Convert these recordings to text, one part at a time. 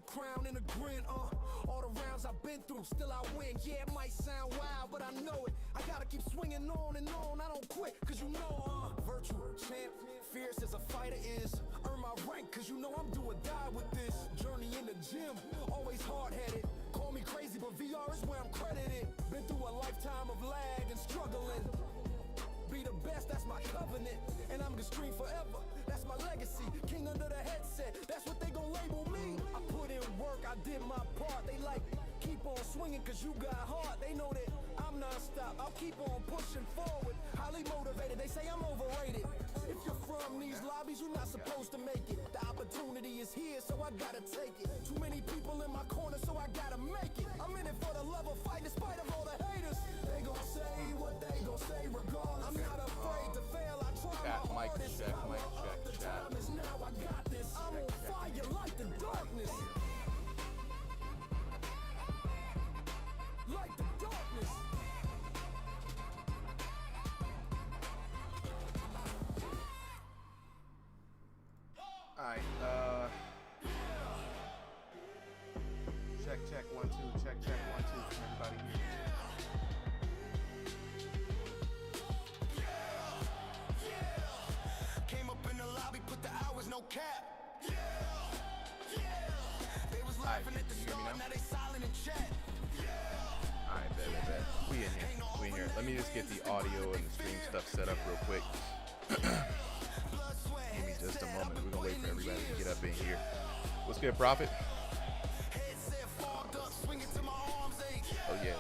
crown and a grin, all the rounds I've been through, still I win. Yeah, it might sound wild, but I know it. I gotta keep swinging on and on, I don't quit, cause you know, virtual champ, fierce as a fighter is. Earn my rank, cause you know I'm do or die with this. Journey in the gym, always hard-headed. Call me crazy, but VR is where I'm credited. Been through a lifetime of lag and struggling. Be the best, that's my covenant. And I'm gonna stream forever, that's my legacy. King under the headset, that's what they gon' label me. I put in work, I did my part. They like, keep on swinging cause you got heart. They know that I'm non-stop, I'll keep on pushing forward. Highly motivated, they say I'm overrated. If you're from these lobbies, you're not supposed to make it. The opportunity is here, so I gotta take it. Too many people in my corner, so I gotta make it. I'm in it for the love of fight, despite of all the haters. They gon' say what they gon' say regardless. I'm not afraid to fail, I try my hardest. Check, mic check, The time is now, I got this. I'm on fire like the darkness. Like the darkness. Alright, check 1 2, check 1 2 from everybody here. Came up in the lobby, put the hours, no cap. They was laughing at the start, now they silent in chat. Alright, bet. We in here. Let me just get the audio and the stream stuff set up real quick. Give me just a moment. We're gonna wait for everybody to get up in here. What's good, Prophet? Oh yeah.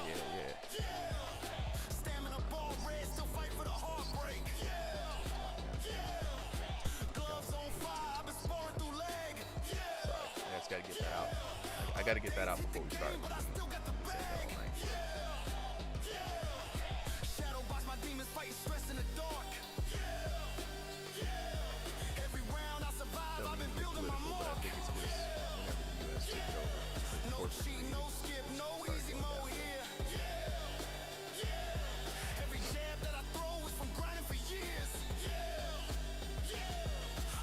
Stamina ball red, still fight for the heartbreak. Gloves on fire, I've been sparring through leg. Sorry, I just gotta get that out. I gotta get that out before we start. Shadow box my demons, fighting stress in the dark. Every round I survive, I've been building my mark. I think it's just whenever the US took it over. No cheat, no skip, no easy mode here. Every jab that I throw is from grinding for years.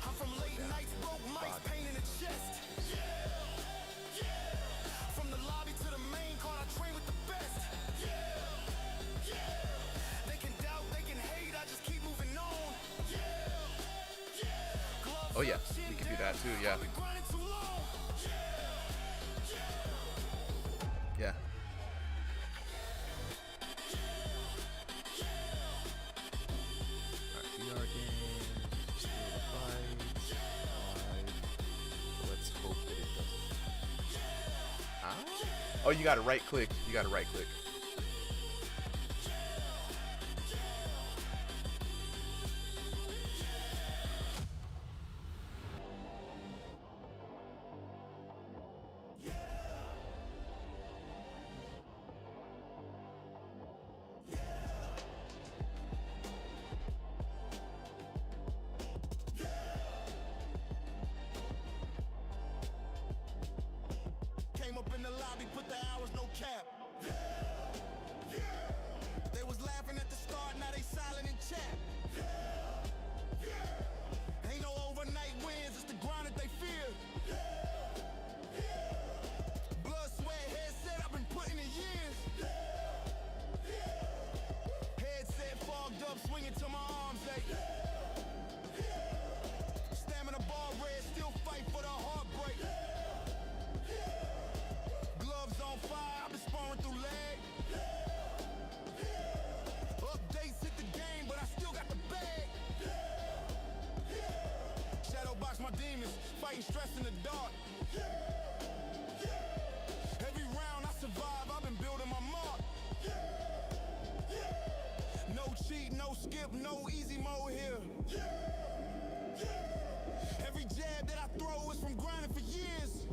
I'm from late nights, broke mics, pain in the chest. From the lobby to the main card, I train with the best. They can doubt, they can hate, I just keep moving on. Oh yeah, we can do that too. Yeah. Yeah. Alright, VR game. Still the fight. Let's hope that it doesn't. Ah? Oh, you gotta right click. Came up in the lobby, put the hours, no cap. They was laughing at the start, now they silent in chat. Ain't no overnight wins, it's the grind that they fear. Blood, sweat, headset, I've been putting in years. Headset fogged up, swinging till my arms ache. Stamina bar red, still fight for the heartbreak. Gloves on fire, I've been sparring through leg. Updates hit the game, but I still got the bag. Shadow box my demons, fighting stress in the dark. Every round I survive, I've been building my mark. No cheat, no skip, no easy mode here. Every jab that I throw is from grinding for years.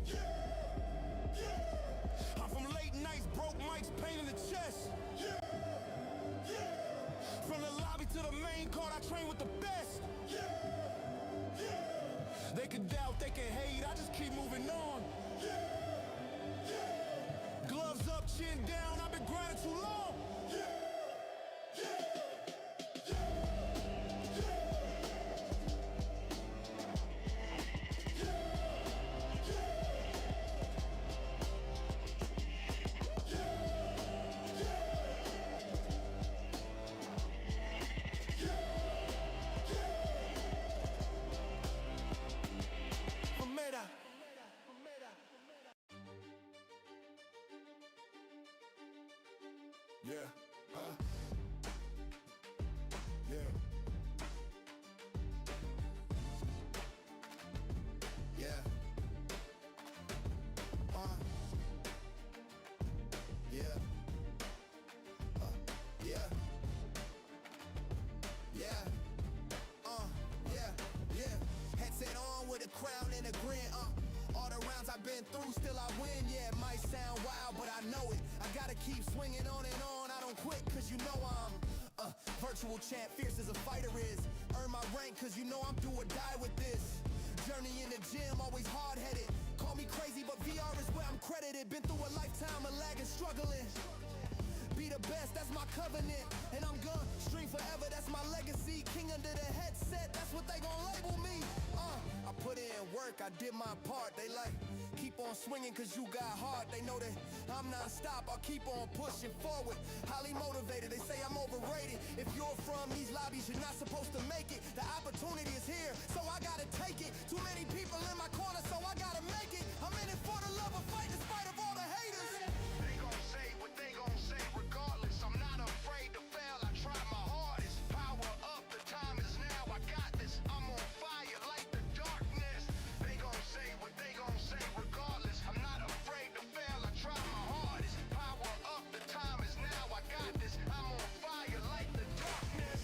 I'm from late nights, broke mics, pain in the chest. From the lobby to the main card, I train with the best. They can doubt, they can hate, I just keep moving on. Gloves up, chin down, I've been grinding too long. crown and a grin, all the rounds I've been through, still I win. Yeah, it might sound wild, but I know it. I gotta keep swinging on and on. I don't quit, cause you know I'm virtual champ, fierce as a fighter is. Earn my rank, cause you know I'm do or die with this. Journey in the gym, always hard-headed. Call me crazy, but VR is where I'm credited. Been through a lifetime of lagging, struggling. Be the best, that's my covenant. And I'm gonna stream forever, that's my legacy. King under the headset, that's what they gon' label me. I put in work, I did my part. They like, keep on swinging cause you got heart. They know that I'm non-stop, I'll keep on pushing forward. Highly motivated, they say I'm overrated. If you're from these lobbies, you're not supposed to make it. The opportunity is here, so I gotta take it. Too many people in my corner, so I gotta make it. I'm in it for the love of fight in spite of all the haters. They gon' say what they gon' say regardless. I'm not afraid to fail, I try my hardest. Power up, the time is now, I got this. I'm on fire like the darkness. They gon' say what they gon' say regardless. I'm not afraid to fail, I try my hardest. Power up, the time is now, I got this. I'm on fire like the darkness.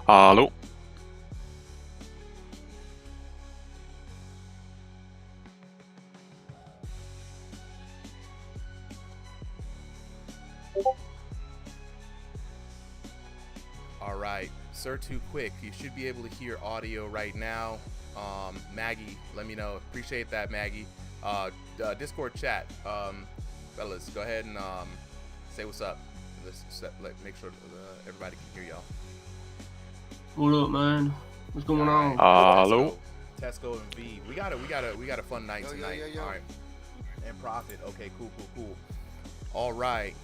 Hallo. All right, Sir Too Quick, you should be able to hear audio right now. Maggie, let me know. Appreciate that, Maggie. Discord chat, fellas, go ahead and say what's up. Make sure everybody can hear y'all. What up, man? What's going on? Hello. Tesco and V. We got a fun night tonight. Yo. All right. And Profit. Okay, cool. All right.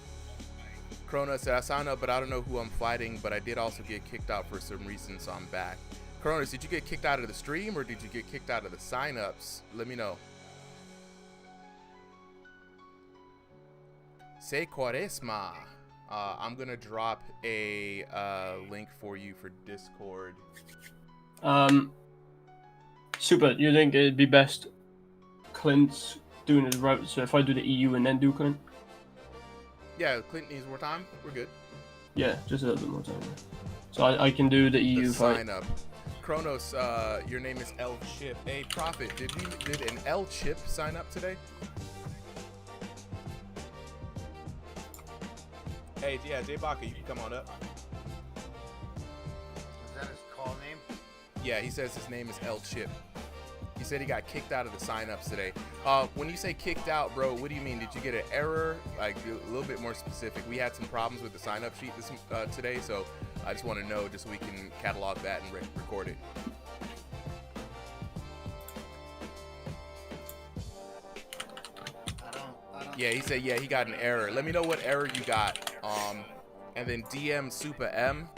Krona said I signed up, but I don't know who I'm fighting. But I did also get kicked out for some reason, so I'm back. Kronos, did you get kicked out of the stream or did you get kicked out of the signups? Let me know. Say Quaresma. I'm gonna drop a link for you for Discord. Super. You think it'd be best Clint's doing his route? So if I do the EU and then do Clint? Yeah, Clint needs more time. We're good. Yeah, just a little bit more time. So I can do the EU The fight. sign up. Kronos, your name is L Chip. Hey, Prophet, did an L Chip sign up today? Hey, yeah, Jay Baca, you can come on up. Is that his call name? Yeah, he says his name is L Chip. He said he got kicked out of the sign-ups today. When you say kicked out, bro, what do you mean? Did you get an error? Like, a little bit more specific. We had some problems with the sign-up sheet today, so I just want to know just so we can catalog that and record it. I don't. Yeah, he said, yeah, he got an error. Let me know what error you got. And then DM Super M,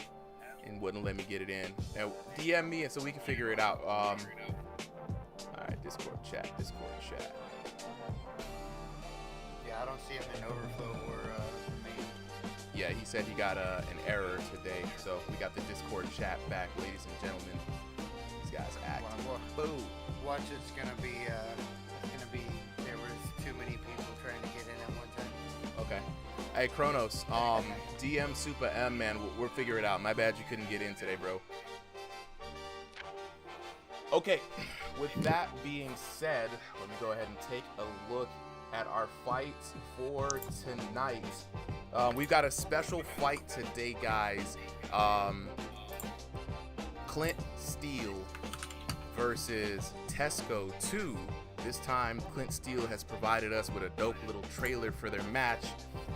and wouldn't let me get it in. Now, DM me, and so we can figure it out. All right, Discord chat. Yeah, I don't see him in Overflow or the main. Yeah, he said he got an error today, so we got the Discord chat back, ladies and gentlemen. These guys act. Boom. Watch, it's gonna be. There was too many people trying to get in at one time. Okay. Hey, Kronos, DM Super M, man, we'll figure it out. My bad you couldn't get in today, bro. Okay, with that being said, let me go ahead and take a look at our fights for tonight. We've got a special fight today, guys. Clint Steele versus Tesco 2. This time, Clint Steele has provided us with a dope little trailer for their match,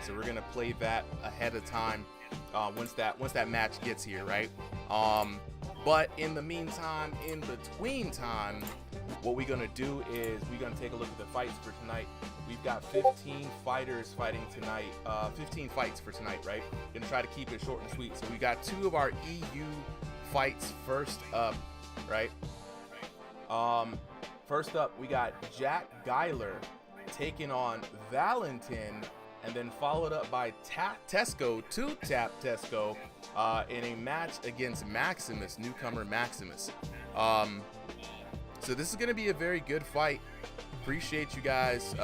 so we're gonna play that ahead of time once that match gets here, right? But in the meantime, in between time, what we're gonna do is we're gonna take a look at the fights for tonight. We've got 15 fighters fighting tonight, 15 fights for tonight, right? Gonna try to keep it short and sweet. So we got 2 of our EU fights first up, right? First up, we got Jack Geiler taking on Valentin, and then followed up by Tesco, 2-Tap Tesco, in a match against Maximus, newcomer Maximus. So this is going to be a very good fight. Appreciate you guys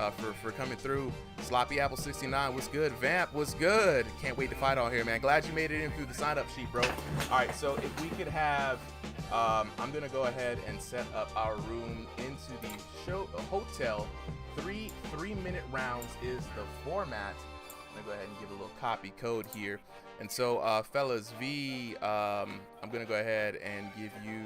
for coming through. Sloppy Apple 69, what's good? Vamp, what's good? Can't wait to fight on here, man. Glad you made it in through the sign-up sheet, bro. All right, so if we could have, I'm going to go ahead and set up our room into the hotel. 3-minute rounds is the format. I'm going to go ahead and give a little copy code here. And so, fellas, I'm going to go ahead and give you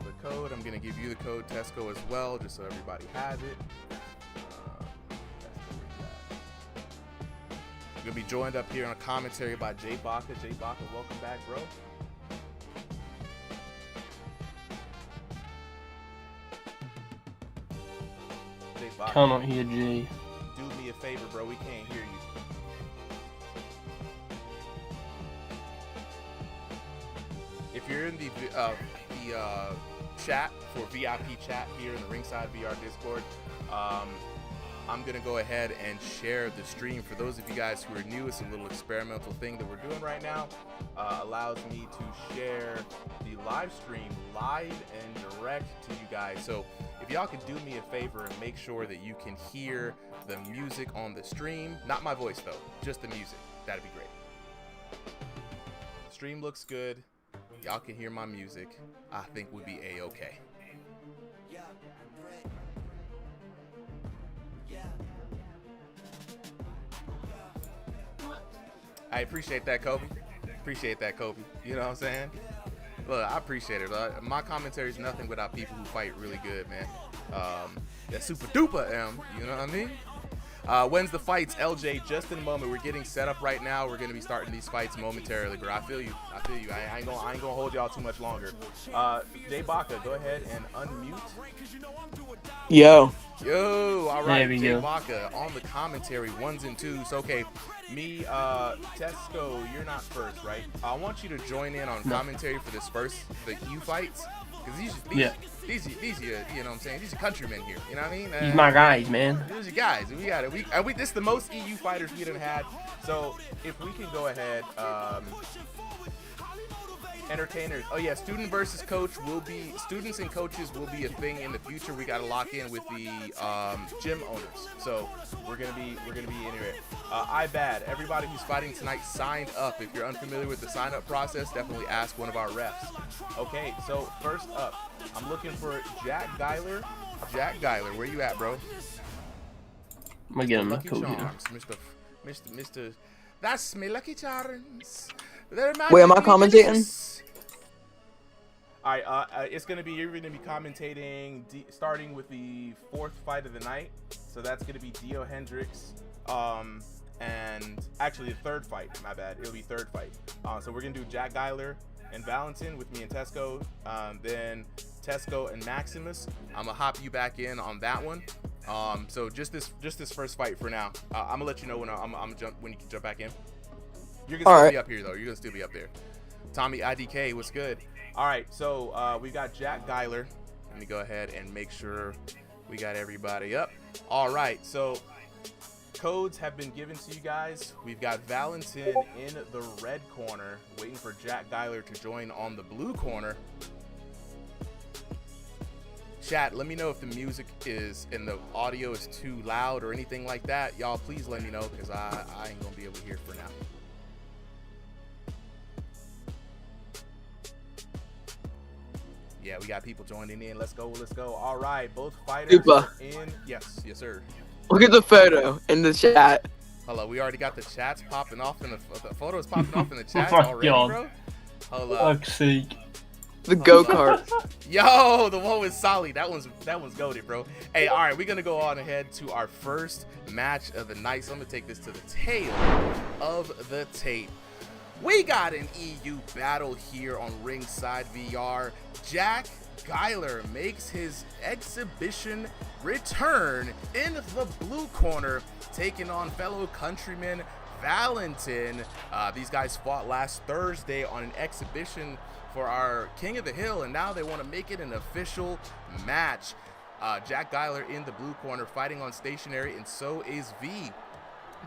the code. I'm going to give you the code Tesco as well, just so everybody has it. I'm going to be joined up here on a commentary by Jay Baca. Jay Baca, welcome back, bro. Jay Baca, Cannot hear G. do me a favor, bro. We can't hear you. If you're in the chat for VIP chat here in the Ringside VR Discord, I'm gonna go ahead and share the stream. For those of you guys who are new, it's a little experimental thing that we're doing right now. Allows me to share the live stream live and direct to you guys. So if y'all could do me a favor and make sure that you can hear the music on the stream, not my voice though, just the music, that'd be great. The stream looks good. Y'all can hear my music. I think we'll be a-okay. I appreciate that, Kobe. Appreciate that, Kobe. You know what I'm saying? Look, I appreciate it. My commentary is nothing without people who fight really good, man. That's super duper M. You know what I mean? When's the fights? LJ, just in a moment. We're getting set up right now. We're gonna be starting these fights momentarily, bro. I feel you. I ain't gonna hold y'all too much longer. Jay Baca, go ahead and unmute. Yo, all right. There we Jay go. Baca on the commentary, 1s and 2s. Okay, me, Tesco, you're not first, right? I want you to join in on commentary for the EU fights, because these are, you know what I'm saying? These are countrymen here. You know what I mean? These my guys, man. These are guys. We got it. This is the most EU fighters we done had. So if we can go ahead, Entertainers. Oh yeah, student versus coach will be, students and coaches will be a thing in the future. We got to lock in with the gym owners. So we're gonna be in here. IBAD. Everybody who's fighting tonight signed up. If you're unfamiliar with the sign up process, definitely ask one of our refs. Okay, so first up, I'm looking for Jack Geiler. Jack Geiler, where you at, bro? I'm gonna get him a Lucky code here. Charms, Mr. That's me, Lucky Charms. They're my Wait, am I lucky commentating? goodness. All right, it's gonna be, you're gonna be commentating starting with the 4th fight of the night. So that's gonna be Dio Hendricks, and actually the 3rd fight. My bad, it'll be 3rd fight. So we're gonna do Jack Geiler and Valentin with me and Tesco. Then Tesco and Maximus. I'm gonna hop you back in on that one. So just this first fight for now. I'm gonna let you know when when you can jump back in. You're gonna still be up here though. You're gonna still be up there. Tommy IDK, what's good? All right, so we got Jack Geiler. Let me go ahead and make sure we got everybody up. All right, so codes have been given to you guys. We've got Valentin in the red corner, waiting for Jack Geiler to join on the blue corner. Chat, let me know if the music is and the audio is too loud or anything like that. Y'all, please let me know, because I ain't gonna be able to hear for now. Yeah, we got people joining in. Let's go. All right, both fighters Super. are in. Yes, sir. Look at the photo in the chat. Hello, we already got the chats popping off in the photos popping off in the chat my already, God. bro. Hold up. Fuck's sake. The go-kart. Yo, the one with Solly. That one's goated, bro. Hey, all right, we're gonna go on ahead to our first match of the night. So I'm gonna take this to the tail of the tape. We got an EU battle here on Ringside VR. Jack Geiler makes his exhibition return in the blue corner, taking on fellow countryman Valentin. These guys fought last Thursday on an exhibition for our King of the Hill, and now they want to make it an official match. Jack Geiler in the blue corner fighting on stationary, and so is V.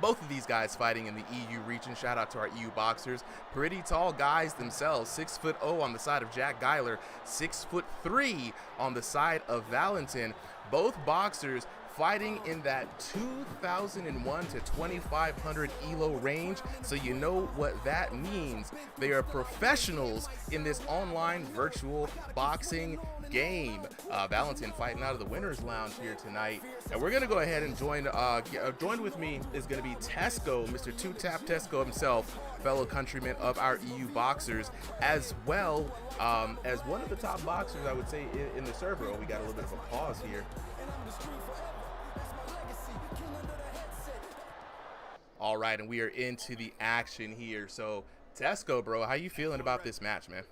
Both of these guys fighting in the EU region. Shout out to our EU boxers. Pretty tall guys themselves. 6'0" on the side of Jack Geiler, 6'3" on the side of Valentin. Both boxers fighting in that 2001 to 2500 ELO range, so you know what that means. They are professionals in this online virtual boxing game. Valentin fighting out of the winner's lounge here tonight, and we're gonna go ahead and join with me is gonna be Tesco, Mr. Two Tap Tesco himself, fellow countryman of our EU boxers, as well as one of the top boxers, I would say, in the server. Oh, we got a little bit of a pause here. All right, and we are into the action here. So, Tesco, bro, how you feeling about this match, man?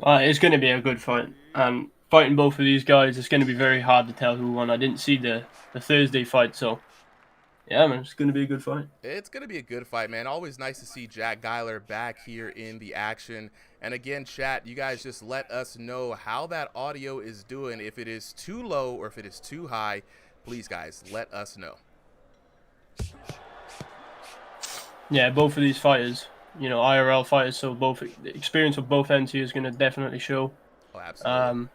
It's going to be a good fight. And fighting both of these guys, it's going to be very hard to tell who won. I didn't see the Thursday fight, so yeah, man, it's going to be a good fight. It's going to be a good fight, man. Always nice to see Jack Geiler back here in the action. And again, chat, you guys just let us know how that audio is doing. If it is too low or if it is too high, please, guys, let us know. Yeah, both of these fighters, you know, IRL fighters, so both the experience of both ends here is going to definitely show. Oh, absolutely.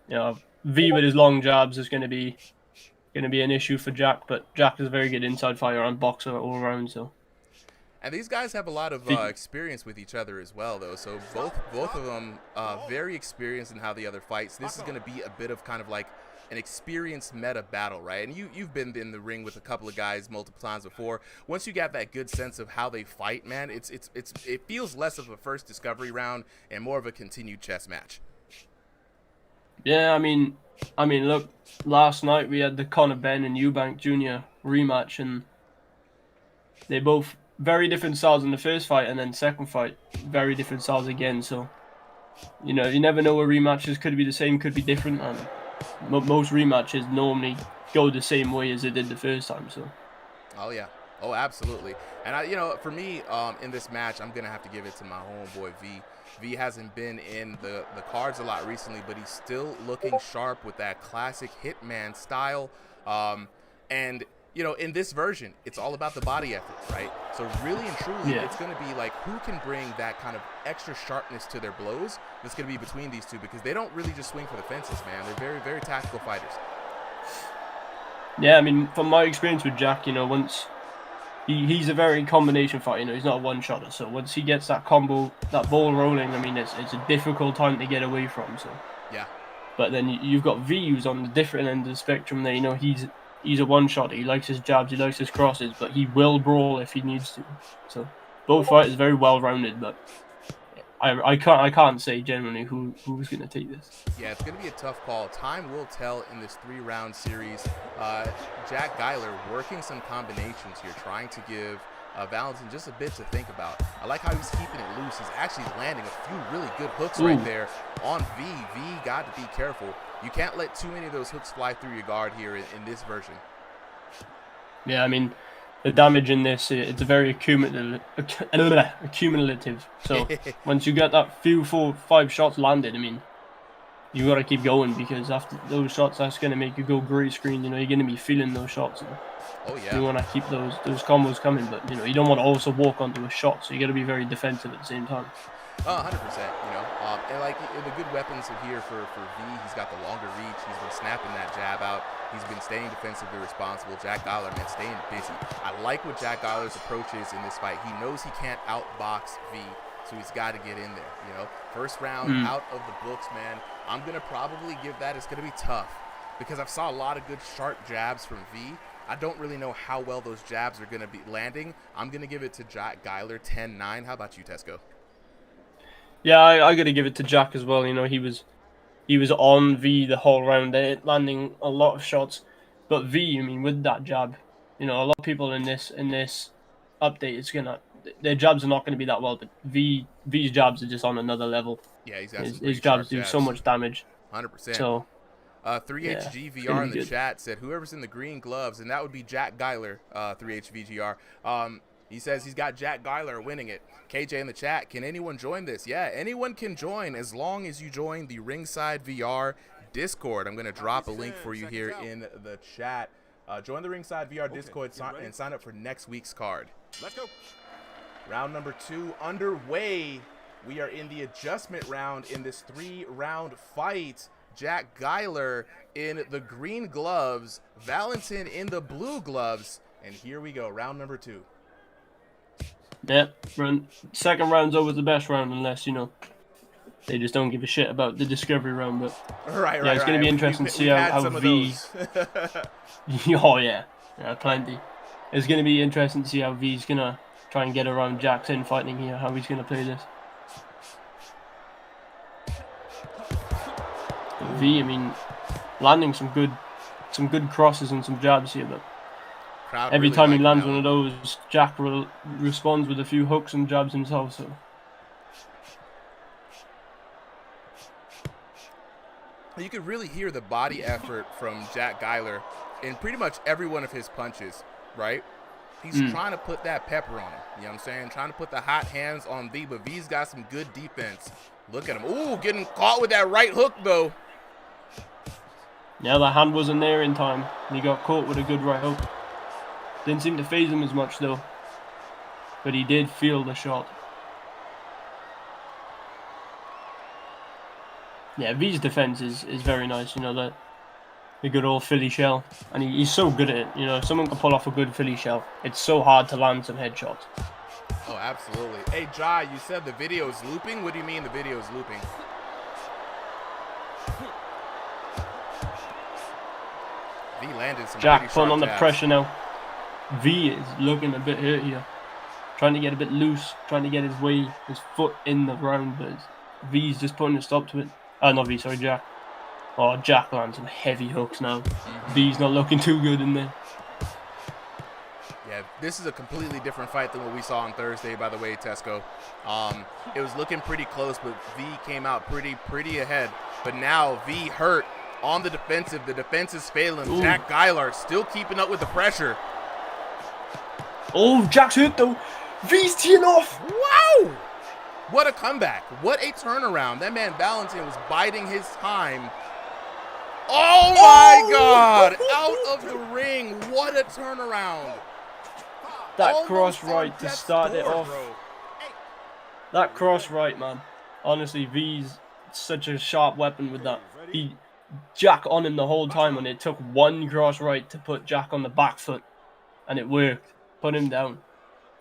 You know, V with his long jabs is going to be an issue for Jack, but Jack is a very good inside fighter and boxer all around. So. And these guys have a lot of experience with each other as well, though. So both of them very experienced in how the other fights. This is going to be a bit of kind of like an experienced meta battle, right? And you've been in the ring with a couple of guys multiple times before. Once you get that good sense of how they fight, man, it feels less of a first discovery round and more of a continued chess match. Yeah, I mean, look, last night we had the Conor Benn and Eubank Jr. rematch, and they both very different styles in the first fight, and then second fight, very different styles again. So, you know, you never know where rematches could be the same, could be different, and most rematches normally go the same way as they did the first time. So. Oh yeah. Oh, absolutely. And you know, for me, in this match, I'm gonna have to give it to my homeboy V. V hasn't been in the cards a lot recently, but he's still looking sharp with that classic Hitman style. And you know, in this version, it's all about the body effort, right? So really and truly, Yeah. it's going to be like who can bring that kind of extra sharpness to their blows. That's going to be between these two because they don't really just swing for the fences, man. They're very, very tactical fighters. Yeah, I mean, from my experience with Jack, you know, once he's a very combination fighter, you know, he's not a one-shotter. So once he gets that combo, that ball rolling, I mean, it's a difficult time to get away from. So, Yeah. but then you've got V, who's on the different end of the spectrum. There, you know, he's a one-shotter. He likes his jabs, he likes his crosses, but he will brawl if he needs to. So both fighters very well-rounded, but I can't say genuinely who's going to take this. Yeah, it's going to be a tough call. Time will tell in this 3-round series. Jack Geiler working some combinations here, trying to give Valentin just a bit to think about. I like how he's keeping it loose. He's actually landing a few really good hooks right there on V. V got to be careful. You can't let too many of those hooks fly through your guard here in this version. Yeah, I mean, the damage in this, it's a very accumulative. So once you get that few 4-5 shots landed, I mean, you got to keep going because after those shots, that's going to make you go gray screen. You know, you're going to be feeling those shots. And Oh, yeah. you want to keep those combos coming, but, you know, you don't want to also walk onto a shot, so you got to be very defensive at the same time. 100%, you know, and like the good weapons here for V, he's got the longer reach. He's been snapping that jab out. He's been staying defensively responsible. Jack Geiler, man, staying busy. I like what Jack Geiler's approach is in this fight. He knows he can't outbox V, so he's got to get in there, you know. First round out of the books, man. I'm going to probably give that. It's going to be tough because I've saw a lot of good sharp jabs from V. I don't really know how well those jabs are going to be landing. I'm going to give it to Jack Geiler 10-9. How about you, Tesco? Yeah, I got to give it to Jack as well. You know, he was on V the whole round, landing a lot of shots. But V, I mean, with that jab, you know, a lot of people in this update, their jabs are not going to be that well. But V's jabs are just on another level. Yeah, he's got His jabs do so much damage. 100%. So 3HGVR in the good. chat said whoever's in the green gloves, and that would be Jack Geiler, 3HVGR. He says he's got Jack Geiler winning it. KJ in the chat, can anyone join this? Yeah, anyone can join as long as you join the Ringside VR Discord. I'm going to drop a link for you here in the chat. Join the Ringside VR Discord and sign up for next week's card. Let's go. Round number 2 underway. We are in the adjustment round in this 3-round fight. Jack Geiler in the green gloves, Valentin in the blue gloves, and here we go, round number 2. Yep, second round's always the best round unless, you know, they just don't give a shit about the discovery round. But Right. It's going to be interesting to see how V. Oh yeah, plenty. It's going to be interesting to see how V's going to try and get around Jack's infighting here. How he's going to play this. V, I mean, landing some good crosses and some jabs here, but Crowd every really time he like lands that one of those, Jack responds with a few hooks and jabs himself. So you could really hear the body effort from Jack Geiler in pretty much every one of his punches, right? He's trying to put that pepper on him, you know what I'm saying? Trying to put the hot hands on V, but V's got some good defense. Look at him. Ooh, getting caught with that right hook, though. yeah, that hand wasn't there in time, and he got caught with a good right hook. Didn't seem to phase him as much though, but he did feel the shot. Yeah, V's defense is very nice. You know, the good old Philly shell, and he's so good at it. You know, if someone can pull off a good Philly shell, it's so hard to land some headshots. Oh, absolutely. Hey, Jai, you said the video is looping? What do you mean the video is looping? V landed some Jack pretty putting sharp on the jabs. pressure now. V is looking a bit hurt here. Trying to get a bit loose, trying to get his foot in the ground, but V's just putting a stop to it. Not V, sorry, Jack. Oh, Jack lands some heavy hooks now. V's not looking too good in there. Yeah, this is a completely different fight than what we saw on Thursday, by the way, Tesco. It was looking pretty close, but V came out pretty ahead. But now V hurt on the defensive. The defense is failing. Ooh. Jack Geiler still keeping up with the pressure. Oh, Jack's hurt though. V's teeing off. Wow! What a comeback. What a turnaround. That man Valentin was biding his time. Oh my God! Out of the ring. What a turnaround. That Almost cross on right to death's start it door, off. bro. That cross right, man. Honestly, V's such a sharp weapon with that. He Jack on him the whole time, and it took one cross right to put Jack on the back foot, and it worked. Put him down.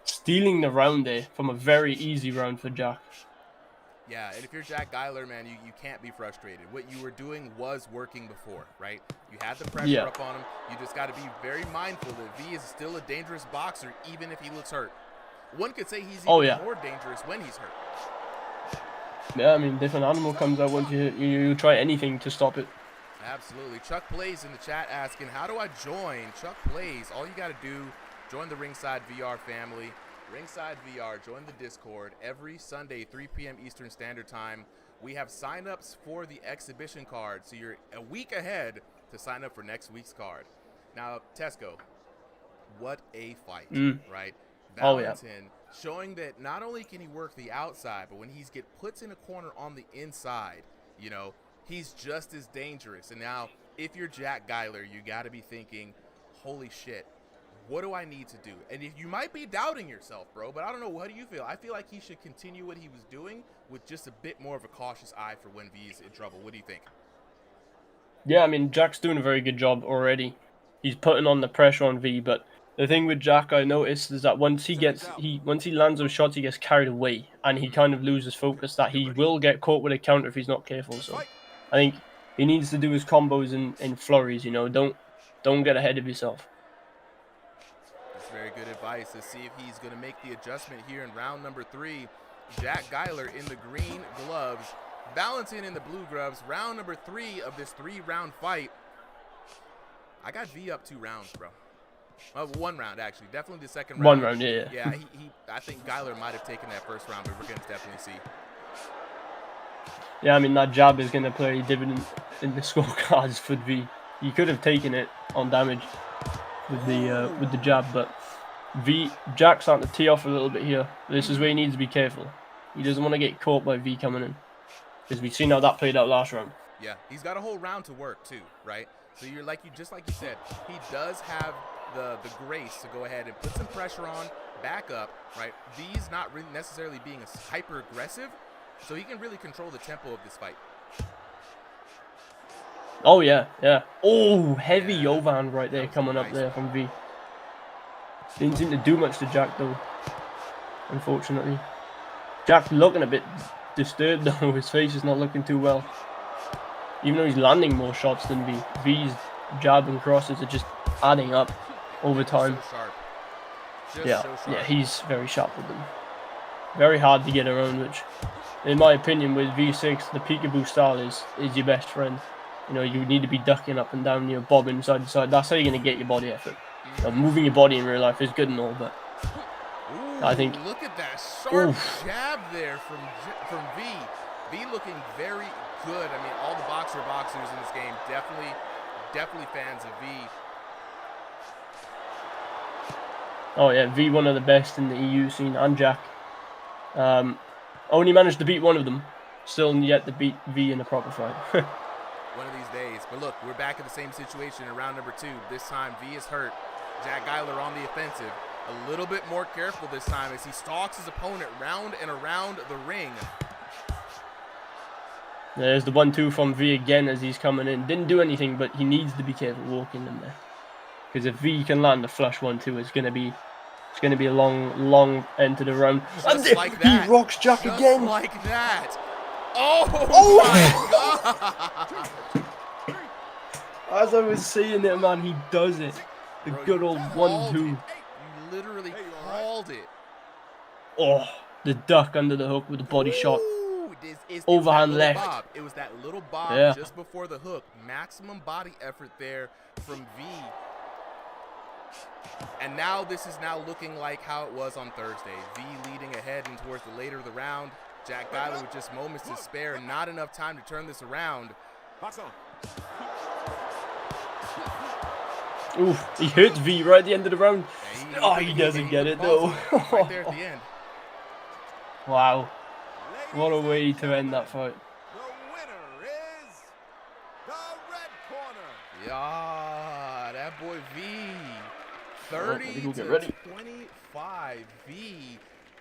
Stealing the round there from a very easy round for Jack. Yeah, and if you're Jack Geiler, man, you can't be frustrated. What you were doing was working before, right? You had the pressure up on him. You just got to be very mindful that V is still a dangerous boxer, even if he looks hurt. One could say he's even more dangerous when he's hurt. Yeah, I mean, different animal comes out once you try anything to stop it. Absolutely. Chuck Plays in the chat asking, how do I join? Chuck Plays, all you got to do, join the Ringside VR family. Ringside VR, join the Discord. Every Sunday, 3 p.m. Eastern Standard Time, we have sign-ups for the exhibition card, so you're a week ahead to sign up for next week's card. Now, Tesco, what a fight, right? Valentin showing that not only can he work the outside, but when he puts in a corner on the inside, you know, he's just as dangerous. And now, if you're Jack Geiler, you got to be thinking, holy shit, what do I need to do? And if you might be doubting yourself, bro, but I don't know, what do you feel? I feel like he should continue what he was doing with just a bit more of a cautious eye for when V's in trouble. What do you think? Yeah, I mean, Jack's doing a very good job already. He's putting on the pressure on V, but the thing with Jack I noticed is that once he lands those shots, he gets carried away and he kind of loses focus, that he will get caught with a counter if he's not careful. So I think he needs to do his combos in flurries, you know, don't get ahead of yourself. That's very good advice. Let's see if he's going to make the adjustment here in round number 3. Jack Geiler in the green gloves, Valentin in the blue gloves. Round number 3 of this 3-round fight. I got V up 2 rounds, bro. 1 round, actually. Definitely the second round. 1 round, yeah. Yeah, I think Geiler might have taken that first round, but we're going to definitely see. Yeah, I mean, that jab is going to play dividend in the scorecards for V. He could have taken it on damage with the jab, but Jack's starting to tee off a little bit here. This is where he needs to be careful. He doesn't want to get caught by V coming in, because we've seen how that played out last round. Yeah, he's got a whole round to work too, right? So just like you said, he does have the grace to go ahead and put some pressure on, back up, right? V's not really necessarily being hyper aggressive, so he can really control the tempo of this fight. Oh yeah. Oh, heavy overhand right there coming up there from V. Didn't seem to do much to Jack though, unfortunately. Jack looking a bit disturbed though. His face is not looking too well. Even though he's landing more shots than V. V's jab and crosses are just adding up over time. So sharp. So sharp. Yeah, he's very sharp with them. Very hard to get around, which, in my opinion, with V6, the peekaboo style is your best friend. You know, you need to be ducking up and down, you know, bobbing side to side. That's how you're going to get your body effort. You know, moving your body in real life is good and all, but I think... Look at that sharp jab there from V. V looking very good. I mean, all the boxers in this game, definitely fans of V. Oh yeah, V one of the best in the EU scene, and Jack. Only managed to beat one of them, still yet to beat V in a proper fight. One of these days. But look, we're back in the same situation in round number 2. This time, V is hurt. Jack Geiler on the offensive. A little bit more careful this time as he stalks his opponent round and around the ring. There's the 1-2 from V again as he's coming in. Didn't do anything, but he needs to be careful walking in there. Because if V can land a flush 1-2, it's gonna be a long end to the round. Just like that. He rocks Jack again. Like that. Oh my God! As I was saying it, man, he does it. The good old 1-2. You literally called it. Oh, the duck under the hook with the body shot. It Overhand left. Bob. It was that little bob just before the hook. Maximum body effort there from V. And now this is now looking like how it was on Thursday. V leading ahead and towards the later of the round. Jack Geiler with just moments to spare and not enough time to turn this around. Oof, he hurts V right at the end of the round. Yeah, he doesn't get it though. Right there at the end. Wow. What a way to end that fight. The winner is the red corner. Yeah, that boy V. Alright, 30 we'll get to ready. 25. V.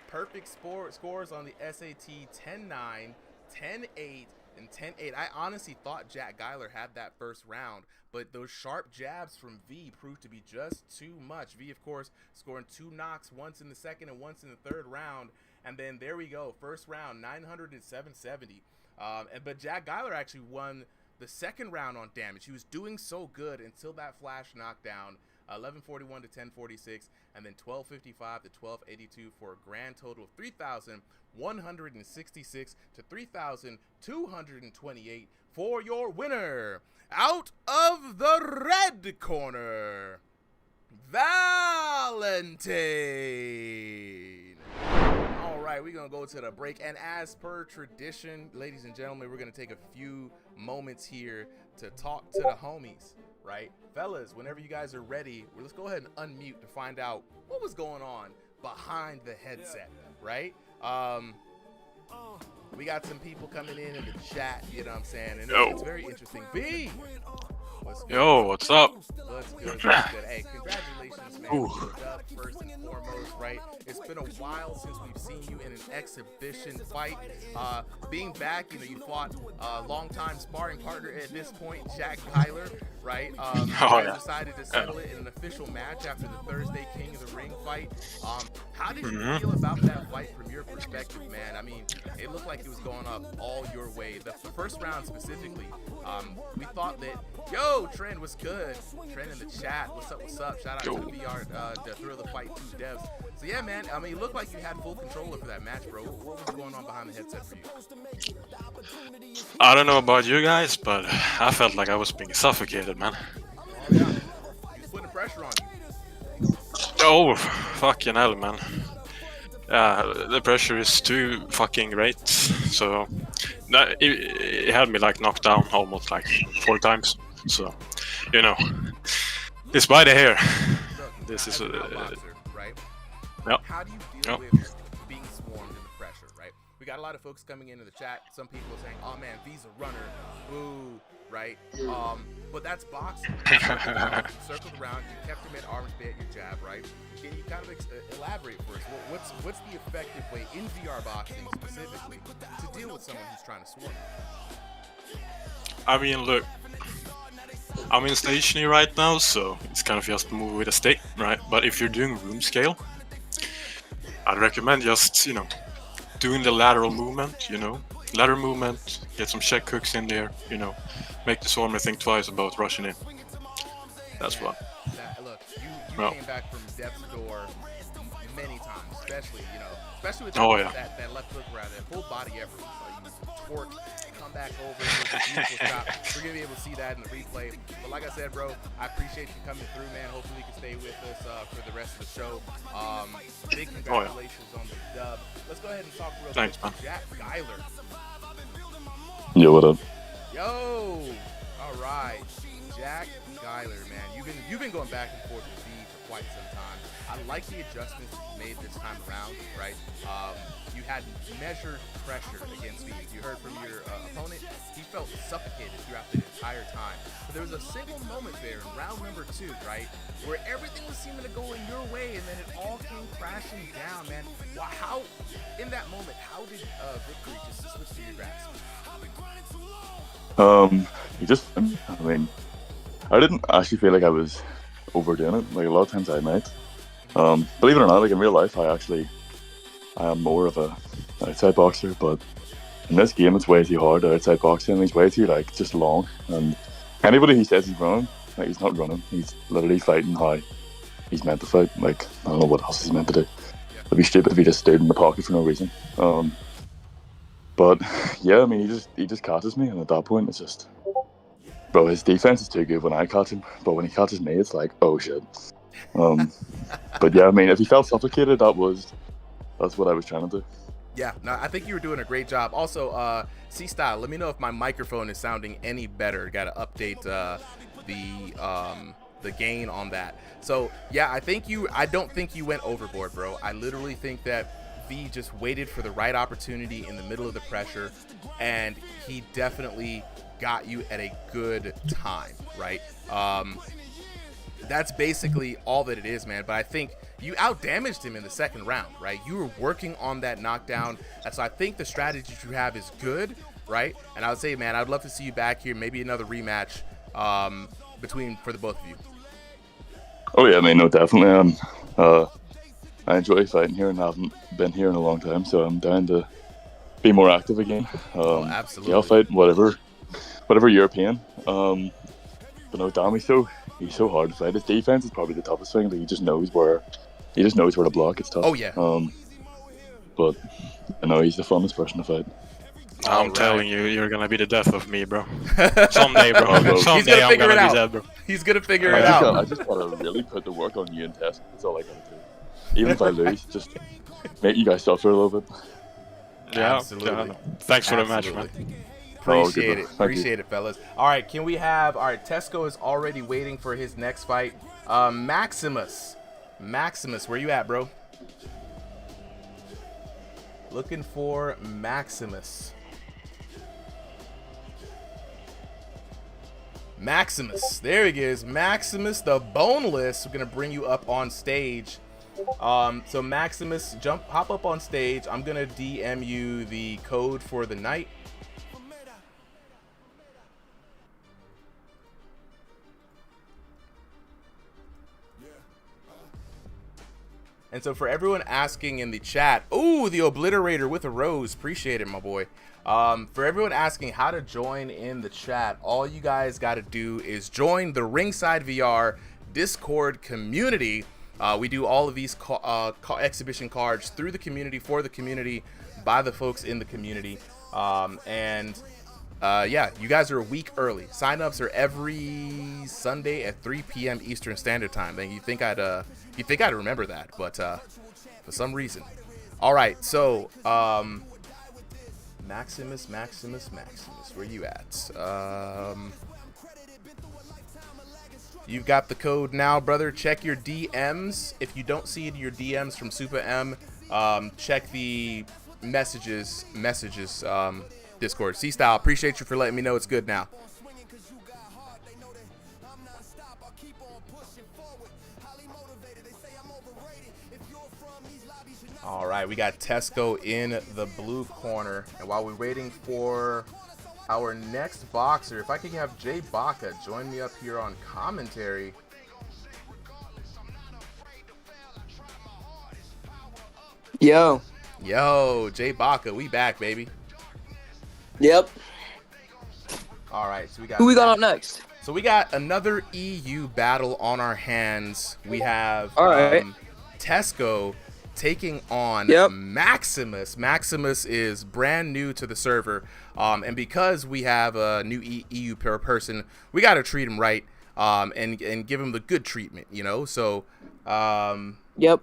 Perfect scores on the SAT 10-9, 10-8, and 10-8. I honestly thought Jack Geiler had that first round, but those sharp jabs from V proved to be just too much. V, of course, scoring 2 knocks, once in the second and once in the third round. And then there we go, first round, 900 and 770. But Jack Geiler actually won the second round on damage. He was doing so good until that flash knockdown. 1141 to 1046, and then 1255 to 1282 for a grand total of 3,166 to 3,228 for your winner. Out of the red corner, Valentine. All right, we're going to go to the break. And as per tradition, ladies and gentlemen, we're going to take a few moments here to talk to the homies, right? Fellas, whenever you guys are ready, let's go ahead and unmute to find out what was going on behind the headset, right? We got some people coming in the chat, you know what I'm saying? And it's very interesting. B! What's good? Yo, what's up? What's good? What's good? Hey, congratulations, man. Ooh. What's up, first and foremost, right? It's been a while since we've seen you in an exhibition fight. Being back, you know, you fought a longtime sparring partner at this point, Jack Geiler, right? You guys decided to settle it in an official match after the Thursday King of the Ring fight. How did you feel about that fight from your perspective, man? I mean, it looked like it was going up all your way. The first round specifically, we thought that, yo, Trend was good. Trend in the chat, what's up, what's up? Shout out to the VR, the Thrill of the Fight 2 devs. So yeah, man, I mean, it looked like you had full control over that match, bro. What was going on behind the headset for you? I don't know about you guys, but I felt like I was being suffocated, man. Oh yeah, he was putting pressure on you. Oh, fucking hell, man. Yeah, the pressure is too fucking great. So it had me like knocked down almost like 4 times. So, you know, it's by the hair. Look, This is as an outboxer, right? Yep. How do you deal Yep. with being swarmed in the pressure, right? We got a lot of folks coming into the chat. Some people are saying, "Oh man, V's a runner," boo, right? But that's boxing. Circled around, you kept him at arm's bay at your jab, right? Can you kind of elaborate for us? What's the effective way in VR boxing specifically to deal with someone who's trying to swarm? I mean, look, I'm in stationary right now, so it's kind of just move with a stick, right? But if you're doing room scale, I'd recommend just, you know, doing the lateral movement, you know, lateral movement, get some check hooks in there, you know, make the swarmer think twice about rushing in. That's what. Look, you Well. came back from death's door many times, especially with Oh, yeah. that left hook around that full body effort. You torque, come back over, it's a beautiful shot. We're gonna be able to see that in the replay. But like I said, bro, I appreciate you coming through, man. Hopefully you can stay with us for the rest of the show. Big congratulations on the dub. Let's go ahead and talk real Thanks, quick. man. Jack Geiler. Yo, what up? Yo, all right, Jack Geiler, man. You've been going back and forth with V for quite some time. I like the adjustments you made this time around, right? You had measured pressure against V. You heard from your opponent; he felt suffocated throughout the entire time. But there was a single moment there in round number 2, right, where everything was seeming to go in your way, and then it all came crashing down, man. How in that moment? How did victory just slip through your grasp? I mean, I didn't actually feel like I was overdoing it. Like a lot of times I might. Believe it or not, like in real life, I am more of a outside boxer, but in this game, it's way too hard. Outside boxing, he's way too like just long. And anybody who says he's running, like he's not running. He's literally fighting how he's meant to fight. Like I don't know what else he's meant to do. It'd be stupid if he just stayed in the pocket for no reason. But yeah, I mean, he just catches me, and at that point, it's just, bro, his defense is too good when I catch him, but when he catches me, it's like, oh shit. But yeah, I mean, if he felt suffocated, that's what I was trying to do. Yeah, no, I think you were doing a great job. Also, C-Style, let me know if my microphone is sounding any better. Got to update the gain on that. So yeah, I don't think you went overboard, bro. I literally think that V just waited for the right opportunity in the middle of the pressure, and he definitely got you at a good time, right? That's basically all that it is, man. But I think you outdamaged him in the second round, right? You were working on that knockdown. And so I think the strategy you have is good, right? And I would say, man, I'd love to see you back here, maybe another rematch for the both of you. Oh yeah, I mean, no, definitely. I enjoy fighting here and haven't been here in a long time, so I'm down to be more active again. Absolutely. Yeah, I'll fight whatever European. But no, Dami's he's so hard to fight. His defense is probably the toughest thing. Like, he just knows where to block. It's tough. Oh yeah. But I know he's the funnest person to fight. I'm telling you, you're gonna be the death of me, bro. Someday, bro. He's Someday I'm gonna be dead, bro. He's gonna figure it I out. just gotta really put the work on you and Tess. That's all I gotta do. Even if I lose, just make you guys suffer a little bit. Yeah, Absolutely. yeah. Thanks for the match, man. Appreciate it. Thank you. Appreciate it, fellas. All right, Tesco is already waiting for his next fight. Maximus, where you at, bro? Looking for Maximus. There he is. Maximus the Boneless. We're gonna bring you up on stage. So Maximus, hop up on stage. I'm gonna DM you the code for the night. And so for everyone asking in the chat, ooh, the Obliterator with a rose. Appreciate it, my boy. For everyone asking how to join in the chat, all you guys got to do is join the Ringside VR Discord community. We do all of these exhibition cards through the community, for the community, by the folks in the community. Yeah, you guys are a week early. Sign-ups are every Sunday at 3 p.m. Eastern Standard Time. Then you think I'd remember that, but for some reason. All right, so Maximus, where you at? You've got the code now, brother. Check your DMs. If you don't see it in your DMs from Super M, check the messages. Discord. C-Style, appreciate you for letting me know it's good now. All right, we got Tesco in the blue corner. And while we're waiting for our next boxer, if I can have Jay Baca join me up here on commentary. Yo, Jay Baca, we back, baby. yep. All right, so Who we got up next? So we got another EU battle on our hands. We have All right. Tesco taking on Maximus. Maximus is brand new to the server, and because we have a new EU person, we got to treat him right, and give him the good treatment, you know. So, Yep.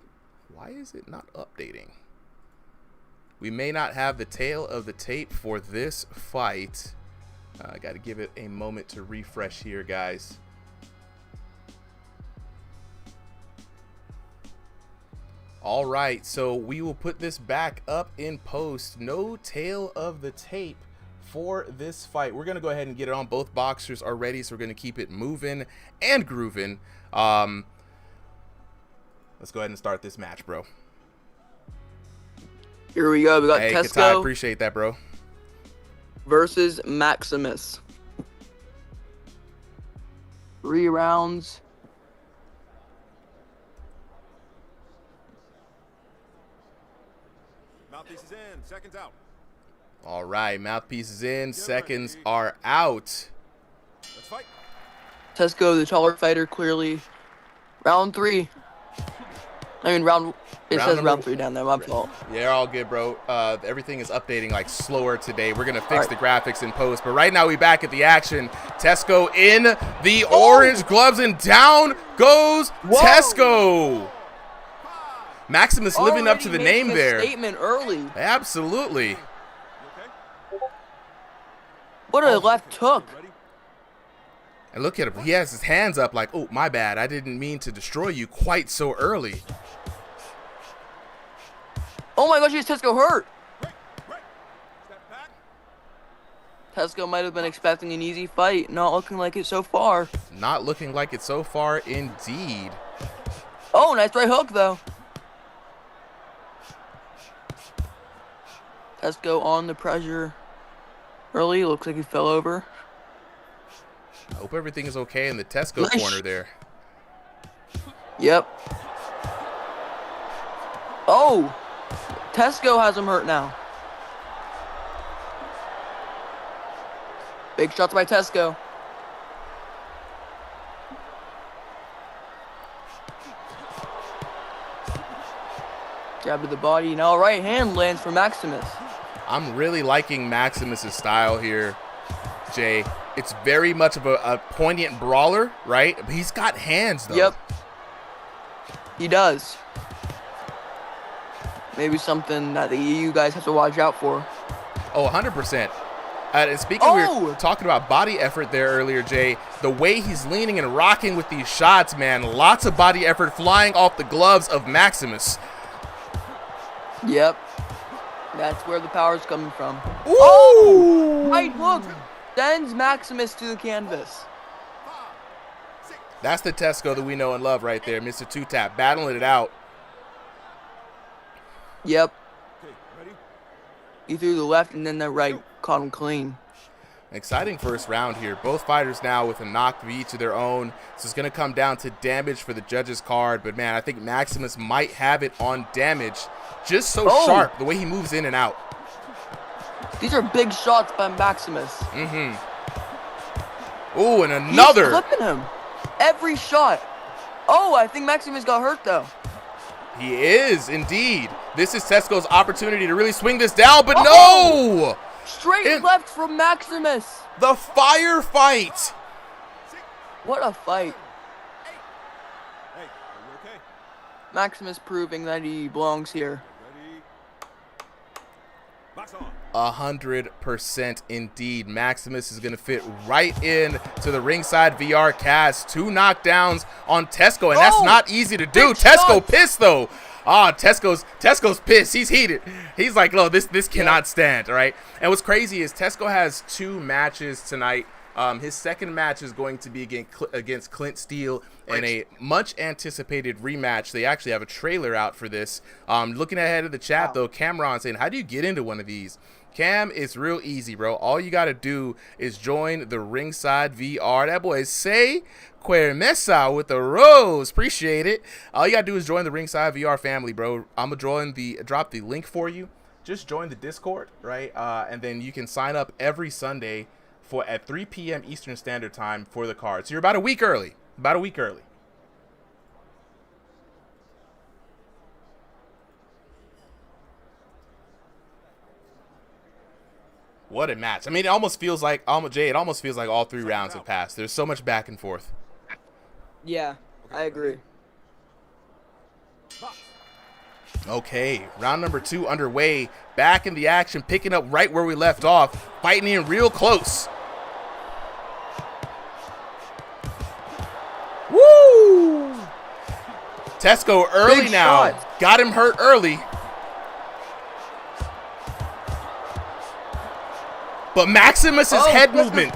why is it not updating? We may not have the tail of the tape for this fight. I got to give it a moment to refresh here, guys. All right, so we will put this back up in post. No tail of the tape for this fight. We're going to go ahead and get it on. Both boxers are ready, so we're going to keep it moving and grooving. Let's go ahead and start this match, bro. Here we go. We got Hey, Katai, Tesco appreciate that, bro. versus Maximus. 3 rounds. Mouthpiece is in, seconds out. All right, mouthpiece is in, seconds are out. Let's fight. Tesco, the taller fighter, clearly. Round 3. I mean, it says round 3 down there, my fault. Yeah, all good, bro. Everything is updating like slower today. We're gonna fix the graphics in post, but right now we back at the action. Tesco in the orange gloves, and down goes Tesco. Maximus living up to the name there. Statement early. Absolutely. What a left hook. And look at him. He has his hands up like, oh, my bad. I didn't mean to destroy you quite so early. Oh my gosh, is Tesco hurt? Tesco might have been expecting an easy fight. Not looking like it so far. Not looking like it so far, indeed. Oh, nice right hook, though. Tesco on the pressure early. Looks like he fell over. I hope everything is okay in the Tesco Nice. corner there. Yep. Oh! Tesco has him hurt now. Big shots by Tesco. Jab to the body. Now a right hand lands for Maximus. I'm really liking Maximus's style here, Jay. It's very much of a poignant brawler, right? But he's got hands, though. Yep. He does. Maybe something that the EU guys have to watch out for. Oh, 100%. And speaking, we were talking about body effort there earlier, Jay. The way he's leaning and rocking with these shots, man. Lots of body effort flying off the gloves of Maximus. Yep. That's where the power's coming from. Ooh! Oh! Right hook sends Maximus to the canvas. That's the Tesco that we know and love right there. Mr. Two-Tap battling it out. Yep. He threw the left and then the right. Caught him clean. Exciting first round here. Both fighters now with a knock of each of their own. So it's going to come down to damage for the judges' card. But, man, I think Maximus might have it on damage. Just so sharp, the way he moves in and out. These are big shots by Maximus. Mm-hmm. Ooh, and another. He's clipping him. Every shot. Oh, I think Maximus got hurt, though. He is, indeed. This is Tesco's opportunity to really swing this down, but no! Straight left from Maximus. The firefight. What a fight. Maximus proving that he belongs here. 100% indeed. Maximus is going to fit right in to the ringside VR cast. 2 knockdowns on Tesco, and that's not easy to do. Tesco pissed, though. Ah, Tesco's pissed. He's heated. He's like, no, this cannot stand, all right? And what's crazy is Tesco has 2 matches tonight. His second match is going to be against Clint Steele in a much-anticipated rematch. They actually have a trailer out for this. Looking ahead of the chat, though, Cameron saying, how do you get into one of these? Cam, it's real easy, bro. All you got to do is join the Ringside VR. That boy say Quermesa with the rose. Appreciate it. All you got to do is join the Ringside VR family, bro. I'm going to drop the link for you. Just join the Discord, right? And then you can sign up every Sunday at 3 p.m. Eastern Standard Time for the card. So you're about a week early. What a match. I mean, it almost feels like, Jay, it almost feels like all 3 rounds have passed. There's so much back and forth. Yeah, I agree. Okay, round number 2 underway. Back in the action, picking up right where we left off. Fighting in real close. Woo! Tesco early Big now. shots. Got him hurt early. But Maximus's head movement.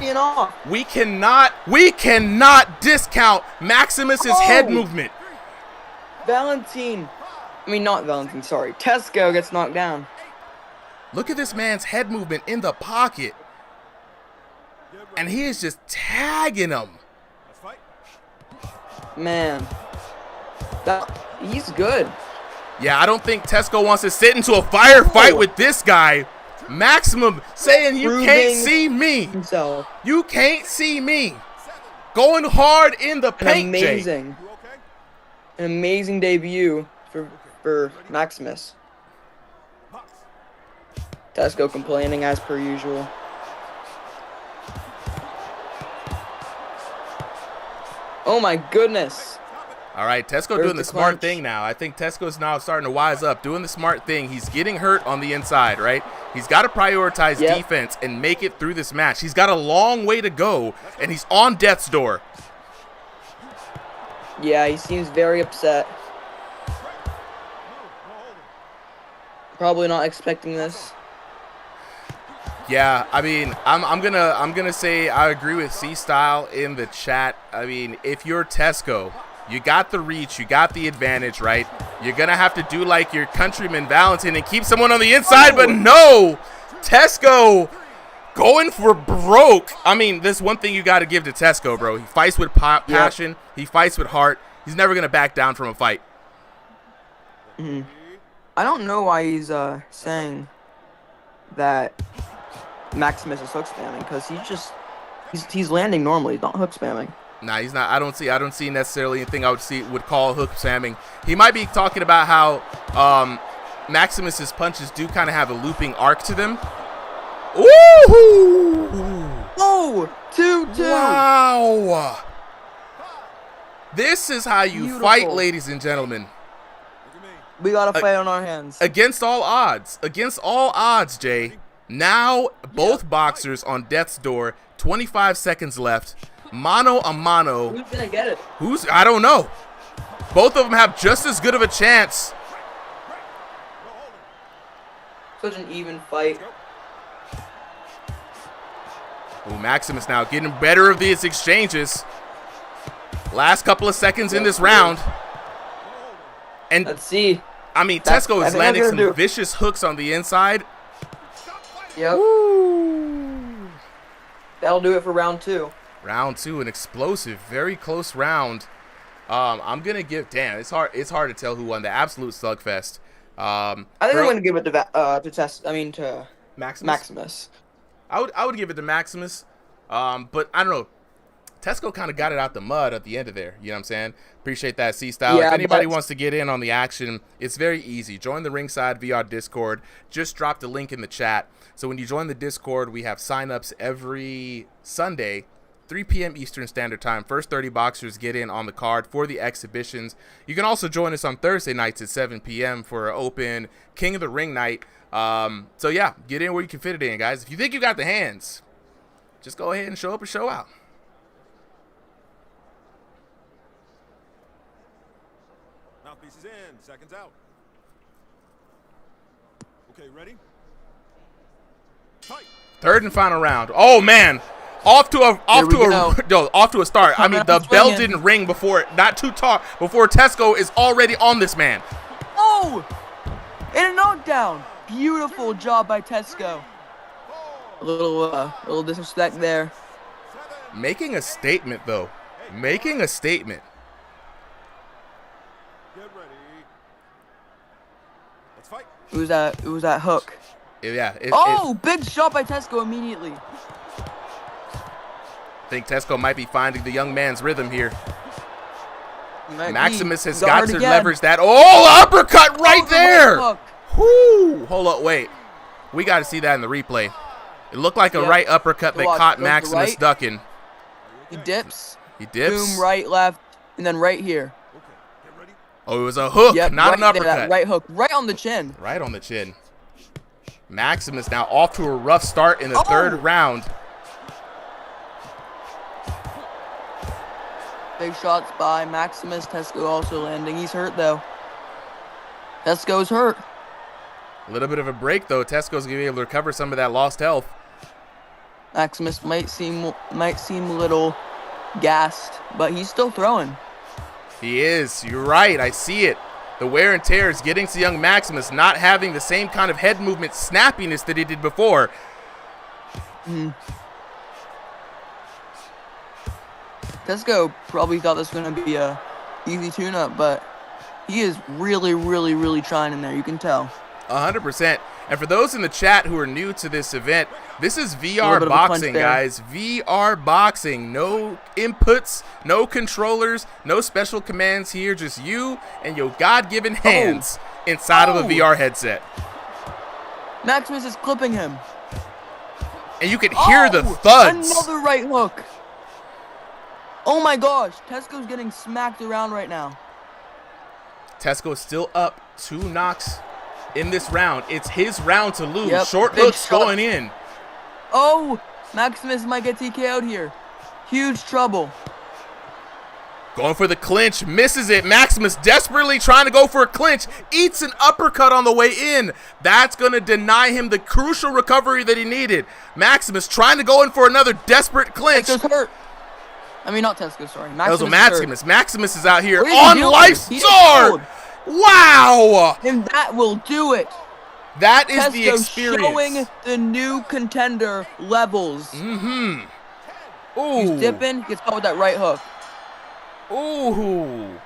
We cannot discount Maximus's head movement. Tesco gets knocked down. Look at this man's head movement in the pocket. And he is just tagging him. Man. He's good. Yeah, I don't think Tesco wants to sit into a firefight with this guy. Maximum saying you can't see me. Himself. You can't see me. Going hard in the paint, An amazing debut for Maximus. Tesco complaining as per usual. Oh my goodness. All right, Tesco doing the smart thing now. I think Tesco's now starting to wise up, doing the smart thing. He's getting hurt on the inside, right? He's got to prioritize defense and make it through this match. He's got a long way to go, and he's on death's door. Yeah, he seems very upset. Probably not expecting this. Yeah, I mean, I'm gonna say I agree with C Style in the chat. I mean, if you're Tesco, you got the reach, you got the advantage, right? You're gonna have to do like your countryman Valentin and keep someone on the inside, but no, Tesco going for broke. I mean, there's one thing you got to give to Tesco, bro. He fights with passion. He fights with heart. He's never gonna back down from a fight. I don't know why he's saying that Maximus is hook spamming, because he's landing normally, not hook spamming. Nah, he's not. I don't see necessarily anything I would call hook spamming. He might be talking about how Maximus's punches do kind of have a looping arc to them. Ooh! Oh, 2-2. Wow! This is how you Beautiful. fight, ladies and gentlemen. We got a fight on our hands. Against all odds. Against all odds, Jay. Now, both boxers on death's door. 25 seconds left. Mano a mano. Who's gonna get it? I don't know. Both of them have just as good of a chance. Such an even fight. Ooh, Maximus now getting better of these exchanges. Last couple of seconds in this round. And Let's see. I mean, That's- Tesco I is think I'm landing gonna some do- vicious hooks on the inside. Yep. Ooh. That'll do it for round 2. Round 2, an explosive, very close round. I'm gonna give. Damn, it's hard to tell who won the absolute slugfest. I think I'm gonna give it to Maximus. Maximus. I would give it to Maximus, but I don't know. Tesco kind of got it out the mud at the end of there. You know what I'm saying? Appreciate that, C-Style. Yeah, if anybody but- wants to get in on the action, it's very easy. Join the Ringside VR Discord. Just drop the link in the chat. So when you join the Discord, we have signups every Sunday, 3 p.m. Eastern Standard Time. First 30 boxers get in on the card for the exhibitions. You can also join us on Thursday nights at 7 p.m. for an open King of the Ring night. So yeah, get in where you can fit it in, guys. If you think you got the hands, just go ahead and show up or show out. Mouthpiece is in. Seconds out. Okay, ready? Fight. Third and final round. Oh man, off to a start. I mean, the bell didn't ring before, not too tall, before Tesco is already on this man. Oh! And a knockdown. Beautiful job by Tesco. A little disrespect there. Making a statement though. Making a statement. Get ready. Let's fight. It was that hook. Yeah. Big shot by Tesco immediately. I think Tesco might be finding the young man's rhythm here. Might Maximus be. has Got got hurt to again. leverage that. Oh, uppercut right Oh, there. right hook. Whoo! Hold up, wait. We got to see that in the replay. It looked like a Yep. right uppercut that Watch, caught goes to Maximus right. ducking. He dips. He dips. Boom, right, left, and then right here. Okay, get ready. Oh, it was a hook, Yep, not right an there, uppercut. that right hook, right on the chin. Right on the chin. Maximus now off to a rough start in the Oh! third round. Big shots by Maximus. Tesco also landing. He's hurt though. Tesco's hurt. A little bit of a break though. Tesco's gonna be able to recover some of that lost health. Maximus might seem a little gassed, but he's still throwing. He is. You're right. I see it. The wear and tear is getting to young Maximus, not having the same kind of head movement snappiness that he did before. Tesco probably thought this was going to be a easy tune-up, but he is really, really, really trying in there. You can tell. 100%. And for those in the chat who are new to this event, this is Little VR bit of a punch boxing, there. guys. VR boxing. No inputs, no controllers, no special commands here. Just you and your God-given hands inside of a Oh. VR headset. Maximus is clipping him. And you can hear the Oh, thuds. Another right hook. Oh my gosh, Tesco's getting smacked around right now. Tesco is still up 2 knocks in this round. It's his round to lose. Yep, Short big hooks shot. going in. Oh, Maximus might get TKO'd here. Huge trouble. Going for the clinch, misses it. Maximus desperately trying to go for a clinch, eats an uppercut on the way in. That's going to deny him the crucial recovery that he needed. Maximus trying to go in for another desperate clinch. Tesco's hurt. I mean, not Tesco, sorry. That was Maximus. Maximus is out here What is he on doing? life's He is sword. Wow. And that will do it. That is the Tesco experience. showing the new contender levels. Mm-hmm. He's Ooh. dipping, gets caught with that right hook. Ooh. Ladies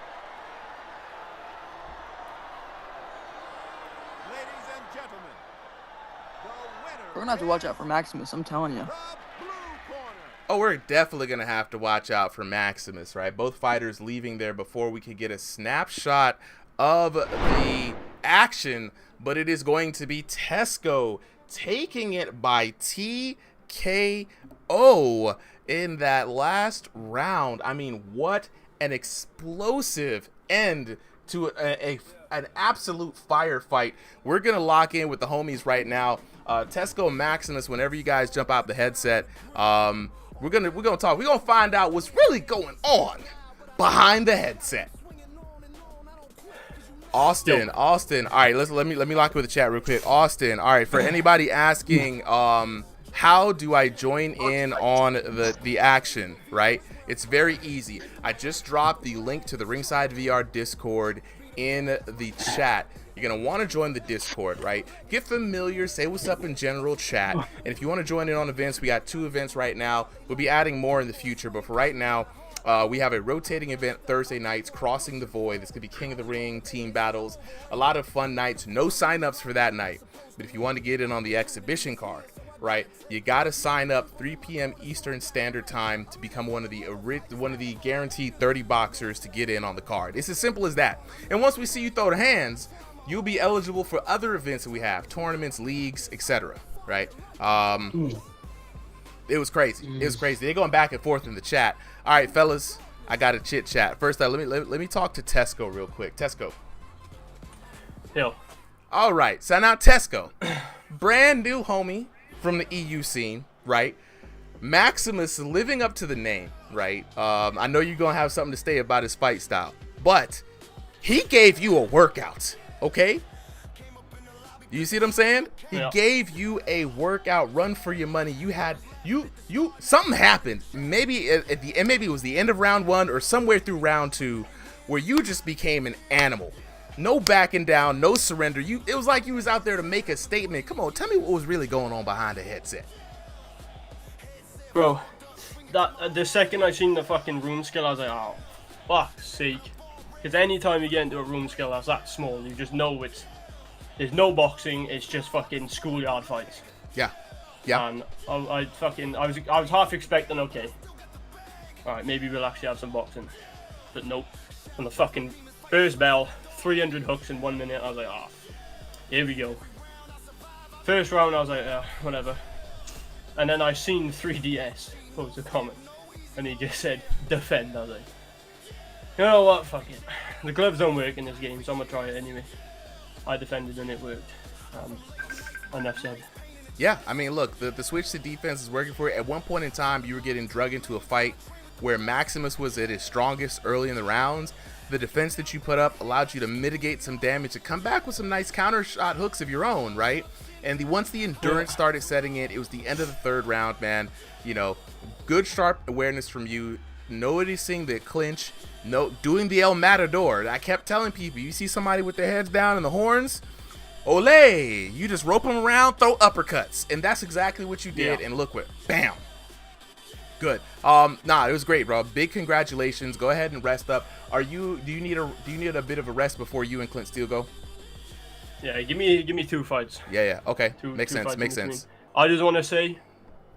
and gentlemen, the winner We're gonna have to watch out for Maximus, I'm telling you. the blue corner. Oh, we're definitely going to have to watch out for Maximus, right? Both fighters leaving there before we could get a snapshot of the action, but it is going to be Tesco taking it by TKO in that last round. I mean, what an explosive end to an absolute firefight. We're going to lock in with the homies right now. Tesco and Maximus, whenever you guys jump out the headset, we're gonna talk. We're gonna find out what's really going on behind the headset. Austin. All right, let me lock with the chat real quick. Austin. All right, for anybody asking, how do I join in on the action? Right, it's very easy. I just dropped the link to the Ringside VR Discord in the chat. You're going to want to join the Discord, right? Get familiar, say what's up in general chat. And if you want to join in on events, we got 2 events right now. We'll be adding more in the future, but for right now, we have a rotating event Thursday nights, Crossing the Void. This could be King of the Ring, team battles, a lot of fun nights. No signups for that night. But if you want to get in on the exhibition card, right, you got to sign up 3 p.m. Eastern Standard Time to become one of the guaranteed 30 boxers to get in on the card. It's as simple as that. And once we see you throw the hands, you'll be eligible for other events that we have, tournaments, leagues, etc. Right? It was crazy. It was crazy. They're going back and forth in the chat. All right, fellas, I got a chit chat. First, let me talk to Tesco real quick. Tesco. Yo. All right, so now Tesco, brand new homie from the EU scene, right? Maximus living up to the name, right? I know you're gonna have something to say about his fight style, but he gave you a workout. Okay, you see what I'm saying? He gave you a workout, run for your money. You had something happened. Maybe maybe it was the end of round 1 or somewhere through round 2, where you just became an animal. No backing down, no surrender. It was like you was out there to make a statement. Come on, tell me what was really going on behind the headset. Bro, the second I seen the fucking room skill, I was like, oh, fuck's sake. Because anytime you get into a room skill that's that small, you just know there's no boxing, it's just fucking schoolyard fights. Yeah. And I was half expecting, okay, alright, maybe we'll actually have some boxing. But nope. On the fucking first bell, 300 hooks in 1 minute, I was like, ah, here we go. First round, I was like, whatever. And then I seen 3DS post a comment, and he just said, defend. I was like, you know what, fuck it. The gloves don't work in this game, so I'm gonna try it anyway. I defended and it worked. Enough said. Yeah, I mean, look, the switch to defense is working for you. At one point in time, you were getting drug into a fight where Maximus was at his strongest early in the rounds. The defense that you put up allowed you to mitigate some damage, to come back with some nice counter shot hooks of your own, right? And once the endurance started setting in, it was the end of the 3rd round, man. You know, good sharp awareness from you. Noticing the clinch, doing the El Matador. I kept telling people, you see somebody with their heads down and the horns, ole, you just rope them around, throw uppercuts, and that's exactly what you did. And look what, bam, good. It was great, bro. Big congratulations. Go ahead and rest up. Do you need a bit of a rest before you and Clint Steele go? Yeah, give me 2 fights. Yeah, okay. Makes two sense. fights Makes in sense. between. I just want to say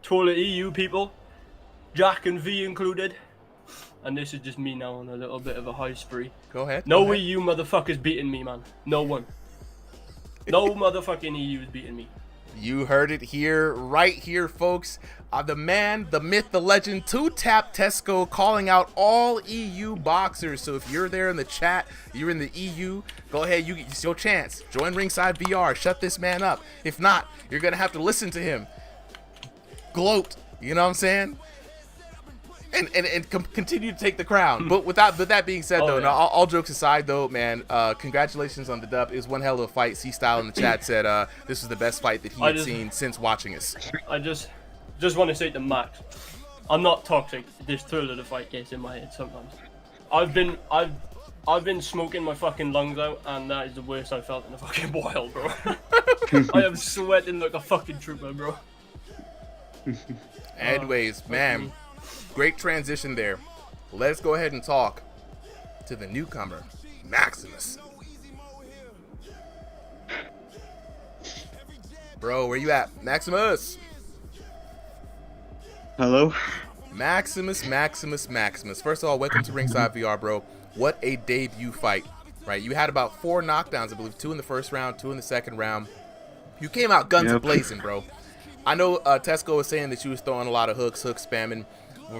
to all the EU people, Jack and V included, and this is just me now on a little bit of a high spree. Go ahead. No EU motherfuckers beating me, man. No one. No motherfucking EU is beating me. You heard it here, right here, folks. The man, the myth, the legend, 2Tap Tesco calling out all EU boxers. So if you're there in the chat, you're in the EU, go ahead, it's your chance. Join Ringside VR, shut this man up. If not, you're going to have to listen to him gloat. You know what I'm saying? continue to take the crown. But but that being said, though, yeah. no, all jokes aside, though, man, congratulations on the dub. It was one hell of a fight. C-Style in the chat said this was the best fight that he had seen since watching us. I just want to say to Max, I'm not toxic. This thrill of the fight gets in my head sometimes. I've been smoking my fucking lungs out, and that is the worst I've felt in a fucking while, bro. I am sweating like a fucking trooper, bro. Anyways, man, great transition there. Let's go ahead and talk to the newcomer, Maximus. Bro, where you at? Maximus! Hello? Maximus. First of all, welcome to Ringside VR, bro. What a debut fight, right? You had about 4 knockdowns, I believe, 2 in the first round, 2 in the second round. You came out guns a-blazing, bro. I know Tesco was saying that you was throwing a lot of hook spamming.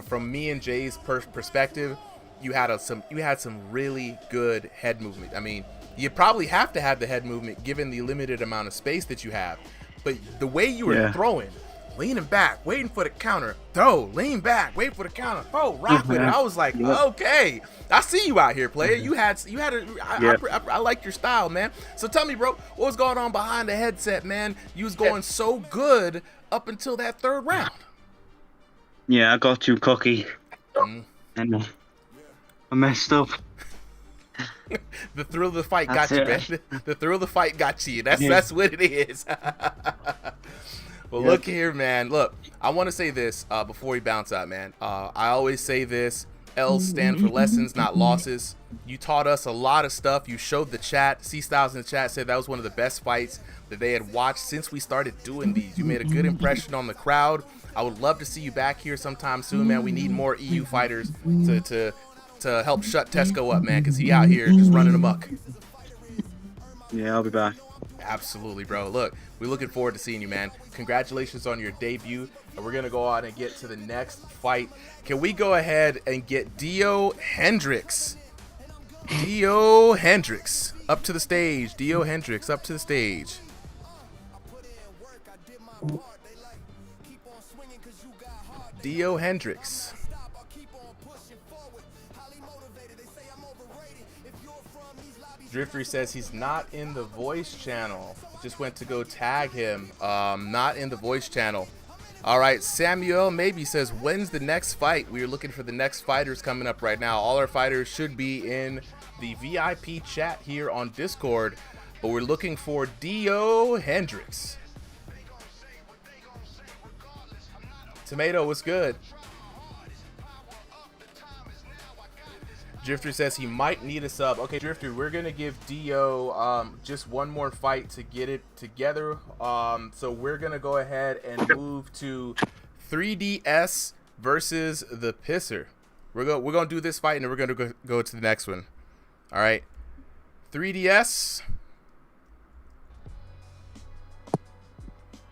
From me and Jay's perspective, you had some really good head movement. I mean, you probably have to have the head movement given the limited amount of space that you have. But the way you were throwing, leaning back, waiting for the counter, throw, lean back, wait for the counter, throw, rock with it. I was like, okay, I see you out here, player. I like your style, man. So tell me, bro, what was going on behind the headset, man? You was going so good up until that 3rd round. Yeah, I got too cocky. And I messed up. The thrill of the fight got you, man. The thrill of the fight got you. That's what it is. Well, look here, man. Look, I want to say this before we bounce out, man. I always say this. L's stand for lessons, not losses. You taught us a lot of stuff. You showed the chat. C-Styles in the chat said that was one of the best fights that they had watched since we started doing these. You made a good impression on the crowd. I would love to see you back here sometime soon, man. We need more EU fighters to help shut Tesco up, man, because he out here just running amok. Yeah, I'll be back. Absolutely, bro. Look, we're looking forward to seeing you, man. Congratulations on your debut, and we're gonna go on and get to the next fight. Can we go ahead and get Dio Hendricks? Dio Hendricks up to the stage. Dio Hendricks up to the stage. Dio Hendricks. Drifter says he's not in the voice channel. Just went to go tag him. Not in the voice channel. All right, Samuel maybe says, when's the next fight? We are looking for the next fighters coming up right now. All our fighters should be in the VIP chat here on Discord, but we're looking for Dio Hendricks. Tomato, what's good? Drifter says he might need a sub. Okay, Drifter, we're gonna give Dio just one more fight to get it together. So we're gonna go ahead and move to 3DS versus the Pisser. We're gonna do this fight and then we're gonna go to the next one. All right, 3DS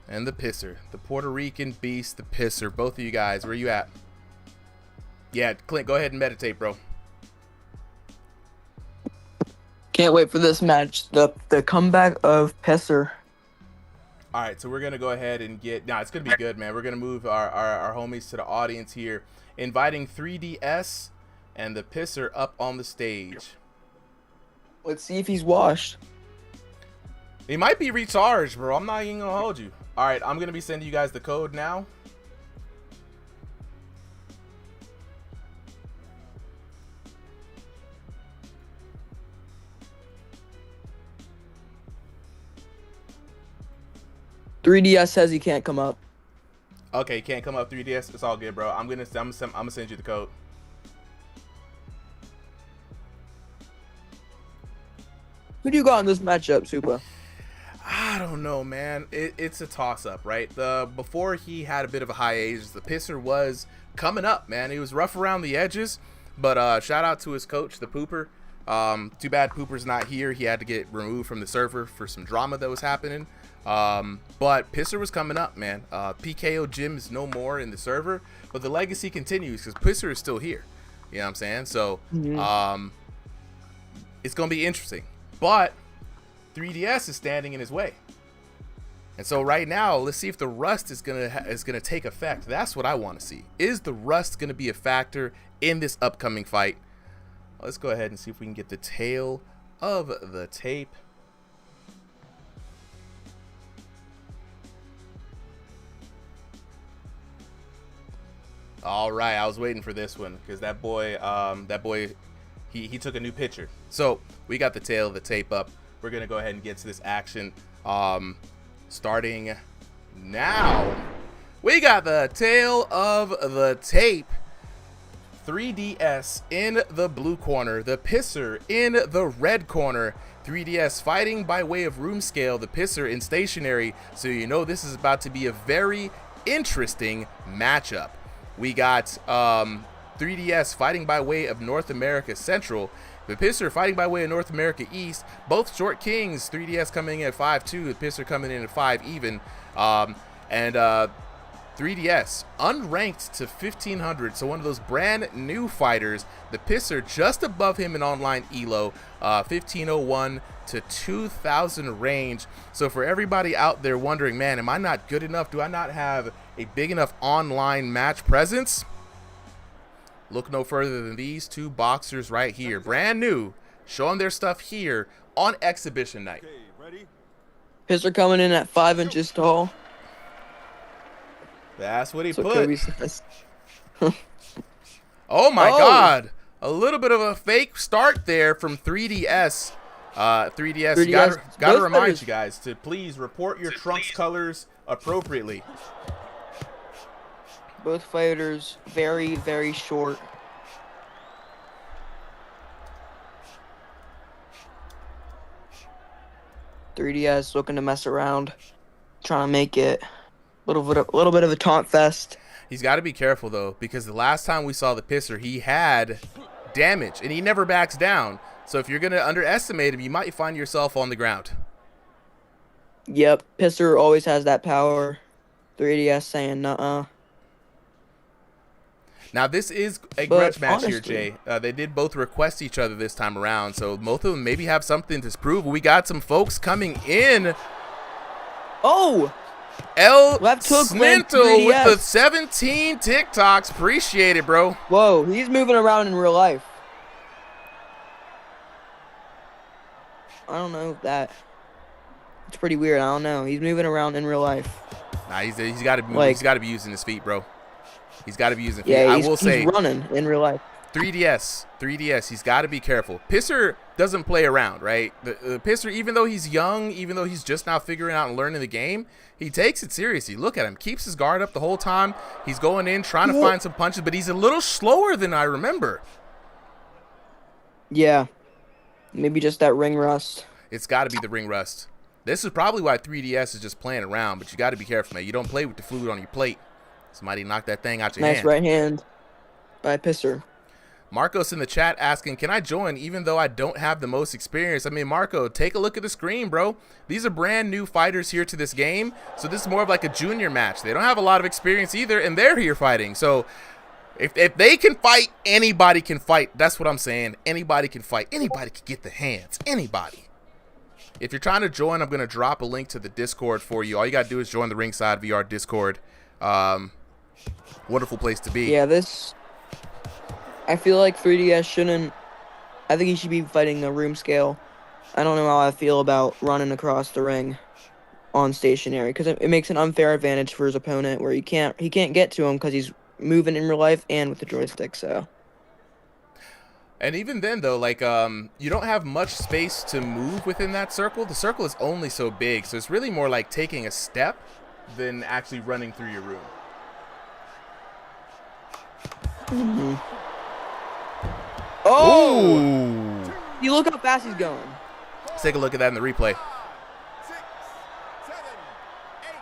and the Pisser, the Puerto Rican beast, the Pisser. Both of you guys, where you at? Yeah, Clint, go ahead and meditate, bro. Can't wait for this match. The comeback of Pesser. All right, so we're gonna go ahead and get. Nah, it's gonna be good, man. We're gonna move our homies to the audience here, inviting 3DS and the Pisser up on the stage. Let's see if he's washed. He might be recharged, bro. I'm not even gonna hold you. All right, I'm gonna be sending you guys the code now. .3DS says he can't come up. Okay, can't come up 3DS. It's all good, bro. I'm gonna send you the code. Who do you got in this matchup, Super? I don't know, man. It's a toss-up, right? Before he had a bit of a hiatus, the Pisser was coming up, man. He was rough around the edges, but shout out to his coach, the Pooper. Too bad Pooper's not here. He had to get removed from the server for some drama that was happening. But Pisser was coming up, man. PKO Gym is no more in the server, but the legacy continues because Pisser is still here. You know what I'm saying? So it's gonna be interesting. But 3DS is standing in his way. And so right now, let's see if the rust is gonna take effect. That's what I want to see. Is the rust gonna be a factor in this upcoming fight? Let's go ahead and see if we can get the tail of the tape. All right, I was waiting for this one because that boy, he took a new picture. So we got the tail of the tape up. We're gonna go ahead and get to this action. Starting now, we got the tail of the tape. 3DS in the blue corner, the Pisser in the red corner. 3DS fighting by way of room scale, the Pisser in stationary. So you know this is about to be a very interesting matchup. We got 3DS fighting by way of North America Central. The Pisser fighting by way of North America East. Both short kings. 3DS coming in at 5'2", the Pisser coming in at 5 even. 3DS unranked to 1500, so one of those brand new fighters. The Pisser just above him in online elo, 1501 to 2000 range. So for everybody out there wondering, man, am I not good enough? Do I not have a big enough online match presence? Look no further than these two boxers right here, brand new, showing their stuff here on exhibition night. Pisser coming in at 5 inches tall. That's what he So put. Kobe says. Oh my Oh. God. A little bit of a fake start there from 3DS. 3DS, 3DS, gotta both remind fighters- you guys to please report your trunks colors appropriately. Both fighters very, very short. .3DS looking to mess around, trying to make it a little bit of a taunt fest. He's got to be careful though, because the last time we saw the Pisser, he had damage and he never backs down. So if you're gonna underestimate him, you might find yourself on the ground. Yep, Pisser always has that power. 3DS saying nuh-uh. Now this is a But grudge match here, honestly- Jay. They did both request each other this time around, so both of them maybe have something to prove. We got some folks coming in. Oh! El Left hook went Sminto with the 3DS. 17 TikToks. Appreciate it, bro. Whoa, he's moving around in real life. I don't know if that... It's pretty weird, I don't know. He's moving around in real life. Nah, he's got to be Like- he's got to be using his feet, bro. He's got to be using feet. Yeah, I he's, will say he's running in real life. 3DS, he's got to be careful. Pisser doesn't play around, right? The Pisser, even though he's young, even though he's just now figuring out and learning the game, he takes it seriously. Look at him. Keeps his guard up the whole time. He's going in, trying to find some punches, but he's a little slower than I remember. Yeah. Maybe just that ring rust. It's got to be the ring rust. This is probably why 3DS is just playing around, but you got to be careful, man. You don't play with the food on your plate. Somebody knock that thing out your Nice hand. right hand by Pisser. Marcos in the chat asking, can I join even though I don't have the most experience? I mean, Marco, take a look at the screen, bro. These are brand new fighters here to this game, so this is more of like a junior match. They don't have a lot of experience either, and they're here fighting. So if they can fight, anybody can fight. That's what I'm saying. Anybody can fight. Anybody can get the hands. Anybody. If you're trying to join, I'm going to drop a link to the Discord for you. All you got to do is join the Ringside VR Discord. Wonderful place to be. Yeah, this... I feel like 3DS shouldn't... I think he should be fighting a room scale. I don't know how I feel about running across the ring on stationary, because it makes an unfair advantage for his opponent where he can't get to him because he's moving in real life and with the joystick, so... And even then, though, like, you don't have much space to move within that circle. The circle is only so big, so it's really more like taking a step than actually running through your room. Oh! Ooh. You look how fast he's going. Let's take a look at that in the replay.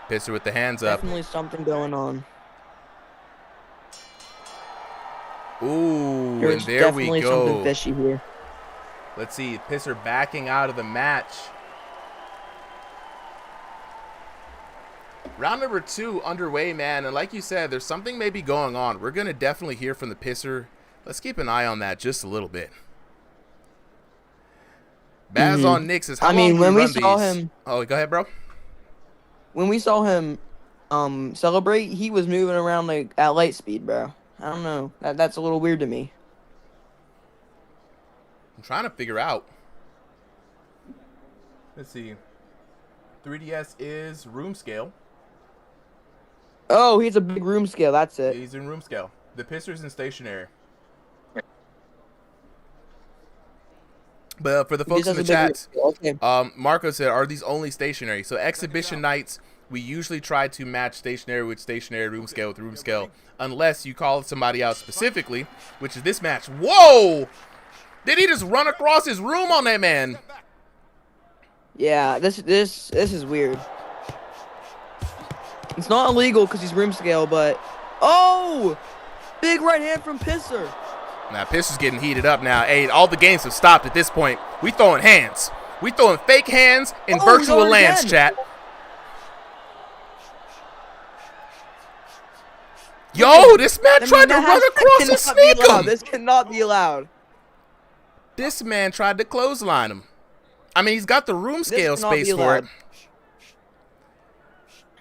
Pisser with the hands up. Definitely something going on. Ooh, There's and there we definitely something go. fishy here. Let's see, Pisser backing out of the match. Round number 2 underway, man, and like you said, there's something maybe going on. We're going to definitely hear from the Pisser. Let's keep an eye on that just a little bit. Baz on Nix is how I mean, long do when we run saw these? him- Oh, go ahead, bro. when we saw him celebrate, he was moving around like at light speed, bro. I don't know. That's a little weird to me. I'm trying to figure out. Let's see. 3DS is room scale. Oh, he's a big room scale. That's it. He's in room scale. The Pisser's in stationary. But for the He folks just in the has a big chat, room scale. Okay. Marco said, are these only stationary? So exhibition nights, we usually try to match stationary with stationary, room scale with room scale, unless you call somebody out specifically, which is this match. Whoa! Did he just run across his room on that man? Yeah, this is weird. It's not illegal because he's room scale, but oh, big right hand from Pisser. Now Pisser's getting heated up now. Hey, all the games have stopped at this point. We throwing hands. We throwing fake hands in Oh, virtual he's on lands, again. chat. Yo, this man tried to run across and sneak him. This cannot be allowed. This man tried to clothesline him. I mean, he's got the room scale cannot be space for it. allowed.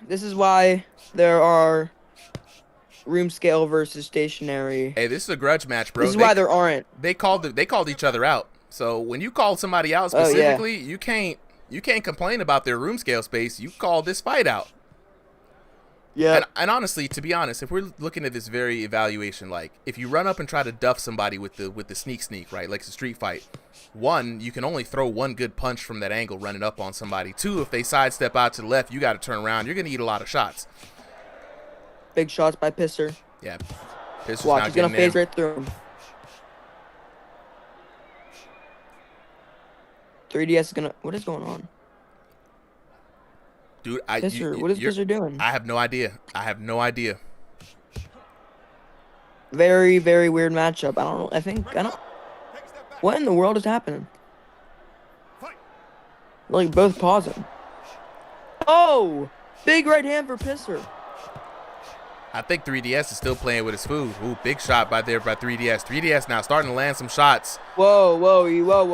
This is why there are room scale versus stationary. Hey, this is a grudge match, bro. This is why there aren't. They called each other out. So when you call somebody out Oh, yeah. specifically, you can't complain about their room scale space. You call this fight out. Yeah. And honestly, to be honest, if we're looking at this very evaluation, like if you run up and try to duff somebody with the sneak, right, like it's a street fight, one, you can only throw one good punch from that angle running up on somebody. Two, if they sidestep out to the left, you got to turn around. You're gonna eat a lot of shots. Big shots by Pisser. Yeah, Pisser's Watch, not he's gonna getting in. phase right through him. 3DS is gonna. What is going on? Dude, Pisser, what is Pisser doing? I have no idea. I have no idea. Very, very weird matchup. I don't know. I don't. What in the world is happening? Like both pausing. Oh, big right hand for Pisser. I think 3DS is still playing with his food. Ooh, big shot by 3DS. 3DS now starting to land some shots. Whoa. What is going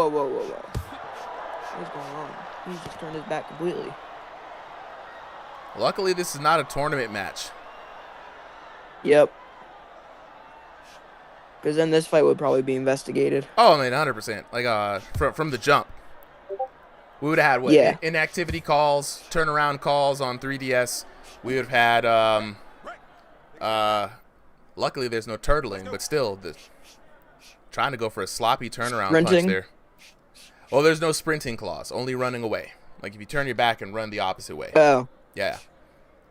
on? He's just turned his back completely. Luckily, this is not a tournament match. Yep. Because then this fight would probably be investigated. Oh, I mean, 100%. Like, from the jump. We would have had, what, Yeah. inactivity calls, turnaround calls on 3DS. We would have had, luckily there's no turtling, but still, trying to go for a sloppy turnaround punch Sprinting. there. Well, there's no sprinting clause, only running away. Like, if you turn your back and run the opposite way. Oh. Yeah.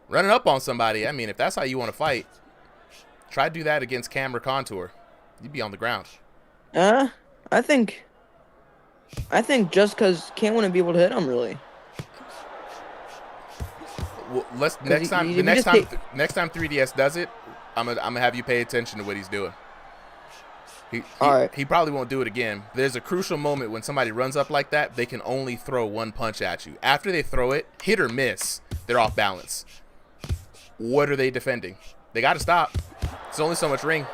Running up on somebody, I mean, if that's how you want to fight, try to do that against camera contour. You'd be on the ground. I think just because Cam wouldn't be able to hit him, really. Well, next time 3DS does it, I'm gonna have you pay attention to what he's doing. All right. He probably won't do it again. There's a crucial moment when somebody runs up like that, they can only throw one punch at you. After they throw it, hit or miss, they're off balance. What are they defending? They got to stop. It's only so much ring.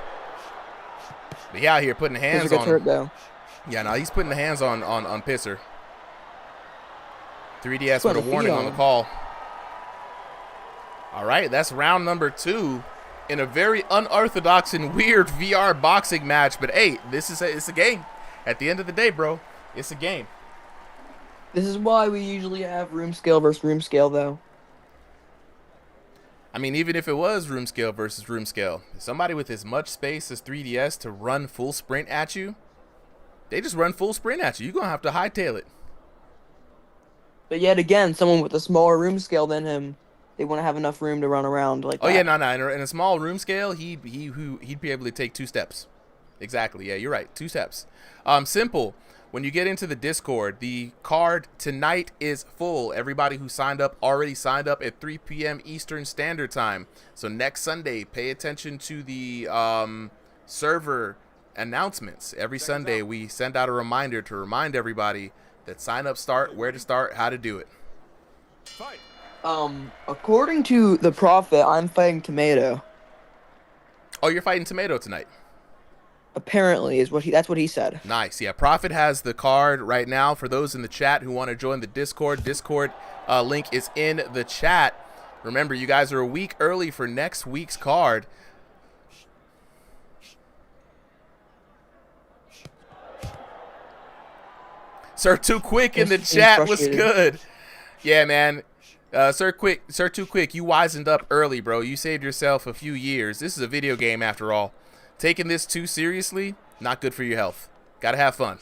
But he out here putting hands Pisser on gets hurt, him. though. Yeah, no, he's putting the hands on Pisser. 3DS Putting with a the warning feet on on the him. call. All right, that's round number 2 in a very unorthodox and weird VR boxing match. But hey, it's a game. At the end of the day, bro, it's a game. This is why we usually have room scale versus room scale, though. I mean, even if it was room scale versus room scale, somebody with as much space as 3DS to run full sprint at you, they just run full sprint at you. You're going to have to hightail it. But yet again, someone with a smaller room scale than him, they wouldn't have enough room to run around like that. Oh, yeah, no. In a small room scale, he'd be able to take 2 steps. Exactly. Yeah, you're right. 2 steps. Simple. When you get into the Discord, the card tonight is full. Everybody who signed up already signed up at 3 p.m. Eastern Standard Time. So next Sunday, pay attention to the server announcements. Every Sunday, we send out a reminder to remind everybody that sign up start, where to start, how to do it. According to the Prophet, I'm fighting Tomato. Oh, you're fighting Tomato tonight. Apparently, that's what he said. Nice. Yeah, Prophet has the card right now. For those in the chat who want to join the Discord link is in the chat. Remember, you guys are a week early for next week's card. Sir Too Quick in the chat was good. Yeah, man. Sir Too Quick, you wisened up early, bro. You saved yourself a few years. This is a video game after all. Taking this too seriously, not good for your health. Gotta have fun.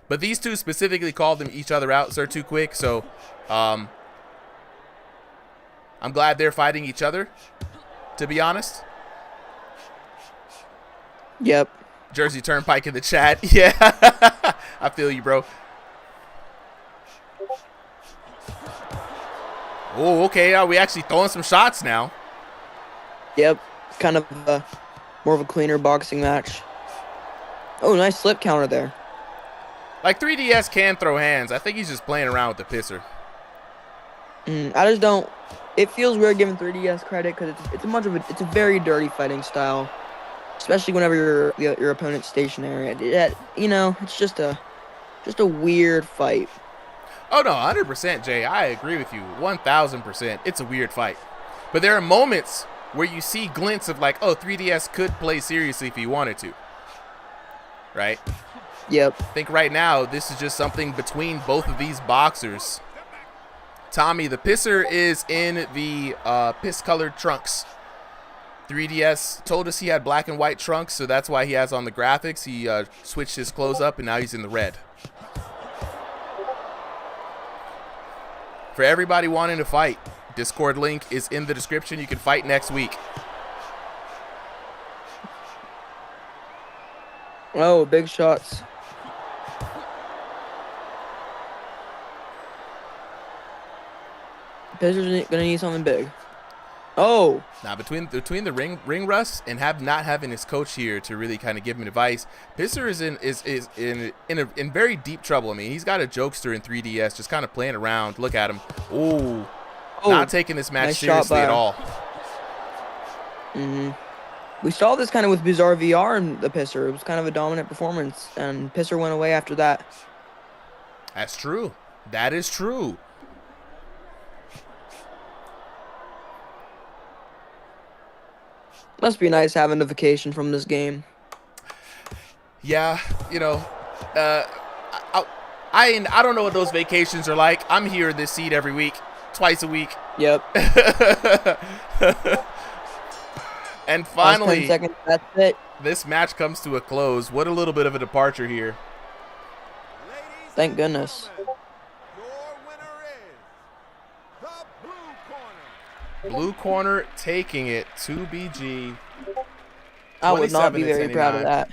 But these two specifically called them each other out, Sir Too Quick, so I'm glad they're fighting each other, to be honest. Yep. Jersey Turnpike in the chat. Yeah. I feel you, bro. Oh, okay. Are we actually throwing some shots now? Yep. Kind of more of a cleaner boxing match. Oh, nice slip counter there. Like 3DS can throw hands. I think he's just playing around with the pisser. I just don't. It feels weird giving 3DS credit because it's a very dirty fighting style, especially whenever your opponent's stationary. It's just a weird fight. Oh no, 100%, Jay. I agree with you, 1000%. It's a weird fight, but there are moments where you see glints of like, oh, 3DS could play seriously if he wanted to, right? Yep. I think right now this is just something between both of these boxers. Tommy, the pisser is in the piss-colored trunks. 3DS told us he had black and white trunks, so that's why he has on the graphics. He switched his clothes up, and now he's in the red. For everybody wanting to fight, Discord link is in the description. You can fight next week. Oh, big shots. Pisser's gonna need something big. Oh. Now between the ring rust and not having his coach here to really kind of give him advice, Pisser is in very deep trouble. I mean, he's got a jokester in 3DS, just kind of playing around. Look at him. Ooh. Not taking this match nice seriously at all. We saw this kind of with Bizarre VR and the Pisser. It was kind of a dominant performance, and Pisser went away after that. That's true. That is true. Must be nice having a vacation from this game. Yeah, you know, I don't know what those vacations are like. I'm here in this seat every week, twice a week. Yep. And finally, 10 seconds, that's it. This match comes to a close. What a little bit of a departure here. Thank goodness. Blue corner taking it to BG. I would not be very proud of that.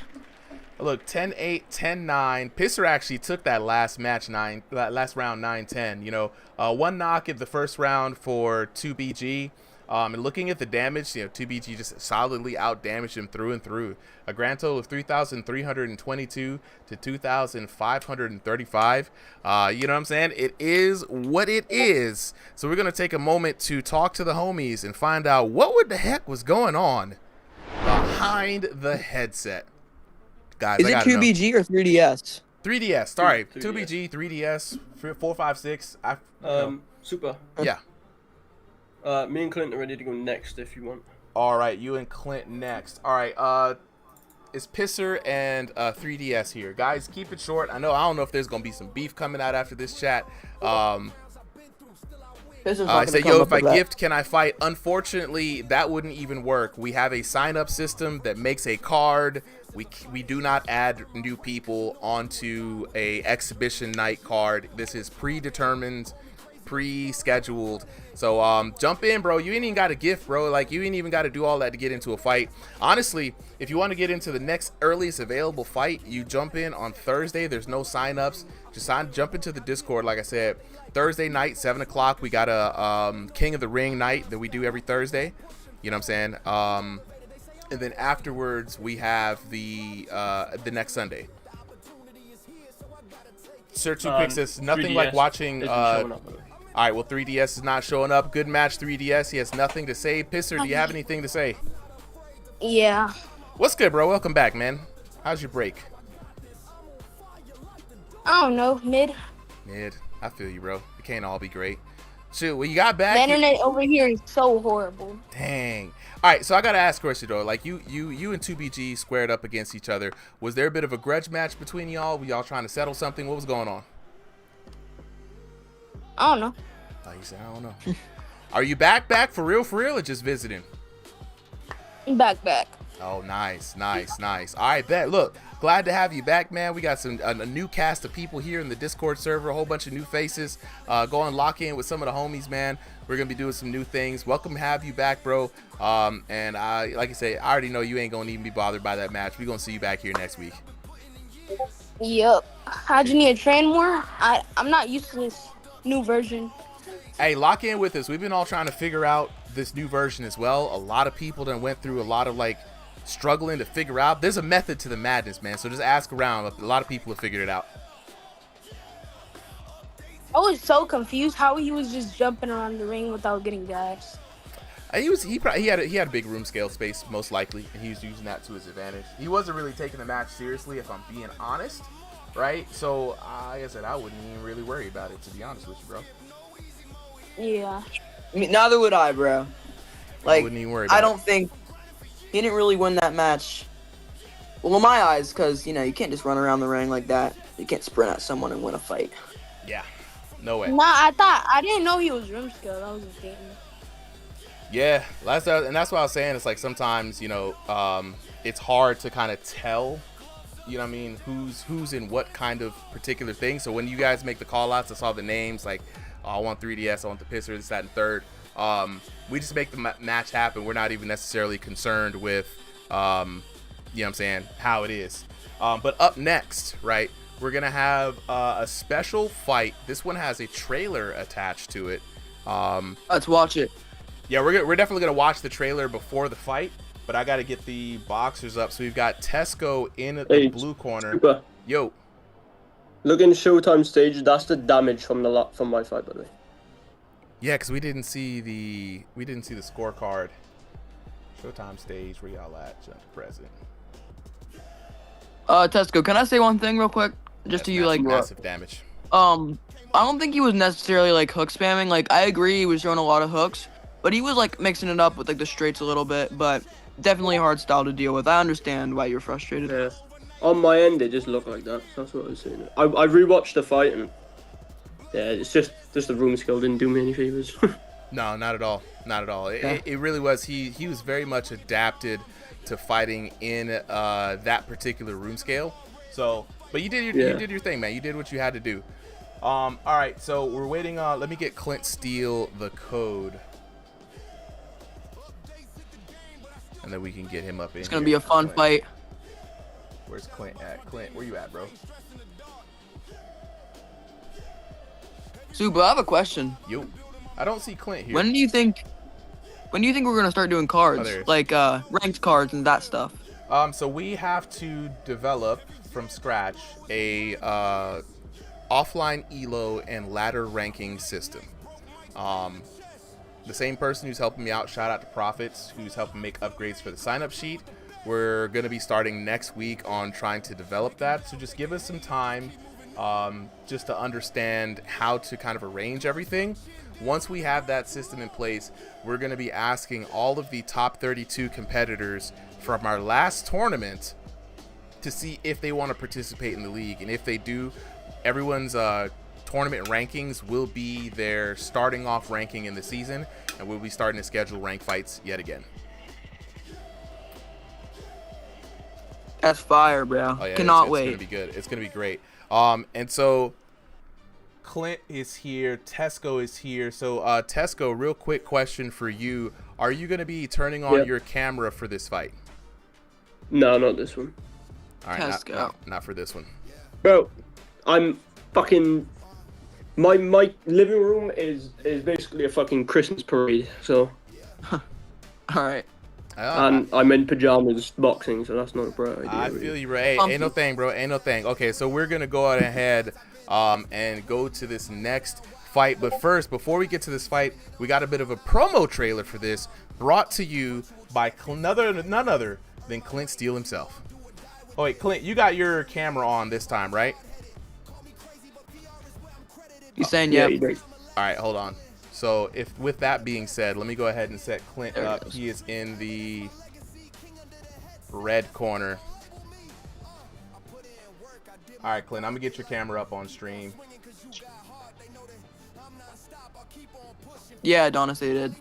Look, 10-8, 10-9. Pisser actually took that last round 9-10. You know, one knock in the first round for 2BG. And looking at the damage, you know, 2BG just solidly out-damaged him through and through. A grand total of 3,322 to 2,535. You know what I'm saying? It is what it is. So we're going to take a moment to talk to the homies and find out what the heck was going on behind the headset. Guys, is it 2BG or 3DS? 3DS, sorry. 2BG, 3DS, 456. Super. Yeah. Me and Clint are ready to go next if you want. All right, you and Clint next. All right, it's Pisser and 3DS here. Guys, keep it short. I don't know if there's going to be some beef coming out after this chat. I say, yo, if I gift, can I fight? Unfortunately, that wouldn't even work. We have a sign-up system that makes a card. We do not add new people onto a exhibition night card. This is predetermined, pre-scheduled. So jump in, bro. You ain't even got a gift, bro. Like, you ain't even got to do all that to get into a fight. Honestly, if you want to get into the next earliest available fight, you jump in on Thursday. There's no sign-ups. Just jump into the Discord. Like I said, Thursday night, 7 o'clock, we got a King of the Ring night that we do every Thursday. You know what I'm saying? And then afterwards, we have the next Sunday. Sir Two Quick says, nothing like watching... All right, well, 3DS is not showing up. Good match, 3DS. He has nothing to say. Pisser, do you have anything to say? Yeah. What's good, bro? Welcome back, man. How's your break? I don't know, mid. Mid. I feel you, bro. It can't all be great. Shoot, when you got back. The internet over here is so horrible. Dang. All right, so I gotta ask a question though. Like you and 2BG squared up against each other. Was there a bit of a grudge match between y'all? Were y'all trying to settle something? What was going on? I don't know. Oh, you said I don't know. Are you back for real, or just visiting? Back. Oh, nice. All right, bet. Look, glad to have you back, man. We got a new cast of people here in the Discord server, a whole bunch of new faces. Go and lock in with some of the homies, man. We're gonna be doing some new things. Welcome to have you back, bro. And like I say, I already know you ain't gonna even be bothered by that match. We're gonna see you back here next week. Yep. How'd you need to train more? I'm not used to this new version. Hey, lock in with us. We've been all trying to figure out this new version as well. A lot of people done went through a lot of like struggling to figure out. There's a method to the madness, man. So just ask around. A lot of people have figured it out. I was so confused how he was just jumping around the ring without getting gassed. He had a big room scale space most likely, and he was using that to his advantage. He wasn't really taking the match seriously, if I'm being honest, right? So like I said, I wouldn't even really worry about it, to be honest with you, bro. Yeah. I mean, neither would I, bro. Like, I wouldn't even worry about I don't think he didn't really win that match. Well, in my eyes, because, you know, you can't just run around the ring like that. You can't sprint at someone and win a fight. Yeah, no way. Nah, I didn't know he was room scale. That was the thing. Yeah, that's what I was saying. It's like sometimes, you know, it's hard to kind of tell, you know what I mean, who's in what kind of particular thing. So when you guys make the call outs, I saw the names like, I want 3DS, I want the Pisser, this, that, and third. We just make the match happen. We're not even necessarily concerned with, you know what I'm saying, how it is. But up next, right, we're going to have a special fight. This one has a trailer attached to it. Let's watch it. Yeah, we're definitely going to watch the trailer before the fight, but I got to get the boxers up. So we've got Tesco in the blue corner. Super. Yo. Look in Showtime stage. That's the damage from my fight, by the way. Yeah, because we didn't see the scorecard. Showtime stage, where y'all at? Jump to present. Tesco, can I say one thing real quick? Just to you, like, massive damage. I don't think he was necessarily like hook spamming. Like, I agree he was throwing a lot of hooks, but he was like mixing it up with like the straights a little bit. But definitely a hard style to deal with. I understand why you're frustrated. Yeah. On my end, it just looked like that. That's what I was saying. I rewatched the fight and yeah, it's just the room skill didn't do me any favors. No, not at all. Not at all. It really was. He was very much adapted to fighting in that particular room scale. So, but you did your thing, man. You did what you had to do. All right, so we're waiting on. Let me get Clint Steele the code, and then we can get him up in. It's gonna be a fun fight. Where's Clint at? Clint, where you at, bro? Suba, I have a question. Yo, I don't see Clint here. When do you think we're gonna start doing cards, like ranked cards and that stuff? So we have to develop from scratch a offline elo and ladder ranking system. The same person who's helping me out, shout out to Profits, who's helping make upgrades for the sign up sheet. We're going to be starting next week on trying to develop that. So just give us some time just to understand how to kind of arrange everything. Once we have that system in place, we're going to be asking all of the top 32 competitors from our last tournament to see if they want to participate in the league. And if they do, everyone's tournament rankings will be their starting off ranking in the season, and we'll be starting to schedule rank fights yet again. That's fire, bro. Oh, yeah, Cannot wait. It's gonna be good. It's gonna be great. And so Clint is here. Tesco is here. So Tesco, real quick question for you: are you gonna be turning on your camera for this fight? No, not this one. All right, not for this one. Bro, I'm fucking. My living room is basically a fucking Christmas parade. So. All right. And I'm in pajamas boxing, so that's not a bright idea. I feel you, right? Hey, ain't no thing, bro. Ain't no thing. Okay, so we're gonna go ahead and go to this next fight. But first, before we get to this fight, we got a bit of a promo trailer for this, brought to you by none other than Clint Steele himself. Oh wait, Clint, you got your camera on this time, right? You saying yeah? All right, hold on. So if with that being said, let me go ahead and set Clint There he up. goes. He is in the red corner. All right, Clint, I'm gonna get your camera up on stream. Yeah, Adonis, they did.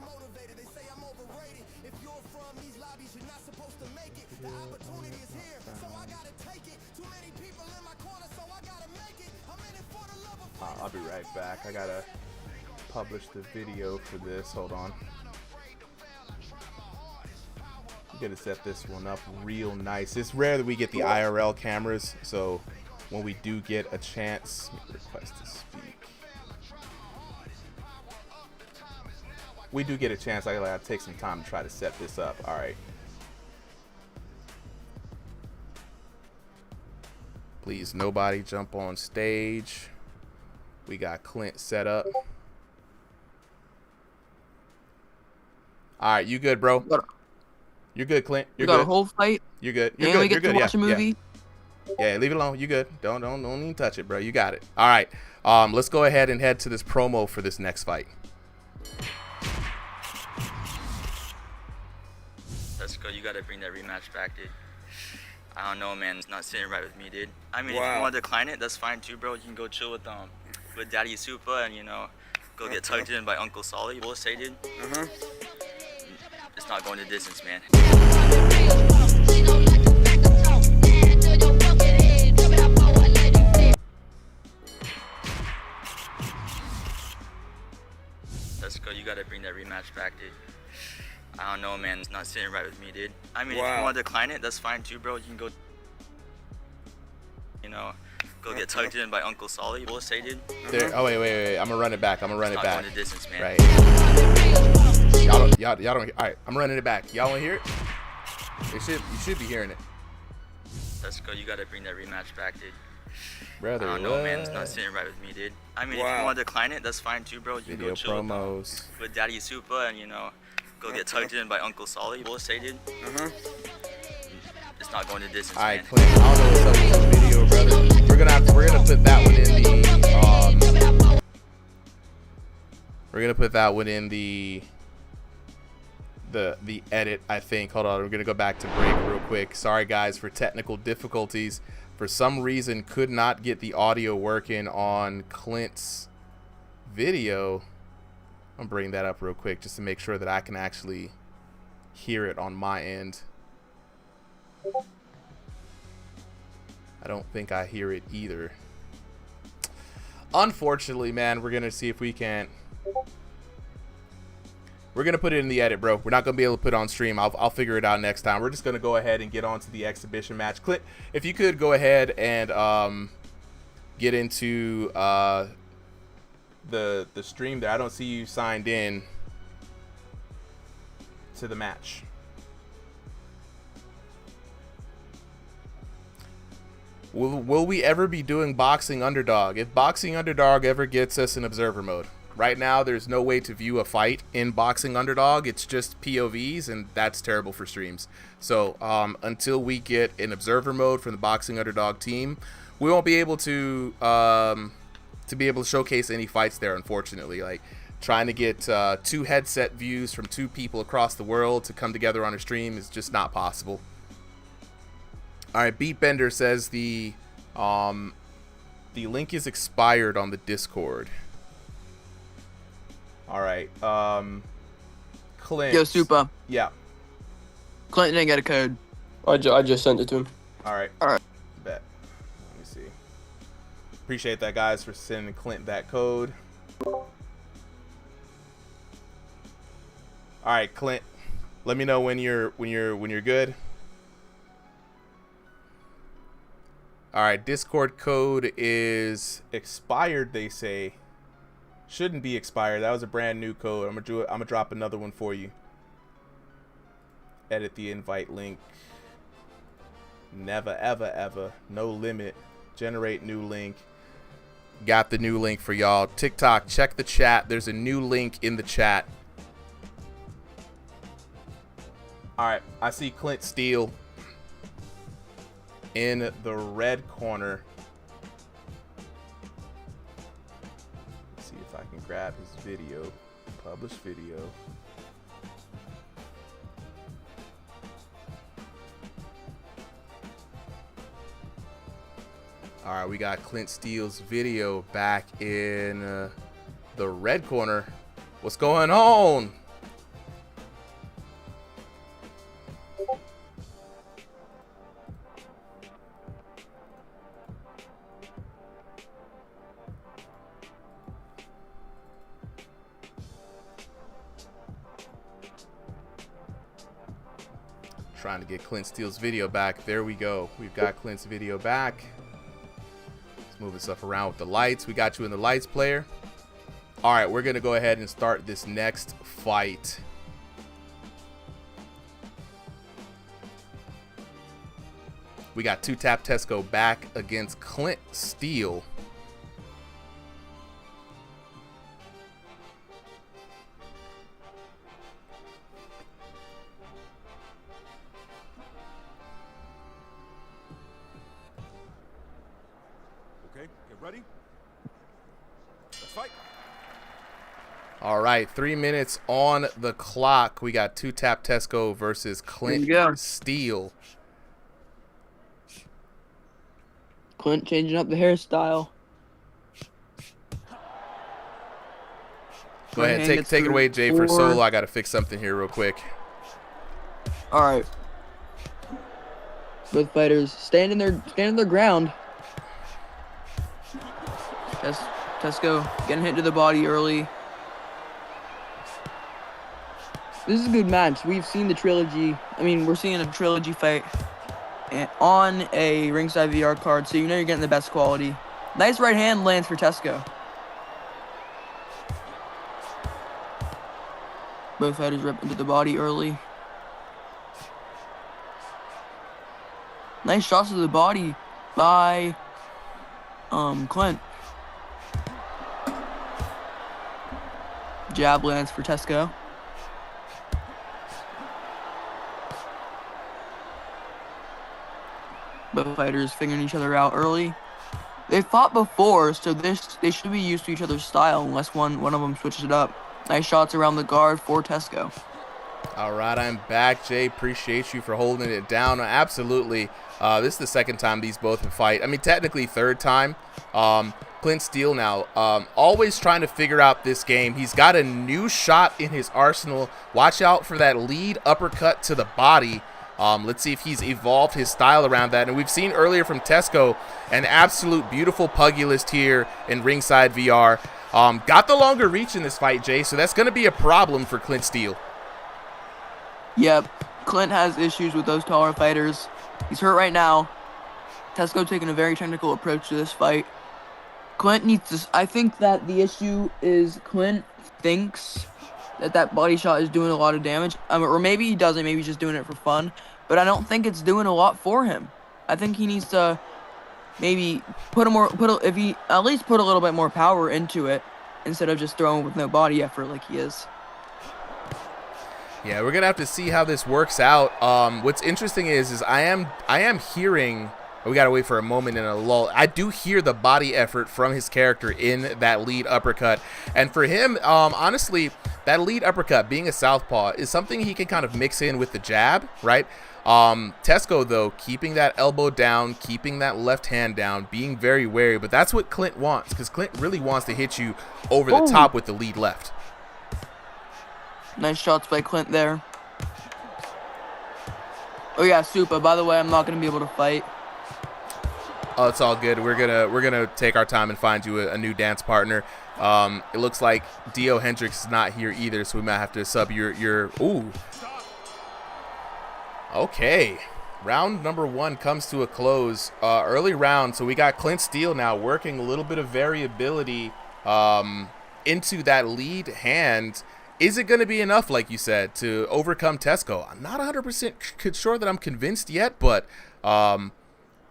I'll be right back. I gotta publish the video for this. Hold on. I'm gonna set this one up real nice. It's rare that we get the IRL cameras, so when we do get a chance, request to speak. We do get a chance. I gotta take some time to try to set this up. All right. Please, nobody jump on stage. We got Clint set up. All right, you good, bro? You're good, Clint. You're We got good. a whole fight. You're good. You're And good. we get You're good. to watch a movie. Yeah, leave it alone. You good. Don't even touch it, bro. You got it. All right. Let's go ahead and head to this promo for this next fight. Let's go. You gotta bring that rematch back, dude. I don't know, man. It's not sitting right with me, dude. I mean, if you want to decline it, that's fine too, bro. You can go chill with Daddy Supa and go get tugged in by Uncle Solly. We'll say, dude. It's not going the distance, man. Let's go. You gotta bring that rematch back, dude. I don't know, man. It's not sitting right with me, dude. I mean, if you want to decline it, that's fine too, bro. You can go, go get tugged in by Uncle Solly. We'll say, dude. There. Oh wait. I'm gonna run it back. I'm gonna run It's it not back. going the distance, man. Right. Y'all don't. All right. I'm running it back. Y'all want to hear it? You should be hearing it. Let's go. You gotta bring that rematch back, dude. Brother, I don't know, man. It's not sitting right with me, dude. I mean, if you want to decline it, that's fine too, bro. You can Video go chill promos. with Daddy Supa and go get tugged in by Uncle Solly. We'll say, dude. It's not going the distance, All right, man. Clint. I don't know what's up with your video, brother. We're gonna put that one in the. We're gonna put that one in the edit, I think. Hold on. We're gonna go back to break real quick. Sorry, guys, for technical difficulties. For some reason, could not get the audio working on Clint's video. I'm gonna bring that up real quick just to make sure that I can actually hear it on my end. I don't think I hear it either. Unfortunately, man, we're gonna see if we can. We're gonna put it in the edit, bro. We're not gonna be able to put it on stream. I'll figure it out next time. We're just gonna go ahead and get on to the exhibition match. Clint, if you could go ahead and get into the stream there. I don't see you signed in to the match. Will we ever be doing Boxing Underdog? If Boxing Underdog ever gets us in observer mode. Right now, there's no way to view a fight in Boxing Underdog. It's just POVs, and that's terrible for streams. So until we get an observer mode from the Boxing Underdog team, we won't be able to showcase any fights there, unfortunately. Like trying to get 2 headset views from 2 people across the world to come together on a stream is just not possible. All right, Beatbender says the link is expired on the Discord. All right, Clint. Yo, Supa. Yeah. Clint didn't get a code. I just sent it to him. All right. All right. Bet. Let me see. Appreciate that, guys, for sending Clint that code. All right, Clint. Let me know when you're good. All right, Discord code is expired, they say. Shouldn't be expired. That was a brand new code. I'm gonna drop another one for you. Edit the invite link. Never, ever, ever. No limit. Generate new link. Got the new link for y'all. TikTok, check the chat. There's a new link in the chat. All right, I see Clint Steele in the red corner. Let's see if I can grab his video. Publish video. All right, we got Clint Steele's video back in the red corner. What's going on? Trying to get Clint Steele's video back. There we go. We've got Clint's video back. Let's move this stuff around with the lights. We got you in the lights, player. All right, we're going to go ahead and start this next fight. We got Two Tap Tesco back against Clint Steele. Ready? Let's fight. All right, 3 minutes on the clock. We got Two Tap Tesco versus Clint Steele. Clint changing up the hairstyle. Go ahead, take it away, Jay, for solo. I got to fix something here real quick. All right. Both fighters standing their ground. Tesco getting hit to the body early. This is a good match. We've seen the trilogy. I mean, we're seeing a trilogy fight on a ringside VR card, so you know you're getting the best quality. Nice right hand lands for Tesco. Both fighters rip into the body early. Nice shots to the body by Clint. Jab lands for Tesco. Both fighters figuring each other out early. They fought before, so they should be used to each other's style unless one of them switches it up. Nice shots around the guard for Tesco. All right, I'm back, Jay. Appreciate you for holding it down. Absolutely. This is the second time these both have fight. I mean, technically third time. Clint Steele now, always trying to figure out this game. He's got a new shot in his arsenal. Watch out for that lead uppercut to the body. Let's see if he's evolved his style around that. And we've seen earlier from Tesco an absolute beautiful pugilist here in ringside VR. Got the longer reach in this fight, Jay, so that's going to be a problem for Clint Steele. Yep, Clint has issues with those taller fighters. He's hurt right now. Tesco taking a very technical approach to this fight. Clint needs to... I think that the issue is Clint thinks that body shot is doing a lot of damage. Or maybe he doesn't. Maybe he's just doing it for fun. But I don't think it's doing a lot for him. I think he needs to maybe if he at least put a little bit more power into it instead of just throwing with no body effort like he is. Yeah, we're gonna have to see how this works out. What's interesting is I am hearing. We gotta wait for a moment in a lull. I do hear the body effort from his character in that lead uppercut, and for him, honestly, that lead uppercut, being a southpaw, is something he can kind of mix in with the jab, right? Tesco, though, keeping that elbow down, keeping that left hand down, being very wary, but that's what Clint wants, because Clint really wants to hit you over the top with the lead left. Nice shots by Clint there. Oh yeah, Supa, by the way, I'm not gonna be able to fight. Oh, it's all good. We're gonna take our time and find you a new dance partner. It looks like Dio Hendricks is not here either, so we might have to sub your ooh. Okay, round number 1 comes to a close. Early round, so we got Clint Steele now working a little bit of variability into that lead hand. Is it going to be enough, like you said, to overcome Tesco? I'm not 100% sure that I'm convinced yet, but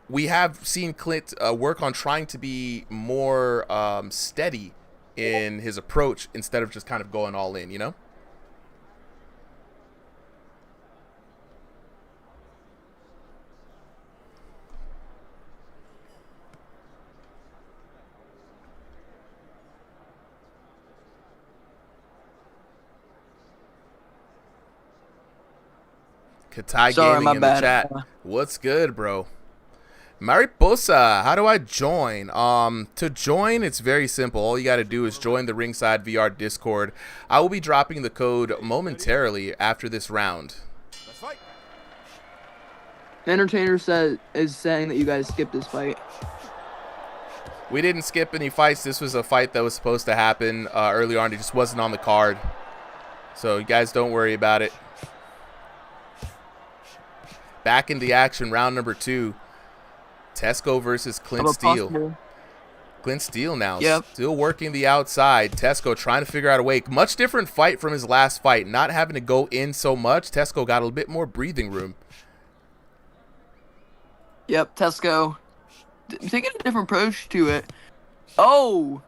we have seen Clint work on trying to be more steady in his approach instead of just kind of going all in, you know? Katai Sorry, Gaming my in bad. the chat. What's good, bro? Mariposa, how do I join? To join, it's very simple. All you got to do is join the Ringside VR Discord. I will be dropping the code momentarily after this round. Let's fight. Entertainer is saying that you guys skipped this fight. We didn't skip any fights. This was a fight that was supposed to happen early on. It just wasn't on the card. So you guys don't worry about it. Back in the action, round number 2. Tesco versus Clint Steele. Clint Steele now still working the outside. Tesco trying to figure out a way. Much different fight from his last fight. Not having to go in so much. Tesco got a little bit more breathing room. Yep, Tesco taking a different approach to it. Oh,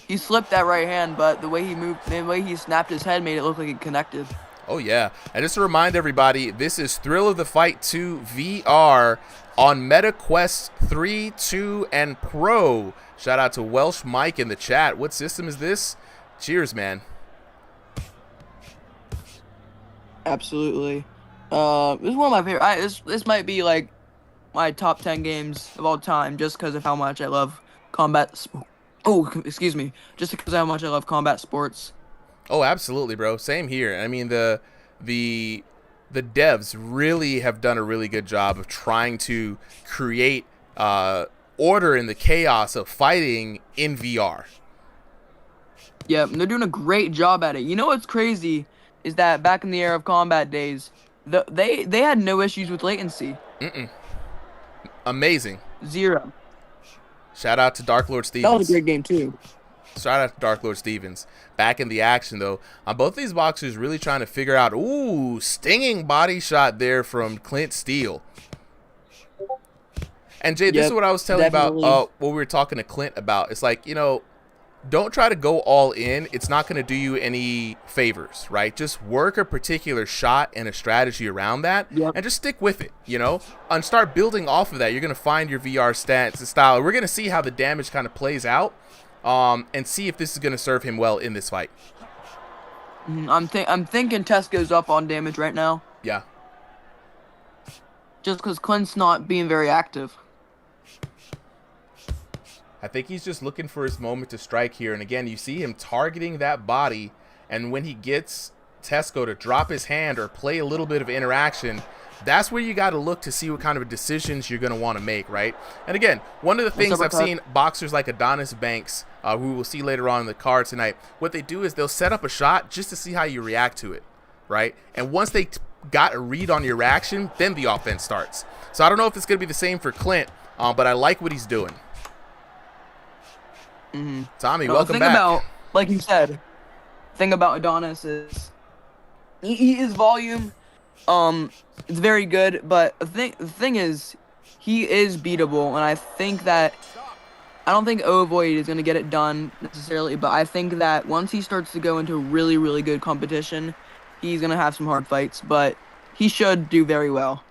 he slipped that right hand, but the way he moved, the way he snapped his head made it look like it connected. Oh yeah, and just to remind everybody, this is Thrill of the Fight 2 VR on MetaQuest 3, 2, and Pro. Shout out to Welsh Mike in the chat. What system is this? Cheers, man. Absolutely. This is one of my favorite. This might be like my top 10 games of all time, just because of how much I love combat. Oh, excuse me. Just because of how much I love combat sports. Oh, absolutely, bro. Same here. I mean, the devs really have done a really good job of trying to create order in the chaos of fighting in VR. Yeah, they're doing a great job at it. You know what's crazy is that back in the era of combat days, they had no issues with latency. Amazing. 0. Shout out to Dark Lord Stevens. That was a great game too. Shout out to Dark Lord Stevens. Back in the action, though. Both these boxers really trying to figure out, ooh, stinging body shot there from Clint Steele. And Jay, this is what I was telling you about what we were talking to Clint about. It's like, you know, don't try to go all in. It's not going to do you any favors, right? Just work a particular shot and a strategy around that and just stick with it, you know, and start building off of that. You're going to find your VR stance and style. We're going to see how the damage kind of plays out and see if this is going to serve him well in this fight. I'm thinking Tesco's up on damage right now. Yeah. Just because Clint's not being very active. I think he's just looking for his moment to strike here. And again, you see him targeting that body. And when he gets Tesco to drop his hand or play a little bit of interaction, that's where you got to look to see what kind of decisions you're going to want to make, right? And again, one of the things I've seen boxers like Adonis Banks, who we'll see later on in the card tonight, what they do is they'll set up a shot just to see how you react to it, right? And once they got a read on your reaction, then the offense starts. So I don't know if it's going to be the same for Clint, but I like what he's doing. Tommy, welcome back. About, like you said, the thing about Adonis is his volume, it's very good, but the thing is, he is beatable, and I don't think Ovoid is gonna get it done necessarily, but I think that once he starts to go into really, really good competition, he's gonna have some hard fights, but he should do very well.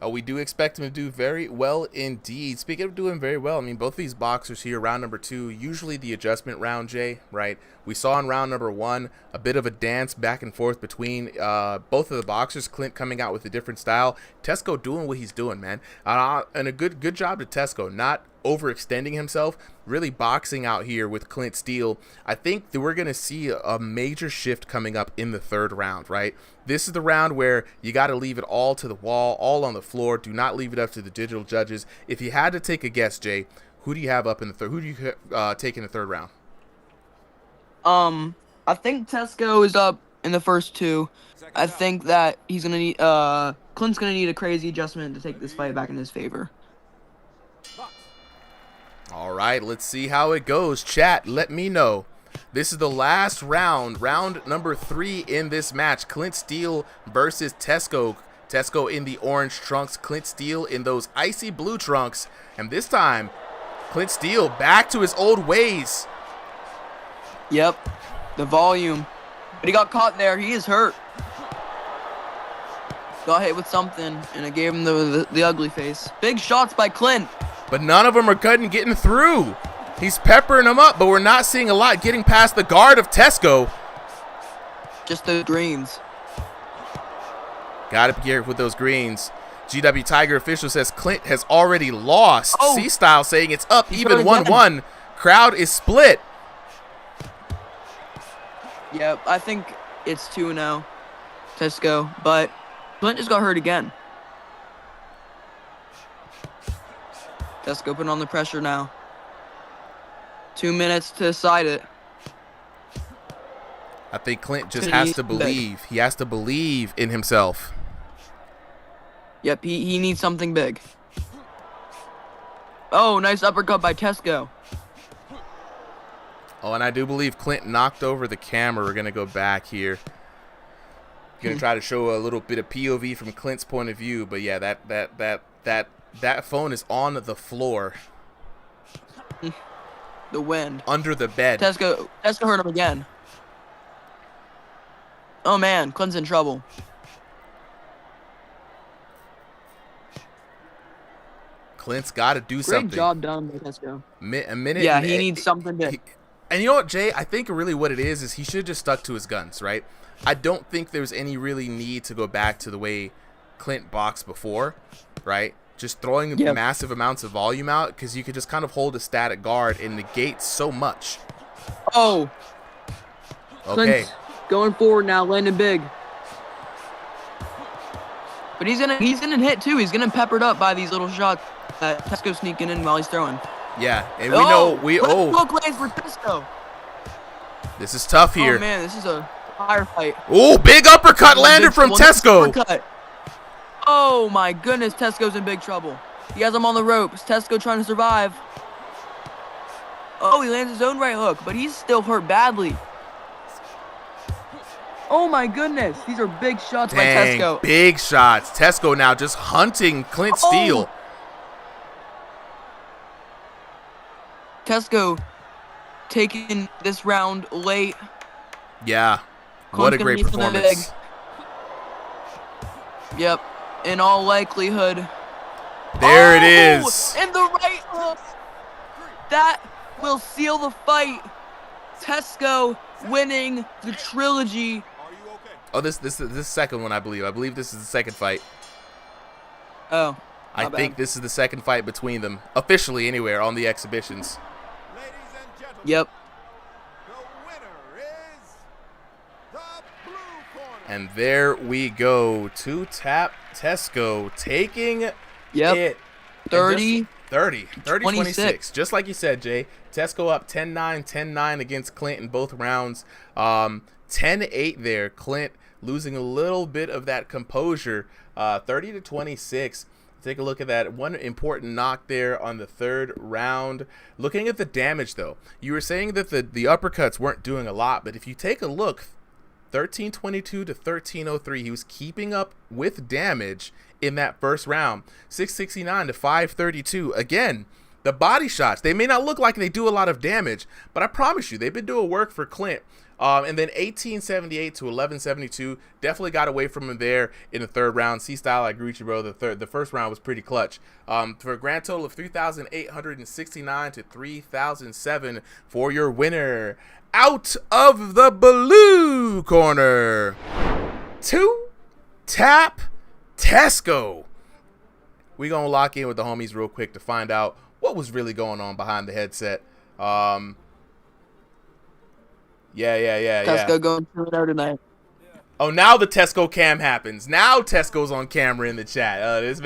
We do expect him to do very well indeed. Speaking of doing very well, I mean, both these boxers here, round number 2, usually the adjustment round, Jay, right? We saw in round number 1 a bit of a dance back and forth between both of the boxers. Clint coming out with a different style. Tesco doing what he's doing, man. And a good job to Tesco, not overextending himself, really boxing out here with Clint Steele. I think that we're going to see a major shift coming up in the 3rd round, right? This is the round where you got to leave it all to the wall, all on the floor. Do not leave it up to the digital judges. If you had to take a guess, Jay, who do you have up in the third? Who do you take in the 3rd round? I think Tesco is up in the first 2. I think that he's gonna need Clint's gonna need a crazy adjustment to take this fight back in his favor. All right, let's see how it goes. Chat, let me know. This is the last round, round number 3 in this match. Clint Steele versus Tesco. Tesco in the orange trunks, Clint Steele in those icy blue trunks. And this time, Clint Steele back to his old ways. Yep, the volume. But he got caught there. He is hurt. Got hit with something, and it gave him the ugly face. Big shots by Clint. But none of them are getting through. He's peppering them up, but we're not seeing a lot getting past the guard of Tesco. Just the greens. Got to be careful with those greens. GW Tiger official says Clint has already lost. Oh. C-Style saying it's up, He's even going 1-1. Crowd is split. Yep, I think it's 2-0. Tesco, but Clint just got hurt again. Tesco putting on the pressure now. 2 minutes to decide it. I think Clint just Gonna has need to big. believe. He has to believe in himself. Yep, he needs something big. Oh, nice uppercut by Tesco. Oh, and I do believe Clint knocked over the camera. We're going to go back here. Going to try to show a little bit of POV from Clint's point of view. But yeah, that phone is on the floor. The wind. Under the bed. Tesco hurt him again. Oh man, Clint's in trouble. Clint's got to do Great something. job done by Tesco. A minute. Yeah, he needs something big. And you know what, Jay? I think really what it is he should have just stuck to his guns, right? I don't think there's any really need to go back to the way Clint boxed before, right? Just throwing massive amounts of volume out, because you could just kind of hold a static guard and negate so much. Oh. Okay. Clint's going forward now, landing big. But he's gonna hit too. He's getting peppered up by these little shots that Tesco's sneaking in while he's throwing. Yeah, and Hook lands for Tesco. This is tough here. Oh man, this is a firefight. Oh, big uppercut landed from Tesco. Uppercut. Oh my goodness, Tesco's in big trouble. He has him on the ropes. Tesco trying to survive. Oh, he lands his own right hook, but he's still hurt badly. Oh my goodness, these are big shots by Tesco. Big shots. Tesco now just hunting Clint Steele. Tesco taking this round late. Yeah. What a Clint's great gonna need something performance. big. Yep. In all likelihood. There it is. And the right hook. That will seal the fight. Tesco winning the trilogy. Oh, this second one, I believe. I believe this is the second fight. Oh. I think this is the second fight between them, officially anywhere on the exhibitions. Yep. And there we go. Two-tap Tesco taking it. 30. 26. Just like you said, Jay. Tesco up 10-9, 10-9 against Clint in both rounds. 10-8 there. Clint losing a little bit of that composure. 30-26. Take a look at that. One important knock there on the third round. Looking at the damage, though, you were saying that the uppercuts weren't doing a lot, but if you take a look, 1322 to 1303, he was keeping up with damage in that first round. 669 to 532. Again, the body shots, they may not look like they do a lot of damage, but I promise you, they've been doing work for Clint. And then 1878 to 1172, definitely got away from him there in the third round. C-Style, I agree with you, bro. The first round was pretty clutch. For a grand total of 3,869 to 3,007 for your winner. Out of the blue corner, Two-Tap Tesco. We gonna lock in with the homies real quick to find out what was really going on behind the headset. Yeah. Tesco going 2-0 tonight. Oh, now the Tesco cam happens. Now Tesco's on camera in the chat. This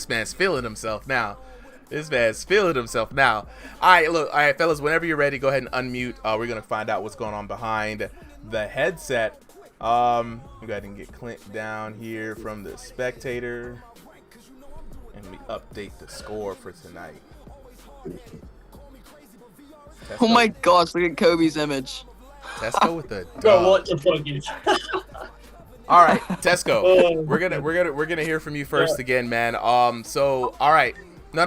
man's feeling himself now. This man's feeling himself now. All right, fellas. Whenever you're ready, go ahead and unmute. We're gonna find out what's going on behind the headset. We go ahead and get Clint down here from the spectator, and we update the score for tonight. Tesco. Oh my gosh! Look at Kobe's image. Tesco with the dub. Bro, what the fuck is? All right, Tesco. We're gonna hear from you first again, man. So all right. No.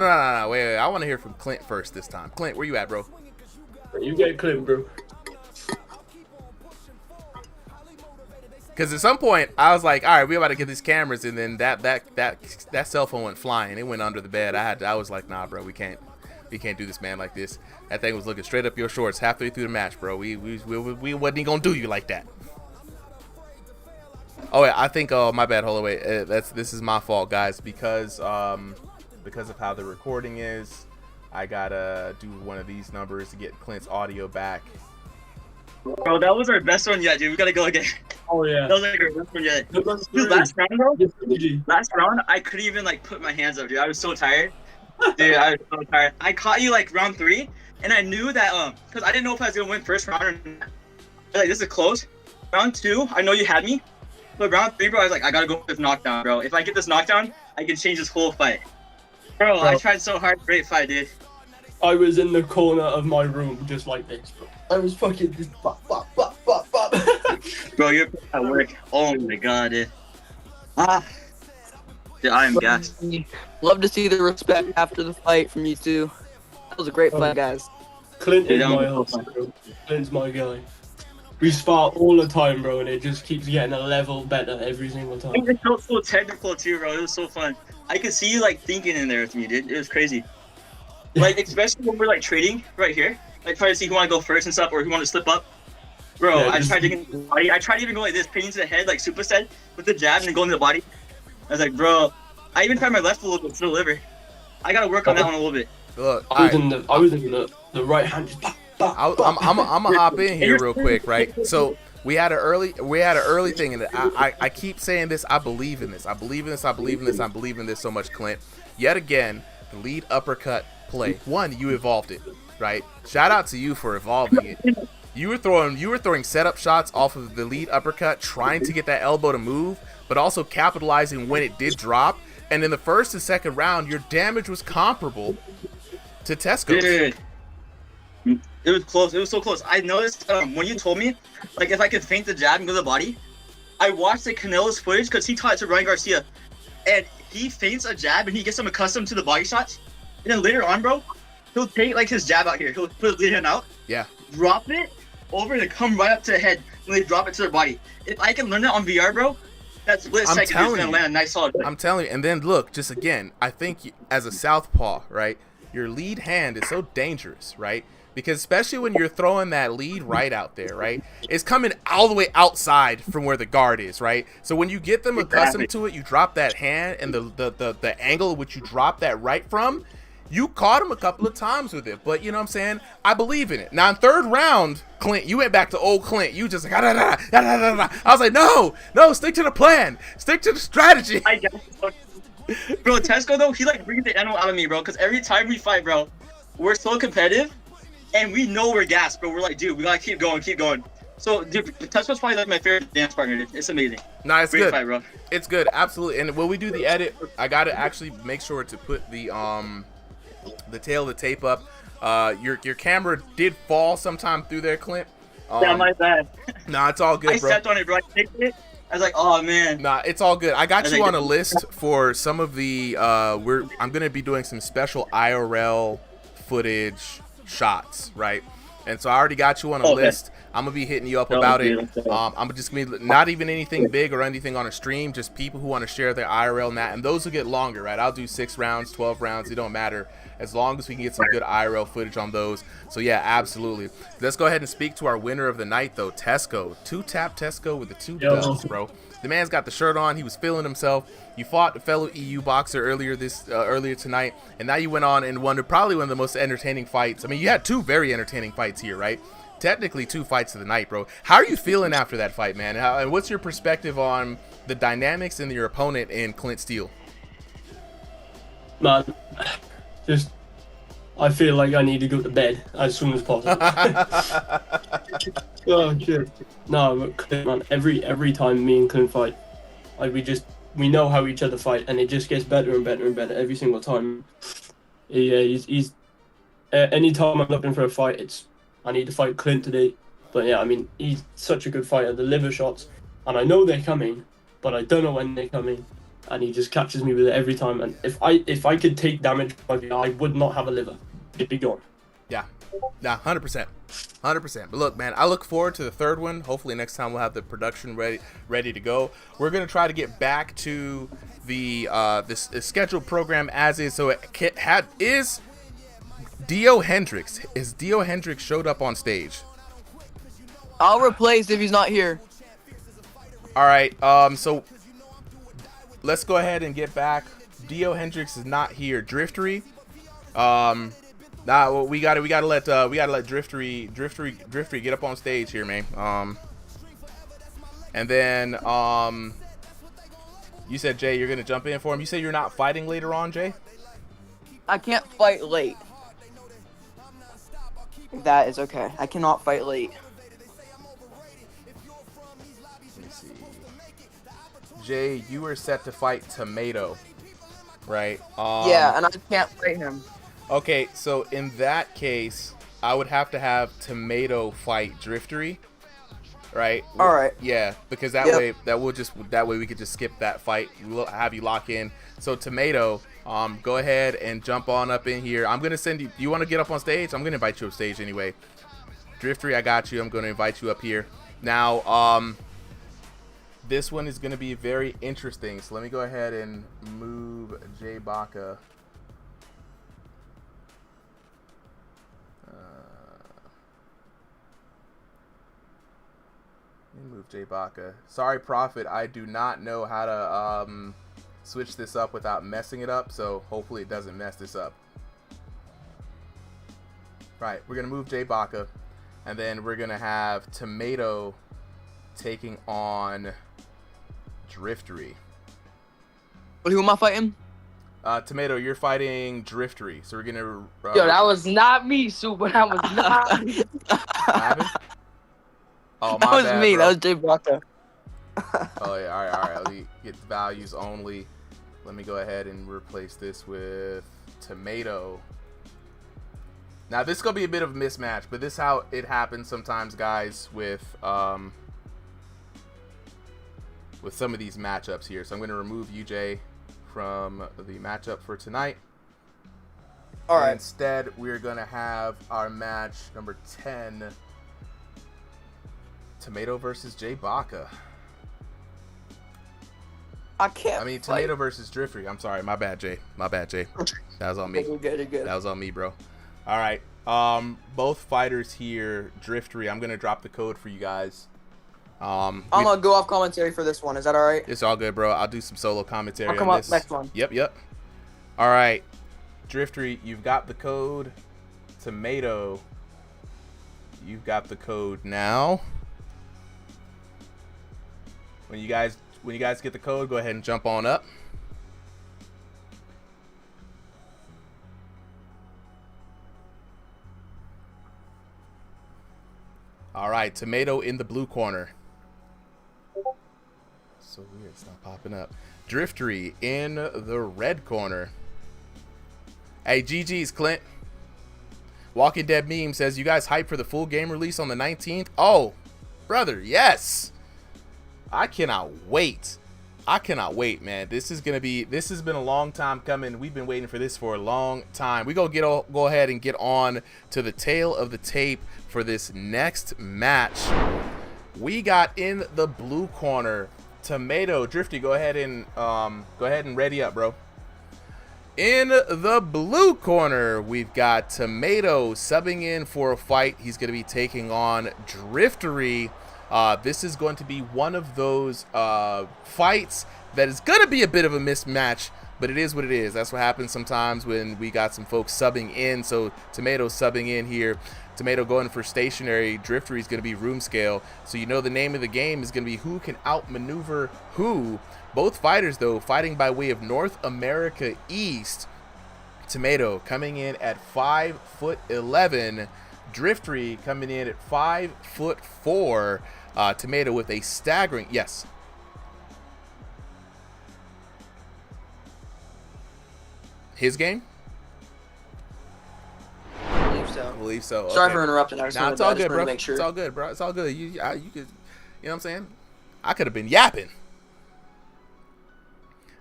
Wait. I want to hear from Clint first this time. Clint, where you at, bro? You get Clint, bro. Because at some point I was like, all right, we about to get these cameras, and then that cell phone went flying. It went under the bed. I was like, nah, bro, we can't do this, man, like this. That thing was looking straight up your shorts halfway through the match, bro. We wasn't even gonna do you like that. Oh yeah, I think. Oh my bad. Hold on, wait. This is my fault, guys. Because of how the recording is, I gotta do one of these numbers to get Clint's audio back. Bro, that was our best one yet, dude. We gotta go again. Oh yeah. That was like our best one yet. Dude, last round, bro. Last round, I couldn't even like put my hands up, dude. I was so tired. Dude, I was so tired. I caught you like round 3, and I knew that because I didn't know if I was gonna win first round or not. Like, this is close. Round 2, I know you had me. But round 3, bro, I was like, I gotta go with this knockdown, bro. If I get this knockdown, I can change this whole fight. Bro, I tried so hard. Great fight, dude. I was in the corner of my room just like this, bro. I was fucking just bop, bop, bop, bop, bop. Bro, you're at work. Oh my god, dude. Dude, I am gassed. Love to see the respect after the fight from you two. That was a great fight, guys. Clint is my host, bro. Clint's my guy. We spar all the time, bro, and it just keeps getting a level better every single time. It felt so technical too, bro. It was so fun. I could see you like thinking in there with me, dude. It was crazy. Like, especially when we're like trading right here, like trying to see who want to go first and stuff, or who want to slip up. Bro, yeah, I tried to get the body. I tried to even go like this, pinning to the head, like Super said, with the jab and then going to the body. I was like, bro, I even tried my left a little bit to the liver. I gotta work on that one a little bit. Look, I was in the right hand. Just I'm gonna hop in here real quick, right? So we had an early thing, and I keep saying this. I believe in this. I believe in this. I believe in this. I believe in this so much, Clint. Yet again, the lead uppercut play. One, you evolved it, right? Shout out to you for evolving it. You were throwing setup shots off of the lead uppercut, trying to get that elbow to move, but also capitalizing when it did drop. And in the first and second round, your damage was comparable to Tesco's. Dude. It was close. It was so close. I noticed when you told me, like, if I could feint the jab and go to the body, I watched the Canelo's footage because he taught it to Ryan Garcia, and he feints a jab and he gets him accustomed to the body shots. And then later on, bro, he'll take like his jab out here. He'll put his lead hand out. Yeah. Drop it over and come right up to the head when they drop it to their body. If I can learn that on VR, bro, that split second is gonna land a nice solid play. I'm telling you. And then look, just again, I think as a southpaw, right, your lead hand is so dangerous, right? Because especially when you're throwing that lead right out there, right? It's coming all the way outside from where the guard is, right? So when you get them accustomed to it, you drop that hand, and the angle which you drop that right from, you caught him a couple of times with it. But you know what I'm saying? I believe in it. Now in third round, Clint, you went back to old Clint. You just like, I was like, no, stick to the plan. Stick to the strategy. Bro, Tesco though, he like brings the animal out of me, bro. Because every time we fight, bro, we're so competitive. And we know we're gassed, but we're like, dude, we gotta keep going. So, dude, Tesco's probably like my favorite dance partner, dude. It's amazing. Nah, it's Great good. Fight, bro. It's good, absolutely. And when we do the edit, I gotta actually make sure to put the tail of the tape up. Your camera did fall sometime through there, Clint. Yeah, my bad. Nah, it's all good, bro. I stepped on it, bro. I kicked it. I was like, oh man. Nah, it's all good. I got you on a list for some of the. I'm gonna be doing some special IRL footage shots, right? And so I already got you on a list. I'm gonna be hitting you up about it. I'm just gonna be not even anything big or anything on a stream, just people who want to share their IRL mat, and those will get longer, right? I'll do 6 rounds, 12 rounds, it don't matter, as long as we can get some good IRL footage on those. So yeah, absolutely. Let's go ahead and speak to our winner of the night though, Tesco. 2-tap Tesco with the 2 dubs, bro. The man's got the shirt on. He was feeling himself. You fought a fellow EU boxer earlier tonight, and now you went on and won probably one of the most entertaining fights. I mean, you had 2 very entertaining fights here, right? Technically 2 fights of the night, bro. How are you feeling after that fight, man? And what's your perspective on the dynamics and your opponent in Clint Steele? Man, just I feel like I need to go to bed as soon as possible. Oh shit! No, but Clint, man, every time me and Clint fight, like we know how each other fight, and it just gets better and better and better every single time. Yeah, he's anytime I'm looking for a fight, I need to fight Clint today. But yeah, I mean, he's such a good fighter. The liver shots, and I know they're coming, but I don't know when they're coming, and he just catches me with it every time. And if I could take damage, I would not have a liver. It'd be gone. Yeah, 100%. 100%. But look, man, I look forward to the third one. Hopefully next time we'll have the production ready to go. We're going to try to get back to the this scheduled program as is. So is Dio Hendricks showed up on stage? I'll replace if he's not here. All right. So let's go ahead and get back. Dio Hendricks is not here. Driftery. Nah, well, we gotta let Driftery get up on stage here, man. And then you said, Jay, you're gonna jump in for him. You say you're not fighting later on, Jay? I can't fight late. That is okay. I cannot fight late. Let me see. Jay, you were set to fight Tomato, right? Yeah, and I can't fight him. Okay, so in that case, I would have to have Tomato fight Driftery, right? All right. Yeah, because that way we could just skip that fight. We'll have you lock in. So Tomato, go ahead and jump on up in here. I'm gonna send you. Do you want to get up on stage? I'm gonna invite you up stage anyway. Driftery, I got you. I'm gonna invite you up here. Now, this one is gonna be very interesting. So let me go ahead and move Jay Baca. Move Jay Baca. Sorry, Prophet. I do not know how to switch this up without messing it up, so hopefully it doesn't mess this up. Right, we're gonna move Jay Baca, and then we're gonna have Tomato taking on Driftery. Who am I fighting? Tomato, you're fighting Driftery, so we're gonna. Yo, that was not me, Super. That was not me. What happened? Oh, That my was bad, me. bro. That was Jay Baca. Oh yeah, all right. Let me get values only. Let me go ahead and replace this with Tomato. Now this is gonna be a bit of a mismatch, but this is how it happens sometimes, guys, with some of these matchups here. So I'm gonna remove UJ from the matchup for tonight. All right. Instead, we're gonna have our match number 10. Tomato versus Jay Baca. I can't. I mean, Tomato versus Driftery. I'm sorry, my bad, Jay. My bad, Jay. That was on me. Good. That was on me, bro. All right. Both fighters here, Driftery. I'm gonna drop the code for you guys. I'm gonna go off commentary for this one. Is that all right? It's all good, bro. I'll do some solo commentary I'll come on up this. next one. Yep. All right, Driftery, you've got the code. Tomato, you've got the code now. When you guys get the code, go ahead and jump on up. All right, Tomato in the blue corner. So weird, it's not popping up. Driftery in the red corner. Hey, GG's, Clint. Walking Dead Meme says, you guys hyped for the full game release on the 19th? Oh, brother, yes. I cannot wait. Man. This has been a long time coming. We've been waiting for this for a long time. We go ahead and get on to the tail of the tape for this next match. We got in the blue corner, Tomato. Drifty, go ahead and ready up, bro. In the blue corner, we've got Tomato subbing in for a fight. He's going to be taking on Driftery. This is going to be one of those fights that is going to be a bit of a mismatch, but it is what it is. That's what happens sometimes when we got some folks subbing in. So Tomato subbing in here. Tomato going for stationary. Driftery is going to be room scale. So you know the name of the game is going to be who can outmaneuver who. Both fighters, though, fighting by way of North America East. Tomato coming in at 5'11". Driftery coming in at 5'4". Tomato with a staggering, yes. His game? I believe so. Sorry Okay. for interrupting. I just Nah, wanted it's all to good, bro. make sure. It's all good, bro. It's all good. You could, you know what I'm saying? I could have been yapping.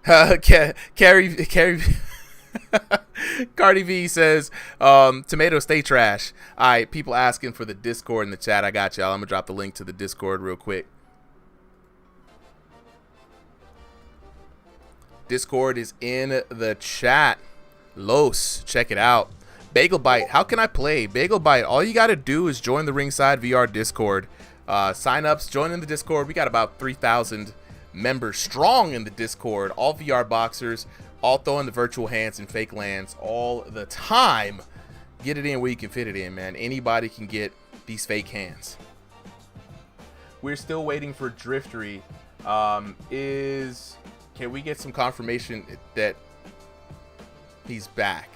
Carrie Cardi V says, Tomato, stay trash. All right, people asking for the Discord in the chat. I got y'all. I'm gonna drop the link to the Discord real quick. Discord is in the chat. Los, check it out. Bagel Bite, how can I play? Bagel Bite, all you gotta do is join the Ringside VR Discord. Sign-ups, join in the Discord. We got about 3,000 members strong in the Discord. All VR boxers, all throwing the virtual hands and fake lands all the time. Get it in where you can fit it in, man. Anybody can get these fake hands. We're still waiting for Driftery. Can we get some confirmation that he's back?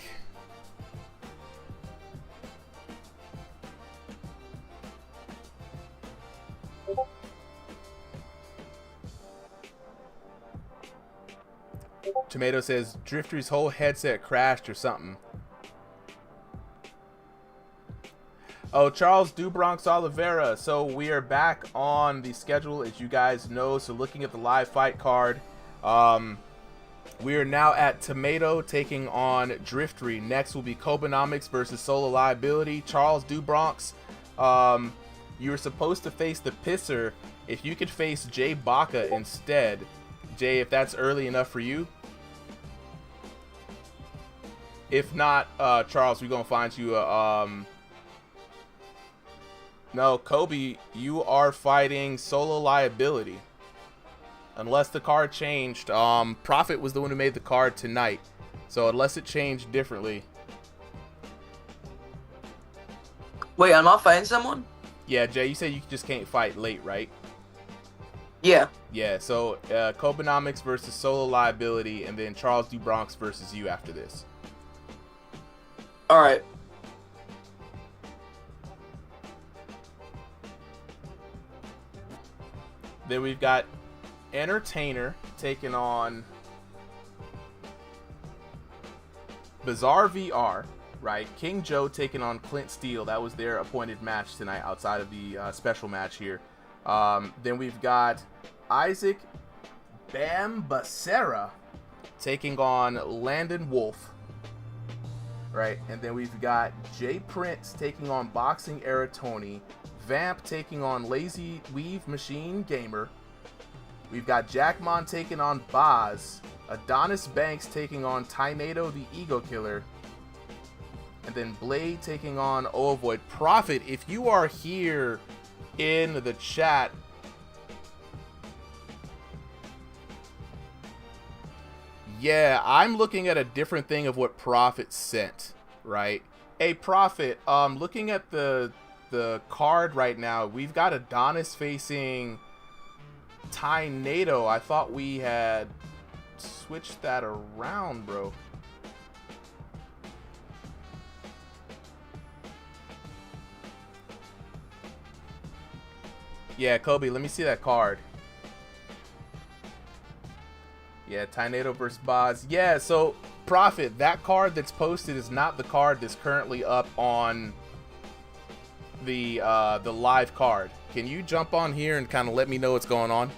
Tomato says Drifter's whole headset crashed or something. Oh, Charles Dubronx Oliveira. So we are back on the schedule, as you guys know. So looking at the live fight card, we are now at Tomato taking on Driftery. Next will be Kobenomics versus Solo Liability. Charles Dubronx, you were supposed to face the Pisser. If you could face Jay Baca instead, Jay, if that's early enough for you. If not, Charles, we're gonna find you a no, Kobe, you are fighting Solo Liability. Unless the card changed. Prophet was the one who made the card tonight. So unless it changed differently. Wait, I'm not fighting someone? Yeah, Jay, you said you just can't fight late, right? Yeah. Yeah, so Kobenomics versus Solo Liability, and then Charles Dubronx versus you after this. Alright. Then we've got Entertainer taking on Bizarre VR, right? King Joe taking on Clint Steele. That was their appointed match tonight outside of the special match here. Then we've got Isaac Bambasera taking on Landon Wolf, right? And then we've got Jay Prince taking on Boxing Era Tony. Vamp taking on Lazy Weave Machine Gamer. We've got Jackmon taking on Boz. Adonis Banks taking on Tynato the Ego Killer. And then Blade taking on Ovoid. Prophet, if you are here in the chat, yeah, I'm looking at a different thing of what Prophet sent, right? Hey, Prophet, looking at the card right now, we've got Adonis facing Tynato. I thought we had switched that around, bro. Yeah, Kobe, let me see that card. Yeah, Tynato versus Boz. Yeah, so Prophet, that card that's posted is not the card that's currently up on the live card. Can you jump on here and kind of let me know what's going on?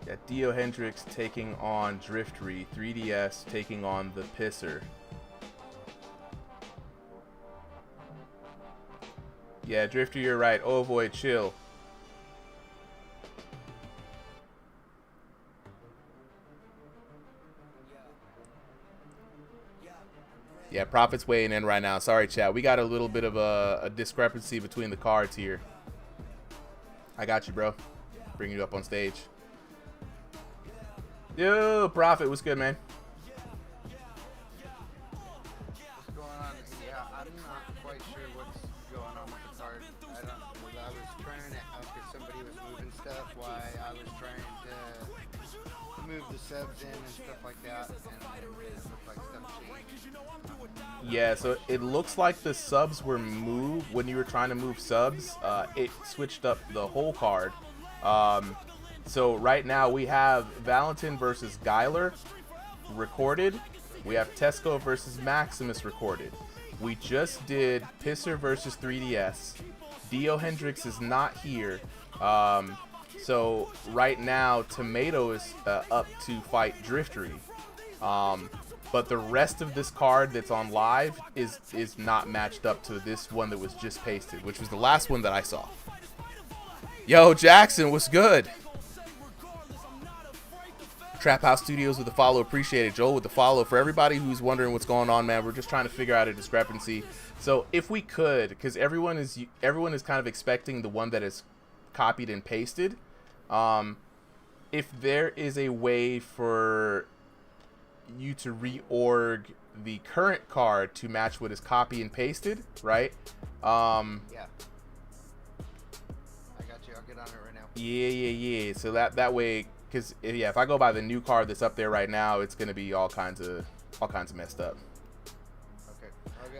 Yeah, Dio Hendricks taking on Driftery. 3DS taking on the Pisser. Yeah, Drifter, you're right. Oh boy, chill. Yeah, Prophet's weighing in right now. Sorry, chat. We got a little bit of a discrepancy between the cards here. I got you, bro. Bring you up on stage. Yo, Prophet, what's good, man? What's going on? Yeah, I'm not quite sure what's going on with the card. I was trying to help if somebody was moving stuff while I was trying to move the subs in and stuff like that, and it looked like stuff changed. Yeah, so it looks like the subs were moved when you were trying to move subs. It switched up the whole card. So right now we have Valentin versus Geiler recorded. We have Tesco versus Maximus recorded. We just did Pisser versus 3DS. Dio Hendricks is not here. So right now Tomato is up to fight Driftery. But the rest of this card that's on live is not matched up to this one that was just pasted, which was the last one that I saw. Yo, Jackson, what's good? Trap House Studios with the follow. Appreciate it. Joel with the follow. For everybody who's wondering what's going on, man, we're just trying to figure out a discrepancy. So if we could, because everyone is kind of expecting the one that is copied and pasted. If there is a way for you to reorg the current card to match what is copy and pasted, right? Yeah. I got you. I'll get on it right now. Yeah. So that way, because if I go by the new card that's up there right now, it's gonna be all kinds of messed up. Okay.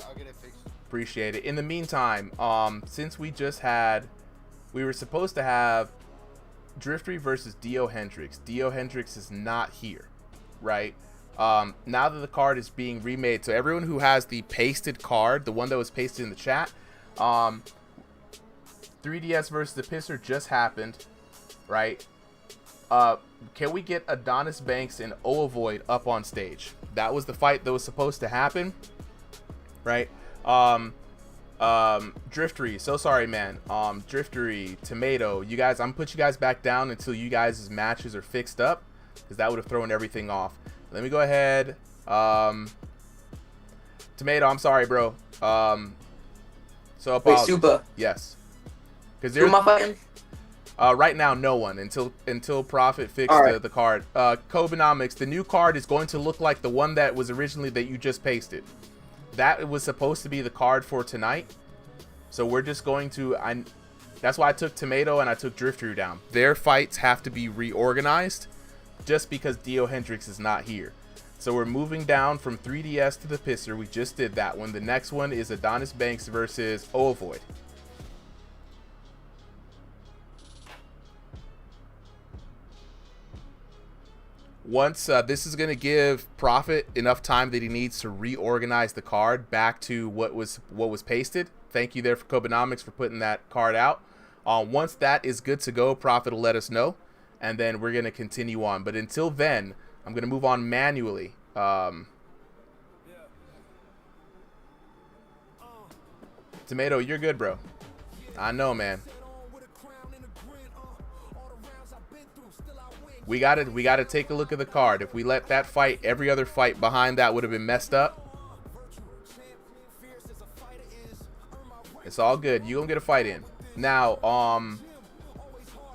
I'll get it fixed. Appreciate it. In the meantime, since we were supposed to have Driftery versus Dio Hendrix. Dio Hendrix is not here, right? Now that the card is being remade, so everyone who has the pasted card, the one that was pasted in the chat, 3DS versus the Pisser just happened, right? Can we get Adonis Banks and Oavoid up on stage? That was the fight that was supposed to happen, right? Driftery, so sorry, man. Driftery, Tomato, you guys, I'm gonna put you guys back down until you guys' matches are fixed up, because that would have thrown everything off. Let me go ahead. Tomato, I'm sorry, bro. So Wait, Super. Yes. Because Who am I fighting? Right now, no one until Prophet fixed the card. Kobenomics, the new card is going to look like the one that was originally that you just pasted. That was supposed to be the card for tonight. So we're just going to... That's why I took Tomato and I took Drifter down. Their fights have to be reorganized just because Dio Hendrix is not here. So we're moving down from 3DS to the Pisser. We just did that one. The next one is Adonis Banks versus Oavoid. Once this is going to give Prophet enough time that he needs to reorganize the card back to what was pasted. Thank you there for Kobenomics for putting that card out. Once that is good to go, Prophet will let us know, and then we're going to continue on. But until then, I'm going to move on manually. Tomato, you're good, bro. I know, man. We gotta take a look at the card. If we let that fight, every other fight behind that would have been messed up. It's all good. You gonna get a fight in. Now,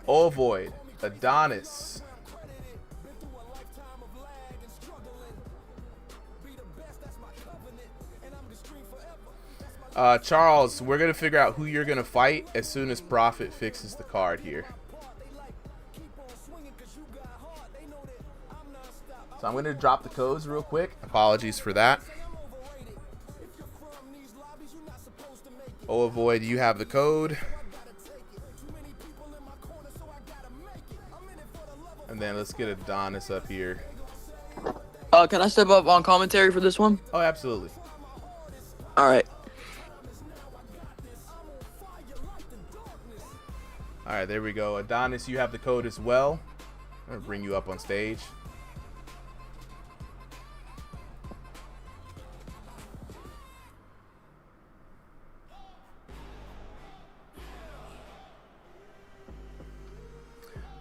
Oavoid, Adonis. Charles, we're gonna figure out who you're gonna fight as soon as Prophet fixes the card here. So I'm going to drop the codes real quick. Apologies for that. Oavoid, you have the code. And then let's get Adonis up here. Can I step up on commentary for this one? Oh, absolutely. All right. All right, there we go. Adonis, you have the code as well. I'm going to bring you up on stage.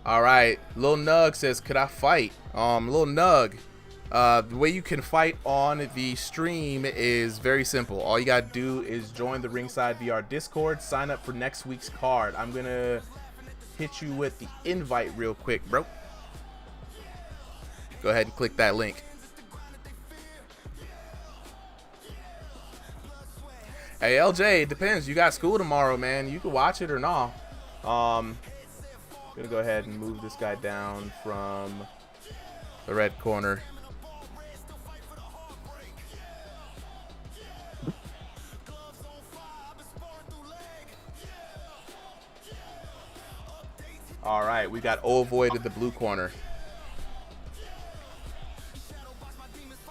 All right, Lil Nug says, could I fight? Lil Nug, the way you can fight on the stream is very simple. All you gotta do is join the Ringside VR Discord, sign up for next week's card. I'm gonna hit you with the invite real quick, bro. Go ahead and click that link. Hey, LJ, it depends. You got school tomorrow, man. You can watch it or not. Gonna go ahead and move this guy down from the red corner. All right, we got Oavoid in the blue corner.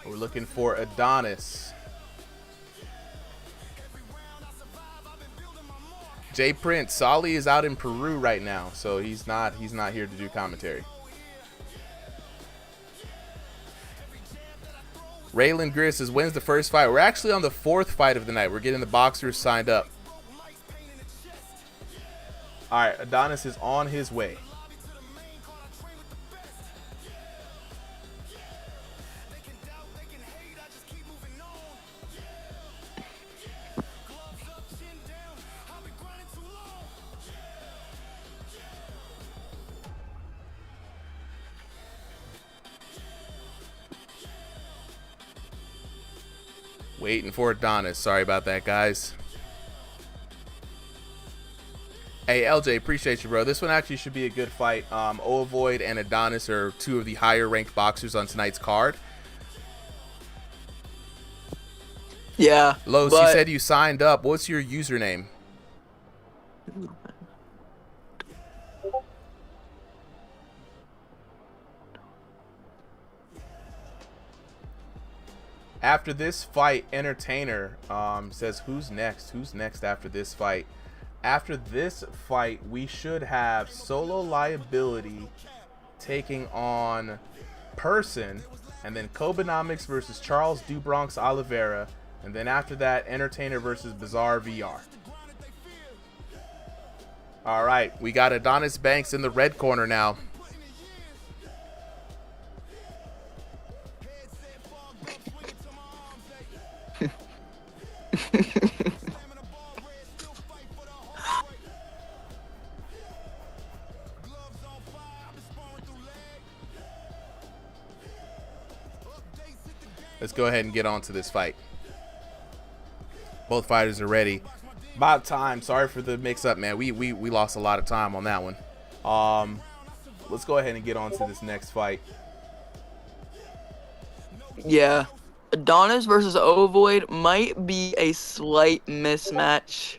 We're looking for Adonis. Jay Prince, Solly is out in Peru right now, so he's not here to do commentary. Raylan Greer says, when's the first fight? We're actually on the 4th fight of the night. We're getting the boxers signed up. All right, Adonis is on his way. Waiting for Adonis. Sorry about that, guys. Hey, LJ, appreciate you, bro. This one actually should be a good fight. Ovoid and Adonis are two of the higher-ranked boxers on tonight's card. Yeah. Los, you said you signed up. What's your username? After this fight, Entertainer says, who's next? Who's next after this fight? After this fight, we should have Solo Liability taking on Person, and then Kobenomics versus Charles DuBronx Oliveira, and then after that, Entertainer versus Bizarre VR. All right, we got Adonis Banks in the red corner now. Let's go ahead and get on to this fight. Both fighters are ready. About time. Sorry for the mix-up, man. We lost a lot of time on that one. Let's go ahead and get on to this next fight. Yeah. Adonis versus Ovoid might be a slight mismatch.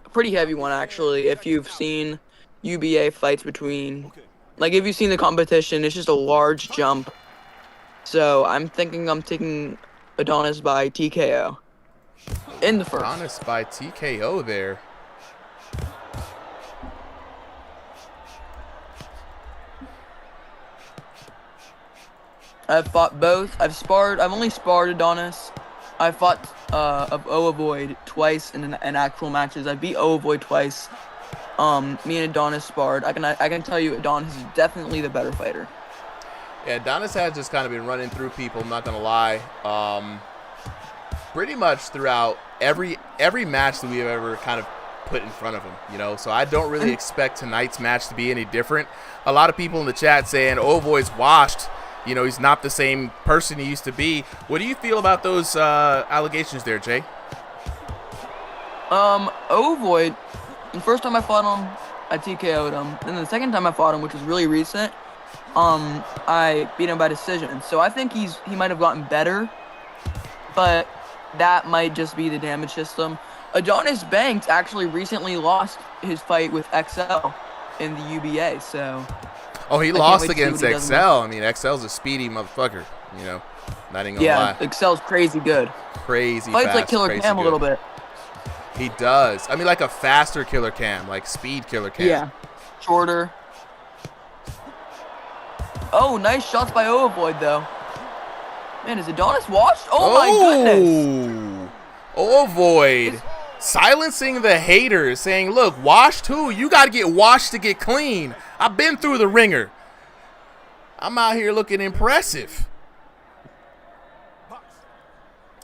A pretty heavy one, actually. If you've seen UBA fights between... Like, if you've seen the competition, it's just a large jump. So, I'm thinking I'm taking Adonis by TKO. In the first. Adonis by TKO there. I've fought both. I've only sparred Adonis. I fought Ovoid twice in actual matches. I beat Ovoid twice. Me and Adonis sparred. I can tell you Adonis is definitely the better fighter. Yeah, Adonis has just kind of been running through people, I'm not gonna lie. Pretty much throughout every match that we have ever kind of put in front of him, you know. So I don't really expect tonight's match to be any different. A lot of people in the chat saying Ovoid's washed. You know, he's not the same person he used to be. What do you feel about those allegations there, Jay? Ovoid, the first time I fought him, I TKO'd him. And the second time I fought him, which was really recent, I beat him by decision. So I think he might have gotten better, but that might just be the damage system. Adonis Banks actually recently lost his fight with XL in the UBA, so... Oh, he lost against XL. I mean, XL's a speedy motherfucker, you know. Not even gonna lie. Yeah, XL's crazy good. Crazy Fights fast, like Killer crazy Cam good. a little bit. He does. I mean, like a faster Killer Cam, like speed Killer Cam. Yeah, shorter. Oh, nice shots by Ovoid, though. Man, is Adonis washed? Oh, my goodness. Ovoid silencing the haters, saying, look, washed who? You got to get washed to get clean. I've been through the ringer. I'm out here looking impressive.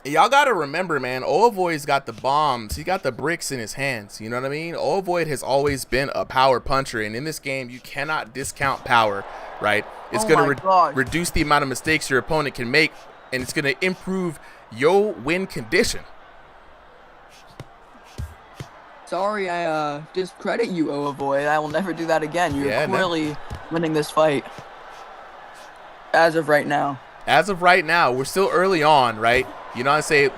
Y'all got to remember, man, Ovoid's got the bombs. He got the bricks in his hands. You know what I mean? Ovoid has always been a power puncher, and in this game, you cannot discount power, right? It's going to reduce the amount of mistakes your opponent can make, and it's going to improve your win condition. Sorry, I discredit you, Ovoid. I will never do that again. You're clearly winning this fight. As of right now. As of right now, we're still early on, right? You know what I say?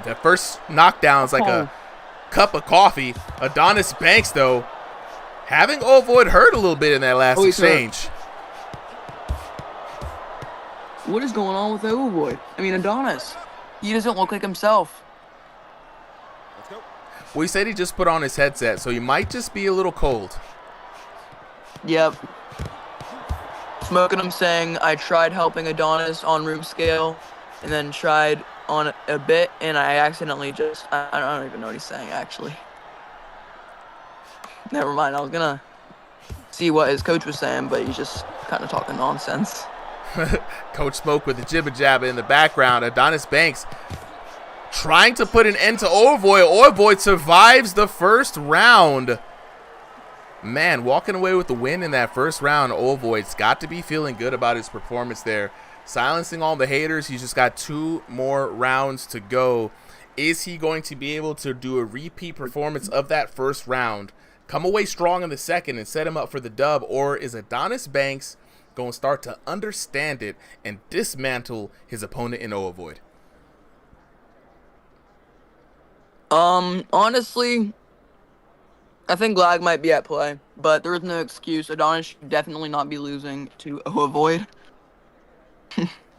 The first knockdown is like a cup of coffee. Adonis Banks, though, having Ovoid hurt a little bit in that last exchange. What is going on with Ovoid? I mean, Adonis. He doesn't look like himself. Well, he said he just put on his headset, so he might just be a little cold. Yep. Smoking him saying, I tried helping Adonis on room scale, and then tried on a bit, and I accidentally just... I don't even know what he's saying, actually. Never mind, I was gonna see what his coach was saying, but he's just kind of talking nonsense. Coach Smoke with the jibba jabba in the background. Adonis Banks trying to put an end to Ovoid. Ovoid survives the first round. Man, walking away with the win in that first round. Ovoid's got to be feeling good about his performance there. Silencing all the haters. He's just got 2 more rounds to go Is he going to be able to do a repeat performance of that first round, come away strong in the second, and set him up for the dub? Or is Adonis Banks going to start to understand it and dismantle his opponent in Ovoid? Honestly, I think lag might be at play, but there is no excuse. Adonis should definitely not be losing to Ovoid.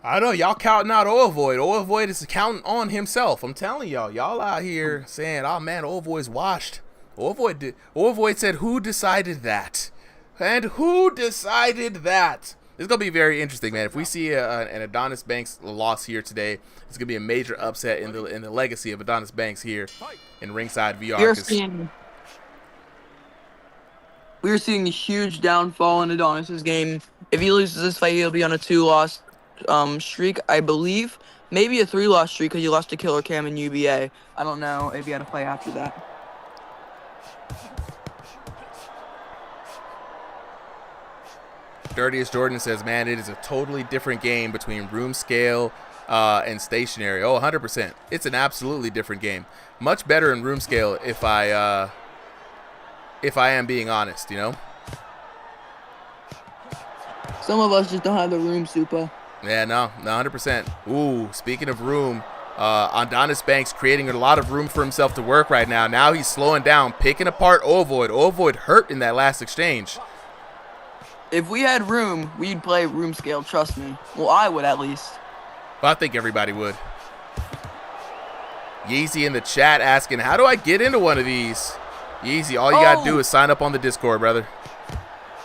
I know y'all counting out Ovoid. Ovoid is counting on himself. I'm telling y'all. Y'all out here saying, "Oh man, Ovoid's washed." Ovoid said, "Who decided that?" And who decided that? It's gonna be very interesting, man. If we see an Adonis Banks loss here today, it's gonna be a major upset in the legacy of Adonis Banks here in Ringside VR. We're seeing a huge downfall in Adonis's game. If he loses this fight, he'll be on a 2-loss streak, I believe. Maybe a 3-loss streak because he lost to Killer Cam and UBA. I don't know if he had a fight after that. Dirtiest Jordan says, man, it is a totally different game between room scale and stationary. Oh, 100%. It's an absolutely different game. Much better in room scale if I am being honest, you know? Some of us just don't have the room, Super. Yeah, no, 100%. Ooh, speaking of room, Adonis Banks creating a lot of room for himself to work right now. Now he's slowing down, picking apart Ovoid. Ovoid hurt in that last exchange. If we had room, we'd play room scale, trust me. Well, I would at least. Well, I think everybody would. Yeezy in the chat asking, how do I get into one of these? Yeezy, all you gotta do is sign up on the Discord, brother.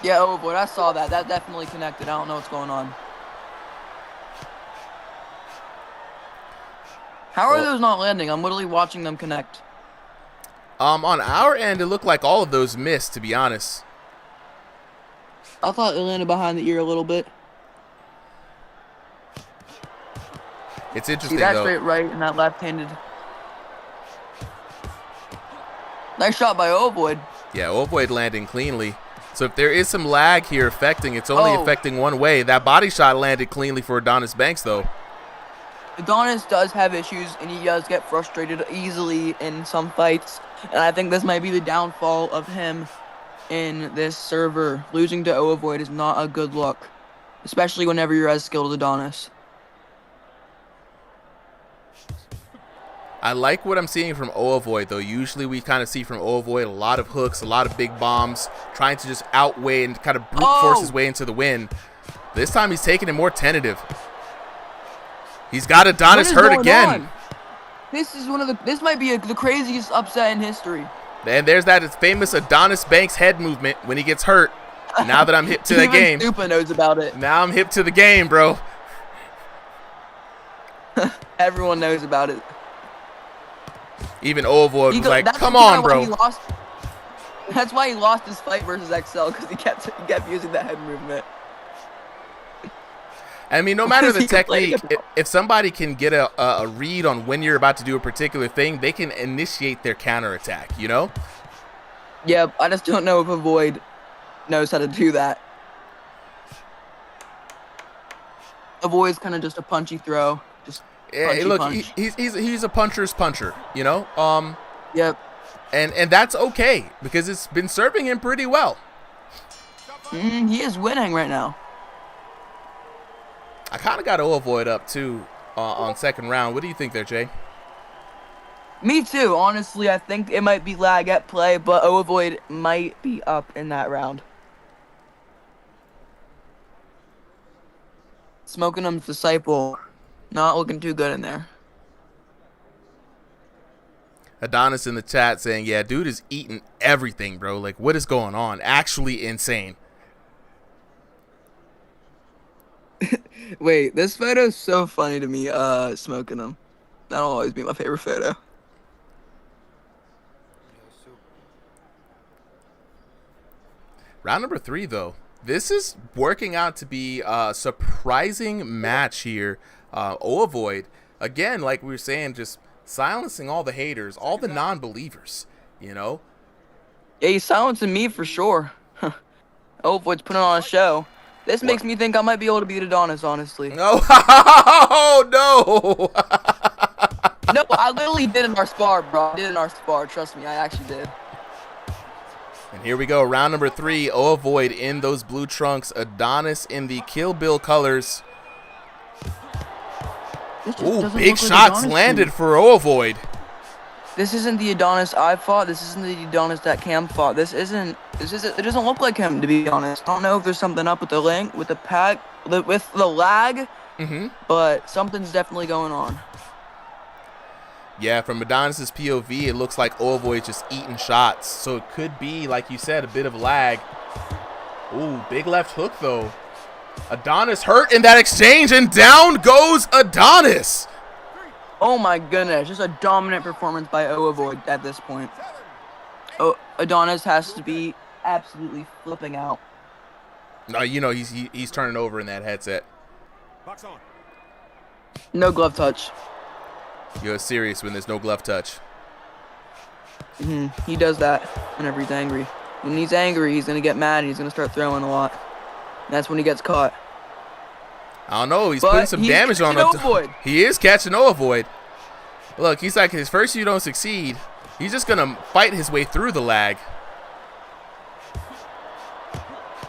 Yeah, Ovoid, I saw that. That definitely connected. I don't know what's going on. How are those not landing? I'm literally watching them connect. On our end, it looked like all of those missed, to be honest. I thought it landed behind the ear a little bit. It's interesting, See that though. straight right and that left-handed. Nice shot by Ovoid. Yeah, Ovoid landing cleanly. So if there is some lag here affecting, it's only affecting one way. That body shot landed cleanly for Adonis Banks, though. Adonis does have issues, and he does get frustrated easily in some fights. And I think this might be the downfall of him in this server. Losing to Ovoid is not a good look, especially whenever you're as skilled as Adonis. I like what I'm seeing from Ovoid, though. Usually we kind of see from Ovoid a lot of hooks, a lot of big bombs, trying to just outweigh and kind of brute force his way into the win. This time he's taking it more tentative. He's got Adonis hurt again. This is this might be the craziest upset in history. And there's that famous Adonis Banks head movement when he gets hurt. Now that I'm hip to the game. Even Stupa knows about it. Now I'm hip to the game, bro. Everyone knows about it. Even Ovoid was like, come on, bro. That's why he lost his fight versus XL, because he kept using that head movement. I mean, no matter the technique, if somebody can get a read on when you're about to do a particular thing, they can initiate their counterattack, you know? Yeah, I just don't know if Ovoid knows how to do that. Ovoid's kind of just a punchy throw. Just look, he's a puncher's puncher, you know? Yep. And that's okay, because it's been serving him pretty well. He is winning right now. I kind of got Ovoid up, too, on second round. What do you think there, Jay? Me, too. Honestly, I think it might be lag at play, but Ovoid might be up in that round. Smoking him's disciple. Not looking too good in there. Adonis in the chat saying, yeah, dude is eating everything, bro. Like, what is going on? Actually insane. Wait, this photo's so funny to me, smoking them. That'll always be my favorite photo. Round number 3, though. This is working out to be a surprising match here. Ovoid, again, like we were saying, just silencing all the haters, all the non-believers, you know? Yeah, he's silencing me for sure. Ovoid's putting on a show. This makes me think I might be able to beat Adonis, honestly. Oh, no! No, I literally did in our spar, bro. I did in our spar. Trust me, I actually did. And here we go, round number 3. Void in those blue trunks. Adonis in the Kill Bill colors. Ooh, big shots landed for Void. This isn't the Adonis I fought. This isn't the Adonis that Cam fought. This isn't. It doesn't look like him, to be honest. I don't know if there's something up with the link, with the pack, with the lag. But something's definitely going on. Yeah, from Adonis's POV, it looks like Void just eating shots. So it could be, like you said, a bit of lag. Ooh, big left hook though. Adonis hurt in that exchange, and down goes Adonis. Oh my goodness, just a dominant performance by Void at this point. Oh, Adonis has to be absolutely flipping out. No, you know he's turning over in that headset. Box on. No glove touch. You're serious when there's no glove touch. He does that whenever he's angry. When he's angry, he's gonna get mad and he's gonna start throwing a lot. That's when he gets caught. I don't know. He's putting some damage on him. He is catching Void. Look, he's like, his first you don't succeed. He's just gonna fight his way through the lag.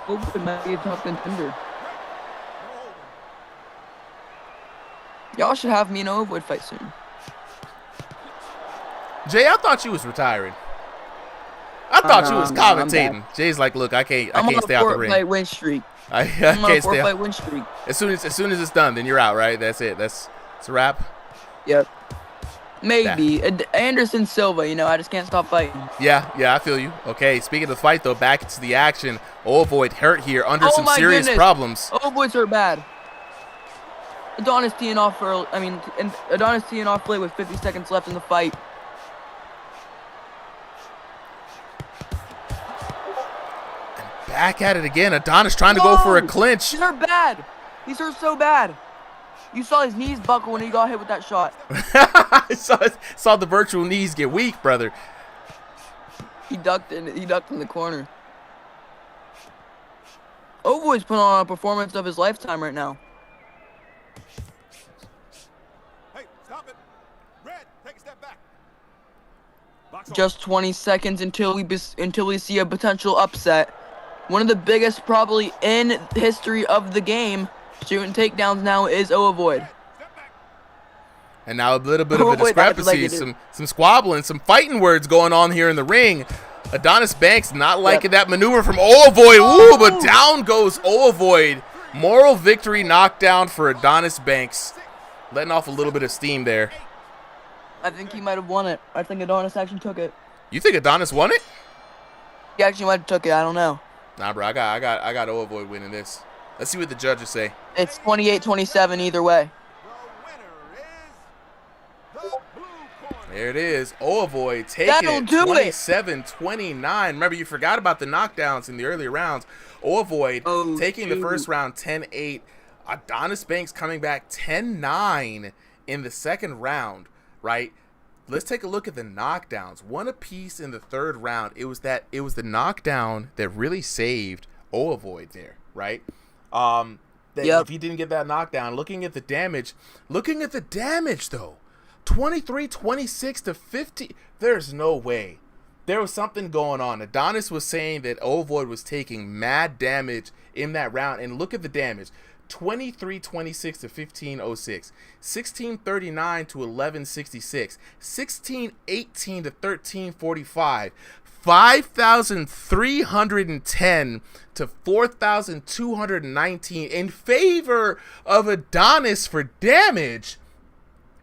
Void might be a top contender. Y'all should have me and Void fight soon. Jay, I thought you was retiring. I thought you was commentating. Jay's like, look, I can't stay out the ring. I'm on a 4-fight win streak. I can't stay. 4-fight win streak. As soon as it's done, then you're out, right? That's it. It's a wrap. Yep. Maybe Anderson Silva. You know, I just can't stop fighting. Yeah, I feel you. Okay, speaking of the fight though, back into the action. Void hurt here under some serious problems. Void's hurt bad. Adonis teeing off Adonis teeing off late with 50 seconds left in the fight. Back at it again. Adonis trying to go for a clinch. He's hurt bad. He's hurt so bad. You saw his knees buckle when he got hit with that shot. I saw the virtual knees get weak, brother. He ducked in the corner. Void's putting on a performance of his lifetime right now. Hey, stop it. Red, take a step back. Just 20 seconds until we see a potential upset. One of the biggest probably in history of the game. Shooting takedowns now is Void. And now a little bit of a discrepancy, some squabbling, some fighting words going on here in the ring. Adonis Banks not liking that maneuver from Void. Ooh, but down goes Void. Moral victory knockdown for Adonis Banks. Letting off a little bit of steam there. I think he might have won it. I think Adonis actually took it. You think Adonis won it? He actually might have took it. I don't know. Nah, bro. I got Void winning this. Let's see what the judges say. It's 28-27 either way. There it is. Void taking it 27-29. Remember, you forgot about the knockdowns in the earlier rounds. Void taking the first round 10-8. Adonis Banks coming back 10-9 in the second round, right? Let's take a look at the knockdowns. One apiece in the third round. It was the knockdown that really saved Void there, right? If he didn't get that knockdown, looking at the damage though, 23-26 to 50. There's no way. There was something going on. Adonis was saying that Void was taking mad damage in that round, and look at the damage. 23-26 to 15-06, 16-39 to 11-66, 16-18 to 13-45, 5,310 to 4,219 in favor of Adonis for damage.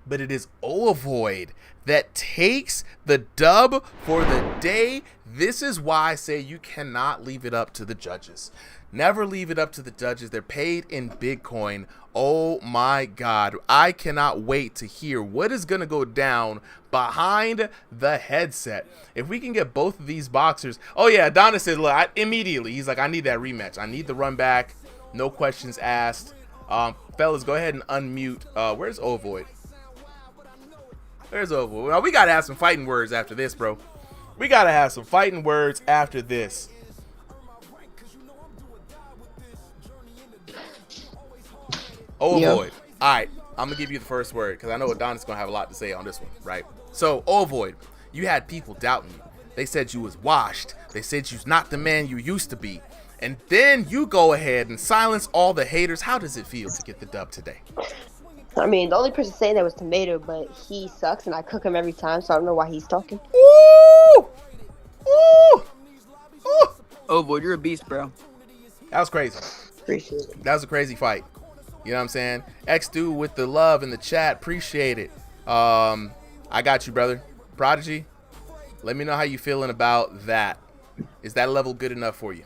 But it is Void that takes the dub for the day. This is why I say you cannot leave it up to the judges. Never leave it up to the judges. They're paid in Bitcoin. Oh my God. I cannot wait to hear what is going to go down behind the headset. If we can get both of these boxers. Oh yeah, Adonis said, look, immediately. He's like, I need that rematch. I need the run back. No questions asked. Fellas, go ahead and unmute. Where's Void? There's Void. Now, we got to have some fighting words after this, bro. We got to have some fighting words after this. Void. All right. I'm gonna give you the first word because I know Adonis is gonna have a lot to say on this one, right? So, Ovoid, you had people doubting you. They said you was washed. They said you's not the man you used to be. And then you go ahead and silence all the haters. How does it feel to get the dub today? I mean, the only person saying that was Tomato, but he sucks and I cook him every time, so I don't know why he's talking. Ooh! Ooh! Ooh! Oh, boy, you're a beast, bro. That was crazy. Appreciate it. That was a crazy fight. You know what I'm saying? X-Dude with the love in the chat. Appreciate it. I got you, brother. Prodigy, let me know how you feeling about that. Is that level good enough for you?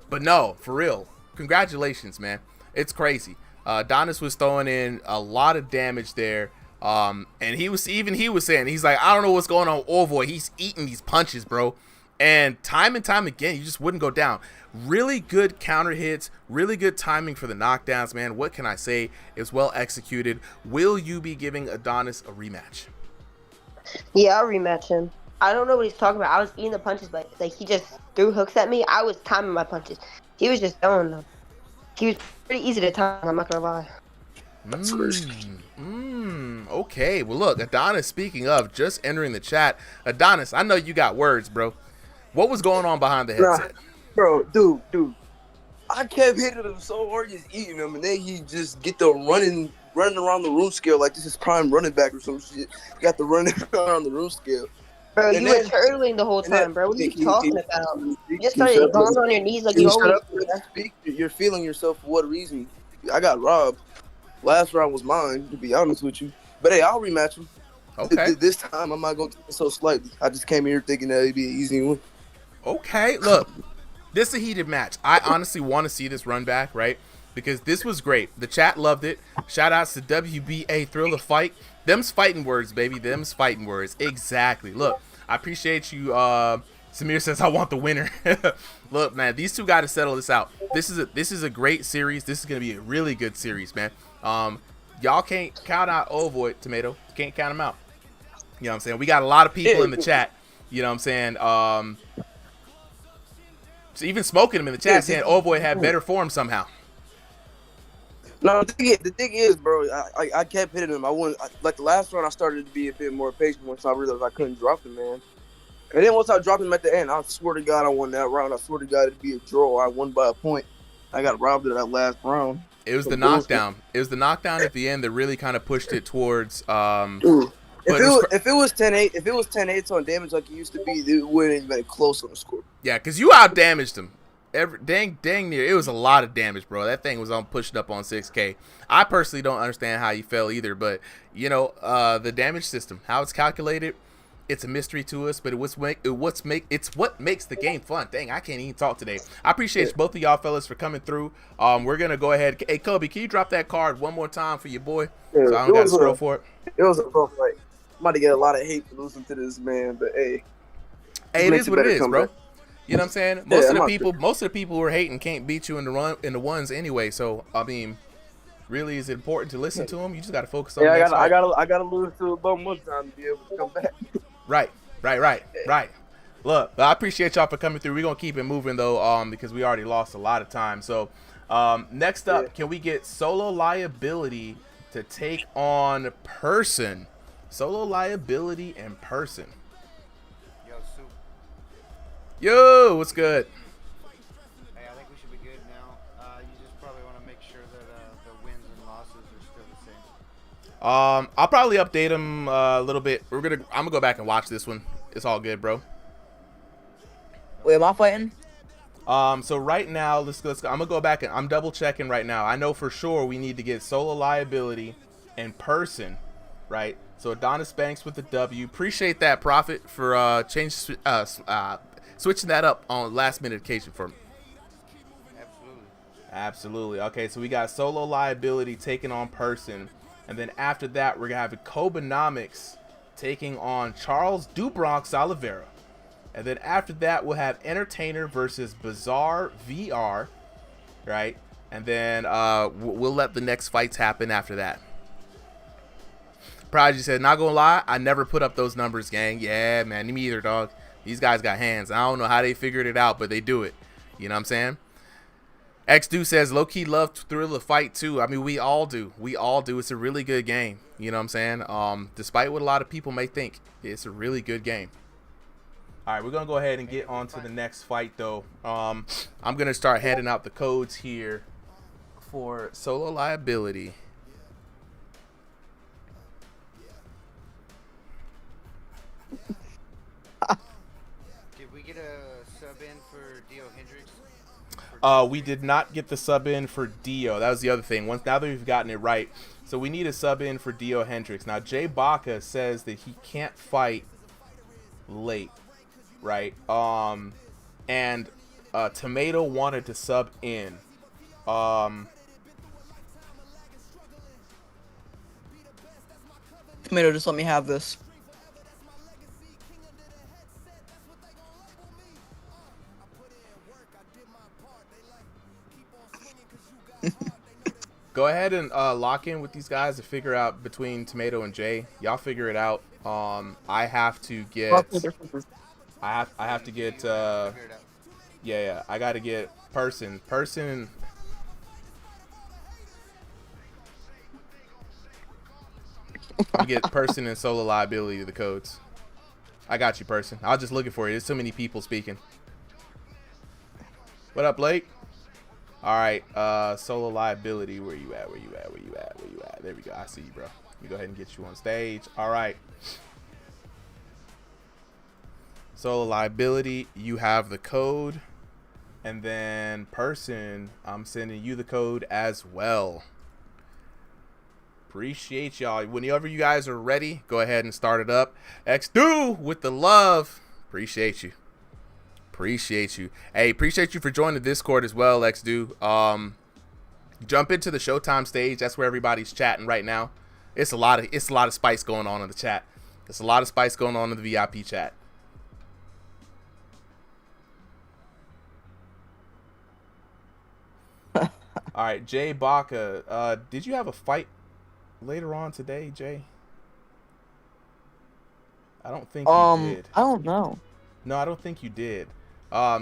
But no, for real. Congratulations, man. It's crazy. Adonis was throwing in a lot of damage there. And he was saying, he's like, I don't know what's going on with Ovoid. He's eating these punches, bro. And time again, you just wouldn't go down. Really good counter hits, really good timing for the knockdowns, man. What can I say? It was well executed. Will you be giving Adonis a rematch? Yeah, I'll rematch him. I don't know what he's talking about. I was eating the punches, but like he just threw hooks at me. I was timing my punches. He was just throwing them. He was pretty easy to time, I'm not gonna lie. Okay, well look, Adonis, speaking of, just entering the chat. Adonis, I know you got words, bro. What was going on behind the headset? Bro, dude. I kept hitting him so hard, just eating him, and then he just get the running around the room scale like this is prime running back or some shit. Got the running around the room scale. Bro, you were turtling the whole time, bro. What are you talking about? You just started going on your knees like you always do. You're feeling yourself for what reason? I got robbed. Last round was mine, to be honest with you. But hey, I'll rematch him. Okay. This time I'm not going to take it so slightly. I just came here thinking that it'd be an easy one. Okay, look, this is a heated match. I honestly want to see this run back, right? Because this was great. The chat loved it. Shout outs to WBA Thrill of Fight. Them's fighting words, baby. Them's fighting words. Exactly. Look, I appreciate you. Samir says I want the winner. Look, man, these two got to settle this out. This is a great series. This is gonna be a really good series, man. Y'all can't count out Ovoid, Tomato. Can't count him out. You know what I'm saying? We got a lot of people in the chat. You know what I'm saying? So even smoking him in the chat saying Ovoid had better form somehow. No, the thing is, bro, I kept hitting him. Like the last round, I started to be a bit more patient once I realized I couldn't drop the man. And then once I dropped him at the end, I swear to God I won that round. I swear to God it'd be a draw. I won by a point. I got robbed of that last round. It was the knockdown. It was the knockdown at the end that really kind of pushed it towards. If it was 10-8 on damage like it used to be, it wouldn't have been close on the score. Yeah, because you out damaged him. Dang near. It was a lot of damage, bro. That thing was pushing up on 6K. I personally don't understand how you fell either, but you know, the damage system, how it's calculated, it's a mystery to us. But it's what makes the game fun. Dang, I can't even talk today. I appreciate both of y'all fellas for coming through. We're gonna go ahead. Hey Kobe, can you drop that card one more time for your boy? Yeah, so I don't gotta scroll for it. It was a rough fight. I'm about to get a lot of hate for losing to this man, but hey. Hey, it is what it is, bro. You know what I'm saying? Most of the people who are hating can't beat you in the ones anyway. So I mean, really, is it important to listen to them? You just got to focus on. Yeah, I gotta lose to a bum one time to be able to come back. Right. Look, I appreciate y'all for coming through. We're gonna keep it moving though, because we already lost a lot of time. So next up, can we get Solo Liability to take on Person? Solo Liability and Person. Yo, what's good? Hey, I think we should be good now. You just probably want to make sure that the wins and losses are still the same. I'll probably update them a little bit. I'm gonna go back and watch this one. It's all good, bro. Wait, am I fighting? So right now, let's go. I'm gonna go back and I'm double checking right now. I know for sure we need to get Solo Liability and Person, right? So Adonis Banks with the W. Appreciate that, Prophet, for switching that up on last minute occasion for me. Absolutely. Okay, so we got Solo Liability taking on Person. And then after that, we're going to have Kobenomics taking on Charles Dubronx Oliveira. And then after that, we'll have Entertainer versus Bizarre VR, right? And then we'll let the next fights happen after that. Prodigy said, not going to lie, I never put up those numbers, gang. Yeah, man, me either, dog. These guys got hands. I don't know how they figured it out, but they do it. You know what I'm saying? X-Do says, low-key love Thrill of Fight too. I mean, we all do. We all do. It's a really good game. You know what I'm saying? Despite what a lot of people may think, it's a really good game. All right, we're going to go ahead and get on to the next fight, though. I'm going to start handing out the codes here for Solo Liability. Did we get a sub in for Dio Hendricks? We did not get the sub in for Dio. That was the other thing. Now that we've gotten it right. So we need a sub in for Dio Hendricks. Now, Jay Baca says that he can't fight late, right? And Tomato wanted to sub in. Tomato, just let me have this. Go ahead and lock in with these guys to figure out between Tomato and Jay. Y'all figure it out. I have to get. I have to get. Yeah. I got to get Person. I'm get Person and Solo Liability the codes. I got you, Person. I was just looking for you. There's so many people speaking. What up, Blake? All right, Solo Liability. Where you at? There we go. I see you, bro. Let me go ahead and get you on stage. All right. Solo Liability, you have the code. And then Person, I'm sending you the code as well. Appreciate y'all. Whenever you guys are ready, go ahead and start it up. X-Do with the love. Appreciate you. Hey, appreciate you for joining the Discord as well, X-Do. Jump into the Showtime stage. That's where everybody's chatting right now. It's a lot of spice going on in the chat. There's a lot of spice going on in the VIP chat. All right, Jay Baca. Did you have a fight later on today, Jay? I don't think you did. I don't know. No, I don't think you did.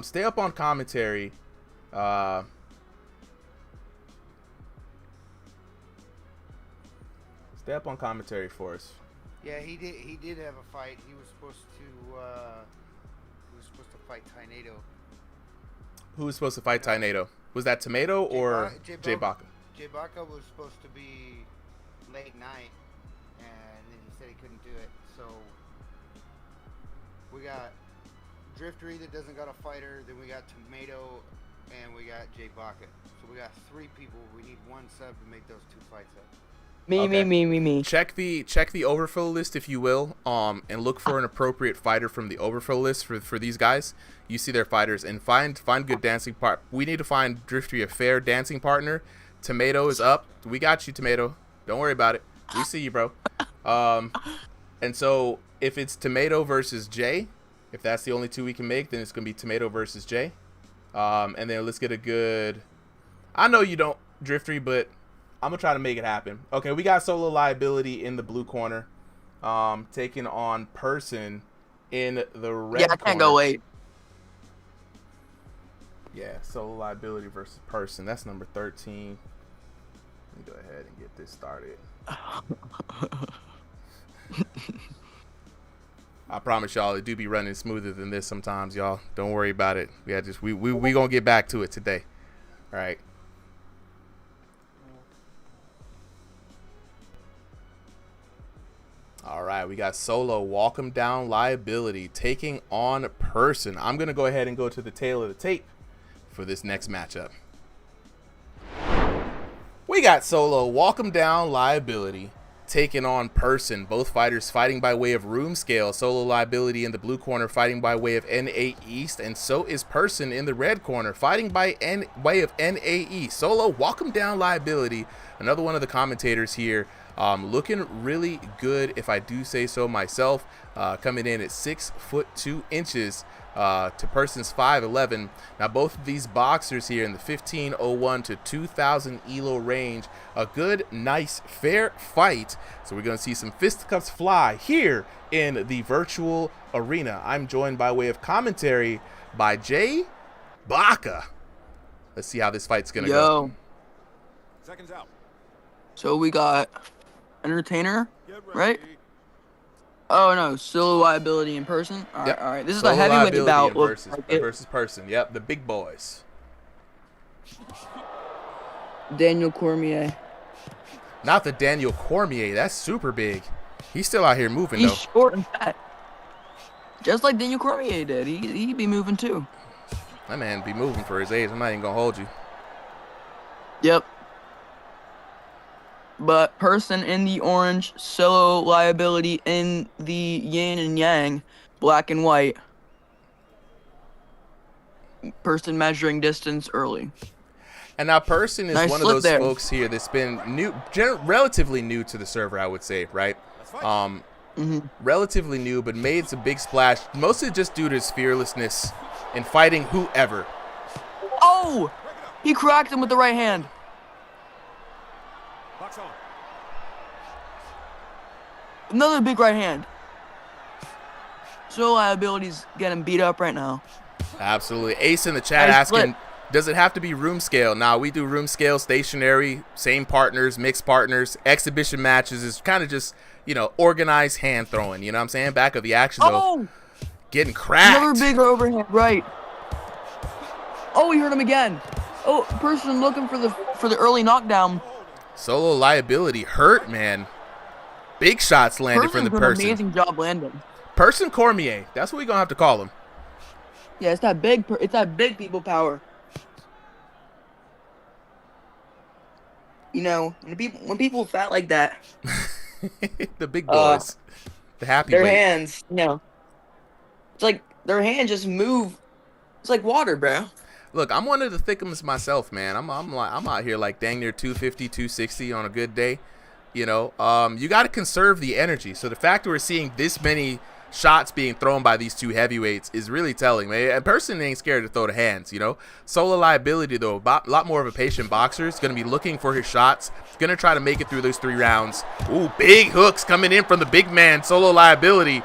Stay up on commentary. Stay up on commentary for us. Yeah, he did have a fight. He was supposed to fight Tornado. Who was supposed to fight Tornado? Was that Tomato or Jay Baca? Jay Baca was supposed to be late night, and then he said he couldn't do it. So we got Driftery that doesn't got a fighter. Then we got Tomato, and we got Jay Baca. So we got 3 people. We need 1 sub to make those 2 fights up. Me. Check the overflow list, if you will, and look for an appropriate fighter from the overflow list for these guys. You see their fighters and find good dancing part. We need to find Driftery a fair dancing partner. Tomato is up. We got you, Tomato. Don't worry about it. We see you, bro. And so if it's Tomato versus Jay, if that's the only 2 we can make, then it's gonna be Tomato versus Jay. And then let's get a good. I know you don't, Driftery, but I'm gonna try to make it happen. Okay, we got Solo Liability in the blue corner, taking on Person in the red corner. Yeah, I can't go late. Yeah, Solo Liability versus Person. That's number 13. Let me go ahead and get this started. I promise y'all, it do be running smoother than this sometimes, y'all. Don't worry about it. We gonna get back to it today. All right. All right, we got Solo Walk 'em Down Liability taking on Person. I'm gonna go ahead and go to the tail of the tape for this next matchup. We got Solo Walk 'em Down Liability taking on Person. Both fighters fighting by way of room scale. Solo Liability in the blue corner fighting by way of NA East, and so is Person in the red corner fighting by way of NA East. Solo Walk 'em Down Liability, another one of the commentators here, looking really good, if I do say so myself, coming in at 6'2" to Person's 5'11". Now both of these boxers here in the 1501 to 2000 ELO range, a good, nice, fair fight. So we're going to see some fisticuffs fly here in the virtual arena. I'm joined by way of commentary by Jay Baca. Let's see how this fight's gonna go. Yo. Seconds out. So we got Entertainer, right? Oh no, solo liability in person. All right, Yep. all right. This is Solo a heavyweight liability bout. and Looks versus, like it. versus person. Yep, the big boys. Daniel Cormier. Not the Daniel Cormier. That's super big. He's still out here moving He's though. short and fat, just like Daniel Cormier did. He'd be moving too. That man be moving for his age. I'm not even gonna hold you. Yep. But person in the orange, solo liability in the yin and yang, black and white. Person measuring distance early. And now person is Nice one of flip those there. folks here that's been new, relatively new to the server, I would say, right? Relatively new, but made some big splash, mostly just due to his fearlessness in fighting whoever. Oh! He cracked him with the right hand. Box on. Another big right hand. Solo liability's getting beat up right now. Absolutely. Ace in the chat Nice asking, flip. does it have to be room scale? Now, we do room scale, stationary, same partners, mixed partners. Exhibition matches is kind of just, you know, organized hand throwing. You know what I'm saying? Back of the action, though. Oh! Getting cracked. Another big overhand right. Oh, he hurt him again. Oh, person looking for the early knockdown. Solo liability hurt, man. Big shots landed from the Person's doing an person. amazing job landing. Person Cormier. That's what we're going to have to call him. Yeah, it's that big people power. You know, when people fat like that, The big boys. The happy their weight. hands, you know, it's like their hands just move. It's like water, bro. Look, I'm one of the thickums myself, man. I'm out here like dang near 250, 260 on a good day. You know, you got to conserve the energy. So the fact that we're seeing this many shots being thrown by these two heavyweights is really telling, man. A person ain't scared to throw the hands, you know. Solo liability, though, a lot more of a patient boxer. Is going to be looking for his shots. Going to try to make it through those 3 rounds. Ooh, big hooks coming in from the big man, Solo liability.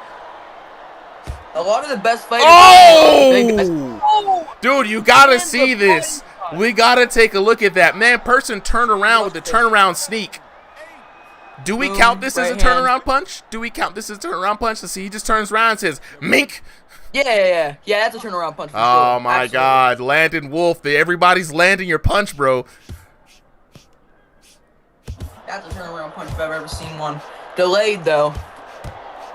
A lot of the best fighters. Oh! Dude, you got to see this. We got to take a look at that. Man, person turned around with the turnaround sneak. Do we count this as a turnaround punch? Do we count this as a turnaround punch? Let's see, he just turns around and says, Mink. Yeah, that's a turnaround punch. For Oh, sure. my Absolutely. God. Landon Wolf. Everybody's landing your punch, bro. That's a turnaround punch if I've ever seen one. Delayed, though.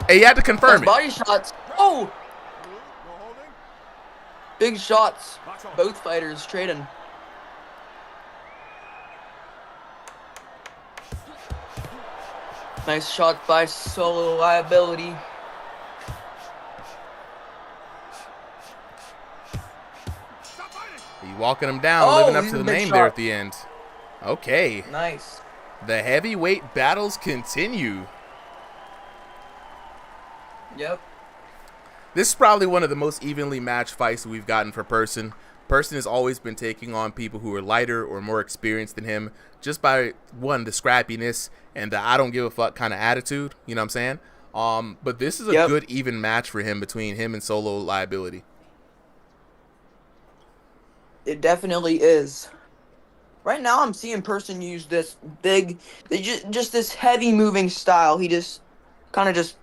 Hey, you had to confirm it. Body shots. Oh! Big shots. Both fighters trading. Nice shot by Solo liability. You walking him down, Oh, living up he's to a the big name there shot. at the end. Okay. Nice. The heavyweight battles continue. Yep. This is probably one of the most evenly matched fights we've gotten for Person. Person has always been taking on people who are lighter or more experienced than him just by, one, the scrappiness and the I don't give a fuck kind of attitude. You know what I'm saying? But this is a good even match for him between him and Solo liability. It definitely is. Right now, I'm seeing Person use this big, just this heavy moving style. He just kind of just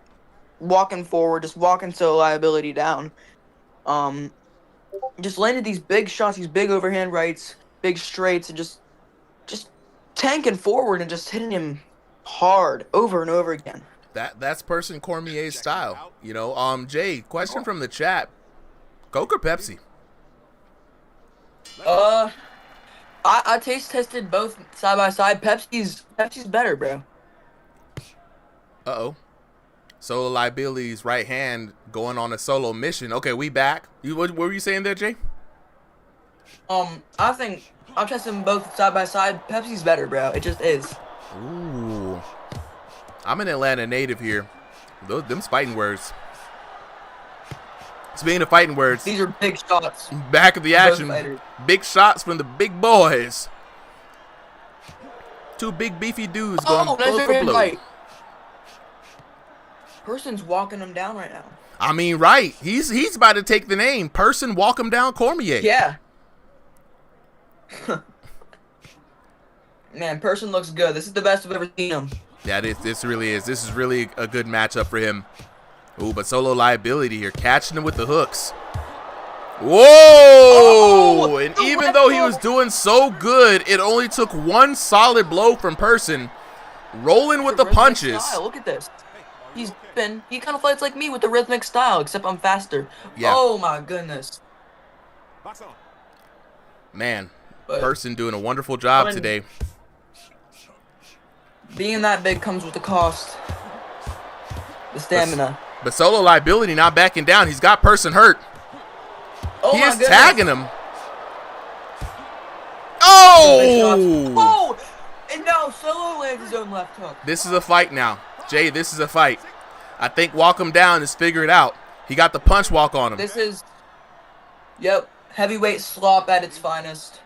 walking forward, just walking Solo liability down. Just landed these big shots, these big overhand rights, big straights, and just tanking forward and just hitting him hard over and over again. That's Person Cormier's style. You know, Jay, question from the chat. Coke or Pepsi? I taste tested both side by side. Pepsi's better, bro. Uh-oh. Solo liability's right hand going on a solo mission. Okay, we back. What were you saying there, Jay? I think I'm testing both side by side. Pepsi's better, bro. It just is. Ooh. I'm an Atlanta native here. Them's fighting words. Speaking of fighting words, these are big shots. Back of the action. Big shots from the big boys. Two big beefy dudes going blow for blow. Right. Person's walking him down right now. I mean, right. He's about to take the name. Person walk him down Cormier. Yeah. Man, Person looks good. This is the best I've ever seen him. Yeah, this really is. This is really a good matchup for him. Ooh, but Solo liability here, catching him with the hooks. Whoa! Oh, and even though he was doing so good, it only took one solid blow from Person, rolling with the punches. Style. Look at this. He kind of fights like me with the rhythmic style, except I'm faster. Yeah. Oh my goodness. Man, But Person doing a wonderful job today. being that big comes with the cost. The stamina. But Solo liability not backing down. He's got Person hurt. Oh He my is goodness. tagging him. Oh! Oh! And now Solo lands his own left hook. This is a fight now. Jay, this is a fight. I think walk him down is figure it out. He got the punch walk on him. This is, yep, heavyweight slop at its finest.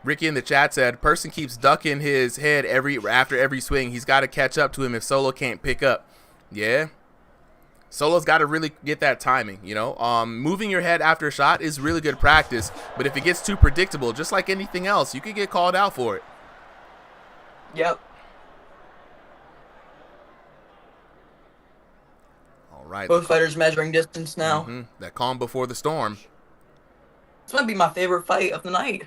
Ricky in the chat said, Person keeps ducking his head after every swing. He's got to catch up to him if Solo can't pick up. Yeah. Solo's got to really get that timing, you know. Moving your head after a shot is really good practice, but if it gets too predictable, just like anything else, you could get called out for it. Yep. All right. Both fighters measuring distance now. That calm before the storm. This might be my favorite fight of the night,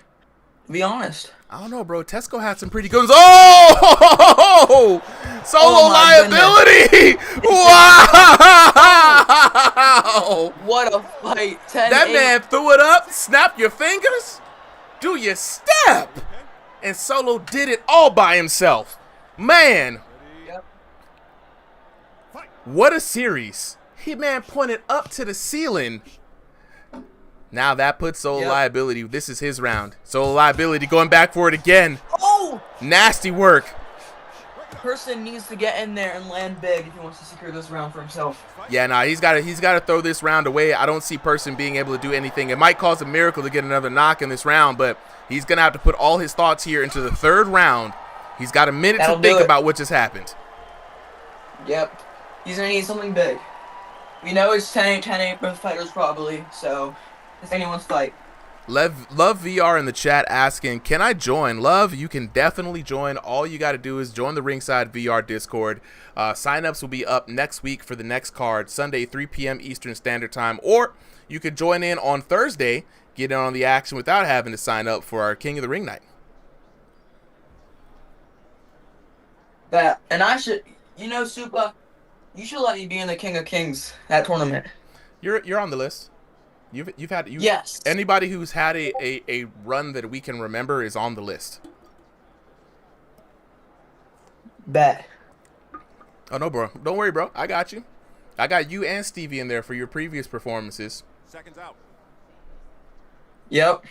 to be honest. I don't know, bro. Tesco had some pretty good ones. Oh! Solo liability! Wow! What a fight. 10-8. That man threw it up, snap your fingers, do your step, and Solo did it all by himself. Man, Yep. what a series. He, man, pointed up to the ceiling. Now that puts Solo liability. This is his round. Solo liability going back for it again. Oh! Nasty work. Person needs to get in there and land big if he wants to secure this round for himself. Yeah, nah, he's got to throw this round away. I don't see Person being able to do anything. It might cause a miracle to get another knock in this round, but he's going to have to put all his thoughts here into the third round. He's got a minute to think about what just happened. Yep. He's going to need something big. We know it's 10-8 both fighters probably, so it's anyone's fight. Love VR in the chat asking, can I join? Love, you can definitely join. All you got to do is join the Ringside VR Discord. Sign-ups will be up next week for the next card, Sunday, 3 p.m. Eastern Standard Time. Or you could join in on Thursday, get in on the action without having to sign up for our King of the Ring night. That, and I should, you know, Supa, you should let me be in the King of Kings, that tournament. You're on the list. You've had yes. Anybody who's had a run that we can remember is on the list. Bet. Oh no, bro. Don't worry, bro. I got you. I got you and Stevie in there for your previous performances. Seconds out. Yep.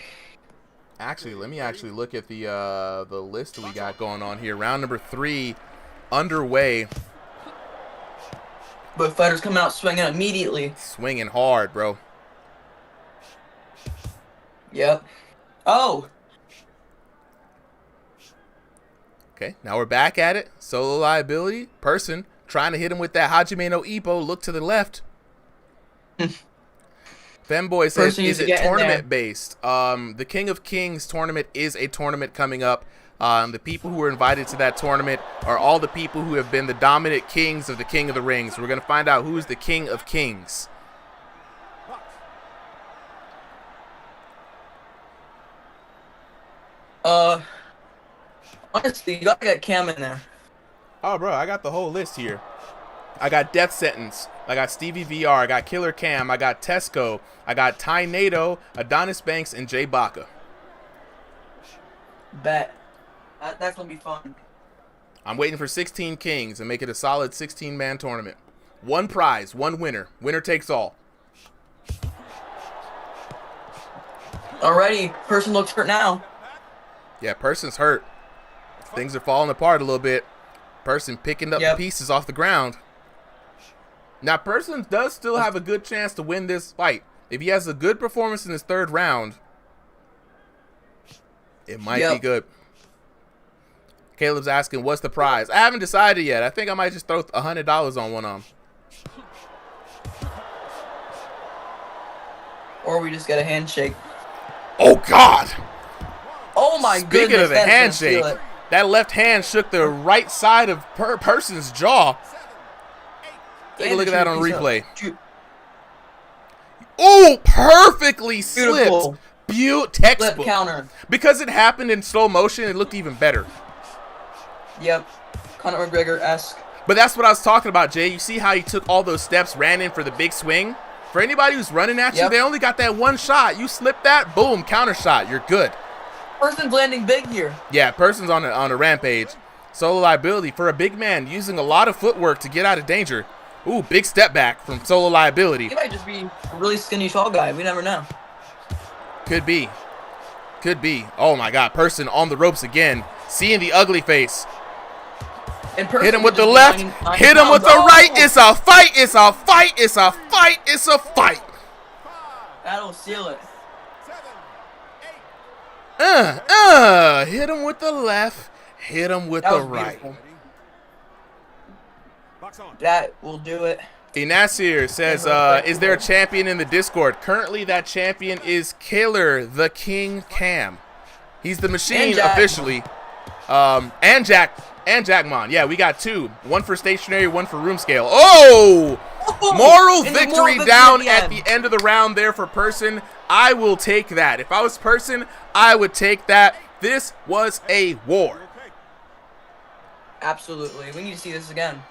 Actually, let me look at the list we got going on here. Round number 3 underway. Both fighters coming out swinging immediately. Swinging hard, bro. Yep. Oh. Okay, now we're back at it. Solo liability. Person trying to hit him with that Hajime no Ippo. Look to the left. Femboy says, is it tournament based? The King of Kings tournament is a tournament coming up. The people who are invited to that tournament are all the people who have been the dominant kings of the King of the Rings. We're going to find out who's the King of Kings. Honestly, you gotta get Cam in there. Oh, bro, I got the whole list here. I got Death Sentence. I got Stevie VR. I got Killer Cam. I got Tesco. I got Ty Nato, Adonis Banks, and Jay Baca. Bet. That's gonna be fun. I'm waiting for 16 kings and make it a solid 16-man tournament. One prize, one winner. Winner takes all. Alrighty, Person looks hurt now. Yeah, Person's hurt. Things are falling apart a little bit. Person picking up the pieces off the ground. Now, Person does still have a good chance to win this fight. If he has a good performance in his third round, it might be good. Caleb's asking, what's the prize? I haven't decided yet. I think I might just throw $100 on one of them. Or we just get a handshake. Oh God! Oh my goodness. Speaking of the that's gonna seal handshake, it. that left hand shook the right side of Person's jaw. Take a And look the at that on shoot, he's up. replay. Shoot. Oh, perfectly Beautiful. slipped. Flip Textbook. counter. Because it happened in slow motion, it looked even better. Yep. Conor McGregor-esque. But that's what I was talking about, Jay. You see how he took all those steps, ran in for the big swing? For anybody who's running at you, Yep. they only got that one shot. You slip that, boom, counter shot. You're good. Person's landing big here. Yeah, Person's on a rampage. Solo Liability for a big man using a lot of footwork to get out of danger. Ooh, big step back from Solo Liability. He might just be a really skinny tall guy. We never know. Could be. Could be. Oh my God, Person on the ropes again. Seeing the ugly face. And Person Hit him with just the left. 9 Hit him with the pounds. right. Oh! It's a fight. It's a fight. It's a fight. It's a fight. That'll seal it. Hit him with the left. Hit him with That the was right. beautiful. That will do it. Nasir says, is there a champion in the Discord? Currently, that champion is Killer the King Cam. He's the machine And Jack. officially. And Jackmon. Yeah, we got two. One for stationary, one for room scale. Oh! Moral And the victory down at the end of the round there for Person. I will take that. If I was Person, I would take that. This was a war. Absolutely. We need to see this again.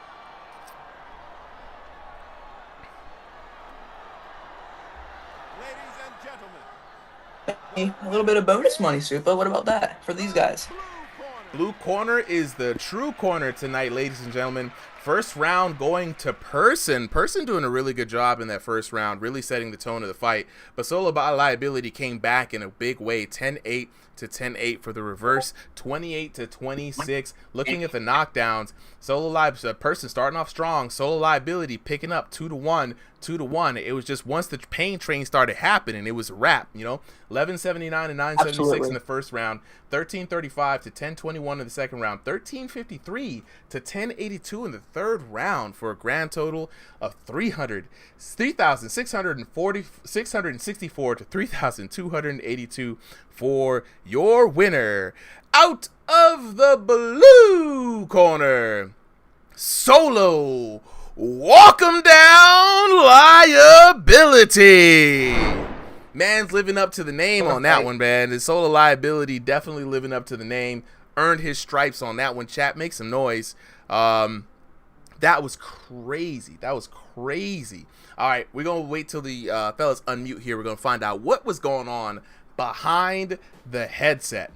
A little bit of bonus money, Supa. What about that for these guys? Blue corner is the true corner tonight, ladies and gentlemen. First round going to Person. Person doing a really good job in that first round, really setting the tone of the fight. But Solo Liability came back in a big way, 10-8 to 10-8 for the reverse, 28 to 26. Looking at the knockdowns, Person starting off strong. Solo Liability picking up 2-1, 2-1. It was just once the pain train started happening, it was a wrap. 1179 and 976 Absolutely. in the first round, 1335 to 1021 in the second round, 1353 to 1082 in the third round for a grand total of 3,664 to 3,282 for your winner. Out of the blue corner, Solo walk 'em down Liability. Man's living up to the name on that one, man. The Solo Liability definitely living up to the name. Earned his stripes on that one. Chat, make some noise. That was crazy. That was crazy. All right, we're going to wait till the fellas unmute here. We're going to find out what was going on behind the headset.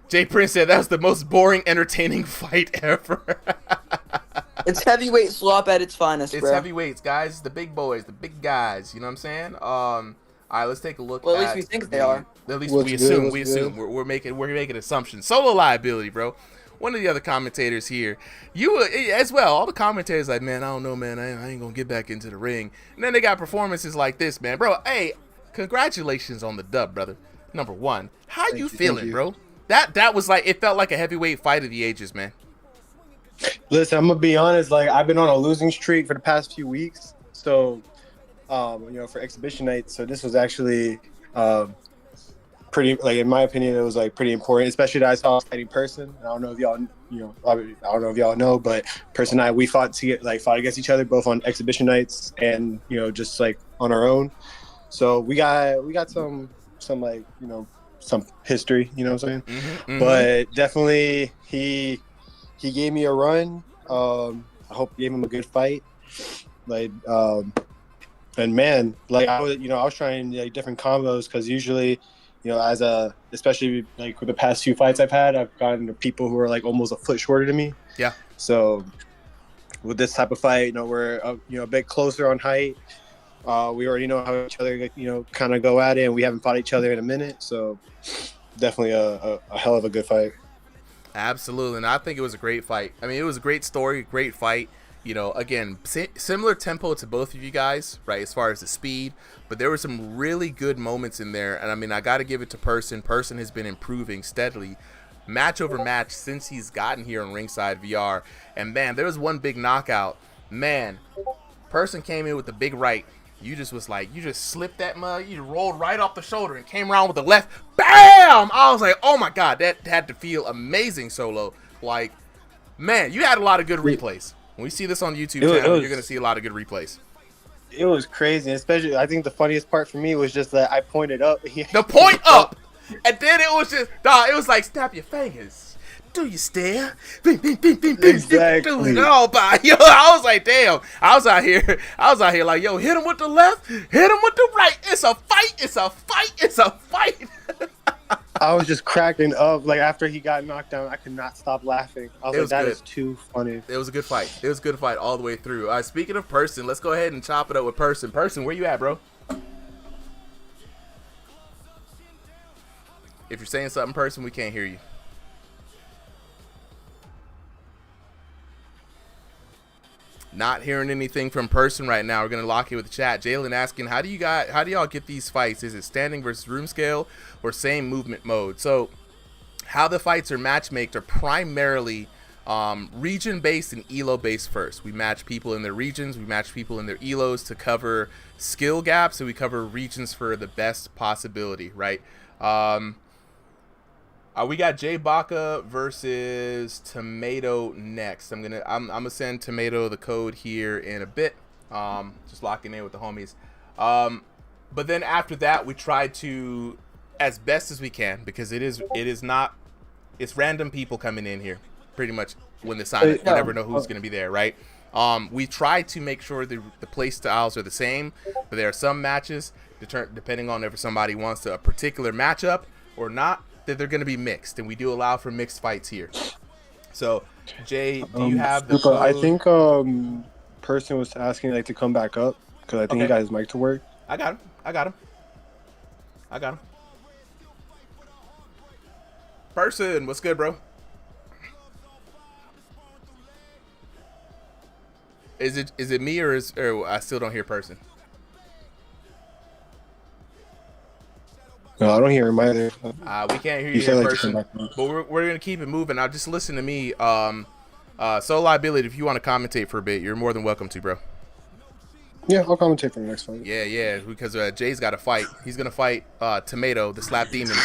Jay Prince said that was the most boring, entertaining fight ever. It's heavyweight slop at its finest, It's bro. heavyweights, guys. It's the big boys, the big guys. You know what I'm saying? All right, let's take a look. Well, at least we think they are. At least What's we good, assume. what's We good? assume. We're making assumptions. Solo Liability, bro. One of the other commentators here, you as well. All the commentators like, man, I don't know, man. I ain't gonna get back into the ring. And then they got performances like this, man, bro. Hey, congratulations on the dub, brother. Number one, how you feeling, bro? That was like, it felt like a heavyweight fight of the ages, man. Listen, I'm gonna be honest. Like, I've been on a losing streak for the past few weeks, so for exhibition night. So this was actually pretty, like, in my opinion, it was like pretty important, especially that I saw a fighting Person. I don't know if y'all, I don't know if y'all know, but Person and I, we fought against each other both on exhibition nights and just like on our own. So we got some like some history, you know what I'm saying? Mm-hmm. But definitely he gave me a run. I hope gave him a good fight. Like, and man, like I was trying like different combos because usually, especially like with the past few fights I've had, I've gotten to people who are like almost a foot shorter than me. Yeah. So with this type of fight, we're a bit closer on height. We already know how each other kind of go at it, and we haven't fought each other in a minute. So definitely a hell of a good fight. Absolutely, and I think it was a great fight. I mean, it was a great story, great fight. Again, similar tempo to both of you guys, right, as far as the speed, but there were some really good moments in there, and I mean, I got to give it to Person. Person has been improving steadily, match over match, since he's gotten here on Ringside VR, and man, there was one big knockout. Man, Person came in with the big right, You just was like, you just slipped that mug, you rolled right off the shoulder and came around with the left. BAM! I was like, oh my God, that had to feel amazing, Solo. Like, man, you had a lot of good replays. When we see this on the YouTube channel, you're going to see a lot of good replays. It was crazy, especially I think the funniest part for me was just that I pointed up. The point up! And then it was just, it was like, snap your fingers. Do you stare? Exactly. Do it all by. Yo, I was like, damn. I was out here like, yo, hit him with the left, hit him with the right. It's a fight. It's a fight. It's a fight. I was just cracking up. Like, after he got knocked down, I could not stop laughing. I was like, that is too funny. It was a good fight. It was a good fight all the way through. Speaking of Person, let's go ahead and chop it up with Person. Person, where you at, bro? If you're saying something, Person, we can't hear you. Not hearing anything from Person right now. We're gonna lock it with the chat. Jalen asking, how do y'all get these fights? Is it standing versus room scale or same movement mode? So how the fights are matchmaked are primarily region based and elo based first. We match people in their regions, we match people in their elos to cover skill gaps, and we cover regions for the best possibility, right? We got Jay Baca versus Tomato next. I'm gonna send Tomato the code here in a bit. Just locking in with the homies. But then after that, we try to, as best as we can, because it's random people coming in here, pretty much when they sign it. You never know who's gonna be there, right? We try to make sure the play styles are the same, but there are some matches, depending on if somebody wants a particular matchup or not, that they're going to be mixed, and we do allow for mixed fights here. So, Jay, do you have the code? I think Person was asking like to come back up because I think he got his mic to work. I got him. Person, what's good, bro? Is it me or I still don't hear Person? No, I don't hear him either. We can't hear you in Person, but we're gonna keep it moving. Now, just listen to me. Soul Liability, if you want to commentate for a bit, you're more than welcome to, bro. Yeah, I'll commentate for the next fight. Yeah, because Jay's got to fight. He's gonna fight Tomato, the Slap Demon,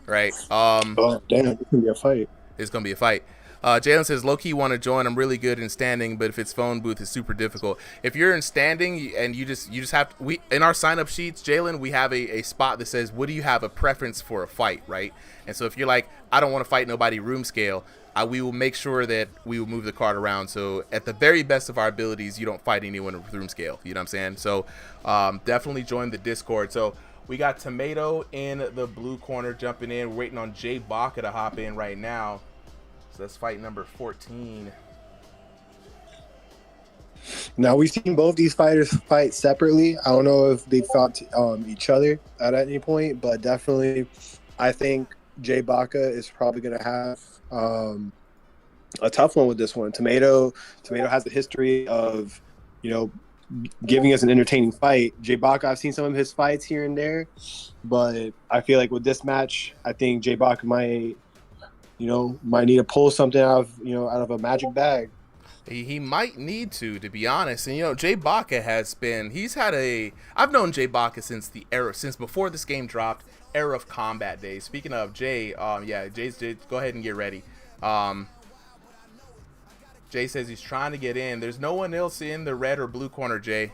right? Oh, damn, it's gonna be a fight. It's gonna be a fight. Jalen says, low-key want to join. I'm really good in standing, but if it's phone booth, it's super difficult. If you're in standing and you just have to, in our sign-up sheets, Jalen, we have a spot that says, what do you have a preference for a fight, right? And so if you're like, I don't want to fight nobody room scale, we will make sure that we will move the card around. So at the very best of our abilities, you don't fight anyone with room scale. You know what I'm saying? So definitely join the Discord. So we got Tomato in the blue corner jumping in. We're waiting on Jay Baca to hop in right now. So that's fight number 14. Now, we've seen both these fighters fight separately. I don't know if they fought each other at any point, but definitely I think Jay Baca is probably going to have a tough one with this one. Tomato has a history of, giving us an entertaining fight. Jay Baca, I've seen some of his fights here and there, but I feel like with this match, I think Jay Baca might need to pull something out of a magic bag. He might need to be honest. And Jay Baca I've known Jay Baca since before this game dropped, Era of Combat days. Speaking of Jay, Jay, go ahead and get ready. Jay says he's trying to get in. There's no one else in the red or blue corner, Jay.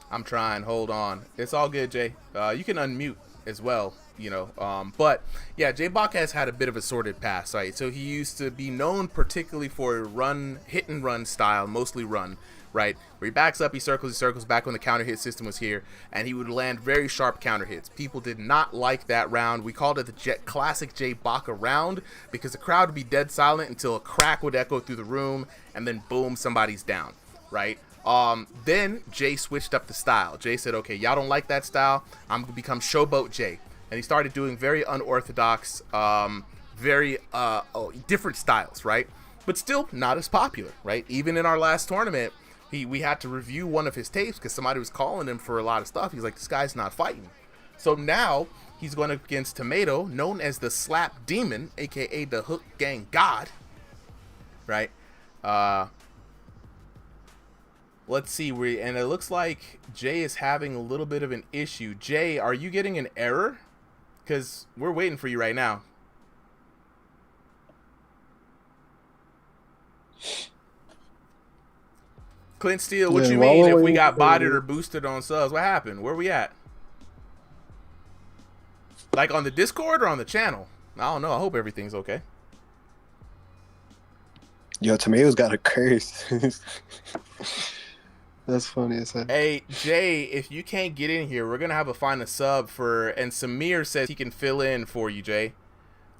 I'm trying. Hold on. It's all good, Jay. You can unmute as well, But yeah, Jay Baca has had a bit of a sordid past, right? So he used to be known particularly for hit and run style, mostly run, right? Where he backs up, he circles back when the counter hit system was here, and he would land very sharp counter hits. People did not like that round. We called it the classic Jay Baca round because the crowd would be dead silent until a crack would echo through the room, and then boom, somebody's down, right? Then Jay switched up the style. Jay said, okay, y'all don't like that style, I'm gonna become Showboat Jay. And he started doing very unorthodox, very different styles, right? But still not as popular, right? Even in our last tournament, we had to review one of his tapes because somebody was calling him for a lot of stuff. He's like, this guy's not fighting. So now he's going up against Tomato, known as the Slap Demon, aka the Hook Gang God, right? Let's see. And it looks like Jay is having a little bit of an issue. Jay, are you getting an error? Because we're waiting for you right now. Clint Steele, what you mean if we got botted or boosted on subs? What happened? Where we at? Like on the Discord or on the channel? I don't know. I hope everything's okay. Yo, Tomato's got a curse. That's funny as heck. Hey, Jay, if you can't get in here, we're going to have to find a sub for... And Samir says he can fill in for you, Jay.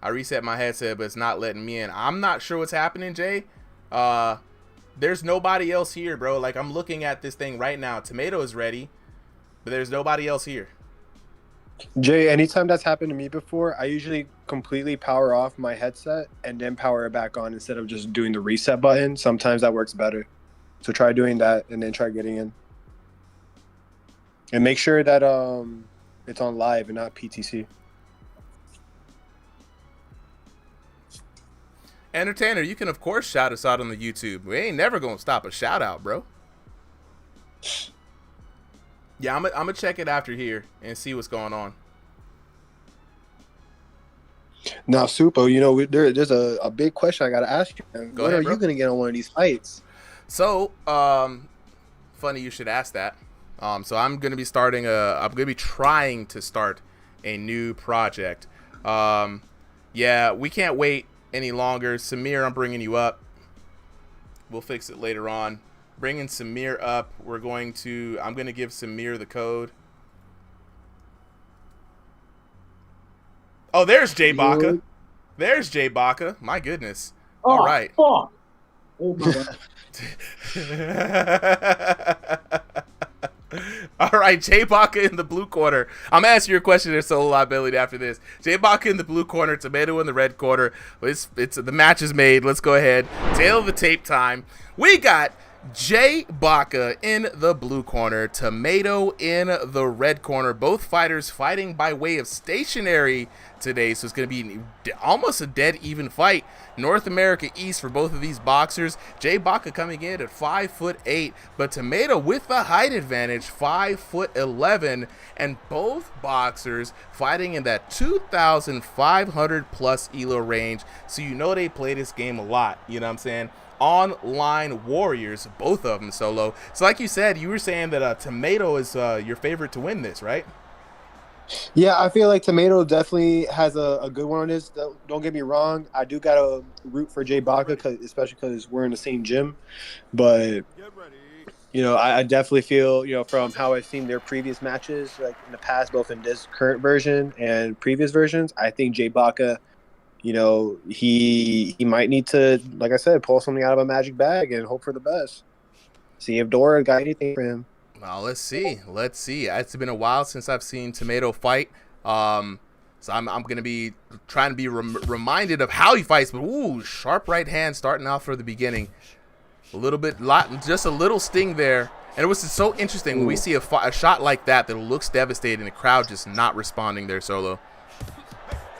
I reset my headset, but it's not letting me in. I'm not sure what's happening, Jay. There's nobody else here, bro. Like, I'm looking at this thing right now. Tomato is ready, but there's nobody else here. Jay, anytime that's happened to me before, I usually completely power off my headset and then power it back on instead of just doing the reset button. Sometimes that works better. So try doing that and then try getting in. And make sure that it's on live and not PTC. Entertainer, you can, of course, shout us out on the YouTube. We ain't never going to stop a shout out, bro. Yeah, I'm gonna check it after here and see what's going on. Now, Supo, you know, there's a big question I got to ask you. When are you going to get on one of these fights? So, funny you should ask that. So I'm going to be trying to start a new project. Yeah, we can't wait any longer. Samir, I'm bringing you up. We'll fix it later on. Bringing Samir up. I'm going to give Samir the code. Oh, there's Jay Baca. There's Jay Baca. My goodness. All right. Fuck. Oh my god. All right, Jay Baca in the blue corner. I'm gonna ask you a question. There's solo liability after this. Jay Baca in the blue corner, Tomato in the red corner. It's the match is made. Let's go ahead. Tail of the tape time. We got Jay Baca in the blue corner, Tomato in the red corner. Both fighters fighting by way of stationary today, so it's going to be almost a dead even fight. North America East for both of these boxers. Jay Baca coming in at 5'8", but Tomato with the height advantage, 5'11", and both boxers fighting in that 2,500 plus ELO range. So you know they play this game a lot. You know what I'm saying? Online warriors, both of them solo. So like you said, you were saying that Tomato is your favorite to win this, right? Yeah, I feel like Tomato definitely has a good one on this. Don't get me wrong. I do got to root for Jay Baca, especially because we're in the same gym. But, you know, I definitely feel, you know, from how I've seen their previous matches, like in the past, both in this current version and previous versions, I think Jay Baca, you know, he might need to, like I said, pull something out of a magic bag and hope for the best. See if Dora got anything for him. Well, let's see. Let's see. It's been a while since I've seen Tomato fight. So I'm going to be trying to be reminded of how he fights. But, ooh, sharp right hand starting out for the beginning. Just a little sting there. And it was just so interesting when we see a shot like that looks devastating. The crowd just not responding there, Solo.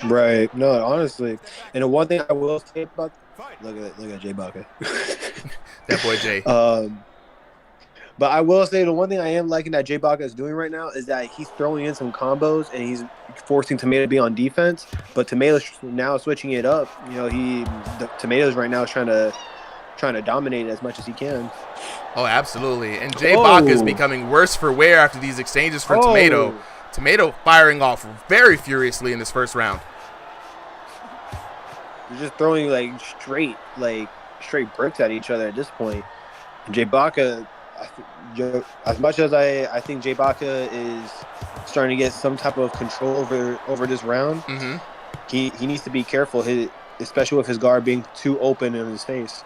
Right. No, honestly. And the one thing I will say about look at Jay Baca. That boy Jay. But I will say the one thing I am liking that Jay Baca is doing right now is that he's throwing in some combos and he's forcing Tomato to be on defense. But Tomato's now switching it up. You know, Tomato's right now is trying to dominate as much as he can. Oh, absolutely. And Jay Baca is becoming worse for wear after these exchanges for Tomato. Tomato firing off very furiously in this first round. They're just throwing like straight bricks at each other at this point. And Jay Baca, as much as I think Jay Baca is starting to get some type of control over this round, he needs to be careful, especially with his guard being too open in his face.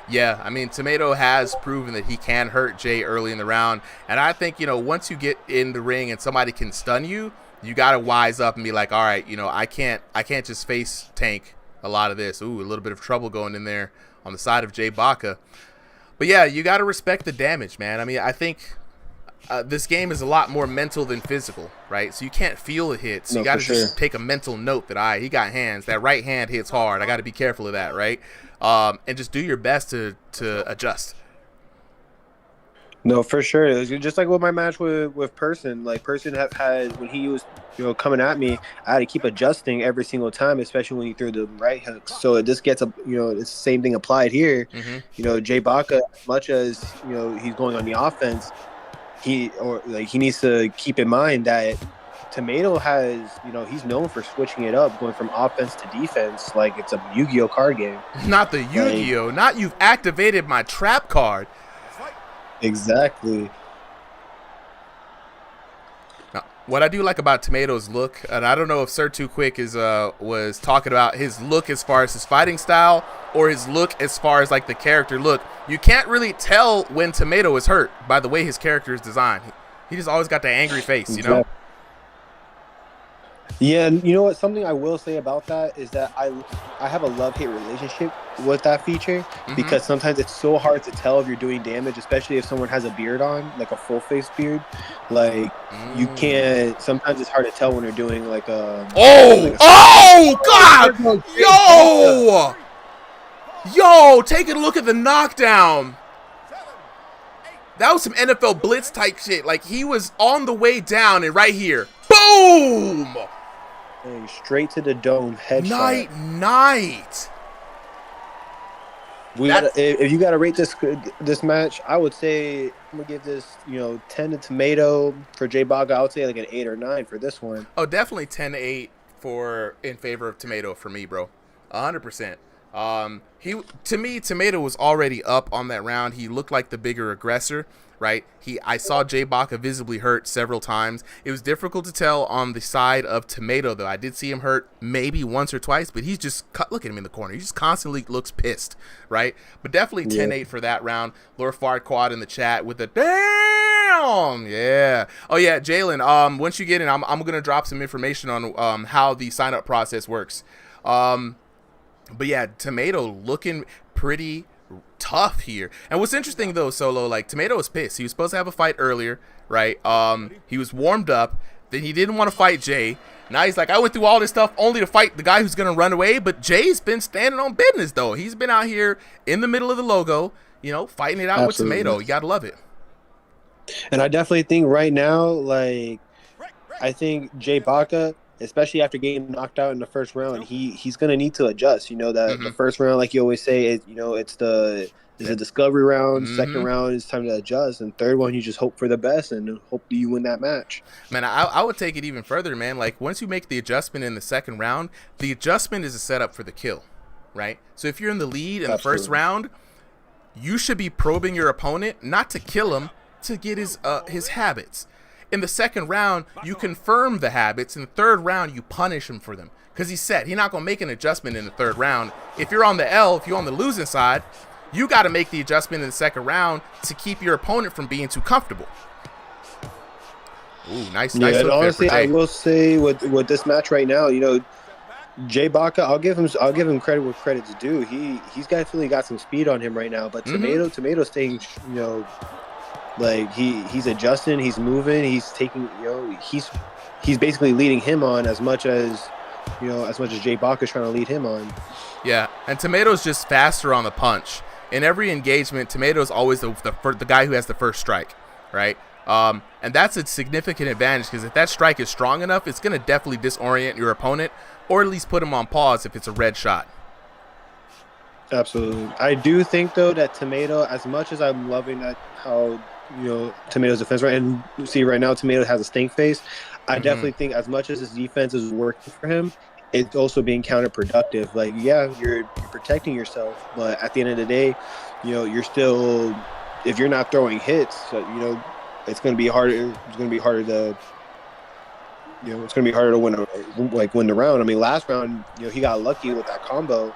Yeah, I mean, Tomato has proven that he can hurt Jay early in the round. And I think, you know, once you get in the ring and somebody can stun you, you got to wise up and be like, all right, you know, I can't just face tank a lot of this. Ooh, a little bit of trouble going in there on the side of Jay Baca. But yeah, you got to respect the damage, man. I mean, I think this game is a lot more mental than physical, right? So you can't feel the hit. So you got to just take a mental note that he got hands. That right hand hits hard. I got to be careful of that, right? and just do your best to adjust. No, for sure. It was just like with my match with Person. Like Person had when he was coming at me, I had to keep adjusting every single time, especially when he threw the right hooks. So it just gets it's the same thing applied here. Jay Baca, as much as he's going on the offense, he needs to keep in mind that Tomato has he's known for switching it up, going from offense to defense like it's a Yu-Gi-Oh card game. Not the Yu-Gi-Oh, not you've activated my trap card. Exactly. Now, what I do like about Tomato's look, and I don't know if Sir Too Quick was talking about his look as far as his fighting style or his look as far as like the character look. You can't really tell when Tomato is hurt by the way his character is designed. He just always got that angry face, Exactly. Yeah, and you know what? Something I will say about that is that I have a love-hate relationship with that feature because sometimes it's so hard to tell if you're doing damage, especially if someone has a beard on, like a full-face beard. Like, you can't... Sometimes it's hard to tell when they're doing, like, a... God! Yo! Take a look at the knockdown! That was some NFL Blitz type shit. Like, he was on the way down, and right here, boom! Straight to the dome, headshot. Night. If you gotta rate this match, I would say I'm gonna give this 10 to Tomato. For Jay Baca, I would say like an 8 or 9 for this one. Oh, definitely 10-8 in favor of Tomato for me, bro. 100%. To me, Tomato was already up on that round. He looked like the bigger aggressor, right? I saw Jay Baca visibly hurt several times. It was difficult to tell on the side of Tomato, though. I did see him hurt maybe once or twice, but he's just look at him in the corner. He just constantly looks pissed, right? But definitely 10-8 for that round. Lord Farquaad in the chat with the damn, yeah. Oh yeah, Jalen. Once you get in, I'm gonna drop some information on how the sign up process works. But yeah, Tomato looking pretty tough here. And what's interesting though, Solo, like Tomato was pissed. He was supposed to have a fight earlier, right? He was warmed up. Then he didn't want to fight Jay. Now he's like, I went through all this stuff only to fight the guy who's gonna run away. But Jay's been standing on business though. He's been out here in the middle of the logo, fighting it out with Tomato. You gotta love it. And I definitely think right now, like, I think Jay Baca, especially after getting knocked out in the first round, he's gonna need to adjust. The first round, like you always say, it's a discovery round. Second round is time to adjust, and third one you just hope for the best and hope you win that match. Man, I would take it even further, man. Like once you make the adjustment in the second round, the adjustment is a setup for the kill, right? So if you're in the lead in the first round, you should be probing your opponent not to kill him, to get his habits. In the second round, you confirm the habits. In the third round, you punish him for them. Because he's set. He's not going to make an adjustment in the third round. If you're on the L, if you're on the losing side, you got to make the adjustment in the second round to keep your opponent from being too comfortable. Ooh, nice. Yeah, and honestly, I will say with this match right now, Jay Baca, I'll give him credit where credit's due. He's definitely got some speed on him right now. But Tomato staying, like he's adjusting, he's moving, he's taking, he's basically leading him on as much as Jay Baca is trying to lead him on. Yeah, and Tomato's just faster on the punch. In every engagement, Tomato's always the guy who has the first strike, right? And that's a significant advantage because if that strike is strong enough, it's going to definitely disorient your opponent or at least put him on pause if it's a red shot. Absolutely. I do think, though, that Tomato, as much as I'm loving that how Tomato's defense, right, and see right now Tomato has a stink face, I definitely think as much as his defense is working for him, it's also being counterproductive. Like, yeah, you're protecting yourself, but at the end of the day, you're still, if you're not throwing hits, it's going to be harder. It's going to be harder to, it's going to be harder to win the round. I mean, last round, he got lucky with that combo,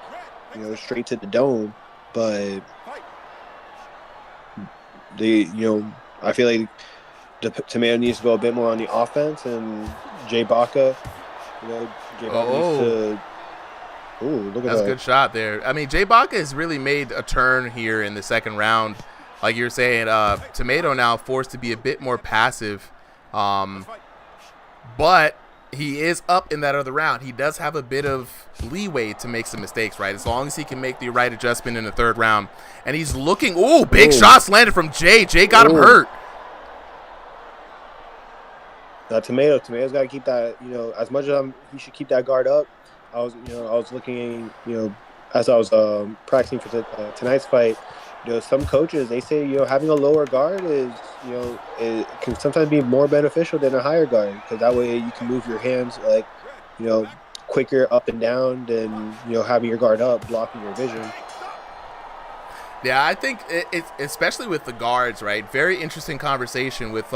straight to the dome, but I feel like the Tomato needs to go a bit more on the offense, and Jay Baca, needs to. Ooh, look at that. That's a good shot there. I mean, Jay Baca has really made a turn here in the second round. Like you're saying, Tomato now forced to be a bit more passive, but he is up in that other round. He does have a bit of leeway to make some mistakes, right? As long as he can make the right adjustment in the third round. And he's looking, big shots landed from Jay. Jay got him hurt. Tomato's got to keep that, as much as he should keep that guard up. I was looking, as I was practicing for tonight's fight. Some coaches, they say, having a lower guard is, it can sometimes be more beneficial than a higher guard, because that way you can move your hands quicker up and down than, having your guard up, blocking your vision. Yeah, I think it's especially with the guards, right? Very interesting conversation with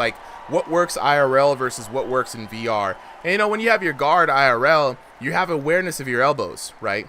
what works IRL versus what works in VR. And when you have your guard IRL, you have awareness of your elbows, right?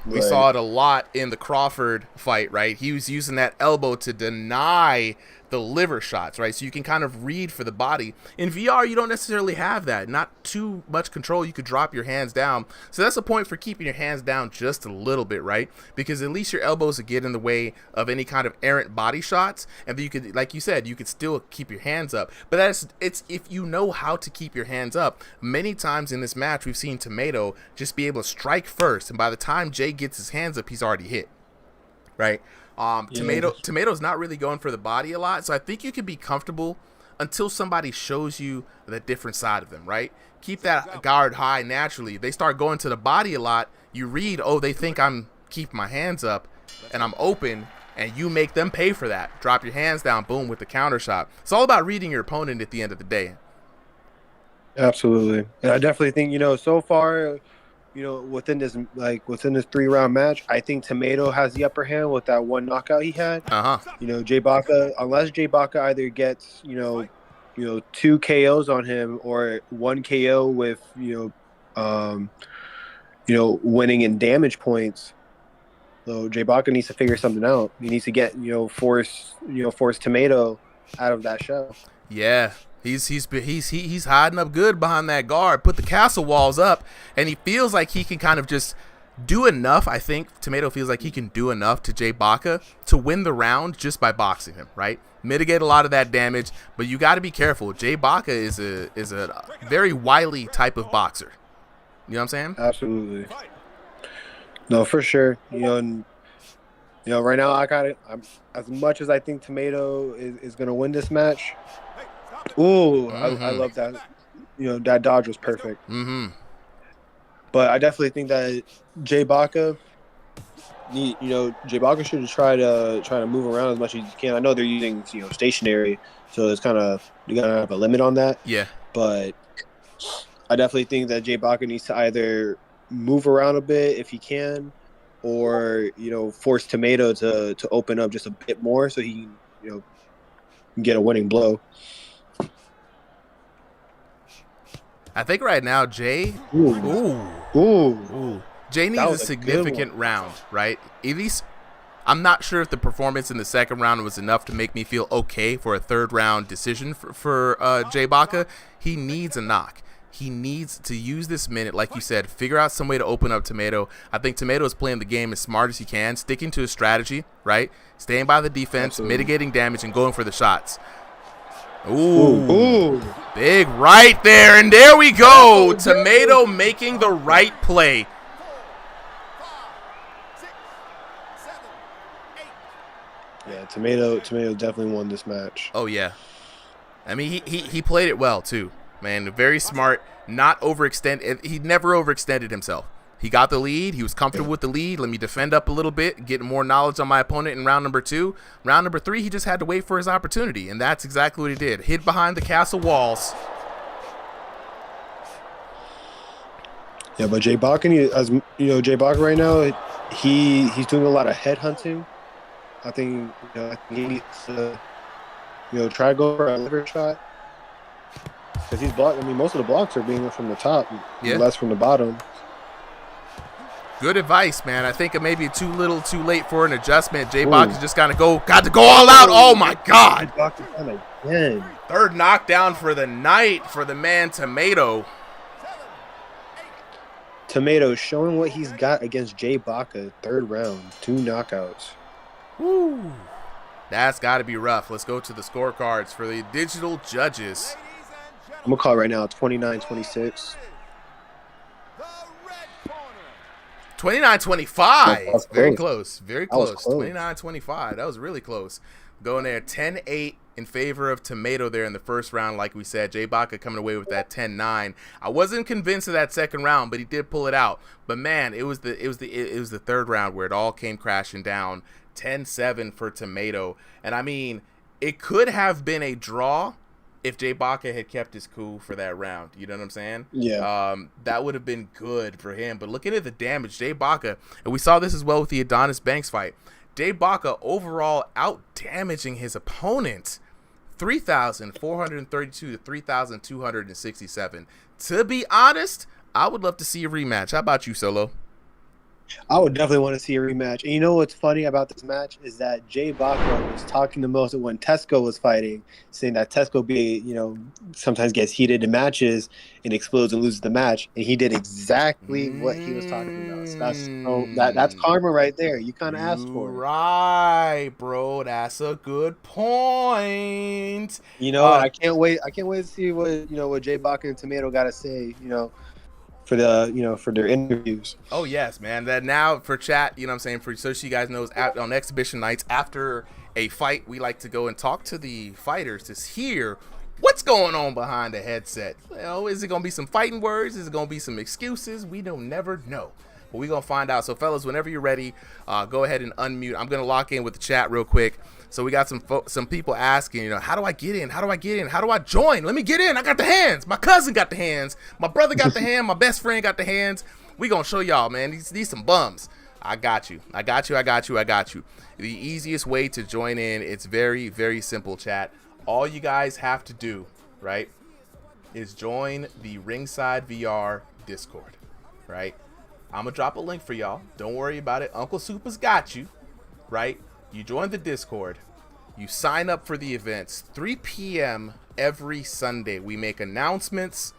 We saw it a lot in the Crawford fight, right? He was using that elbow to deny the liver shots, right? So you can kind of read for the body. In VR, you don't necessarily have that. Not too much control. You could drop your hands down. So that's a point for keeping your hands down just a little bit, right? Because at least your elbows would get in the way of any kind of errant body shots. And then you could, like you said, you could still keep your hands up. But it's if you know how to keep your hands up. Many times in this match, we've seen Tomato just be able to strike first. And by the time Jay gets his hands up, he's already hit, right? Tomato's not really going for the body a lot, so I think you can be comfortable until somebody shows you the different side of them, right? Keep that guard high naturally. If they start going to the body a lot, you read, they think I'm keeping my hands up and I'm open, and you make them pay for that. Drop your hands down, boom, with the counter shot. It's all about reading your opponent at the end of the day. Absolutely. And I definitely think, so far, within this 3-round match, I think Tomato has the upper hand with that one knockout he had. Jay Baca, unless Jay Baca either gets, 2 KOs on him or 1 KO with, winning in damage points. So Jay Baca needs to figure something out. He needs to get, force Tomato out of that shell. Yeah. He's hiding up good behind that guard, put the castle walls up, and he feels like he can kind of just do enough. I think Tomato feels like he can do enough to Jay Baca to win the round just by boxing him, right? Mitigate a lot of that damage, but you got to be careful. Jay Baca is a very wily type of boxer. You know what I'm saying? Absolutely. No, for sure. And right now I'm as much as I think Tomato is going to win this match. I love that. That dodge was perfect. But I definitely think that Jay Baca, Jay Baca should try to move around as much as he can. I know they're using stationary, so it's kind of you gotta have a limit on that. Yeah. But I definitely think that Jay Baca needs to either move around a bit if he can, or force Tomato to open up just a bit more so he can get a winning blow. I think right now, Jay. Jay needs a significant round, right? At least, I'm not sure if the performance in the second round was enough to make me feel okay for a third round decision for Jay Baca. He needs a knock. He needs to use this minute, like you said, figure out some way to open up Tomato. I think Tomato is playing the game as smart as he can, sticking to his strategy, right? Staying by the defense, mitigating damage, and going for the shots. Ooh. Big right there, and there we go. Tomato making the right play. Yeah, Tomato definitely won this match. Oh yeah, I mean he played it well too, man. Very smart, not overextended. He never overextended himself. He got the lead. He was comfortable with the lead. Let me defend up a little bit, get more knowledge on my opponent in round number 2. Round number 3, he just had to wait for his opportunity, and that's exactly what he did. Hid behind the castle walls. Yeah, but Jay Baca, Jay Baca right now, he's doing a lot of head hunting. I think he needs to try to go for a liver shot because he's blocked. I mean, most of the blocks are being from the top, less from the bottom. Good advice, man. I think it may be too little, too late for an adjustment. Jay Baca's just got to go all out. Oh my God! Third knockdown for the night for the man Tomato. Tomato showing what he's got against Jay Baca. Third round, 2 knockouts. Woo! That's got to be rough. Let's go to the scorecards for the digital judges. I'm gonna call it right now, 29-26. 29-25. Very close. Very That was close. close. 29-25. That was really close. Going there 10-8 in favor of Tomato there in the first round, like we said. Jay Baca coming away with that 10-9. I wasn't convinced of that second round, but he did pull it out. But man, it was the third round where it all came crashing down. 10-7 for Tomato. And I mean, it could have been a draw if Jay Baca had kept his cool for that round. You know what I'm saying? Yeah. That would have been good for him. But looking at the damage, Jay Baca, and we saw this as well with the Adonis Banks fight, Jay Baca overall out damaging his opponent 3,432 to 3,267. To be honest, I would love to see a rematch. How about you, Solo? I would definitely want to see a rematch. And you know what's funny about this match is that Jay Baca was talking the most when Tesco was fighting, saying that Tesco sometimes gets heated in matches and explodes and loses the match. And he did exactly what he was talking about. So that's karma right there. You kind of asked for it. Right, bro. That's a good point. I can't wait. I can't wait to see what Jay Baca and Tomato got to say, for their interviews. Oh yes, man. That now for chat, you know what I'm saying, so you guys know, on exhibition nights after a fight, we like to go and talk to the fighters to hear what's going on behind the headset. Is it gonna be some fighting words? Is it gonna be some excuses? We don't never know. But we're gonna find out. So fellas, whenever you're ready, go ahead and unmute. I'm gonna lock in with the chat real quick. So we got some people asking, how do I get in? How do I get in? How do I join? Let me get in. I got the hands. My cousin got the hands. My brother got the hand. My best friend got the hands. We gonna show y'all, man. These some bums. I got you. The easiest way to join in, it's very, very simple, chat. All you guys have to do, right, is join the Ringside VR Discord, right? I'm gonna drop a link for y'all. Don't worry about it. Uncle Super's got you, right? You join the Discord, you sign up for the events. 3 p.m. every Sunday, we make announcements,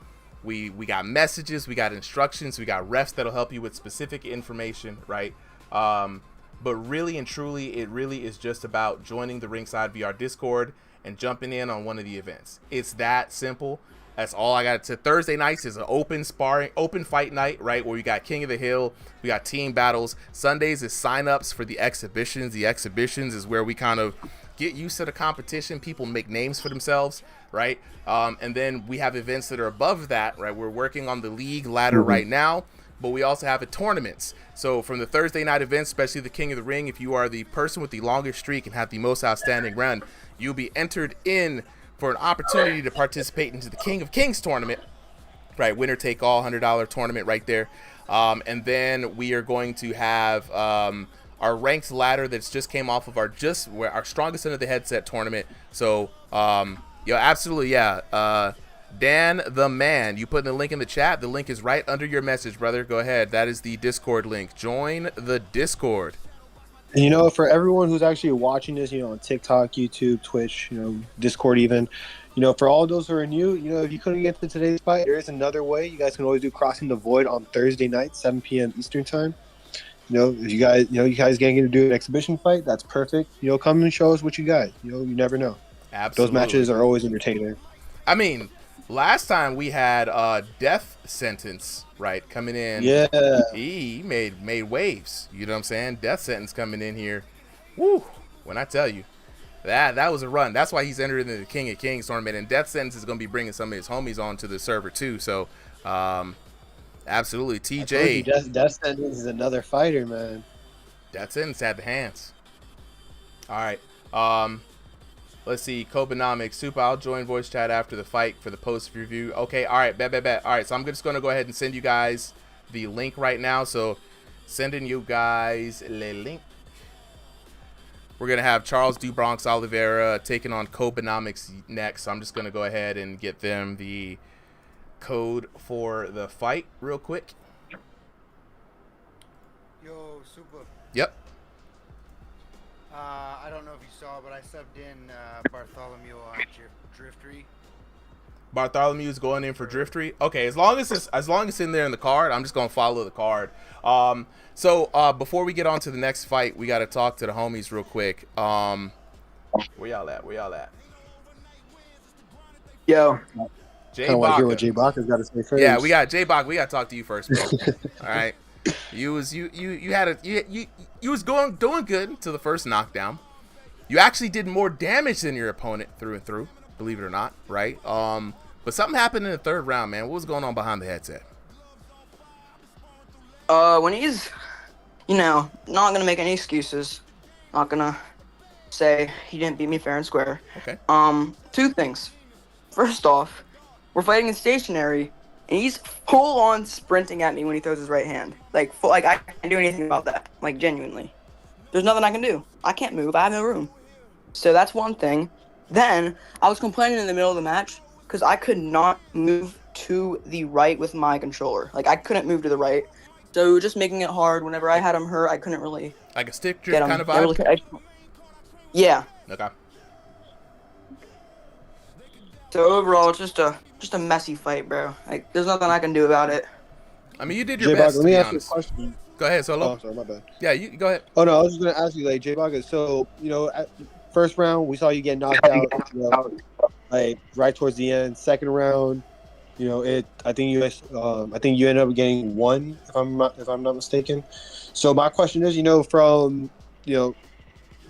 we got messages, we got instructions, we got refs that'll help you with specific information, right? But really and truly, it really is just about joining the Ringside VR Discord and jumping in on one of the events. It's that simple. That's all I got. To Thursday nights is an open fight night, right? Where we got King of the Hill, we got team battles. Sundays is sign-ups for the exhibitions. The exhibitions is where we kind of get used to the competition. People make names for themselves, right? And then we have events that are above that, right? We're working on the league ladder right now, but we also have tournaments. So from the Thursday night events, especially the King of the Ring, if you are the person with the longest streak and have the most outstanding run, you'll be entered in for an opportunity to participate into the King of Kings tournament, right? Winner take all $100 tournament right there. And then we are going to have our ranked ladder that's just came off of our strongest under the headset tournament. So absolutely, yeah. Dan the man, you put in the link in the chat. The link is right under your message, brother. Go ahead. That is the Discord link. Join the Discord. And for everyone who's actually watching this, on TikTok, YouTube, Twitch, Discord even, for all those who are new, if you couldn't get to today's fight, there is another way. You guys can always do Crossing the Void on Thursday night, 7 p.m. Eastern time. If you guys getting to do an exhibition fight, that's perfect. Come and show us what you got. You never know. Absolutely. Those matches are always entertaining. I mean, last time we had Death Sentence, right, coming in. Yeah. He made waves. You know what I'm saying? Death Sentence coming in here. Woo. When I tell you, that was a run. That's why he's entered into the King of Kings tournament. And Death Sentence is going to be bringing some of his homies onto the server too. So, absolutely. TJ. Death Sentence is another fighter, man. Death Sentence had the hands. All right. Let's see, Kobenomics. Super, I'll join voice chat after the fight for the post review. Okay, all right, bet. All right, so I'm just going to go ahead and send you guys the link right now. So, sending you guys the link. We're going to have Charles DuBronx Oliveira taking on Kobenomics next. So I'm just going to go ahead and get them the code for the fight real quick. Yo, Super. Yep. I don't know if you saw, but I subbed in Bartholomew on Driftery. Bartholomew's going in for Driftery. Okay, as long as it's in there in the card, I'm just gonna follow the card. So before we get on to the next fight, we got to talk to the homies real quick. Where y'all at? Yo. Jay I want to hear Baca. what Jay Baca's got to say first. Yeah, we got Jay Baca. We got to talk to you first, bro. All right. You was you was doing good until the first knockdown. You actually did more damage than your opponent through and through, believe it or not, right? But something happened in the third round, man. What was going on behind the headset? When he's, not gonna make any excuses. Not gonna say he didn't beat me fair and square. Okay. Two things. First off, we're fighting in stationary, and he's full on sprinting at me when he throws his right hand. Like, I can't do anything about that. Like, genuinely. There's nothing I can do. I can't move. I have no room. So that's one thing. Then, I was complaining in the middle of the match because I could not move to the right with my controller. Like, I couldn't move to the right. So just making it hard. Whenever I had him hurt, I couldn't really... Like a stick drift kind of vibe? Yeah. Okay. So overall, it's just a messy fight, bro. Like, there's nothing I can do about it. I mean, you did your best, let me ask you a question. Go ahead, Solo. Oh, sorry, my bad. Yeah, you go ahead. Oh, no, I was just going to ask you, like, J-Bog, so, at first round, we saw you get knocked out, like, right towards the end. Second round, I think you ended up getting one, if I'm not mistaken. So my question is, from,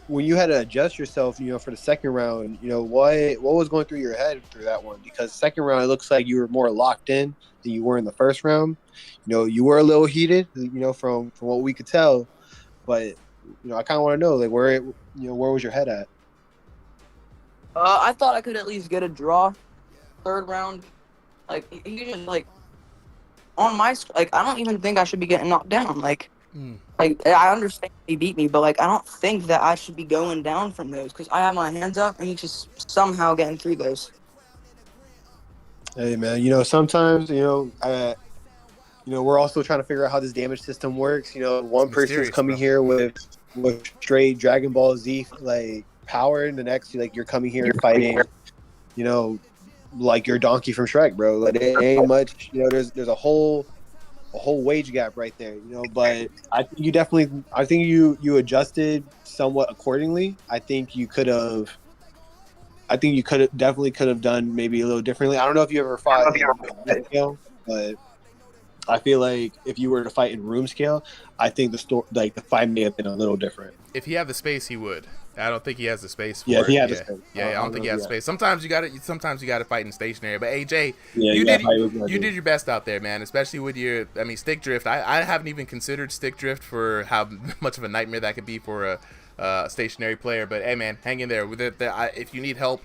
when you had to adjust yourself, for the second round, what was going through your head through that one? Because second round, it looks like you were more locked in than you were in the first round. You were a little heated, from what we could tell. But, I kind of want to know, like, where was your head at? I thought I could at least get a draw third round. Like, he just, like, on my, like, I don't even think I should be getting knocked down. Like, I understand he beat me, but, like, I don't think that I should be going down from those because I have my hands up and he's just somehow getting through those. Hey, man, sometimes, we're also trying to figure out how this damage system works. One person's coming here with straight Dragon Ball Z, like, power, and the next, like, you're coming here fighting, like your donkey from Shrek, bro. Like, it ain't much, there's a whole wage gap right there, but I think you adjusted somewhat accordingly. I think you definitely could have done maybe a little differently. I don't know if you ever fought in scale, but I feel like if you were to fight in room scale, I think the fight may have been a little different. If he had the space, he would. I don't think he has the space for it. He had the space. Yeah, I don't think he has space. Sometimes you got to fight in stationary. But AJ, you did your best out there, man. Especially with stick drift. I haven't even considered stick drift for how much of a nightmare that could be for a stationary player. But hey, man, hang in there. With it, if you need help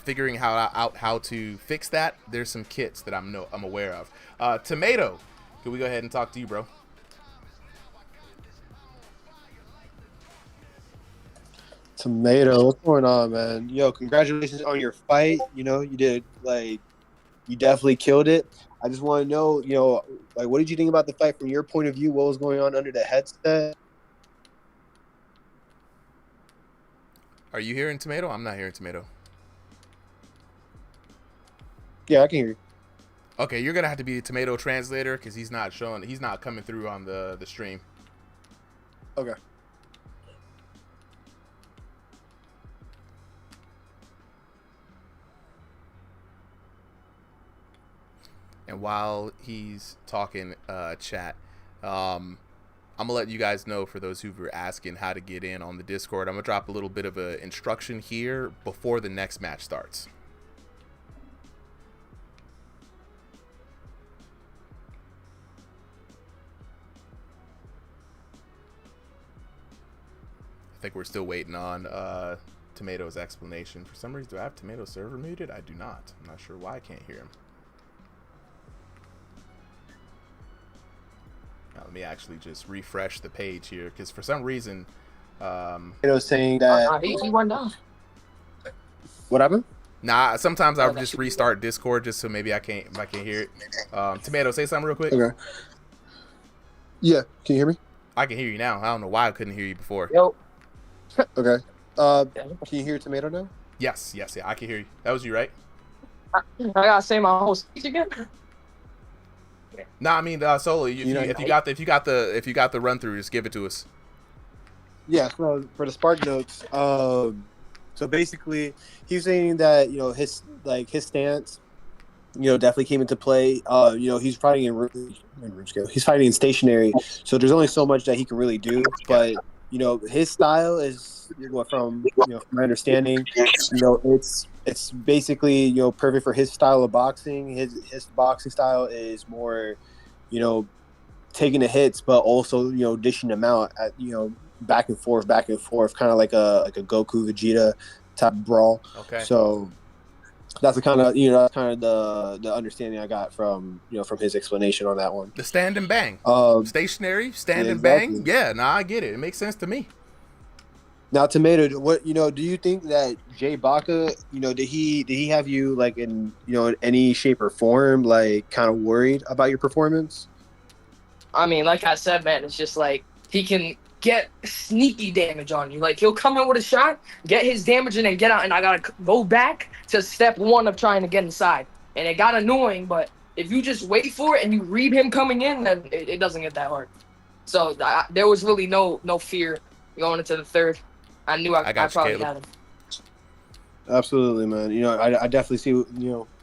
figuring out how to fix that, there's some kits that I'm aware of. Tomato, can we go ahead and talk to you, bro? Tomato, what's going on, man? Yo, congratulations on your fight. You did, like, you definitely killed it. I just want to know, like, what did you think about the fight from your point of view? What was going on under the headset? Are you hearing Tomato? I'm not hearing Tomato. Yeah, I can hear you. Okay, you're gonna have to be the Tomato translator because he's not coming through on the stream. Okay. And while he's talking, chat, I'm gonna let you guys know, for those who were asking how to get in on the Discord, I'm gonna drop a little bit of a instruction here before the next match starts. I think we're still waiting on Tomato's explanation. For some reason, do I have Tomato's server muted? I do not. I'm not sure why I can't hear him. Now, let me actually just refresh the page here, because for some reason, Tomato's saying that. He went down. What happened? Nah, sometimes I'll just restart Discord just so maybe I can't hear it. Tomato, say something real quick. Okay. Yeah, can you hear me? I can hear you now. I don't know why I couldn't hear you before. Yo. Okay. Can you hear Tomato now? Yes, yeah, I can hear you. That was you, right? I gotta say my whole speech again. Nah, I mean, Solo. If you got the run through, just give it to us. Yeah. So for the Spark Notes, so basically, he's saying that his stance definitely came into play. He's fighting in room scale. He's fighting in stationary, so there's only so much that he can really do. But his style is, from my understanding, it's basically perfect for his style of boxing. His boxing style is more, taking the hits, but also dishing them out at back and forth, kind of like a Goku Vegeta type brawl. Okay. So that's the kind of the understanding I got from from his explanation on that one. The stand and bang, stationary, stand and exactly. bang. Yeah, I get it. It makes sense to me. Now, Tomato, what do you think that Jay Baca, did he have you like in in any shape or form like kind of worried about your performance? I mean, like I said, man, it's just like he can get sneaky damage on you. Like he'll come in with a shot, get his damage in, and get out, and I gotta go back to step one of trying to get inside. And it got annoying, but if you just wait for it and you read him coming in, then it doesn't get that hard. So there was really no fear going into the third. I knew I probably had him. Absolutely, man. I definitely see,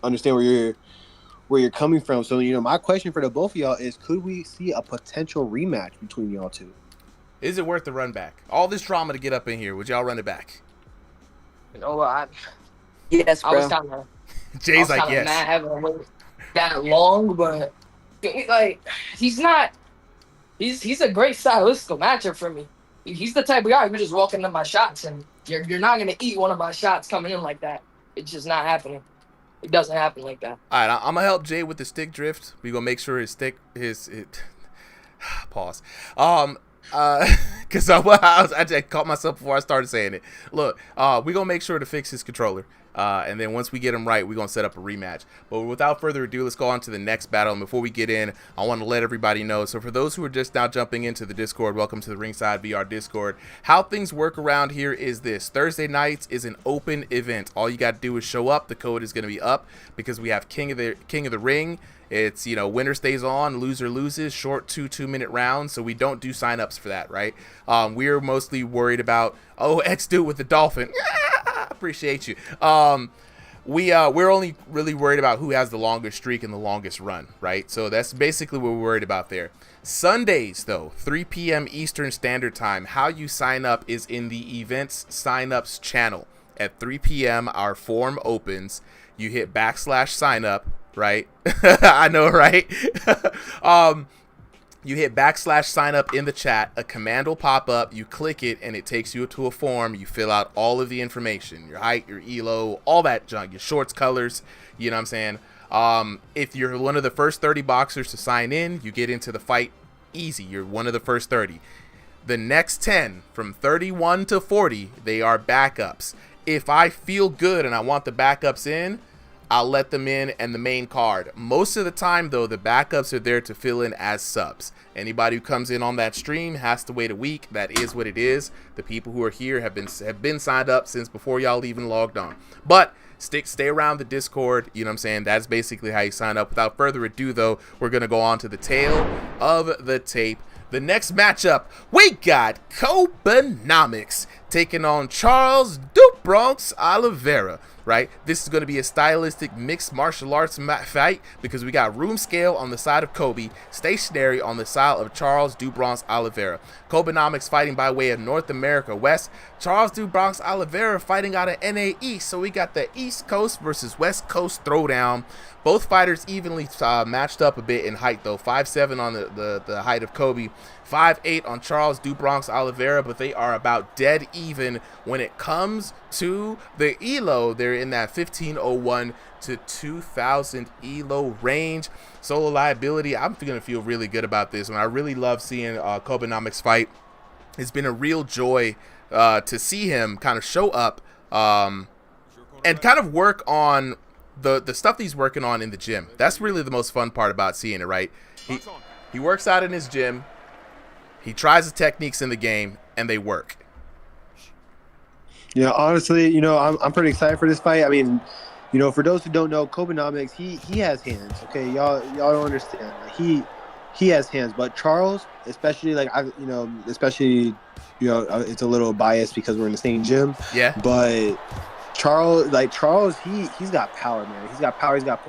understand where you're coming from. So, my question for the both of y'all is, could we see a potential rematch between y'all two? Is it worth the run back? All this drama to get up in here, would y'all run it back? Yes, bro. I was kind of Jay's like, yes. Mad having to wait that long, but like he's not. He's a great stylistical matchup for me. He's the type of guy who just walk into my shots, and you're not gonna eat one of my shots coming in like that. It's just not happening. It doesn't happen like that. All right, I'm gonna help Jay with the stick drift. We gonna make sure pause. Because I caught myself before I started saying it. Look, we gonna make sure to fix his controller. And then once we get him right, we're going to set up a rematch. But without further ado, let's go on to the next battle. And before we get in, I want to let everybody know. So for those who are just now jumping into the Discord, welcome to the Ringside VR Discord. How things work around here is this. Thursday nights is an open event. All you got to do is show up. The code is going to be up because we have King of the Ring. It's, winner stays on, loser loses, short 2-2-minute rounds. So we don't do signups for that, right? We're mostly worried about, X dude with the dolphin. Appreciate you. We're only really worried about who has the longest streak and the longest run, right? So that's basically what we're worried about there. Sundays, though, 3 p.m. Eastern Standard Time. How you sign up is in the events signups channel. At 3 p.m., our form opens. You hit /sign up, right? I know, right? You hit /sign up in the chat. A command will pop up. You click it, and it takes you to a form. You fill out all of the information, your height, your elo, all that junk, your shorts, colors. You know what I'm saying? If you're one of the first 30 boxers to sign in, you get into the fight easy. You're one of the first 30. The next 10, from 31 to 40, they are backups. If I feel good and I want the backups in, I'll let them in and the main card. Most of the time, though, the backups are there to fill in as subs. Anybody who comes in on that stream has to wait a week. That is what it is. The people who are here have been signed up since before y'all even logged on. But stay around the Discord. You know what I'm saying? That's basically how you sign up. Without further ado, though, we're going to go on to the tail of the tape. The next matchup, we got Kobenomics taking on Charles Bronx Oliveira, right? This is going to be a stylistic mixed martial arts fight because we got room scale on the side of Kobe, stationary on the side of Charles Bronx Oliveira. Kobenomics fighting by way of North America West. Charles Bronx Oliveira fighting out of NA East. So we got the East Coast versus West Coast throwdown. Both fighters evenly matched up a bit in height, though. 5'7" on the height of Kobe, 5'8" on Charles Bronx Oliveira, but they are about dead even when it comes to the elo. They're in that 1501 to 2000 elo range. Solo liability, I'm going to feel really good about this one. I really love seeing Kobenomics fight. It's been a real joy to see him kind of show up and kind of work on the stuff he's working on in the gym. That's really the most fun part about seeing it, right? He works out in his gym. He tries the techniques in the game, and they work. Yeah, honestly, I'm pretty excited for this fight. I mean, for those who don't know, Kobenomics, he has hands. Okay, y'all don't understand. He has hands, but Charles, especially it's a little biased because we're in the same gym. Yeah. But Charles, he's got power, man. He's got power. He's got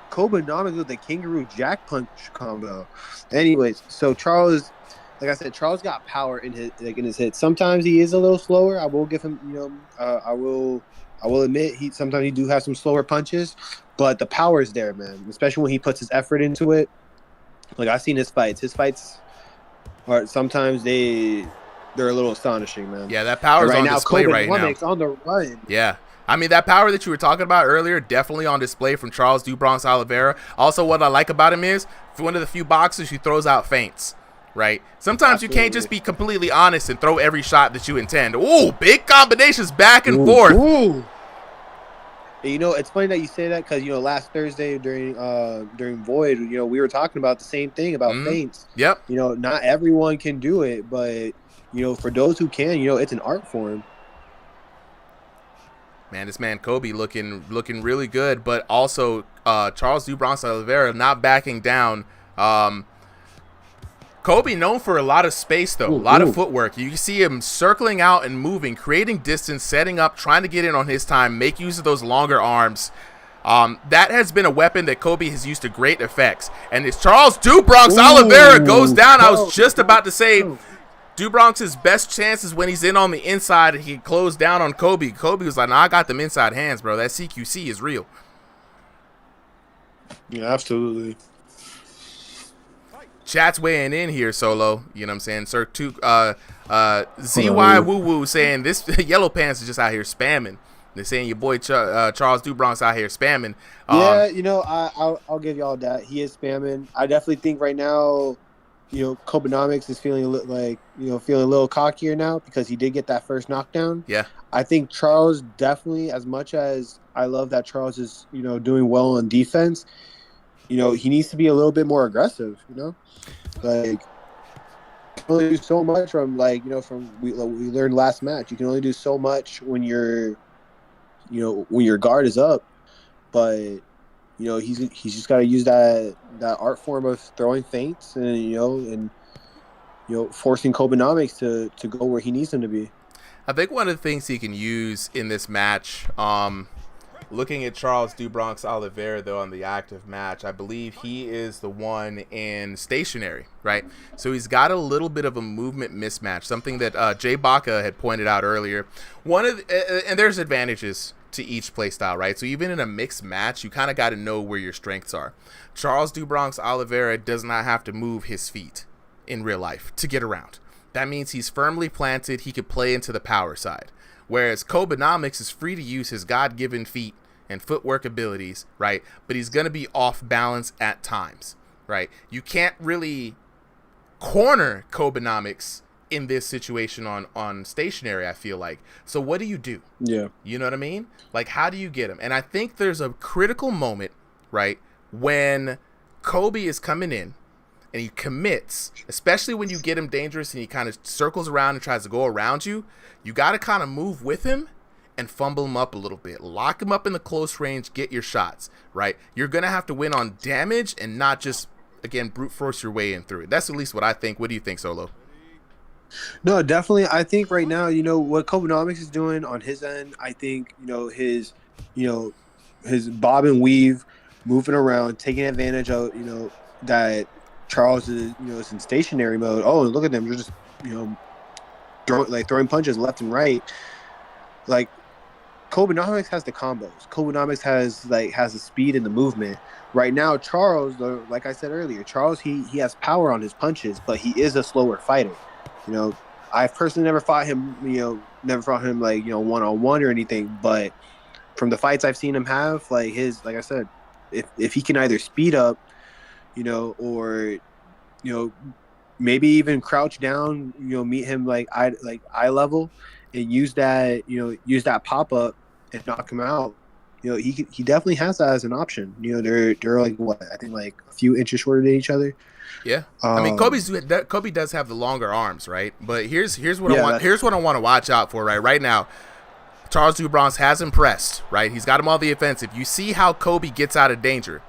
Kobenomics with the kangaroo jack punch combo. Anyways, so Charles, like I said, Charles got power in his hits. Sometimes he is a little slower. I will give him, I will admit sometimes he do have some slower punches, but the power is there, man. Especially when he puts his effort into it. Like I've seen his fights. His fights are sometimes they're a little astonishing, man. Yeah, that power is on display right now. On the run. Yeah. I mean, that power that you were talking about earlier, definitely on display from Charles do Bronx Oliveira. Also, what I like about him is, for one of the few boxers who throws out feints, right? Sometimes you can't just be completely honest and throw every shot that you intend. Ooh, big combinations back and forth. Ooh. And, it's funny that you say that because, last Thursday during Void, we were talking about the same thing about feints. Yep. Not everyone can do it, but, for those who can, it's an art form. Man, this man Kobe looking really good, but also Charles do Bronx Oliveira not backing down. Kobe known for a lot of space, though, a lot of footwork. You can see him circling out and moving, creating distance, setting up, trying to get in on his time, make use of those longer arms. That has been a weapon that Kobe has used to great effects. And as Charles do Bronx Oliveira goes down, I was just about to say, do Bronx's best chance is when he's in on the inside and he closed down on Kobe. Kobe was like, nah, I got them inside hands, bro. That CQC is real. Yeah, absolutely. Chat's weighing in here, Solo. You know what I'm saying? Sir, ZY Woo Woo saying this Yellow Pants is just out here spamming. They're saying your boy Charles do Bronx out here spamming. I'll give y'all that. He is spamming. I definitely think right now, Kobenomics is feeling a little cockier now because he did get that first knockdown. Yeah. I think Charles definitely, as much as I love that Charles is, doing well on defense, he needs to be a little bit more aggressive, Like, you can only do so much from, from we learned last match. You can only do so much when when your guard is up. But, he's just got to use that art form of throwing feints and forcing Kobenomics to go where he needs him to be. I think one of the things he can use in this match, looking at Charles do Bronx Oliveira, though, on the active match, I believe he is the one in stationary, right? So he's got a little bit of a movement mismatch, something that Jay Baca had pointed out earlier. And there's advantages to each play style, right? So even in a mixed match, you kind of got to know where your strengths are. Charles do Bronx Oliveira does not have to move his feet in real life to get around. That means he's firmly planted. He could play into the power side. Whereas Kobenomics is free to use his God-given feet and footwork abilities, right? But he's going to be off balance at times, right? You can't really corner Kobenomics in this situation on stationary, I feel like. So what do you do? Yeah. You know what I mean? Like, how do you get him? And I think there's a critical moment, right, when Kobe is coming in and he commits, especially when you get him dangerous and he kind of circles around and tries to go around you. You got to kind of move with him and fumble him up a little bit. Lock him up in the close range, get your shots, right? You're going to have to win on damage and not just, again, brute force your way in through it. That's at least what I think. What do you think, Solo? No, definitely. I think right now, what Kobenomics is doing on his end, I think, his bob and weave, moving around, taking advantage of, that Charles is, is in stationary mode. Oh, look at them. They're just, throwing punches left and right. Like, Kobenomics has the combos. Kobenomics has the speed and the movement. Right now, Charles, like I said earlier, Charles, he has power on his punches, but he is a slower fighter. I've personally never fought him, one-on-one or anything, but from the fights I've seen him have, like I said, if he can either speed up, or, maybe even crouch down, meet him eye level and use that pop up and knock him out. He definitely has that as an option. They're like what, I think like a few inches shorter than each other. Yeah, I mean Kobe does have the longer arms, right? But here's what I want. Here's what I want to watch out for right now. Charles do Bronx has impressed, right? He's got him on the offensive. You see how Kobe gets out of danger.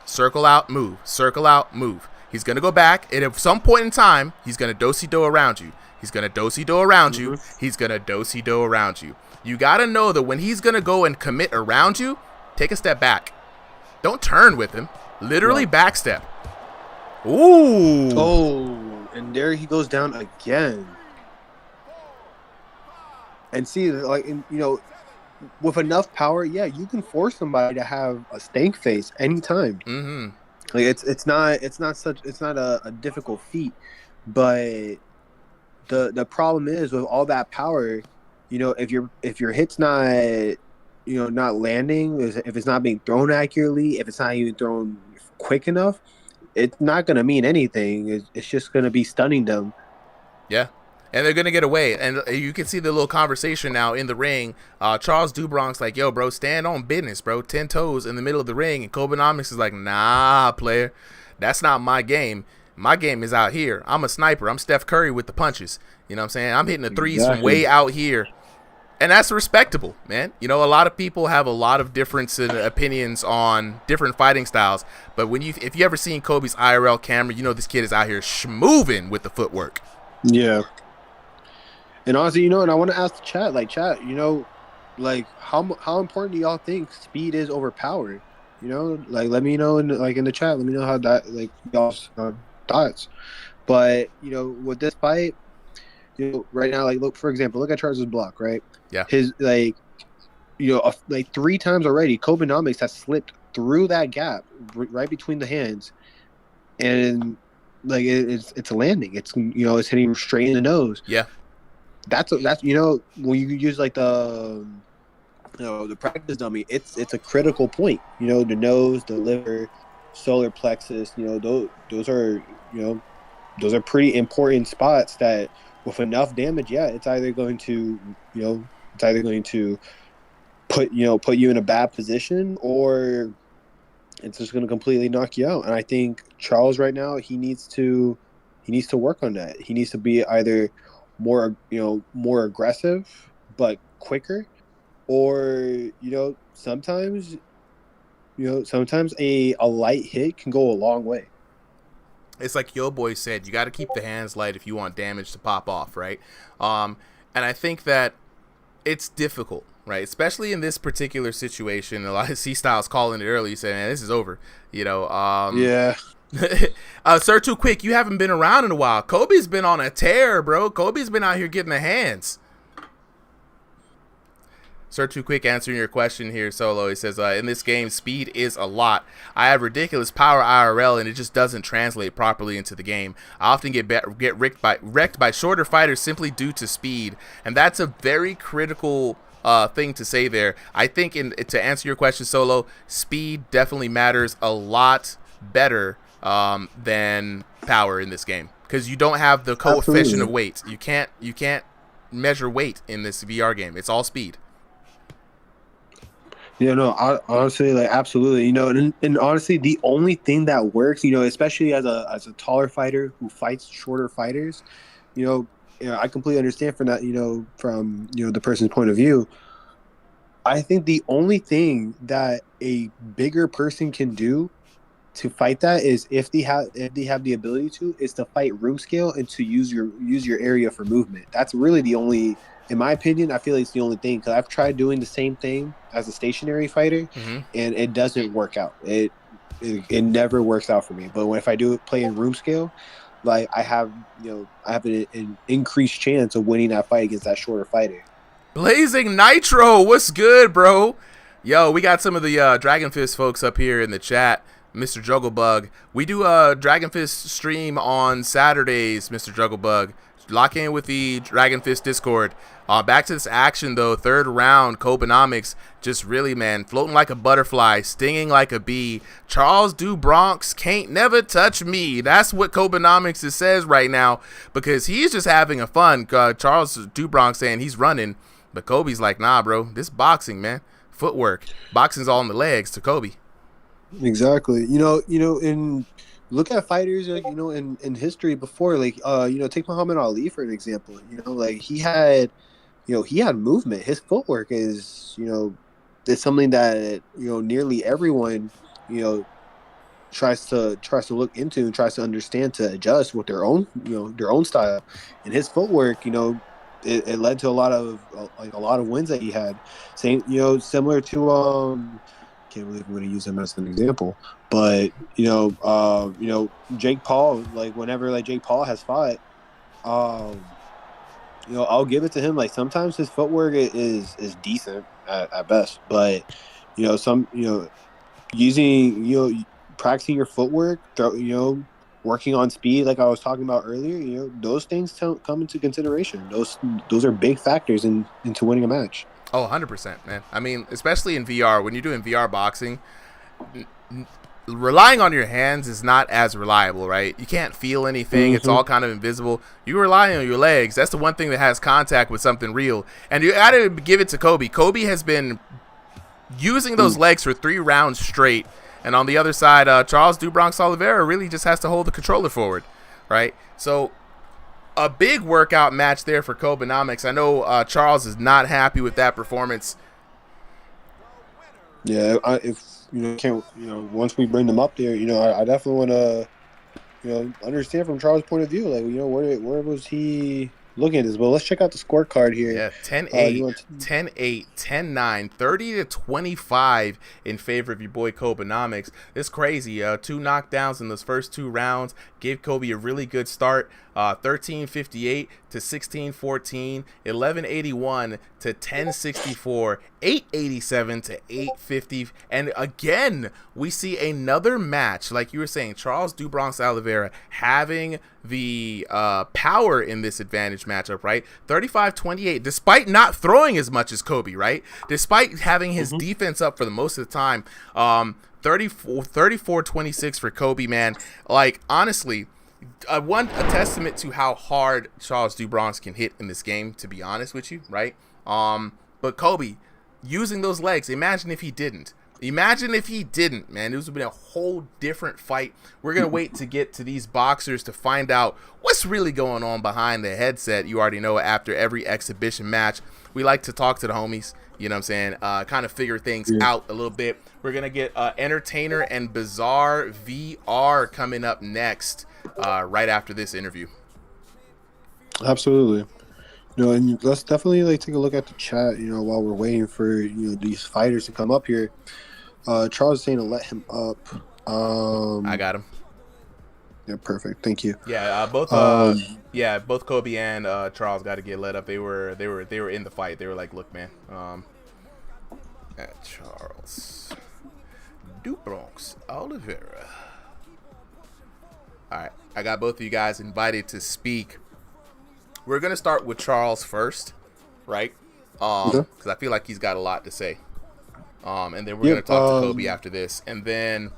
Circle out, move. Circle out, move. He's going to go back, and at some point in time, he's going to do-si-do around you. He's gonna do-si-do around you. He's gonna do-si-do around you. You gotta know that when he's gonna go and commit around you, take a step back. Don't turn with him. Literally backstep. Ooh. Oh, and there he goes down again. And see, like, you know, with enough power, yeah, you can force somebody to have a stank face anytime. Mm-hmm. Like it's not a difficult feat, but the problem is with all that power, you know, if your hit's not, you know, not landing, if it's not being thrown accurately, if it's not even thrown quick enough, it's not gonna mean anything. It's just gonna be stunning them. Yeah. And they're going to get away. And you can see the little conversation now in the ring. Charles do Bronx like, yo, bro, stand on business, bro. 10 toes in the middle of the ring. And Kobenomics is like, nah, player. That's not my game. My game is out here. I'm a sniper. I'm Steph Curry with the punches. You know what I'm saying? I'm hitting the threes from way out here. And that's respectable, man. You know, a lot of people have a lot of different opinions on different fighting styles. But if you ever seen Kobe's IRL camera, you know this kid is out here schmoving with the footwork. Yeah. And honestly, you know, and I want to ask the chat, like, you know, like, how important do y'all think speed is over power? You know, like, let me know in the chat. Let me know how that, like, y'all's thoughts. But you know, with this fight, you know, right now, like, look at Charles' block, right? Yeah. His, like, you know, like 3 times already, Kobenomics has slipped through that gap right between the hands, and like it's a landing. It's, you know, it's hitting straight in the nose. Yeah. That's you know, when you use like the, you know, the practice dummy, it's a critical point. You know, the nose, the liver, solar plexus. You know, those are, you know, those are pretty important spots that with enough damage, yeah, it's either going to put you in a bad position, or it's just going to completely knock you out. And I think Charles right now, he needs to work on that. He needs to be either more aggressive but quicker, or, you know, sometimes a light hit can go a long way. It's like Yo Boy said, you got to keep the hands light if you want damage to pop off, right? And I think that it's difficult, right? Especially in this particular situation. A lot of C-Styles calling it early, saying, man, this is over, you know. Yeah. Sir Too Quick, you haven't been around in a while. Kobe's been on a tear, bro. Kobe's been out here getting the hands. Sir Too Quick answering your question here, Solo. He says, in this game, speed is a lot. I have ridiculous power IRL, and it just doesn't translate properly into the game. I often get wrecked by shorter fighters simply due to speed, and that's a very critical thing to say there. I think to answer your question, Solo, speed definitely matters a lot better than power in this game, because you don't have the coefficient of weight. You can't measure weight in this VR game. It's all speed. Yeah, no, honestly, like, absolutely. You know, and honestly, the only thing that works, you know, especially as a taller fighter who fights shorter fighters, you know, I completely understand from that, you know, from, you know, the person's point of view. I think the only thing that a bigger person can do to fight that is if they have the ability to, is to fight room scale and to use your area for movement. That's really the only, in my opinion, I feel like it's the only thing, because I've tried doing the same thing as a stationary fighter, and it doesn't work out. It never works out for me. But if I do play in room scale, like, I have an increased chance of winning that fight against that shorter fighter. Blazing Nitro, what's good, bro? Yo, we got some of the Dragon Fist folks up here in the chat. Mr. Jugglebug, we do a Dragon Fist stream on Saturdays, Mr. Jugglebug. Lock in with the Dragon Fist Discord. Back to this action, though. Third round, Kobenomics just really, man, floating like a butterfly, stinging like a bee. Charles do Bronx can't never touch me. That's what Kobenomics says right now, because he's just having a fun. Charles do Bronx saying he's running, but Kobe's like, nah, bro, this boxing, man. Footwork. Boxing's all in the legs to Kobe. Exactly. You know, and look at fighters, like, you know, in history before, like, you know, take Muhammad Ali for an example. You know, like, he had movement. His footwork is, you know, it's something that, you know, nearly everyone, you know, tries to look into and tries to understand to adjust with their own style. And his footwork, it led to a lot of wins that he had. Same, similar to can't believe I'm going to use him as an example, but Jake Paul, like whenever Jake Paul has fought, I'll give it to him. Like sometimes his footwork is decent at best, but using practicing your footwork, working on speed, like I was talking about earlier, those things come into consideration. Those are big factors into winning a match. Oh, 100%, man. I mean, especially in VR, when you're doing VR boxing, relying on your hands is not as reliable, right? You can't feel anything. Mm-hmm. It's all kind of invisible. You rely on your legs. That's the one thing that has contact with something real. And you got to give it to Kobe. Kobe has been using those legs for 3 rounds straight. And on the other side, Charles do Bronx Oliveira really just has to hold the controller forward, right? So a big workout match there for Kobenomics. I know Charles is not happy with that performance. Yeah, once we bring them up there, I definitely want to, understand from Charles' point of view, like, where was he looking at this? But let's check out the scorecard here. Yeah, 10-8, 10-8, 10-9, 30-25 in favor of your boy Kobenomics. It's crazy. 2 knockdowns in those first 2 rounds gave Kobe a really good start. 1358 to 1614, 1181 to 1064, 887 to 850, and again we see another match like you were saying, Charles do Bronx Oliveira having the power in this advantage matchup, right? 35-28, despite not throwing as much as Kobe, right? Despite having his defense up for the most of the time. 34-26 for Kobe, man. Like, honestly, a testament to how hard Charles do Bronx can hit in this game, to be honest with you, right? But Kobe, using those legs, imagine if he didn't. Imagine if he didn't, man. It would have been a whole different fight. We're going to wait to get to these boxers to find out what's really going on behind the headset. You already know, after every exhibition match, we like to talk to the homies, you know what I'm saying, kind of figure things out a little bit. We're going to get Entertainer and Bizarre VR coming up next, right after this interview. Absolutely. And let's definitely take a look at the chat, while we're waiting for, these fighters to come up here. Charles is saying to let him up. I got him. Yeah, perfect. Thank you. Yeah, both Kobe and Charles got to get let up. They were in the fight. They were like, look, man, at Charles do Bronx Oliveira. All right, I got both of you guys invited to speak. We're gonna start with Charles first, right? Because I feel like he's got a lot to say. And then we're gonna talk to Kobe after this, and then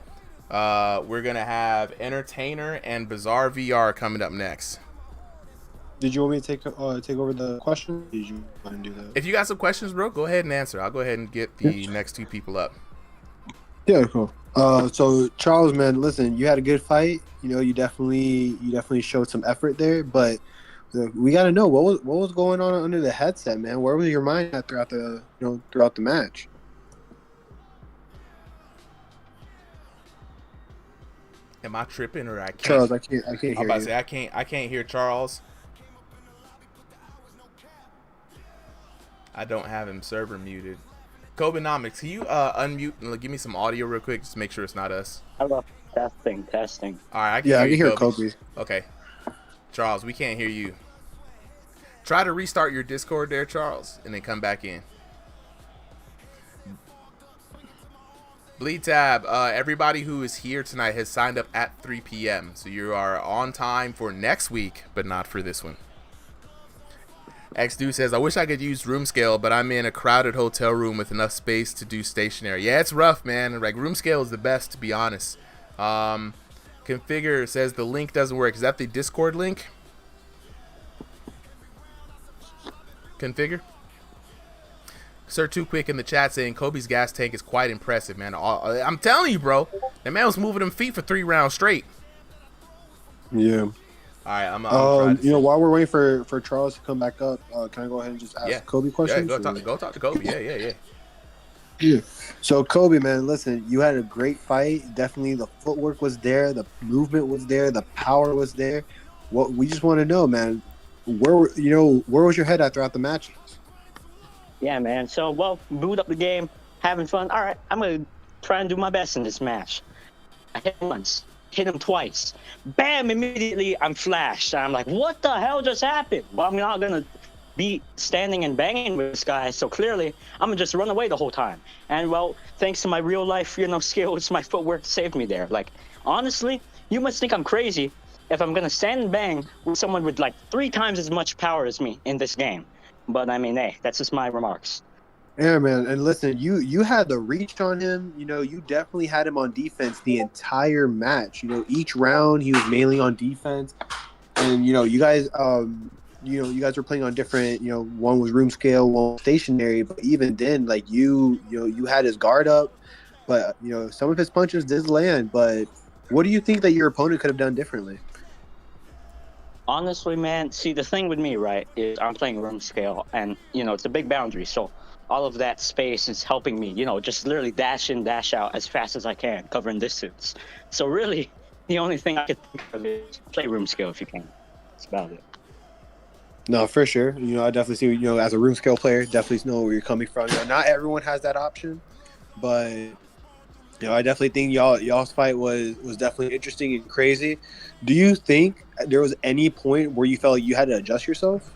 we're gonna have Entertainer and Bizarre VR coming up next. Did you want me to take over the question? Did you want to do that? If you got some questions, bro, go ahead and answer. I'll go ahead and get the next 2 people up. Yeah, cool. So Charles, man, listen, you had a good fight. You definitely showed some effort there, but we got to know what was going on under the headset, man. Where was your mind at throughout the match? Am I tripping or I can't? Charles, I can't hear I'm about you. to say I can't hear Charles. I don't have him server muted. Kobenomics, can you unmute and give me some audio real quick, just to make sure it's not us? Hello, testing. All right, I can hear Kobe. Okay, Charles, we can't hear you. Try to restart your Discord there, Charles, and then come back in. Bleed Tab, everybody who is here tonight has signed up at 3 p.m. So you are on time for next week, but not for this one. XDo says, I wish I could use room scale, but I'm in a crowded hotel room with enough space to do stationary. Yeah, it's rough, man. Like, room scale is the best, to be honest. Configure says the link doesn't work. Is that the Discord link? Configure? Sir Too Quick in the chat saying Kobe's gas tank is quite impressive, man. I'm telling you, bro. That man was moving them feet for 3 rounds straight. Yeah. All right, I'm while we're waiting for Charles to come back up, can I go ahead and just ask Kobe questions? Yeah, go talk to Kobe. Yeah. Yeah. So Kobe, man, listen, you had a great fight. Definitely, the footwork was there, the movement was there, the power was there. What we just want to know, man, where was your head at throughout the match? Yeah, man. So, well, boot up the game, having fun. All right, I'm going to try and do my best in this match. I hit him once, hit him twice. Bam, immediately I'm flashed. I'm like, what the hell just happened? Well, I'm not going to be standing and banging with this guy, so clearly I'm going to just run away the whole time. And, well, thanks to my real life, skills, my footwork saved me there. Like, honestly, you must think I'm crazy if I'm going to stand and bang with someone with, like, 3 times as much power as me in this game. But I mean, hey, that's just my remarks. Yeah, man. And listen, you had the reach on him. You definitely had him on defense the entire match. Each round he was mainly on defense. And you guys were playing on different, one was room scale, one was stationary, but even then, like you had his guard up, but some of his punches did land. But what do you think that your opponent could have done differently? Honestly, man, see, the thing with me, right, is I'm playing room scale, and, it's a big boundary, so all of that space is helping me, just literally dash in, dash out as fast as I can, covering distance. So really, the only thing I could think of is play room scale if you can. That's about it. No, for sure. I definitely see, as a room scale player, definitely know where you're coming from. Not everyone has that option, but I definitely think y'all's fight was definitely interesting and crazy. Do you think there was any point where you felt like you had to adjust yourself?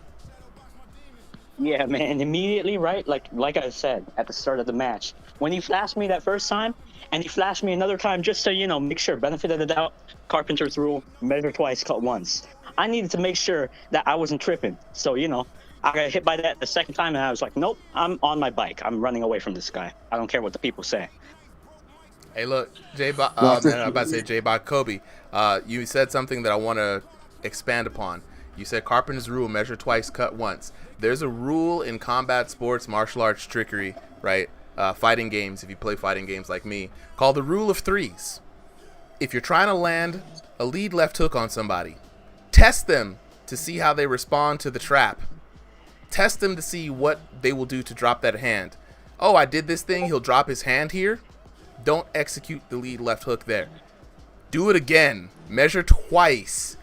Yeah, man, immediately, right? Like I said at the start of the match, when he flashed me that first time, and he flashed me another time just to, make sure, benefit of the doubt, Carpenter's rule, measure twice, cut once. I needed to make sure that I wasn't tripping. So, I got hit by that the second time, and I was like, nope, I'm on my bike. I'm running away from this guy. I don't care what the people say. Hey, look, I'm about to say J-Bot Kobe. You said something that I want to expand upon. You said Carpenter's rule, measure twice, cut once. There's a rule in combat sports, martial arts, trickery, right? Fighting games, if you play fighting games like me, called the rule of threes. If you're trying to land a lead left hook on somebody, test them to see how they respond to the trap. Test them to see what they will do to drop that hand. Oh, I did this thing, he'll drop his hand here. Don't execute the lead left hook there. Do it again. Measure twice.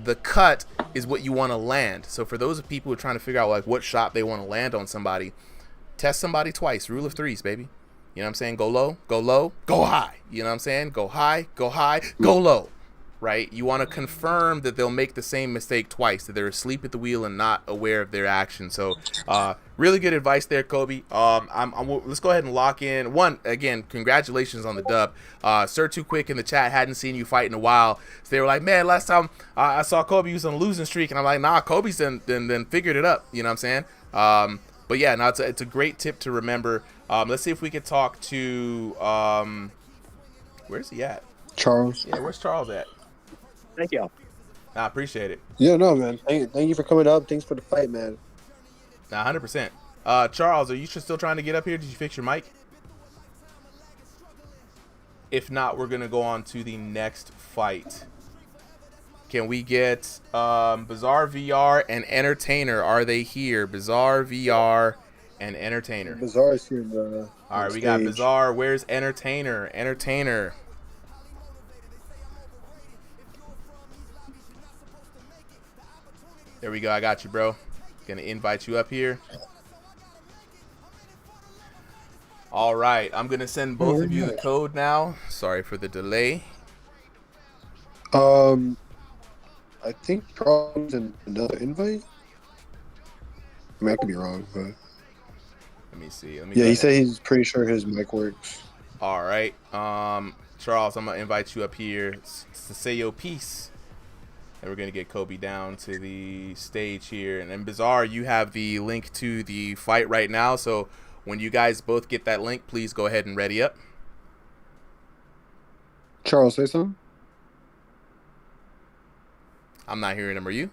The cut is what you want to land. So for those people who are trying to figure out like what shot they want to land on somebody, test somebody twice. Rule of threes, baby. You know what I'm saying? Go low, go high. You know what I'm saying? Go high, go low. Right? You want to confirm that they'll make the same mistake twice, that they're asleep at the wheel and not aware of their action. So, really good advice there, Kobe. Let's go ahead and lock in. One, again, congratulations on the dub. Sir Too Quick in the chat hadn't seen you fight in a while. So they were like, man, last time I saw Kobe, he was on a losing streak. And I'm like, nah, Kobe's then figured it up. You know what I'm saying? But yeah, no, it's a great tip to remember. Let's see if we could talk to, where's he at? Charles. Yeah, where's Charles at? Thank you. I appreciate it. Yeah, no, man. Thank you for coming up. Thanks for the fight, man. 100%. Charles, are you still trying to get up here? Did you fix your mic? If not, we're going to go on to the next fight. Can we get Bizarre VR and Entertainer? Are they here? Bizarre VR and Entertainer. Bizarre is here, bro. All right, we got Bizarre. Where's Entertainer? Entertainer. There we go. I got you, bro. Gonna invite you up here. All right. I'm gonna send both of you the code now. Sorry for the delay. I think Charles and another invite. I mean, I could be wrong, but let me see. Yeah, he said he's pretty sure his mic works. All right. Charles, I'm gonna invite you up here to say your piece. And we're going to get Kobe down to the stage here. And then Bizarre, you have the link to the fight right now. So when you guys both get that link, please go ahead and ready up. Charles, say something? I'm not hearing him. Are you?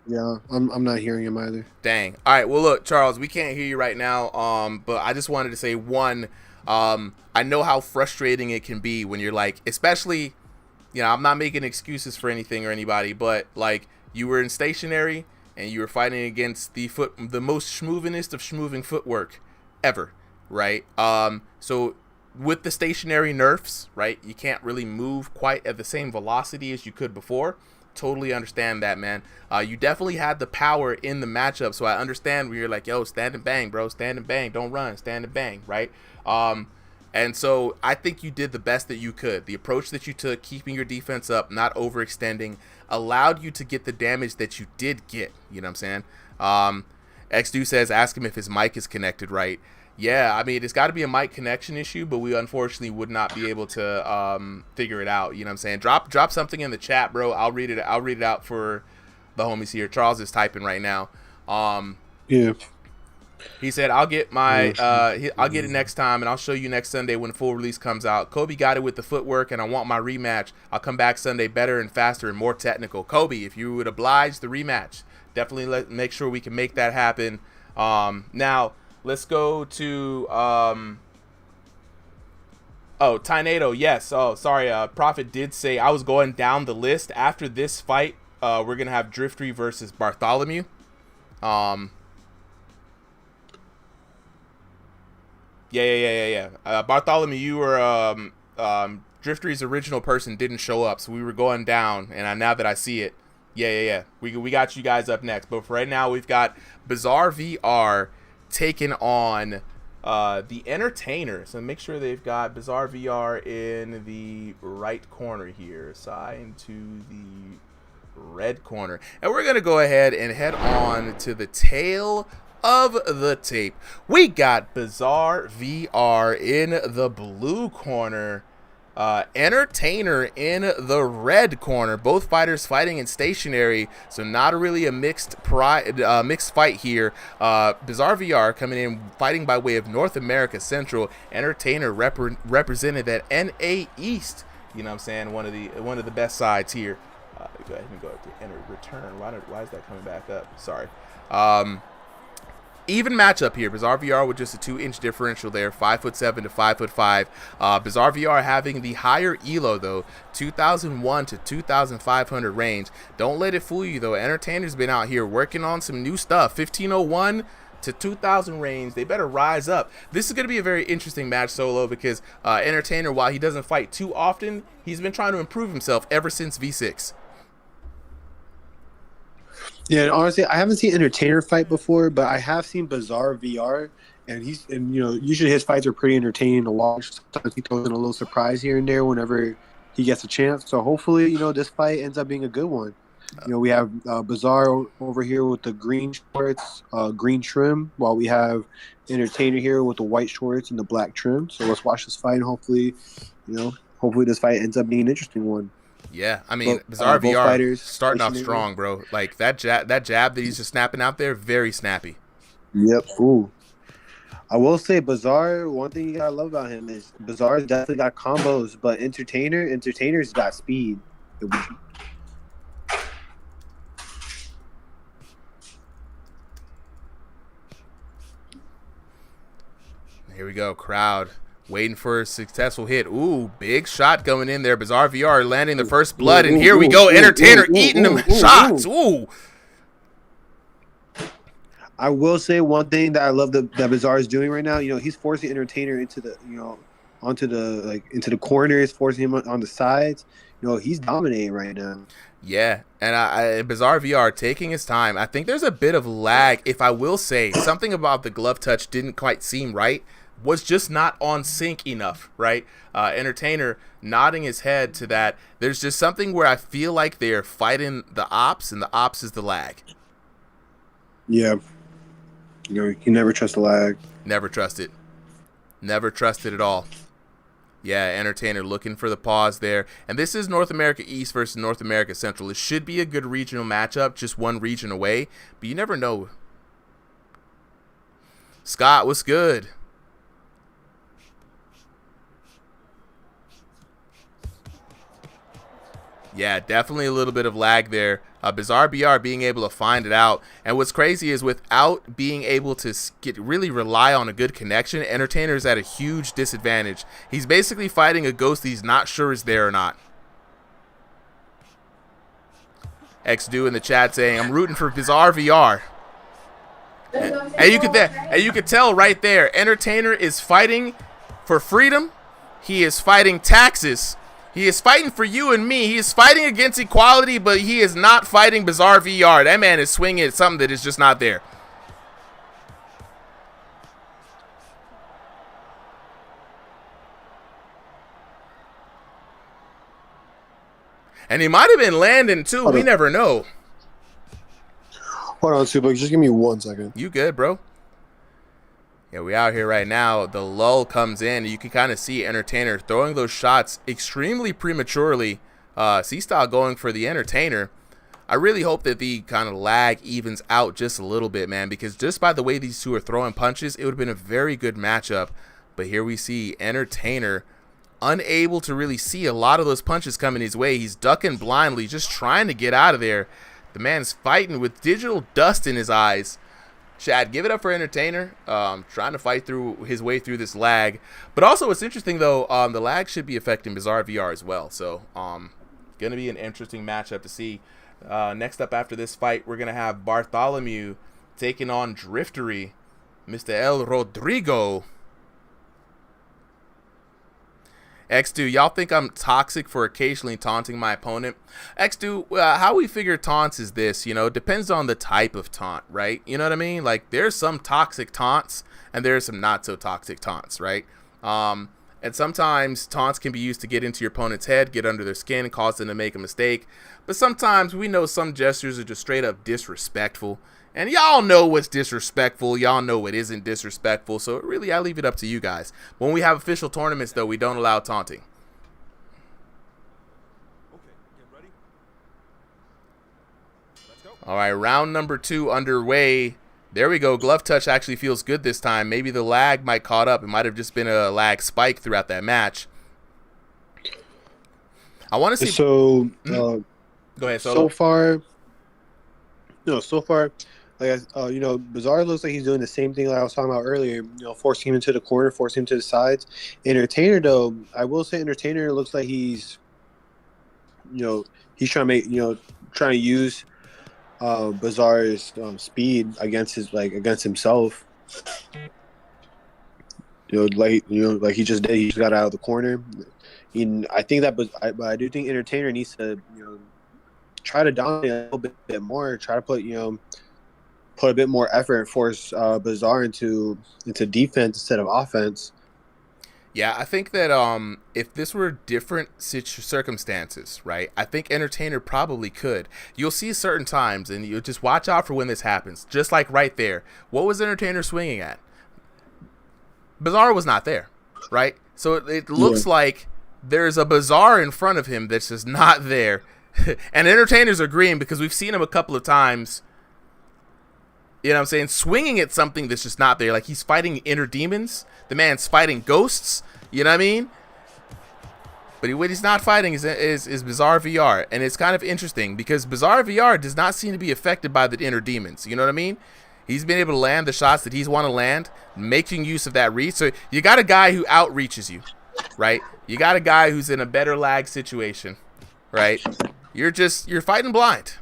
Yeah, I'm not hearing him either. Dang. All right. Well, look, Charles, we can't hear you right now. But I just wanted to say, one, I know how frustrating it can be when you're like, especially... You know, I'm not making excuses for anything or anybody, but like you were in stationary and you were fighting against the most schmoovinest of schmooving footwork ever. right? So with the stationary nerfs, right, you can't really move quite at the same velocity as you could before. Totally understand that, man. You definitely had the power in the matchup, so I understand when you're like, yo, stand and bang, bro, stand and bang, don't run, stand and bang, right? And so I think you did the best that you could. The approach that you took, keeping your defense up, not overextending, allowed you to get the damage that you did get. You know what I'm saying? XDo says, ask him if his mic is connected right. Yeah, I mean, it's got to be a mic connection issue, but we unfortunately would not be able to figure it out. You know what I'm saying? Drop something in the chat, bro. I'll read it out for the homies here. Charles is typing right now. Yeah. He said, I'll get my I'll get it next time, and I'll show you next Sunday when full release comes out. Kobe got it with the footwork, and I want my rematch. I'll come back Sunday better and faster and more technical. Kobe, if you would oblige the rematch, definitely make sure we can make that happen. Now let's go to Tinado. Yes. Oh, sorry. Prophet did say I was going down the list after this fight. We're gonna have Driftry versus Bartholomew. Yeah. Bartholomew, you were Driftry's original person didn't show up, so we were going down, and now that I see it, yeah. We got you guys up next, but for right now we've got Bizarre VR taking on the Entertainer. So make sure they've got Bizarre VR in the right corner here, assigned to the red corner, and we're gonna go ahead and head on to the tail of the tape. We got Bizarre VR in the blue corner, Entertainer in the red corner. Both fighters fighting in stationary, so not really a mixed fight here. Bizarre VR coming in fighting by way of North America Central. Entertainer represented at NA East. You know what I'm saying? One of the best sides here. Go ahead and go to enter return. Why is that coming back up? Sorry. Even matchup here. Bizarre VR with just a 2-inch differential there, 5'7" to 5'5". Bizarre VR having the higher elo though, 2001 to 2500 range. Don't let it fool you though. Entertainer's been out here working on some new stuff. 1501 to 2000 range. They better rise up. This is going to be a very interesting match solo because Entertainer, while he doesn't fight too often, he's been trying to improve himself ever since V6. Yeah, and honestly, I haven't seen Entertainer fight before, but I have seen Bizarre VR, and usually his fights are pretty entertaining to watch. Sometimes he throws in a little surprise here and there whenever he gets a chance. So hopefully, this fight ends up being a good one. We have Bizarre over here with the green shorts, green trim, while we have Entertainer here with the white shorts and the black trim. So let's watch this fight, and hopefully this fight ends up being an interesting one. Yeah, I mean, Bizarre VR starting off strong, bro. Like that jab that he's just snapping out there, very snappy. Yep. Ooh. I will say Bizarre, one thing you gotta love about him is Bizarre's definitely got combos, but Entertainer's got speed. Here we go, crowd waiting for a successful hit. Ooh, big shot going in there. Bizarre VR landing the first blood, and here we go. Entertainer eating them shots. Ooh. I will say one thing that I love that Bizarre is doing right now. He's forcing Entertainer into the into the corners, forcing him on the sides. He's dominating right now. Yeah, and Bizarre VR taking his time. I think there's a bit of lag. If I will say something about the glove touch didn't quite seem right. Was just not on sync enough, right? Entertainer nodding his head to that. There's just something where I feel like they're fighting the ops, and the ops is the lag. Yeah. You never trust the lag. Never trust it. Never trust it at all. Yeah, Entertainer looking for the pause there. And this is North America East versus North America Central. It should be a good regional matchup, just one region away. But you never know. Scott, what's good? Yeah, definitely a little bit of lag there. Bizarre BR being able to find it out. And what's crazy is without being able to really rely on a good connection, Entertainer's at a huge disadvantage. He's basically fighting a ghost he's not sure is there or not. XDo in the chat saying, I'm rooting for Bizarre VR. And you could tell right there, Entertainer is fighting for freedom. He is fighting taxes. He is fighting for you and me. He is fighting against equality, but he is not fighting Bizarre VR. That man is swinging at something that is just not there. And he might have been landing too. We never know. Hold on, Suplex. Just give me 1 second. You good, bro? Yeah, we out here right now. The lull comes in. You can kind of see Entertainer throwing those shots extremely prematurely. C-Style going for the Entertainer. I really hope that the kind of lag evens out just a little bit, man, because just by the way these two are throwing punches, it would have been a very good matchup. But here we see Entertainer unable to really see a lot of those punches coming his way. He's ducking blindly, just trying to get out of there. The man's fighting with digital dust in his eyes. Chad, give it up for Entertainer, trying to fight through his way through this lag. But also what's interesting, though, the lag should be affecting Bizarre VR as well. So, going to be an interesting matchup to see. Next up after this fight, we're going to have Bartholomew taking on Driftery, Mr. El Rodrigo. X2, y'all think I'm toxic for occasionally taunting my opponent? X2, how we figure taunts is this, you know, depends on the type of taunt, right? You know what I mean? Like, there's some toxic taunts, and there's some not so toxic taunts, right? And sometimes taunts can be used to get into your opponent's head, get under their skin, and cause them to make a mistake. But sometimes we know some gestures are just straight up disrespectful. And y'all know what's disrespectful. Y'all know what isn't disrespectful. So really, I leave it up to you guys. When we have official tournaments, though, we don't allow taunting. All right, round number 2 underway. There we go. Glove touch actually feels good this time. Maybe the lag might caught up. It might have just been a lag spike throughout that match. I want to see. So, go ahead. So far, like, you know, Bizarre looks like he's doing the same thing like I was talking about earlier. You know, forcing him into the corner, forcing him to the sides. Entertainer, though, I will say Entertainer looks like he's, you know, he's trying to make, you know, trying to use Bizarre's speed against himself. Like he just did. He just got out of the corner. I think that, but I do think Entertainer needs to, you know, try to dominate a little bit more. Try to put a bit more effort and force Bizarre into defense instead of offense. Yeah, I think that if this were different circumstances, right, I think Entertainer probably could. You'll see certain times, and you just watch out for when this happens. Just like right there. What was Entertainer swinging at? Bizarre was not there, right? So it looks like there's a Bizarre in front of him that's just not there. And Entertainer's agreeing because we've seen him a couple of times, you know what I'm saying, swinging at something that's just not there. Like, he's fighting inner demons. The man's fighting ghosts. You know what I mean? But what he's not fighting is Bizarre VR. And it's kind of interesting because Bizarre VR does not seem to be affected by the inner demons. You know what I mean? He's been able to land the shots that he's want to land, making use of that reach. So you got a guy who outreaches you, right? You got a guy who's in a better lag situation, right? You're fighting blind.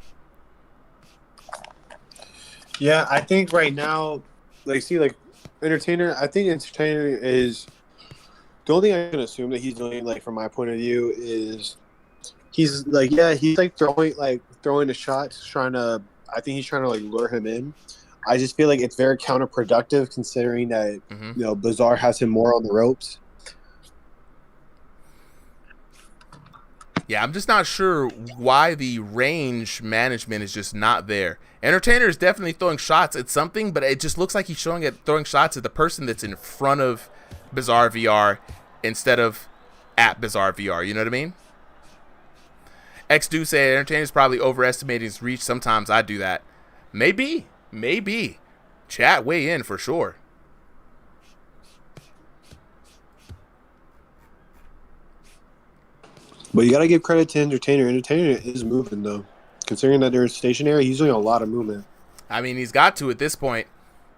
Yeah, I think right now, Entertainer, I think Entertainer is, the only thing I can assume that he's doing, like, from my point of view, is he's throwing the shots, I think he's trying to, like, lure him in. I just feel like it's very counterproductive considering that, you know, Bizarre has him more on the ropes. Yeah, I'm just not sure why the range management is just not there. Entertainer is definitely throwing shots at something, but it just looks like he's throwing shots at the person that's in front of Bizarre VR instead of at Bizarre VR. You know what I mean? X-Do said Entertainer's probably overestimating his reach. Sometimes I do that. Maybe. Chat, weigh in for sure. But you got to give credit to Entertainer. Entertainer is moving, though. Considering that they're stationary, he's doing a lot of movement. I mean, he's got to at this point.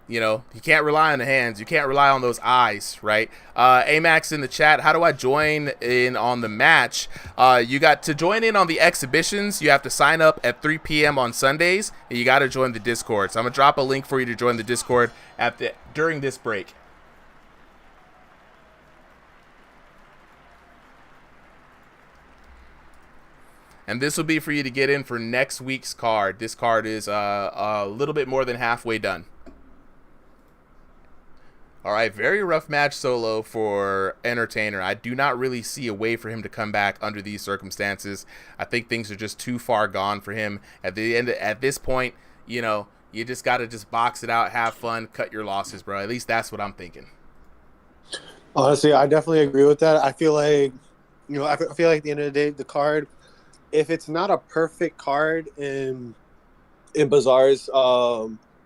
You know, you can't rely on the hands. You can't rely on those eyes, right? Amax in the chat, how do I join in on the match? You got to join in on the exhibitions. You have to sign up at 3 p.m. on Sundays, and you got to join the Discord. So I'm going to drop a link for you to join the Discord during this break. And this will be for you to get in for next week's card. This card is a little bit more than halfway done. All right, very rough match solo for Entertainer. I do not really see a way for him to come back under these circumstances. I think things are just too far gone for him. At this point, you know, you just got to just box it out, have fun, cut your losses, bro. At least that's what I'm thinking. Honestly, I definitely agree with that. I feel like, you know, I feel like at the end of the day, the card, if it's not a perfect card in Bazaar's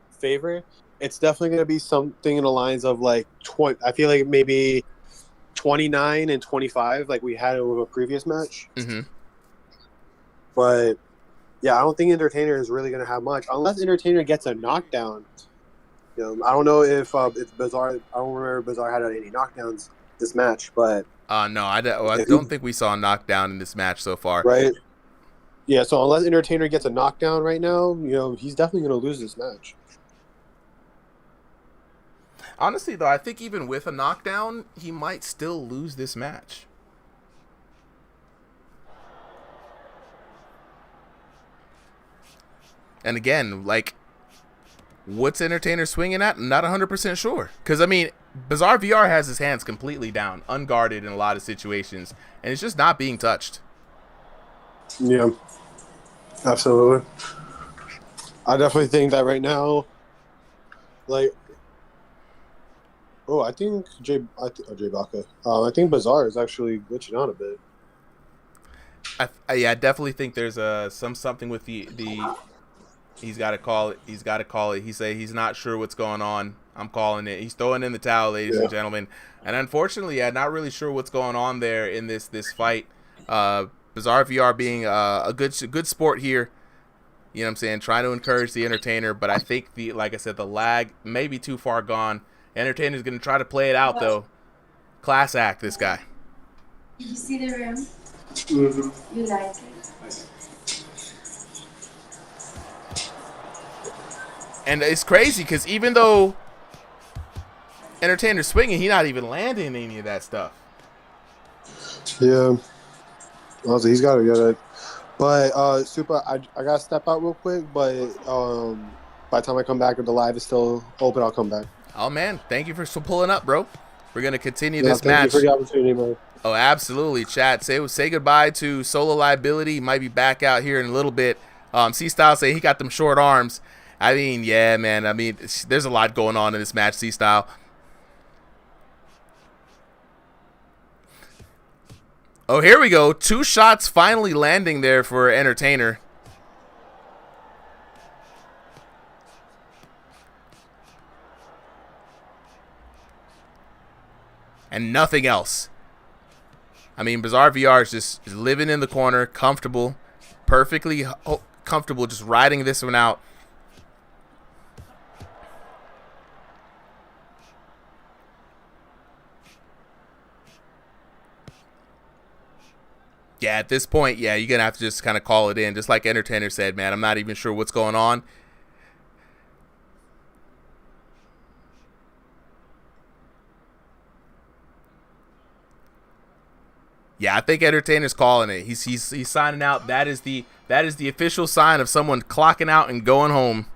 favor, it's definitely going to be something in the lines of like 20. I feel like maybe 29 and 25, like we had it with a previous match. Mm-hmm. But yeah, I don't think Entertainer is really going to have much unless Entertainer gets a knockdown. You know, I don't know if Bazaar. I don't remember Bazaar had any knockdowns this match, but no, I don't think we saw a knockdown in this match so far. Right. Yeah, so unless Entertainer gets a knockdown right now, you know, he's definitely going to lose this match. Honestly, though, I think even with a knockdown, he might still lose this match. And again, like, what's Entertainer swinging at? I'm not 100% sure. Because, I mean, Bazaar VR has his hands completely down, unguarded in a lot of situations, and it's just not being touched. Yeah, absolutely. I definitely think that right now, like, I think Jay Baca. I think Bazaar is actually glitching out a bit. I definitely think there's something with the. He's got to call it. He's got to call it. He say he's not sure what's going on. I'm calling it. He's throwing in the towel, ladies and gentlemen. And unfortunately, not really sure what's going on there in this fight. Bazaar VR being a good sport here. You know what I'm saying? Trying to encourage the Entertainer, but I think like I said, the lag may be too far gone. Entertainer's going to try to play it out, though. Class act, this guy. Did you see the room? Mm-hmm. You like it? And it's crazy because even though Entertainer's swinging, he's not even landing any of that stuff. Yeah. Honestly, he's got to get it. But, Super, I got to step out real quick, but by the time I come back, if the live is still open, I'll come back. Oh, man. Thank you for pulling up, bro. We're going to continue this match. Thank you for the opportunity, bro. Oh, absolutely, chat. Say goodbye to Solo Liability. He might be back out here in a little bit. C-Style say he got them short arms. I mean, yeah, man. I mean, there's a lot going on in this match, C-Style. Oh, here we go. 2 shots finally landing there for Entertainer. And nothing else. I mean, Bazaar VR is just living in the corner, comfortable, perfectly comfortable, just riding this one out. Yeah, at this point, yeah, you're going to have to just kind of call it in. Just like Entertainer said, man, I'm not even sure what's going on. Yeah, I think Entertainer's calling it. He's signing out. That is the official sign of someone clocking out and going home.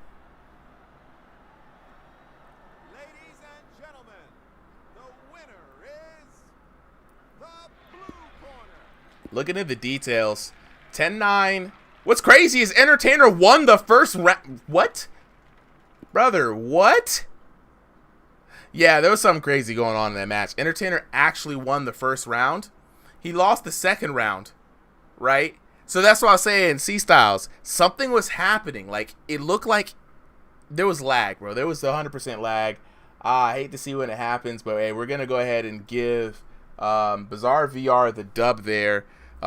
Ladies and gentlemen, the winner is the blue corner. Looking at the details, 10-9. What's crazy is Entertainer won the first round. What? Brother, what? Yeah, there was something crazy going on in that match. Entertainer actually won the first round. He lost the second round, right? So that's what I was saying, C-Styles. Something was happening. Like, it looked like there was lag, bro. There was 100% lag. I hate to see when it happens, but hey, we're going to go ahead and give Bazaar VR the dub there.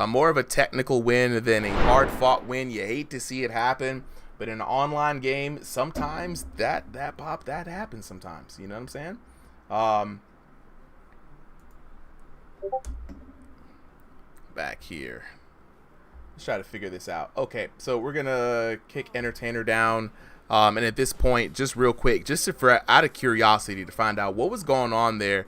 More of a technical win than a hard-fought win. You hate to see it happen, But in an online game, sometimes that happens sometimes. You know what I'm saying? Back here. Let's try to figure this out. Okay, so we're gonna kick Entertainer down. And at this point, just real quick, just for out of curiosity to find out what was going on there.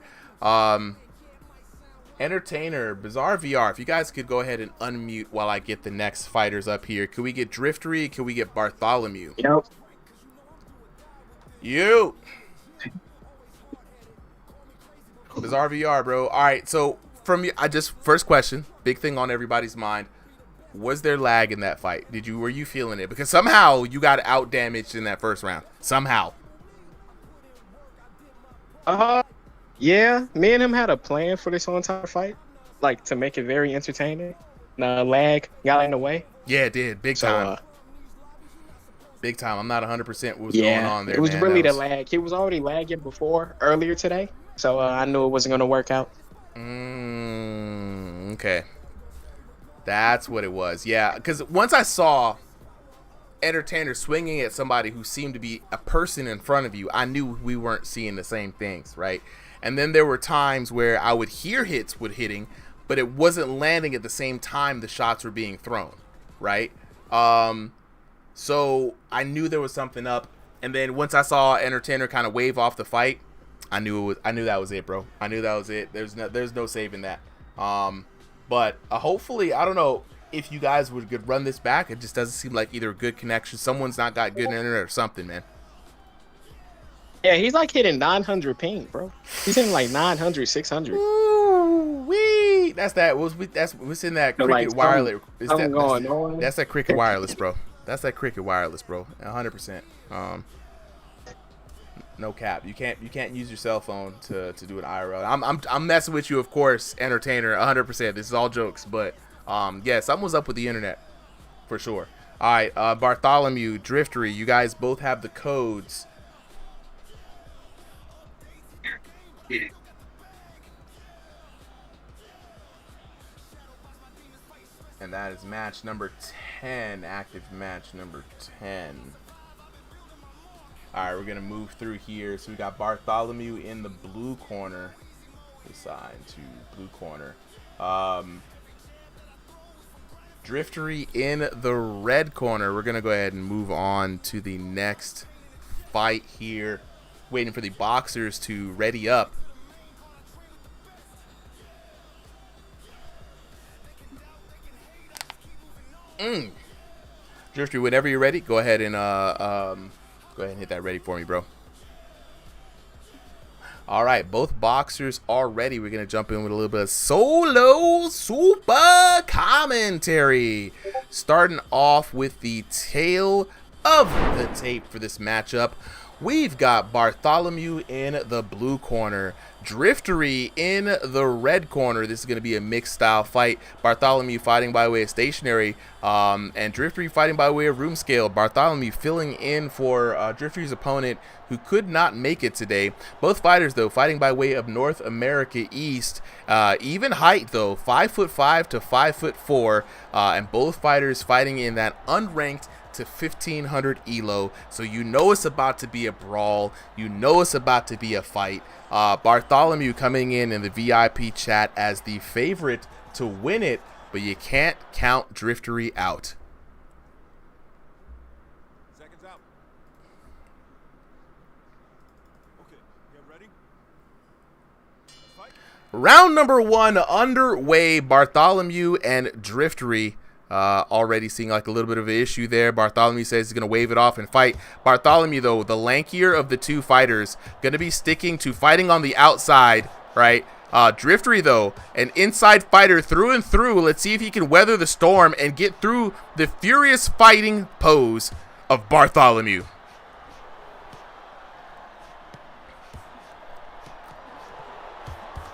Entertainer, Bizarre VR, if you guys could go ahead and unmute while I get the next fighters up here. Could we get Driftery? Could we get Bartholomew? Yep. You. Bizarre VR, bro. All right, so from you, first question, big thing on everybody's mind. Was there lag in that fight? Were you feeling it? Because somehow you got out damaged in that first round. Somehow. Yeah, me and him had a plan for this whole entire fight, like to make it very entertaining. Lag got in the way. Yeah, it did. Big time. Big time. I'm not 100% what was yeah, going on there. It was man. really the lag. He was already lagging earlier today, so I knew it wasn't going to work out. Okay. That's what it was. Yeah, because once I saw Entertainer swinging at somebody who seemed to be a person in front of you, I knew we weren't seeing the same things, right? And then there were times where I would hear hits hitting, but it wasn't landing at the same time the shots were being thrown, right? So I knew there was something up. And then once I saw Entertainer kind of wave off the fight, I knew that was it, bro. I knew that was it. There's no saving that. But hopefully, I don't know if you guys could run this back. It just doesn't seem like either a good connection. Someone's not got good internet or something, man. Yeah, he's like hitting 900 ping, bro. He's hitting like 900, 600. Ooh, wee. That's what's in that Cricket Wireless. That's that Cricket Wireless, bro. That's that Cricket Wireless, bro. 100%. No cap. You can't use your cell phone to do an IRL. I'm messing with you, of course, Entertainer. 100%. This is all jokes, but yeah, something was up with the internet for sure. All right, Bartholomew, Driftery, you guys both have the codes. And that is match number 10, active match number 10. All right, we're gonna move through here. So we got Bartholomew in the blue corner, assign to blue corner. Driftery in the red corner. We're gonna go ahead and move on to the next fight here. Waiting for the boxers to ready up. Driftery, whenever you're ready, go ahead and hit that ready for me, bro. All right, both boxers are ready. We're gonna jump in with a little bit of solo super commentary, starting off with the tail of the tape for this matchup. We've got Bartholomew in the blue corner, Driftery in the red corner. This is going to be a mixed style fight. Bartholomew fighting by way of stationary, and Driftery fighting by way of room scale. Bartholomew filling in for Driftery's opponent who could not make it today. Both fighters, though, fighting by way of North America East. Even height, though, 5'5" to 5'4", and both fighters fighting in that unranked to 1500 elo, so you know it's about to be a brawl, you know it's about to be a fight. Bartholomew coming in the VIP chat as the favorite to win it, but you can't count Driftery out. Seconds out. Okay, get ready. Round number 1 underway. Bartholomew and Driftery already seeing like a little bit of an issue there. Bartholomew says he's going to wave it off and fight. Bartholomew, though, the lankier of the two fighters, going to be sticking to fighting on the outside, right? Driftery, though, an inside fighter through and through. Let's see if he can weather the storm and get through the furious fighting pose of Bartholomew.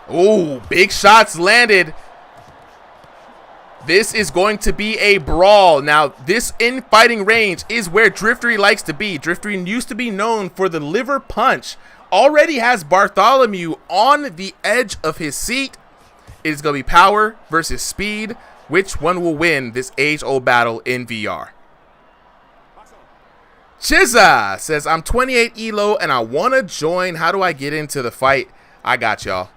Oh, big shots landed. This is going to be a brawl. Now, this in-fighting range is where Driftery likes to be. Driftery used to be known for the liver punch. Already has Bartholomew on the edge of his seat. It is going to be power versus speed. Which one will win this age-old battle in VR? Chizza says, I'm 28 ELO and I want to join. How do I get into the fight? I got y'all.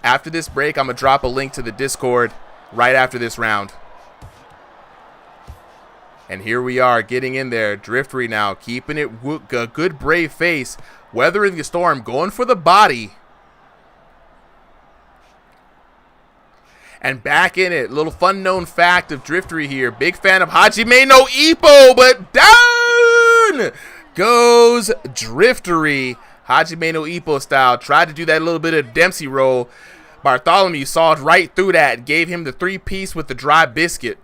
After this break, I'm going to drop a link to the Discord right after this round. And here we are getting in there. Driftery now keeping it a good brave face. Weathering the storm. Going for the body. And back in it. Little fun known fact of Driftery here. Big fan of Hajime no Ippo. But down goes Driftery. Hajime no Ippo style. Tried to do that little bit of Dempsey roll. Bartholomew sawed right through that. Gave him the 3-piece with the dry biscuit.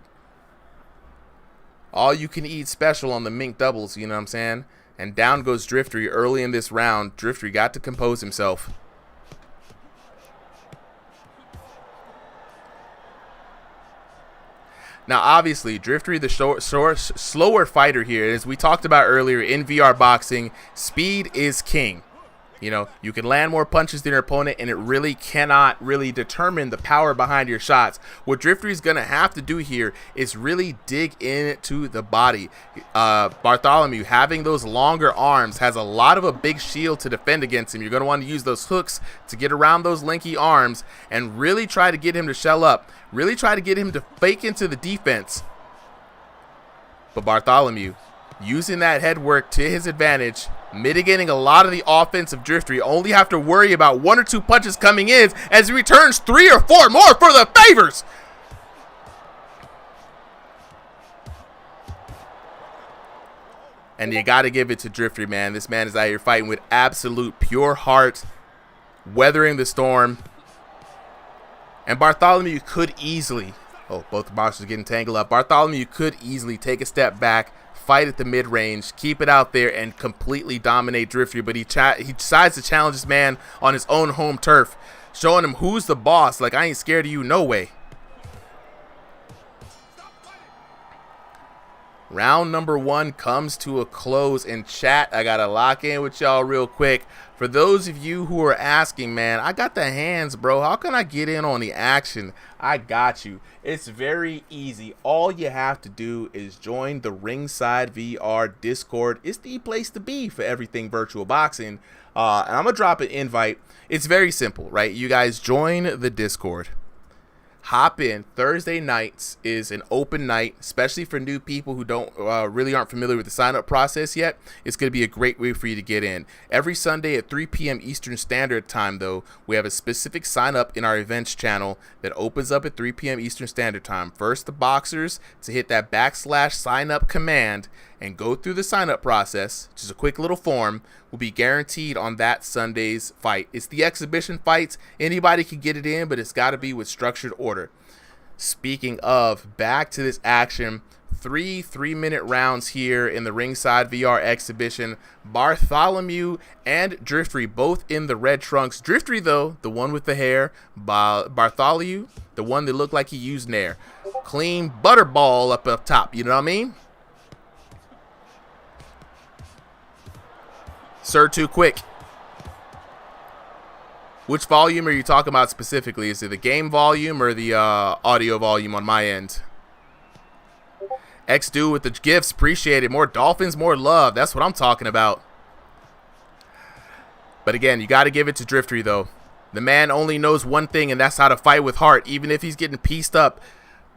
All you can eat special on the mink doubles, you know what I'm saying? And down goes Driftery early in this round. Driftery got to compose himself. Now, obviously, Driftery, the slower fighter here, as we talked about earlier in VR boxing, speed is king. You know, you can land more punches than your opponent, and it really cannot really determine the power behind your shots. What Driftery's going to have to do here is really dig into the body. Bartholomew, having those longer arms, has a lot of a big shield to defend against him. You're going to want to use those hooks to get around those lanky arms and really try to get him to shell up. Really try to get him to fake into the defense. But Bartholomew, using that head work to his advantage, mitigating a lot of the offense of Driftery. Only have to worry about 1 or 2 punches coming in as he returns 3 or 4 more for the favors. And you got to give it to Driftery, man. This man is out here fighting with absolute pure heart, weathering the storm. And Bartholomew could easily, oh, both boxers getting tangled up. Bartholomew could easily take a step back, fight at the mid-range, keep it out there, and completely dominate Driftery. But he decides to challenge this man on his own home turf, showing him who's the boss. Like, I ain't scared of you, no way. Round number 1 comes to a close. In chat, I got to lock in with y'all real quick. For those of you who are asking, man, I got the hands, bro. How can I get in on the action? I got you. It's very easy. All you have to do is join the Ringside VR Discord. It's the place to be for everything virtual boxing. And I'm going to drop an invite. It's very simple, right? You guys join the Discord. Hop in. Thursday nights is an open night, especially for new people who don't really aren't familiar with the sign-up process yet. It's going to be a great way for you to get in. Every Sunday at 3 p.m. Eastern Standard Time, though, we have a specific sign-up in our events channel that opens up at 3 p.m. Eastern Standard Time. First, the boxers to hit that / sign-up command and go through the sign-up process, which is a quick little form, will be guaranteed on that Sunday's fight. It's the exhibition fights. Anybody can get it in, but it's got to be with structured order. Speaking of, back to this action, 3 3-minute rounds here in the Ringside VR exhibition. Bartholomew and Driftery both in the red trunks. Driftery, though, the one with the hair. Bartholomew, the one that looked like he used Nair. Clean butterball up top, you know what I mean? Sir, too quick. Which volume are you talking about specifically? Is it the game volume or the audio volume on my end? X-Do with the gifts. Appreciate it. More dolphins, more love. That's what I'm talking about. But again, you got to give it to Driftery, though. The man only knows one thing, and that's how to fight with heart, even if he's getting pieced up.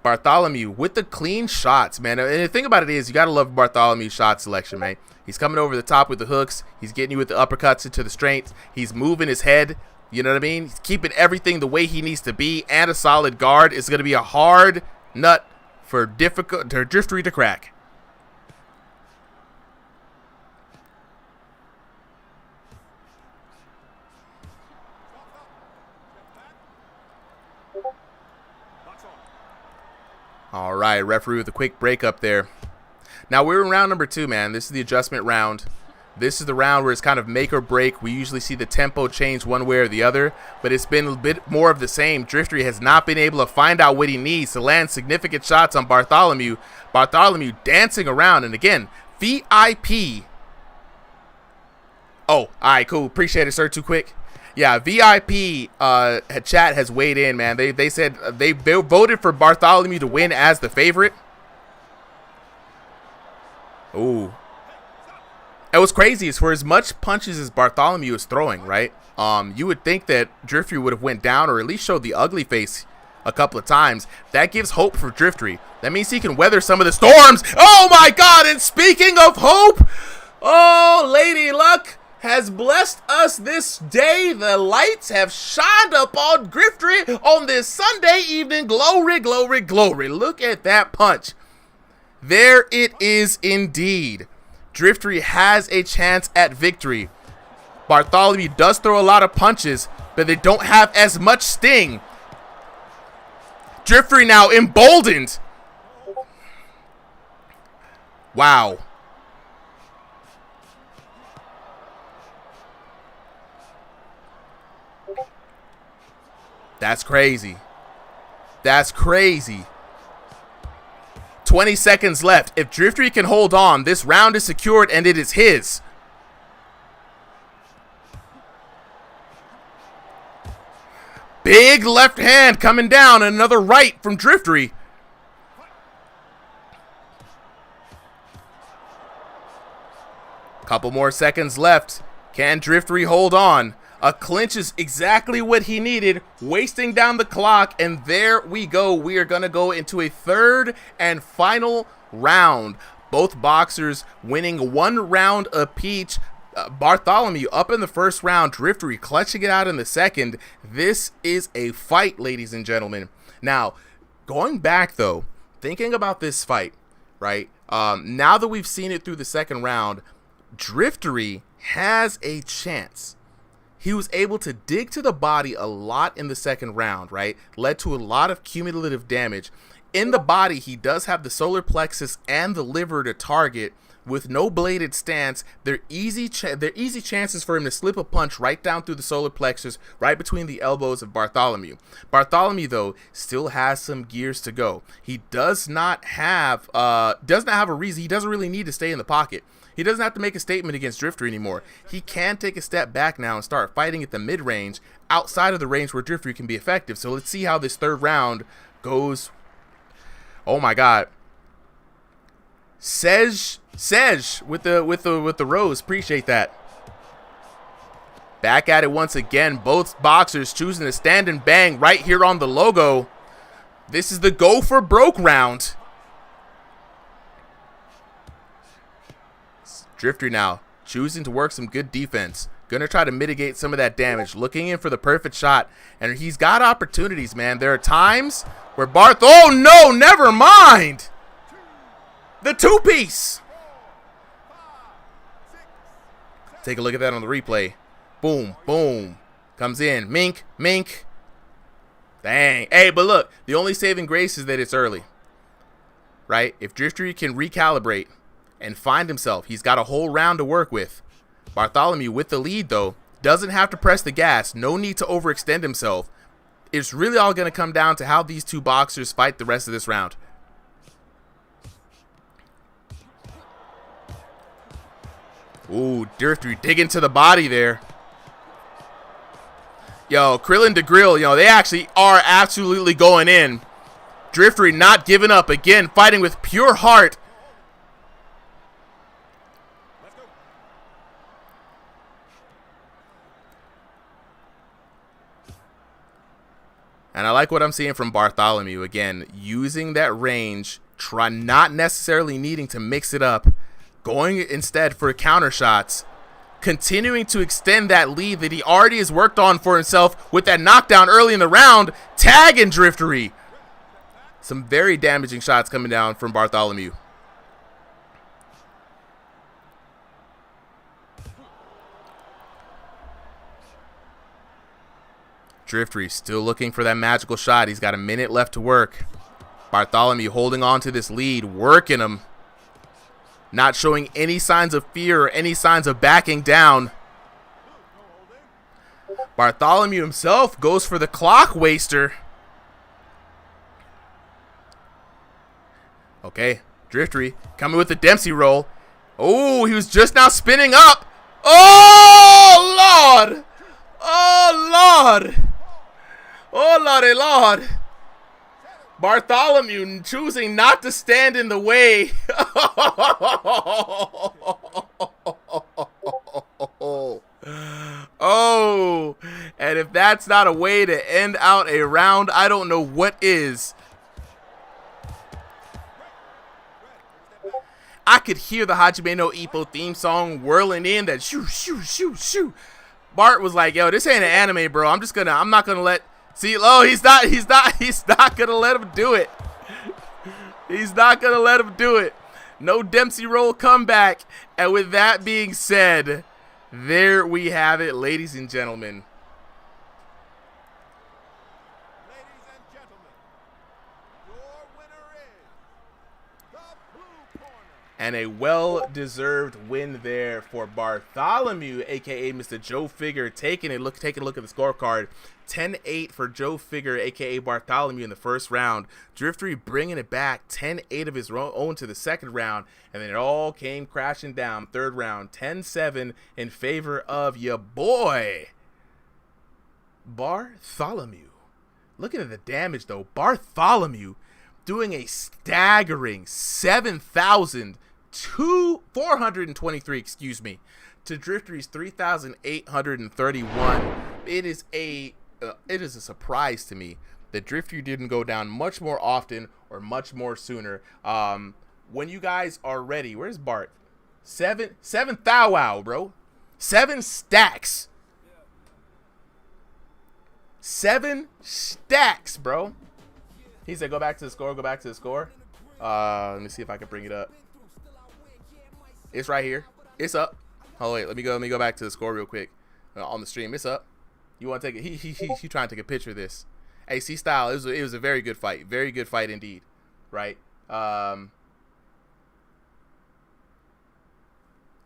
Bartholomew with the clean shots, man. And the thing about it is, you got to love Bartholomew's shot selection, man. He's coming over the top with the hooks. He's getting you with the uppercuts into the strength. He's moving his head. You know what I mean? He's keeping everything the way he needs to be, and a solid guard. It's going to be a hard nut for Driftery to crack. All right, referee with a quick break up there. Now we're in round number 2, man. This is the adjustment round. This is the round where it's kind of make or break. We usually see the tempo change one way or the other, but it's been a bit more of the same. Driftery has not been able to find out what he needs to land significant shots on Bartholomew. Bartholomew dancing around, and again, VIP. Oh, all right, cool. Appreciate it, sir. Too quick. Yeah, VIP chat has weighed in, man. They said they voted for Bartholomew to win as the favorite. Ooh. And what's crazy is for as much punches as Bartholomew is throwing, right? You would think that Driftery would have went down or at least showed the ugly face a couple of times. That gives hope for Driftery. That means he can weather some of the storms. Oh my God! And speaking of hope, oh, Lady Luck has blessed us this day. The lights have shined upon Driftery on this Sunday evening. Glory, glory, glory. Look at that punch. There it is indeed. Driftery has a chance at victory. Bartholomew does throw a lot of punches, but they don't have as much sting. Driftery now emboldened. Wow. That's crazy. That's crazy. 20 seconds left. If Driftery can hold on, this round is secured and it is his. Big left hand coming down. Another right from Driftery. Couple more seconds left. Can Driftery hold on? A clinch is exactly what he needed, wasting down the clock, and there we go. We are going to go into a third and final round. Both boxers winning 1 round apiece. Bartholomew up in the first round, Driftery clutching it out in the second. This is a fight, ladies and gentlemen. Now, going back though, thinking about this fight, right? Now that we've seen it through the second round, Driftery has a chance. He was able to dig to the body a lot in the second round, right? Led to a lot of cumulative damage. In the body, he does have the solar plexus and the liver to target. With no bladed stance, they're easy chances for him to slip a punch right down through the solar plexus, right between the elbows of Bartholomew. Bartholomew, though, still has some gears to go. He does not have a reason. He doesn't really need to stay in the pocket. He doesn't have to make a statement against Driftery anymore. He can take a step back now and start fighting at the mid-range, outside of the range where Driftery can be effective. So let's see how this third round goes. Oh my God. Sej with the rose. Appreciate that. Back at it once again. Both boxers choosing to stand and bang right here on the logo. This is the go for broke round. Driftery now choosing to work some good defense. Gonna try to mitigate some of that damage. Looking in for the perfect shot. And he's got opportunities, man. There are times where oh no, never mind. The two-piece. Take a look at that on the replay. Boom, boom. Comes in. Mink, mink. Dang. Hey, but look, the only saving grace is that it's early. Right? If Driftery can recalibrate and find himself, he's got a whole round to work with. Bartholomew with the lead, though, doesn't have to press the gas. No need to overextend himself. It's really all going to come down to how these two boxers fight the rest of this round. Ooh, Driftery digging to the body there. Yo, Krillin to Grill, they actually are absolutely going in. Driftery not giving up. Again, fighting with pure heart. And I like what I'm seeing from Bartholomew. Again, using that range, not necessarily needing to mix it up. Going instead for counter shots. Continuing to extend that lead that he already has worked on for himself with that knockdown early in the round. Tagging Driftery. Some very damaging shots coming down from Bartholomew. Driftery still looking for that magical shot. He's got a minute left to work. Bartholomew holding on to this lead, working him. Not showing any signs of fear or any signs of backing down. Bartholomew himself goes for the clock waster. Okay, Driftery coming with the Dempsey roll. Oh, he was just now spinning up. Oh, Lord. Oh, Lord. Oh, Lordy Lord. Bartholomew choosing not to stand in the way. Oh, and if that's not a way to end out a round, I don't know what is. I could hear the Hajime no Ippo theme song whirling in that shoo, shoo, shoo, shoo. Bart was like, yo, this ain't an anime, bro. I'm not gonna let, see, oh, he's not gonna let him do it. He's not gonna let him do it. No Dempsey roll comeback. And with that being said, there we have it, ladies and gentlemen. And a well-deserved win there for Bartholomew, aka Mr. Joe Figure, taking a look at the scorecard. 10-8 for Joe Figure, aka Bartholomew, in the first round. Driftery bringing it back, 10-8 of his own to the second round, and then it all came crashing down. Third round, 10-7 in favor of your boy, Bartholomew. Looking at the damage though, Bartholomew doing a staggering 423, to Driftery's 3,831. It is a surprise to me that Driftery didn't go down much more often or much more sooner. When you guys are ready, where's Bart? Seven thou wow, bro. 7 stacks. 7 stacks, bro. He said, go back to the score. Let me see if I can bring it up. It's right here. It's up. Oh wait, let me go back to the score real quick on the stream. It's up. You want to take it? He trying to take a picture of this. Hey, C-Style, it was a very good fight. Very good fight indeed. Right? Let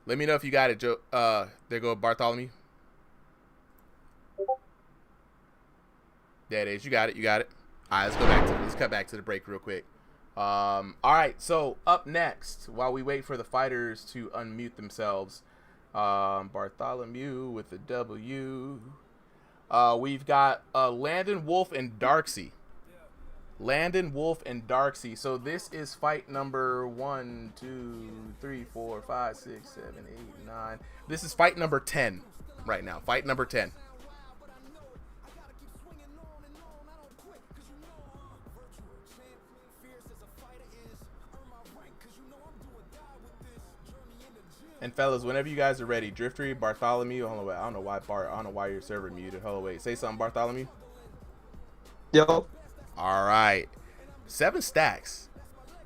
me know if you got it, Joe. There go Bartholomew. There it is. You got it. All right, let's cut back to the break real quick. All right, so up next, while we wait for the fighters to unmute themselves, Bartholomew with the W. We've got Landon Wolf and Darksy. So this is fight number 1, 2, 3, 4, 5, 6, 7, 8, 9. This is fight number 10 right now. Fight number 10. And fellas, whenever you guys are ready, Driftery, Bartholomew. I don't know why your server muted. Hold on, wait. Say something, Bartholomew. Yo. All right. 7 stacks,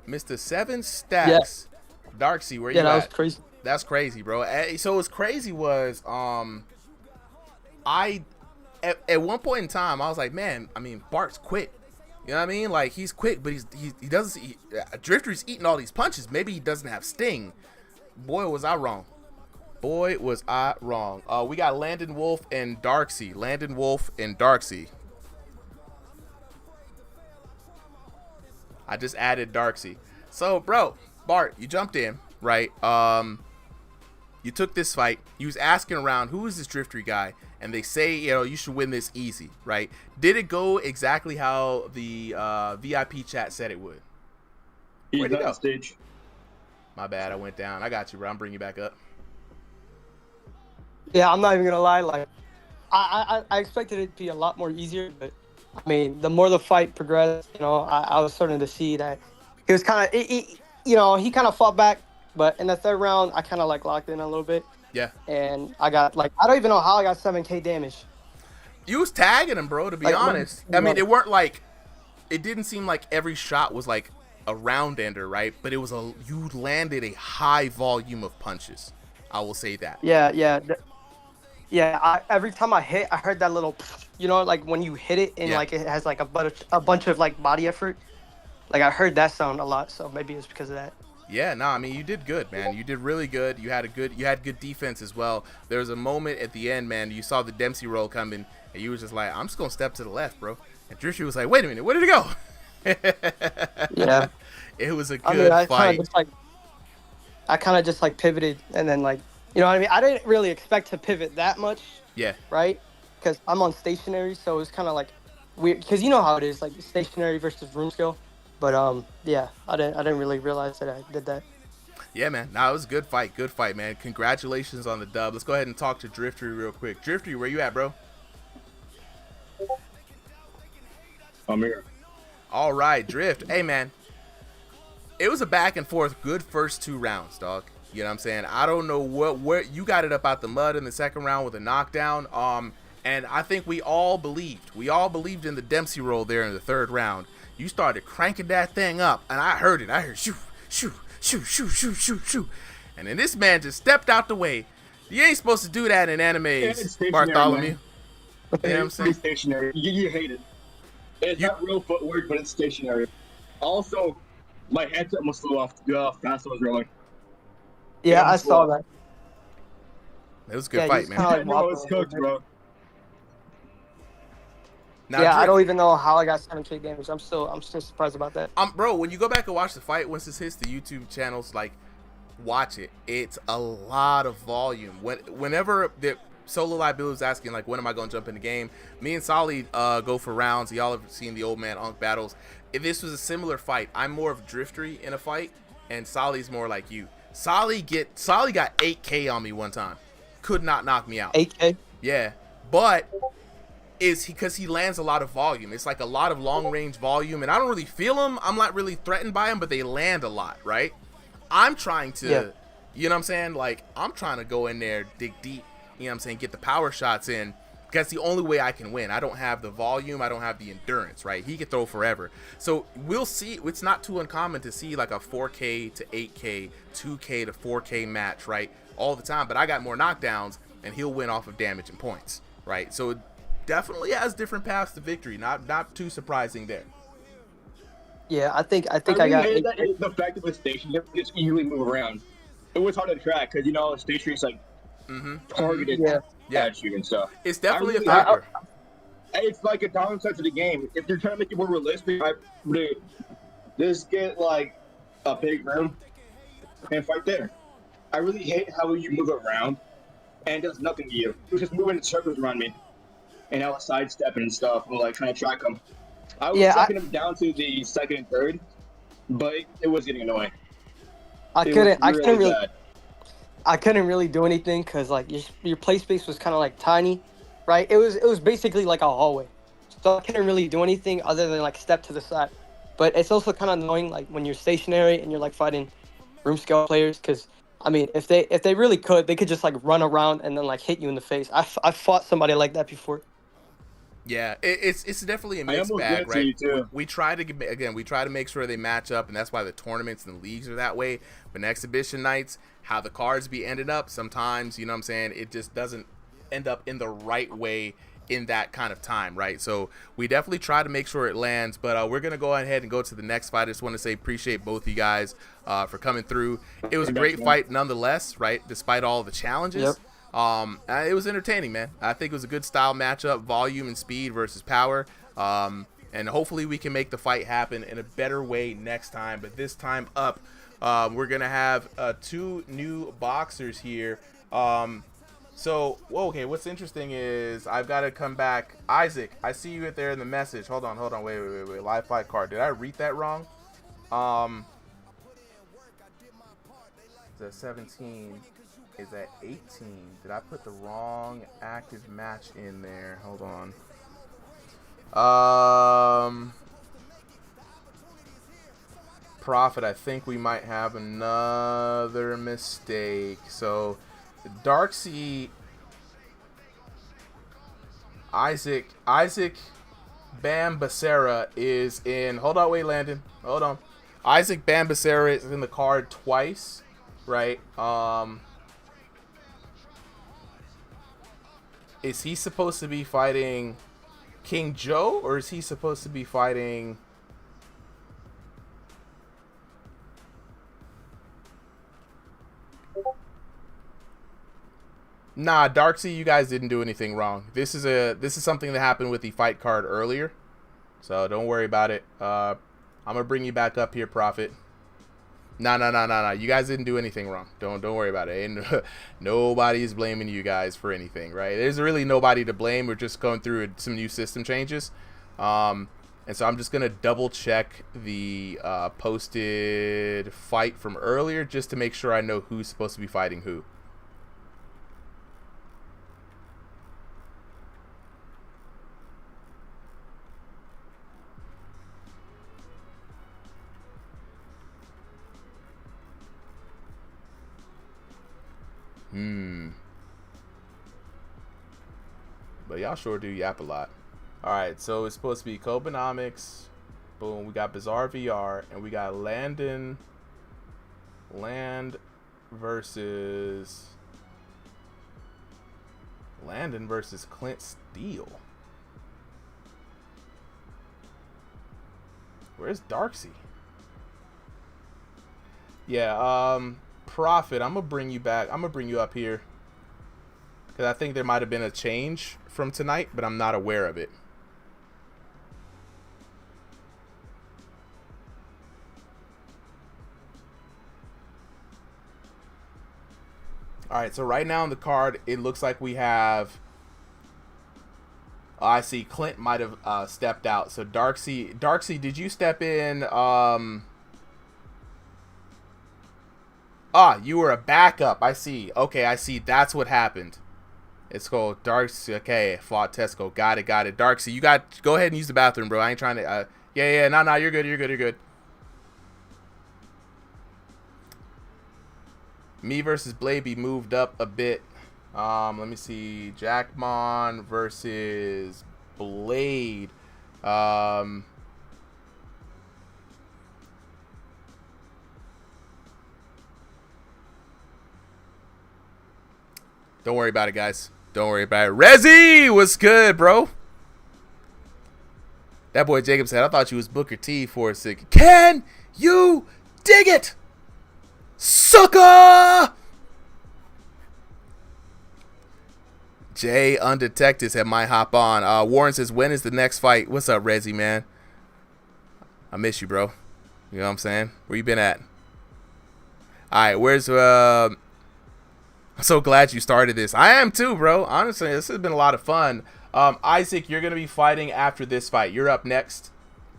Mr. 7 stacks. Yeah. Darksy, where you at? Yeah, that was crazy. That's crazy, bro. So what's crazy was, at one point in time, I was like, man, I mean, Bart's quick. You know what I mean? Like, he's quick, but he doesn't. Driftery's eating all these punches. Maybe he doesn't have sting. Boy, was I wrong. We got Landon Wolf and Darksy. I just added Darksy. So, bro, Bart, you jumped in, right? You took this fight. You was asking around, who is this Driftery guy? And they say, you should win this easy, right? Did it go exactly how the VIP chat said it would? Where'd he go? Stage. My bad, I went down. I got you, bro. I'm bringing you back up. Yeah, I'm not even gonna lie. Like, I expected it to be a lot more easier, but I mean, the more the fight progressed, I was starting to see that he was kind of, he kind of fought back, but in the third round, I kind of like locked in a little bit. Yeah. And I got I don't even know how I got 7K damage. You was tagging him, bro. To be honest, I mean, it didn't seem like every shot was like a round ender, right? But you landed a high volume of punches. I will say that. Yeah. Every time I hit, I heard that little, like when you hit it and like it has like a bunch of like body effort. Like I heard that sound a lot, so maybe it's because of that. Yeah, no, I mean, you did good, man. You did really good. You had good defense as well. There was a moment at the end, man. You saw the Dempsey roll coming, and you was just like, I'm just gonna step to the left, bro. And Driftery was like, wait a minute, where did it go? Yeah, it was a good fight. I kind of just pivoted, and then what I mean. I didn't really expect to pivot that much. Yeah. Right? Because I'm on stationary, so it was kind of weird. Because you know how it is, stationary versus room skill. But yeah, I didn't really realize that I did that. Yeah, man. Nah, it was a good fight, man. Congratulations on the dub. Let's go ahead and talk to Driftery real quick. Driftery, where you at, bro? I'm here. All right, Drift. Hey, man. It was a back and forth, good first 2 rounds, dog. You know what I'm saying? I don't know where you got it up out the mud in the second round with a knockdown. And I think we all believed in the Dempsey roll there in the 3rd round. You started cranking that thing up, and I heard it. I heard shoot, shoot, shoot, shoot, shoot, shoot, shoot. And then this man just stepped out the way. You ain't supposed to do that in animes, Bartholomew. Man. You know what I'm saying? It's stationary. You hate it. It's not real footwork, but it's stationary. Also, my headset must fall off fast I was rolling. Yeah, I saw that. It was a good fight, man. I know it's cooked, bro. Now, yeah, Drift, I don't even know how I got 7K damage. I'm still surprised about that. Bro, when you go back and watch the fight, once this hits the YouTube channels, like, watch it. It's a lot of volume. Whenever the Solo Liability was asking, like, when am I going to jump in the game? Me and Solly go for rounds. Y'all have seen the Old Man Unk battles. If this was a similar fight, I'm more of Driftery in a fight, and Solly's more like you. Solly got 8K on me one time. Could not knock me out. 8K? Yeah, but is because he lands a lot of volume. It's like a lot of long range volume, and I don't really feel them. I'm not really threatened by them, but they land a lot, right? I'm trying to, you know what I'm saying? Like, I'm trying to go in there, dig deep, you know what I'm saying? Get the power shots in. That's the only way I can win. I don't have the volume. I don't have the endurance, right? He can throw forever. So we'll see. It's not too uncommon to see like a 4K to 8K, 2K to 4K match, right? All the time. But I got more knockdowns, and he'll win off of damage and points, right? So it definitely has different paths to victory. Not too surprising there. Yeah, I think I got the fact that the station just easily move around. It was hard to track because the station is like targeted at you and stuff. It's definitely a factor. It's like a downside to the game. If you're trying to make it more realistic, I would just get like a big room and fight there. I really hate how you move around and it does nothing to you. You're just moving in circles around me, and I was sidestepping and stuff, or like trying to track them. I was tracking him down to the 2nd and 3rd, but it was getting annoying. I couldn't really do anything because like your play space was kind of like tiny, right? It was basically like a hallway, so I couldn't really do anything other than like step to the side. But it's also kind of annoying like when you're stationary and you're like fighting room scale players, because I mean if they really could, they could just like run around and then like hit you in the face. I fought somebody like that before. Yeah, it's definitely a mixed bag, right? We try to make sure they match up, and that's why the tournaments and the leagues are that way. But in exhibition nights, how the cards be ended up, sometimes, you know what I'm saying, it just doesn't end up in the right way in that kind of time, right? So we definitely try to make sure it lands, but we're going to go ahead and go to the next fight. I just want to say appreciate both of you guys for coming through. It was a great fight nonetheless, right? Despite all the challenges. Yep. It was entertaining, man. I think it was a good style matchup, volume and speed versus power. And hopefully we can make the fight happen in a better way next time. But this time up, we're going to have 2 new boxers here. Okay, what's interesting is I've got to come back. Isaac, I see you there in the message. Hold on. Wait. Live fight card. Did I read that wrong? The 17 is at 18. Did I put the wrong active match in there? Hold on. Prophet, I think we might have another mistake. So Darksea Isaac Bambasera is in. Hold on, wait, Landon. Hold on. Isaac Bambasera is in the card twice, right? Is he supposed to be fighting King Joe, or is he supposed to be fighting? Nah, Darksea, you guys didn't do anything wrong. This is something that happened with the fight card earlier, so don't worry about it. I'm gonna bring you back up here, Prophet. No. You guys didn't do anything wrong. Don't worry about it. And nobody's blaming you guys for anything, right? There's really nobody to blame. We're just going through some new system changes. And so I'm just going to double check the posted fight from earlier just to make sure I know who's supposed to be fighting who. But y'all sure do yap a lot. Alright, so it's supposed to be Kobenomics. Boom, we got Bizarre VR, and we got Land versus Landon versus Clint Steele. Where's Darksy? Yeah, Prophet, I'm gonna bring you back. I'm gonna bring you up here. Because I think there might have been a change from tonight, but I'm not aware of it. Alright, so right now on the card, it looks like we have... I see Clint might have stepped out. So Darksy, did you step in? You were a backup. I see. Okay, I see. That's what happened. It's called Darksy. Okay, fought Tesco. Got it. Darksy, you go ahead and use the bathroom, bro. I ain't trying to. Yeah. No, you're good. Me versus Blaby moved up a bit. Let me see. Jackmon versus Blade. Don't worry about it, guys. Don't worry about it. Rezzy, what's good, bro? That boy Jacob said, I thought you was Booker T for a second. Can you dig it? Sucker! Jay Undetected said, might hop on. Warren says, when is the next fight? What's up, Rezzy, man? I miss you, bro. You know what I'm saying? Where you been at? All right, where's... I'm so glad you started this. I am too, bro. Honestly, this has been a lot of fun. Isaac, you're going to be fighting after this fight. You're up next.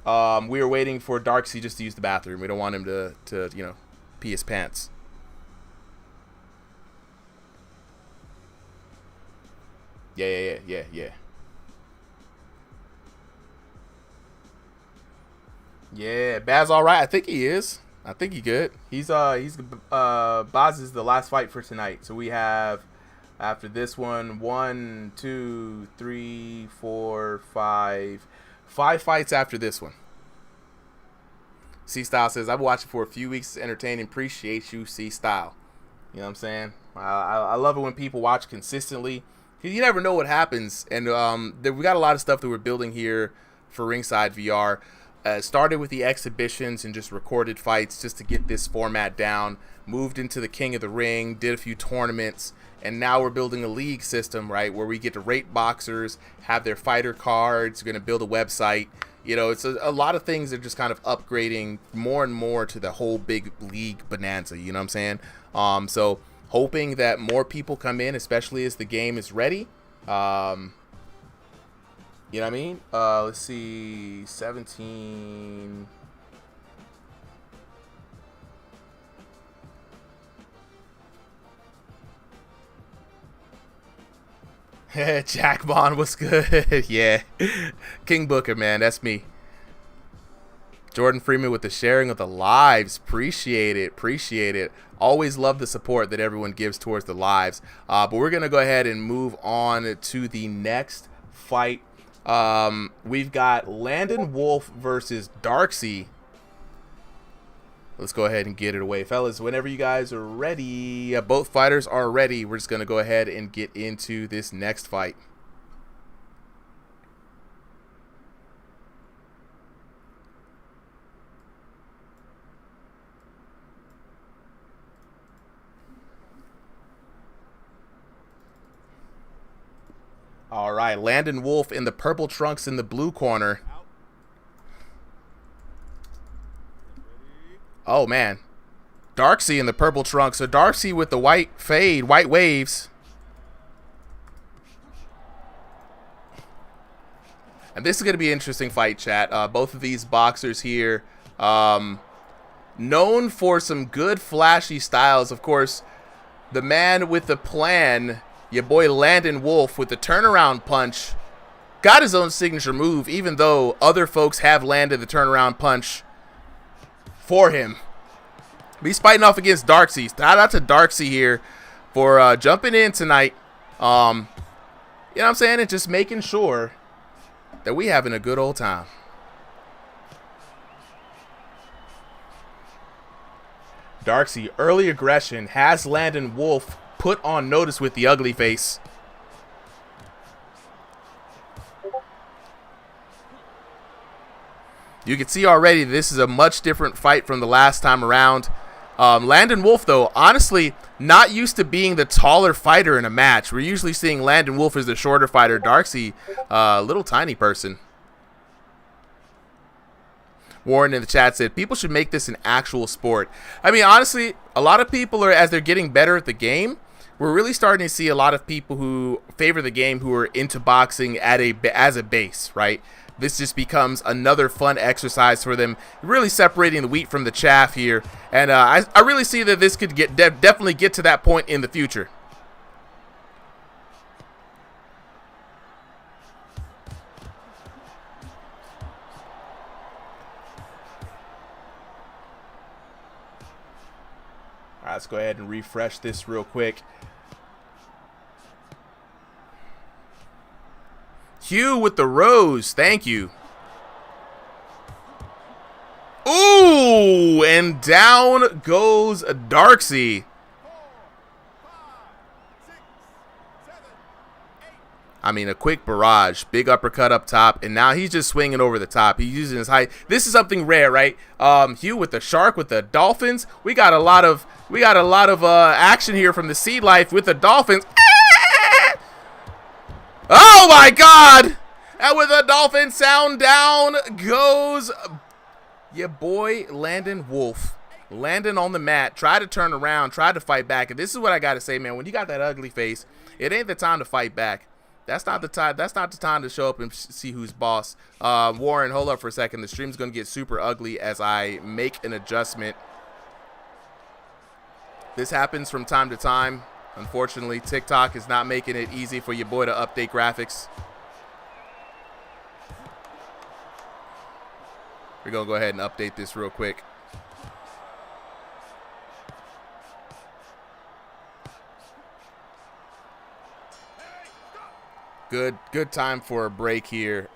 We were waiting for Darksy just to use the bathroom. We don't want him to you know, pee his pants. Yeah. Yeah, Baz all right. I think he is. I think he good. He's Baz is the last fight for tonight. So we have after this one 1, 2, 3, 4, 5 fights after this one. C Style says, I've been watching for a few weeks. It's entertaining. Appreciate you, C Style. You know what I'm saying? I love it when people watch consistently because you never know what happens. And we got a lot of stuff that we're building here for Ringside VR. Started with the exhibitions and just recorded fights just to get this format down. Moved into the King of the Ring, did a few tournaments, and now we're building a league system, right, where we get to rate boxers, have their fighter cards, we're going to build a website. You know, it's a lot of things that are just kind of upgrading more and more to the whole big league bonanza, you know what I'm saying? So hoping that more people come in, especially as the game is ready. You know what I mean? Let's see, 17. Jack Bond, what's good? Yeah. King Booker, man, that's me. Jordan Freeman with the sharing of the lives. Appreciate it. Always love the support that everyone gives towards the lives. But we're going to go ahead and move on to the next fight. We've got Landon Wolf versus Darksy. Let's go ahead and get it away, fellas. Whenever you guys are ready, both fighters are ready. We're just going to go ahead and get into this next fight. All right, Landon Wolf in the purple trunks in the blue corner. Oh, man. Darksy in the purple trunks. So Darksy with the white fade, white waves. And this is going to be an interesting fight, chat. Both of these boxers here, known for some good flashy styles. Of course, the man with the plan, your boy Landon Wolf, with the turnaround punch, got his own signature move, even though other folks have landed the turnaround punch for him. But he's fighting off against Darksy. Shout out to Darksy here for jumping in tonight. You know what I'm saying? And just making sure that we having a good old time. Darksy, early aggression has Landon Wolf put on notice with the ugly face. You can see already this is a much different fight from the last time around. Landon Wolf, though, honestly, not used to being the taller fighter in a match. We're usually seeing Landon Wolf as the shorter fighter. Darksy, little tiny person. Warren in the chat said, people should make this an actual sport. I mean, honestly, a lot of people are, as they're getting better at the game, we're really starting to see a lot of people who favor the game who are into boxing as a base, right? This just becomes another fun exercise for them, really separating the wheat from the chaff here. And I really see that this could definitely get to that point in the future. All right, let's go ahead and refresh this real quick. Hugh with the rose. Thank you. Ooh, and down goes Darksy. I mean, a quick barrage, big uppercut up top, and now he's just swinging over the top. He's using his height. This is something rare, right? Hugh with the shark, with the dolphins. We got a lot of action here from the Sea Life with the dolphins. Oh my God! And with a dolphin sound, down goes your boy Landon Wolf. Landon on the mat, tried to turn around, tried to fight back. And this is what I gotta say, man. When you got that ugly face, it ain't the time to fight back. That's not the time. That's not the time to show up and see who's boss. Warren, hold up for a second. The stream's gonna get super ugly as I make an adjustment. This happens from time to time. Unfortunately, TikTok is not making it easy for your boy to update graphics. We're gonna go ahead and update this real quick. Good time for a break here.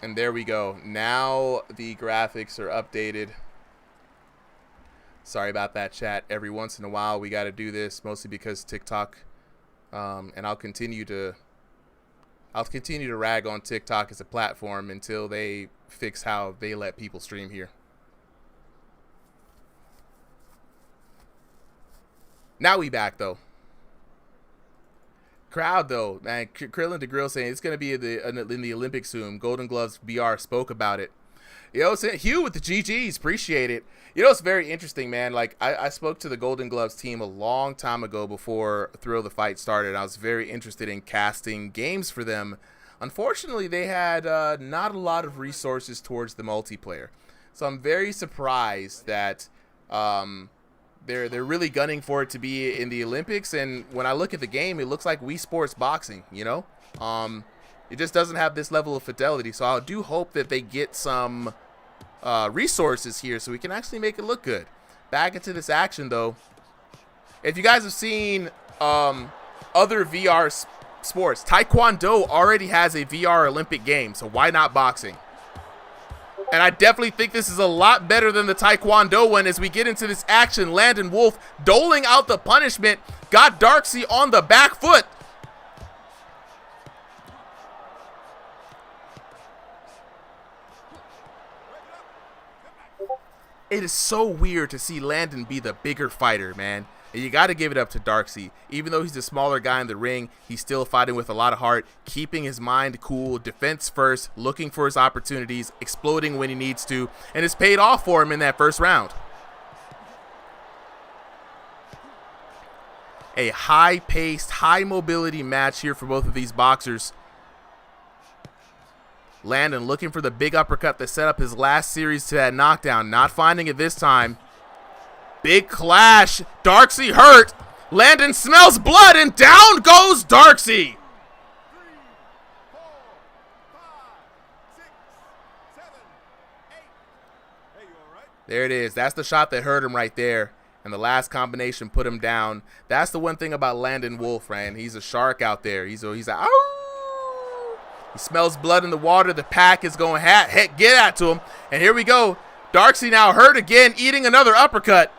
And there we go. Now the graphics are updated. Sorry about that, chat. Every once in a while we got to do this, mostly because TikTok. And I'll continue to rag on TikTok as a platform until they fix how they let people stream here. Now we back though. Crowd though, man. Krillin the Grill saying it's gonna be in the Olympics soon. Golden Gloves BR spoke about it. You know, Hugh with the GGs, appreciate it. You know, it's very interesting, man. Like I spoke to the Golden Gloves team a long time ago before Thrill the Fight started. I was very interested in casting games for them. Unfortunately, they had not a lot of resources towards the multiplayer, so I'm very surprised that they're really gunning for it to be in the Olympics. And when I look at the game, it looks like Wii Sports Boxing, you know? It just doesn't have this level of fidelity. So I do hope that they get some resources here so we can actually make it look good. Back into this action, though. If you guys have seen other VR sports, Taekwondo already has a VR Olympic game, so why not boxing? And I definitely think this is a lot better than the Taekwondo one. As we get into this action, Landon Wolf doling out the punishment, got Darksy on the back foot. It is so weird to see Landon be the bigger fighter, man. And you got to give it up to Darksy. Even though he's the smaller guy in the ring, he's still fighting with a lot of heart, keeping his mind cool, defense first, looking for his opportunities, exploding when he needs to, and it's paid off for him in that first round. A high-paced, high-mobility match here for both of these boxers. Landon looking for the big uppercut that set up his last series to that knockdown. Not finding it this time. Big clash. Darksy hurt. Landon smells blood, and down goes Darksy. There it is. That's the shot that hurt him right there. And the last combination put him down. That's the one thing about Landon Wolf, man. He's a shark out there. He's like, ow! He smells blood in the water. The pack is going get at to him. And here we go. Darksy now hurt again, eating another uppercut.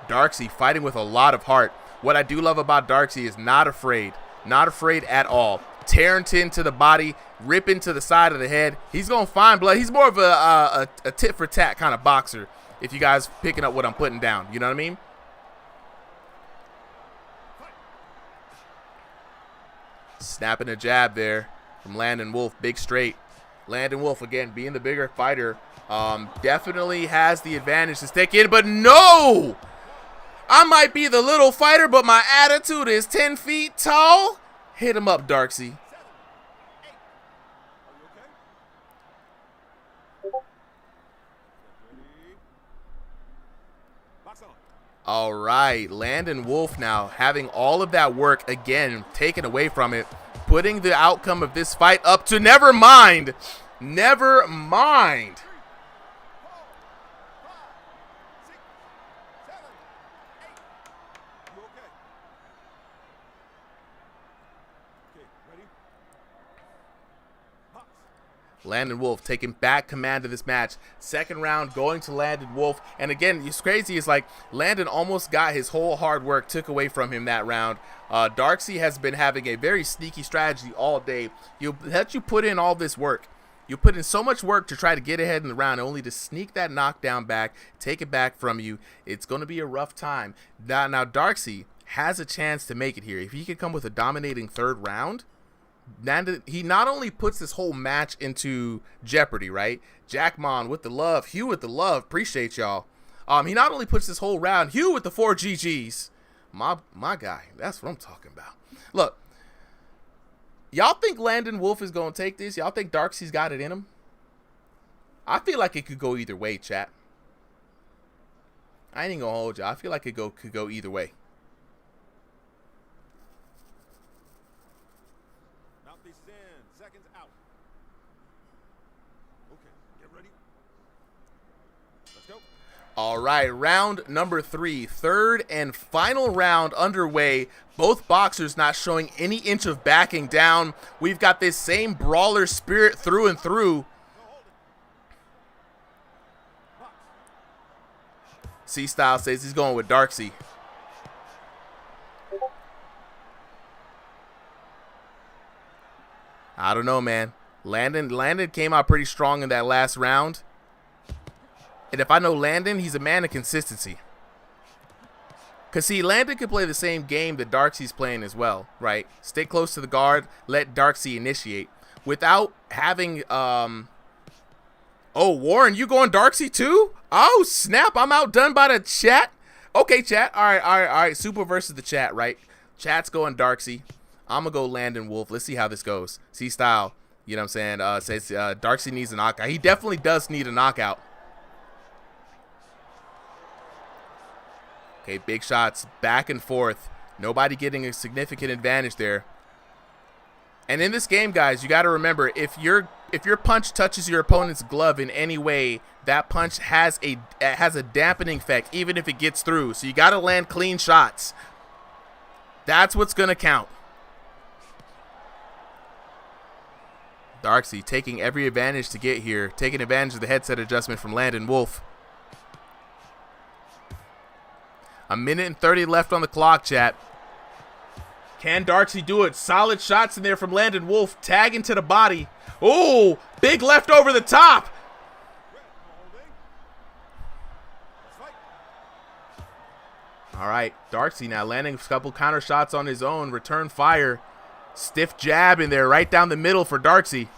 Darksy fighting with a lot of heart. What I do love about Darksy is not afraid. Not afraid at all. Tearing into the body, ripping to the side of the head. He's going to find blood. He's more of a tit-for-tat kind of boxer, if you guys picking up what I'm putting down. You know what I mean? Snapping a jab there from Landon Wolf. Big straight. Landon Wolf, again, being the bigger fighter, definitely has the advantage to stick in. But no! I might be the little fighter, but my attitude is 10 feet tall. Hit him up, Darksy. All right, Landon Wolf now having all of that work again taken away from it, putting the outcome of this fight up to never mind. Never mind. Landon Wolf taking back command of this match. Second round going to Landon Wolf. And again, it's crazy. It's like Landon almost got his whole hard work took away from him that round. Darksy has been having a very sneaky strategy all day. You let you put in all this work. You put in so much work to try to get ahead in the round, only to sneak that knockdown back, take it back from you. It's going to be a rough time. Now Darksy has a chance to make it here. If he can come with a dominating third round, he not only puts this whole match into jeopardy, right? Jack Mon with the love, Hugh with the love, appreciate y'all. He not only puts this whole round, Hugh with the 4 GGs, my guy, that's what I'm talking about. Look, y'all think Landon Wolf is gonna take this? Y'all think Darksy's got it in him? I feel like it could go either way, chat. I ain't gonna hold you. I feel like it could go either way. All right, round number 3, third and final round underway. Both boxers not showing any inch of backing down. We've got this same brawler spirit through and through. C-Style says he's going with Darksy. I don't know, man. Landon came out pretty strong in that last round. And if I know Landon, he's a man of consistency. Because, see, Landon can play the same game that Darksy's playing as well, right? Stay close to the guard, let Darksy initiate. Without having, oh, Warren, you going Darksy too? Oh, snap, I'm outdone by the chat? Okay, chat, all right. Super versus the chat, right? Chat's going Darksy. I'm going to go Landon Wolf. Let's see how this goes. C-Style, you know what I'm saying, says Darksy needs a knockout. He definitely does need a knockout. Okay, big shots back and forth. Nobody getting a significant advantage there. And in this game, guys, you got to remember, if your punch touches your opponent's glove in any way, that punch has a dampening effect, even if it gets through. So you got to land clean shots. That's what's going to count. Darksy taking every advantage to get here, taking advantage of the headset adjustment from Landon Wolf. A minute and 30 left on the clock, chat. Can Darksy do it? Solid shots in there from Landon Wolf. Tagging to the body. Oh, big left over the top. All right, Darksy now landing a couple counter shots on his own. Return fire. Stiff jab in there right down the middle for Darksy.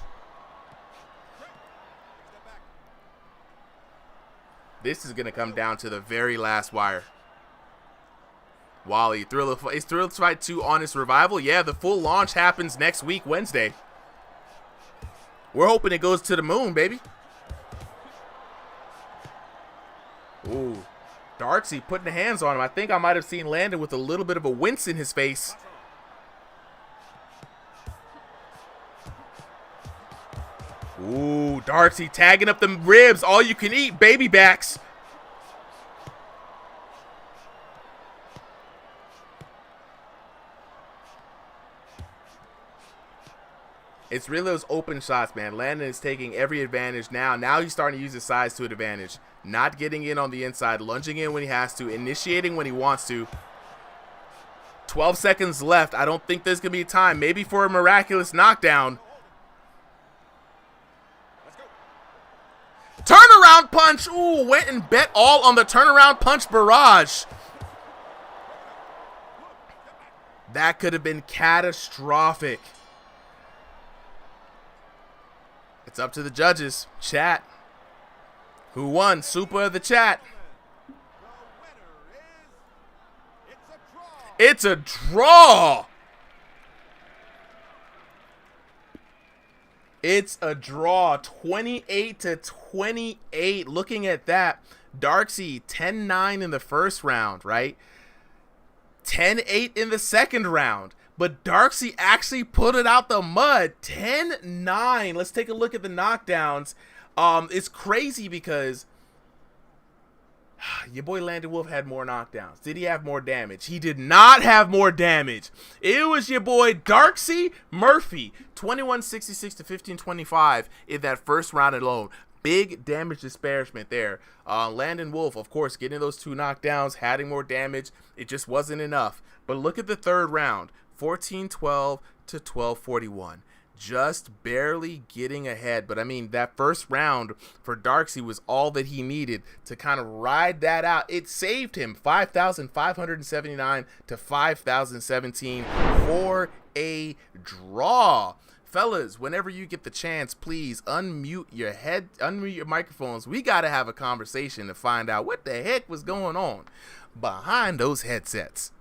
This is going to come down to the very last wire. Wally, is Thriller Fight 2 on its revival? Yeah, the full launch happens next week, Wednesday. We're hoping it goes to the moon, baby. Ooh, Darcy putting the hands on him. I think I might have seen Landon with a little bit of a wince in his face. Ooh, Darcy tagging up them ribs. All you can eat, baby backs. It's really those open shots, man. Landon is taking every advantage now. Now he's starting to use his size to an advantage. Not getting in on the inside, lunging in when he has to, initiating when he wants to. 12 seconds left. I don't think there's going to be time. Maybe for a miraculous knockdown. Turnaround punch. Ooh, went and bet all on the turnaround punch barrage. That could have been catastrophic. It's up to the judges. Chat. Who won? Super of the chat. It's a draw. It's a draw. 28-28. Looking at that, Darcy 10-9 in the first round, right? 10-8 in the second round. But Darcy actually put it out the mud. 10-9. Let's take a look at the knockdowns. It's crazy because your boy Landon Wolf had more knockdowns. Did he have more damage? He did not have more damage. It was your boy Darcy Murphy. 2166 to 1525 in that first round alone. Big damage disparagement there. Landon Wolf, of course, getting those 2 knockdowns, having more damage. It just wasn't enough. But look at the third round. 14-12 to 12-41. Just barely getting ahead. But I mean, that first round for Darcy was all that he needed to kind of ride that out. It saved him 5,579 to 5,017 for a draw. Fellas, whenever you get the chance, please unmute your microphones. We got to have a conversation to find out what the heck was going on behind those headsets.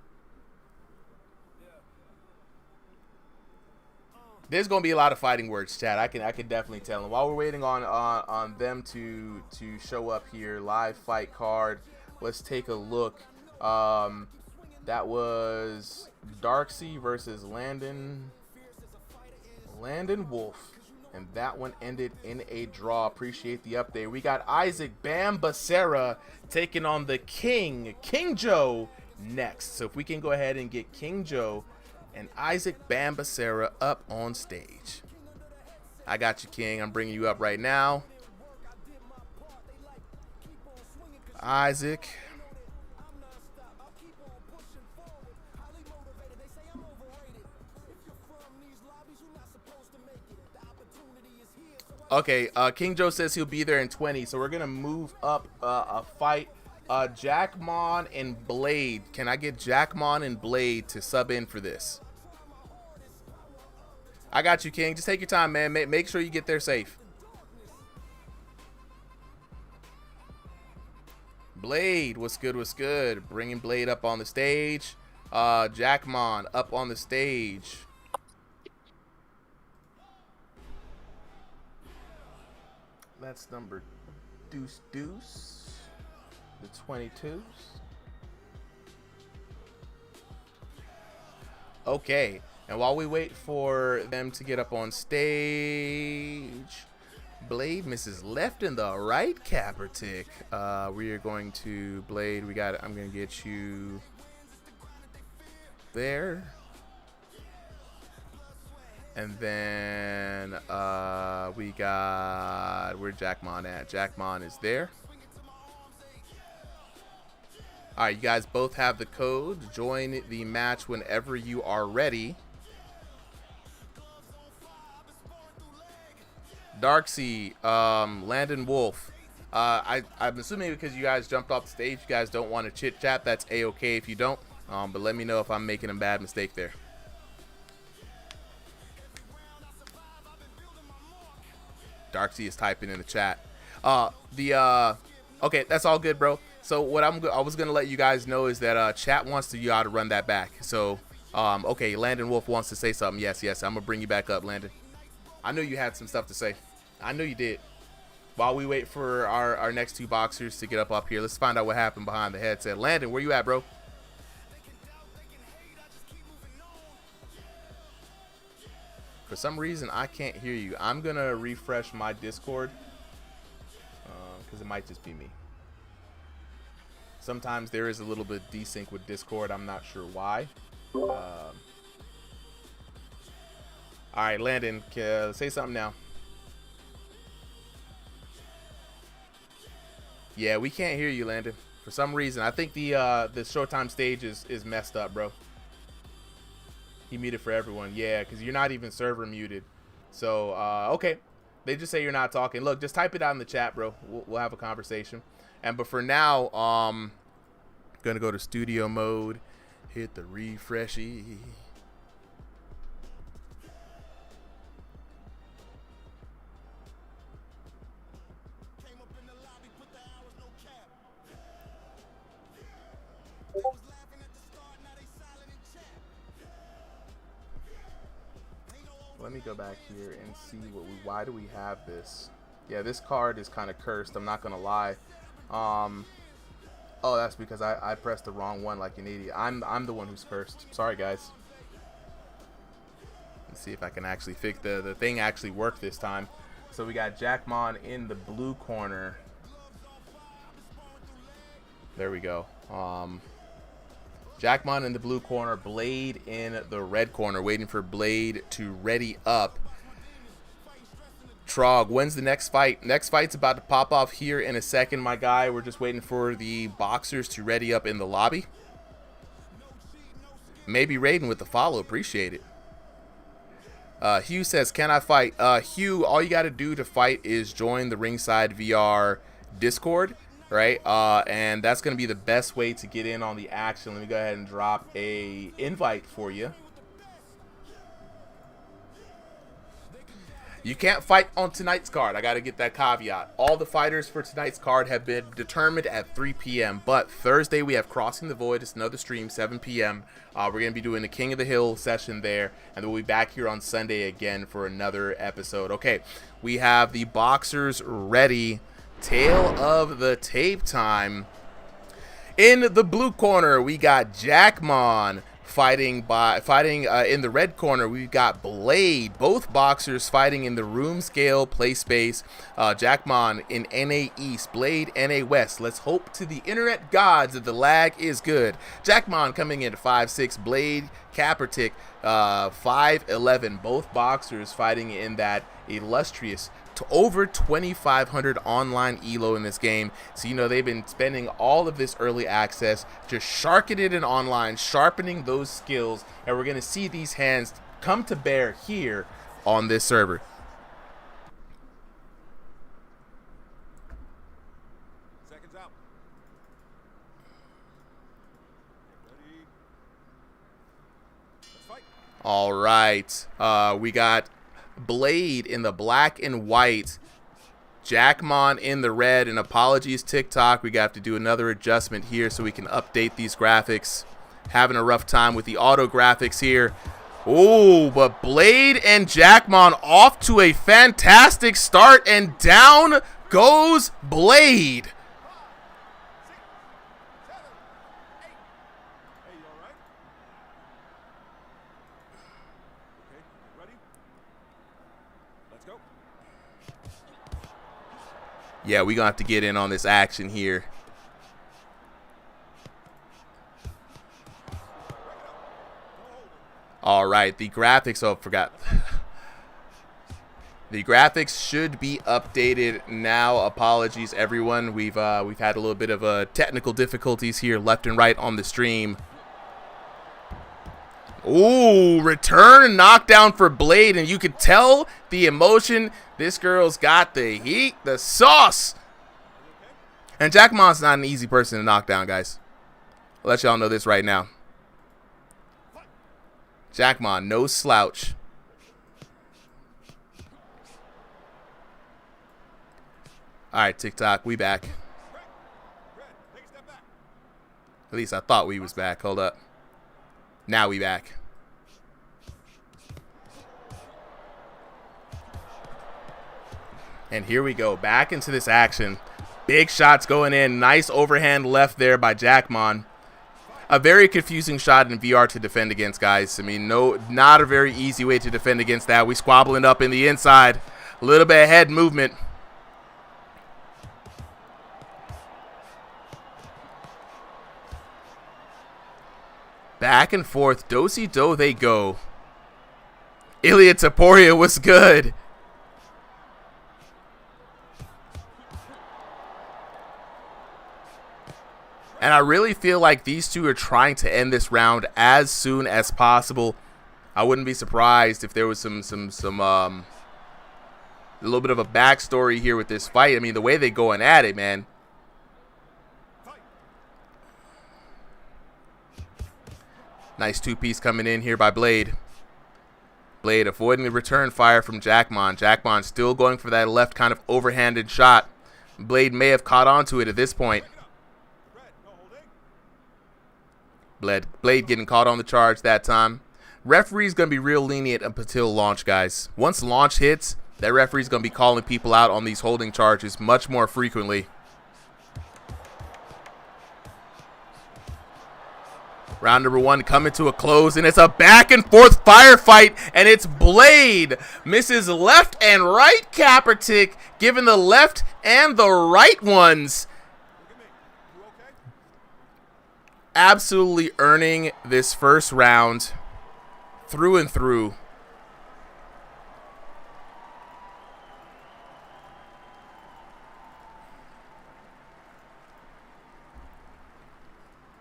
There's gonna be a lot of fighting words, chat. I can definitely tell. And while we're waiting on them to show up here, live fight card. Let's take a look. That was Darcy versus Landon Wolf, and that one ended in a draw. Appreciate the update. We got Isaac Bam Becerra taking on the King Joe next. So if we can go ahead and get King Joe and Isaac Bam Becerra up on stage. I got you, King. I'm bringing you up right now. Isaac. Okay, King Joe says he'll be there in 20, so we're going to move up a fight. Jackmon and Blade. Can I get Jackmon and Blade to sub in for this? I got you, King. Just take your time, man. Make sure you get there safe. Blade, what's good, what's good? Bringing Blade up on the stage. Jackmon up on the stage. That's number Deuce. The 22s. Okay, and while we wait for them to get up on stage, Blade misses left and the right Capertick. We are going to Blade. I'm gonna get you there, and then we got where Jackmon at? Jackmon is there. All right, you guys both have the code. Join the match whenever you are ready. Darcy, Landon Wolf. I'm assuming because you guys jumped off the stage, you guys don't want to chit chat. That's a-okay if you don't. But let me know if I'm making a bad mistake there. Darcy is typing in the chat. Okay, that's all good, bro. So what I was gonna let you guys know is that chat wants you to run that back. So okay, Landon Wolf wants to say something. Yes, I'm gonna bring you back up, Landon. I knew you had some stuff to say. I knew you did. While we wait for our next two boxers to get up here, let's find out what happened behind the headset. Landon, where you at, bro? For some reason, I can't hear you. I'm gonna refresh my Discord because it might just be me. Sometimes there is a little bit desync with Discord. I'm not sure why. All right, Landon, say something now. Yeah, we can't hear you, Landon. For some reason, I think the Showtime stage is messed up, bro. He muted for everyone. Yeah, because you're not even server muted. So, okay. They just say you're not talking. Look, just type it out in the chat, bro. We'll have a conversation. But for now, gonna go to studio mode. Hit the refreshy. Let me go back here and see why do we have this. Yeah, this card is kind of cursed, I'm not gonna lie. Oh, that's because I pressed the wrong one like an idiot. I'm the one who's cursed. Sorry, guys. Let's see if I can actually fix the thing actually worked this time. So we got Jackmon in the blue corner. There we go. Jackmon in the blue corner, Blade in the red corner, waiting for Blade to ready up. Trog, when's the next fight? Next fight's about to pop off here in a second, my guy. We're just waiting for the boxers to ready up in the lobby. Maybe Raiden with the follow. Appreciate it. Hugh says, can I fight? Hugh, all you got to do to fight is join the Ringside VR Discord. Right, and that's gonna be the best way to get in on the action. Let me go ahead and drop a invite for you. You can't fight on tonight's card. I gotta get that caveat. All the fighters for tonight's card have been determined at 3 p.m. But Thursday we have Crossing the Void. It's another stream, 7 p.m. We're gonna be doing the King of the Hill session there, and then we'll be back here on Sunday again for another episode. Okay, we have the boxers ready. Tail of the tape time. In the blue corner, we got Jackmon fighting in the red corner. We've got Blade, both boxers fighting in the room scale play space. Jackmon in NA East, Blade NA West. Let's hope to the internet gods that the lag is good. Jackmon coming in at 5'6", Blade Kaepernick 5'11". Both boxers fighting in that illustrious to over 2,500 online elo in this game. So, you know, they've been spending all of this early access just sharking it in online, sharpening those skills, and we're going to see these hands come to bear here on this server. Seconds out. Ready. Let's fight. All right. We got Blade in the black and white, Jackmon in the red, and apologies TikTok, we got to do another adjustment here so we can update these graphics. Having a rough time with the auto graphics here. Oh, but Blade and Jackmon off to a fantastic start, and down goes Blade. Yeah, we're going to have to get in on this action here. All right, the graphics, oh, forgot. The graphics should be updated now. Apologies, everyone. We've had a little bit of technical difficulties here left and right on the stream. Ooh, return knockdown for Blade, and you could tell the emotion. This girl's got the heat, the sauce. And Jackmon's not an easy person to knock down, guys. I'll let y'all know this right now. Jackmon, no slouch. All right, TikTok, we back. At least I thought we was back. Hold up. Now we back. And here we go. Back into this action. Big shots going in. Nice overhand left there by Jackmon. A very confusing shot in VR to defend against, guys. I mean, not a very easy way to defend against that. We squabbling up in the inside. A little bit of head movement. Back and forth. Do-si-do they go. Ilia Topuria was good. And I really feel like these two are trying to end this round as soon as possible. I wouldn't be surprised if there was a little bit of a backstory here with this fight. I mean, the way they're going at it, man. Nice two-piece coming in here by Blade. Blade avoiding the return fire from Jackmon. Jackmon still going for that left kind of overhanded shot. Blade may have caught onto it at this point. Blade getting caught on the charge that time. Referee's going to be real lenient up until launch, guys. Once launch hits, that referee's going to be calling people out on these holding charges much more frequently. Round number 1 coming to a close, and it's a back and forth firefight, and it's Blade misses left and right Kaepernick, giving the left and the right ones. Absolutely earning this first round through and through.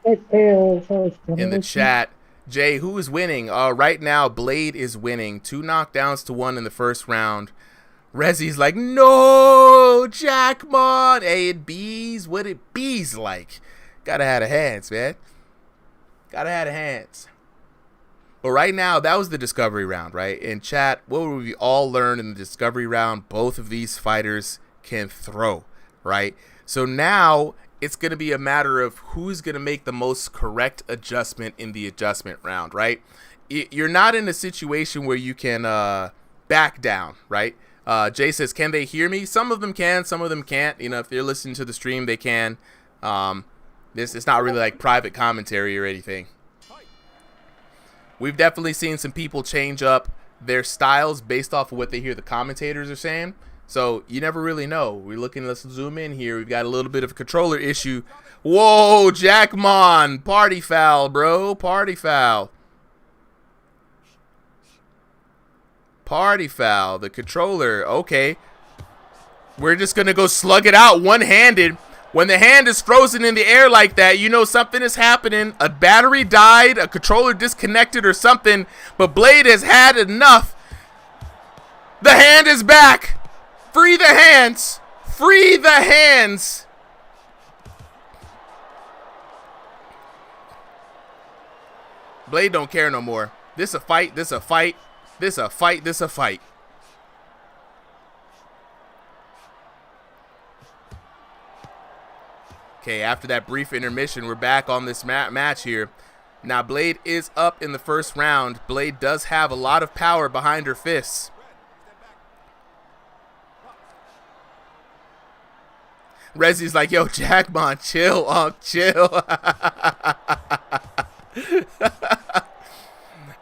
In the chat, Jay, who is winning? Right now, Blade is winning. 2 knockdowns to 1 in the first round. Rezzy's like, no, Jackmon. Hey, it bees what it bees like. Gotta have the hands, man. Gotta have the hands. But right now, that was the discovery round, right? In chat, what we all learned in the discovery round, both of these fighters can throw, right? So now it's going to be a matter of who's going to make the most correct adjustment in the adjustment round, right? You're not in a situation where you can back down, right? Jay says, can they hear me? Some of them can, some of them can't. You know, if they're listening to the stream, they can. It's not really like private commentary or anything. We've definitely seen some people change up their styles based off of what they hear the commentators are saying. So you never really know. We're looking, let's zoom in here. We've got a little bit of a controller issue. Whoa, Jackmon. Party foul, bro. Party foul. Party foul. The controller. Okay. We're just going to go slug it out one-handed. When the hand is frozen in the air like that, you know something is happening. A battery died, a controller disconnected or something, but Blade has had enough. The hand is back. Free the hands. Free the hands. Blade don't care no more. This a fight, this a fight, this a fight, this a fight. Okay, after that brief intermission, we're back on this match here. Now, Blade is up in the first round. Blade does have a lot of power behind her fists. Rezzy's like, yo, Jackmon, chill, chill.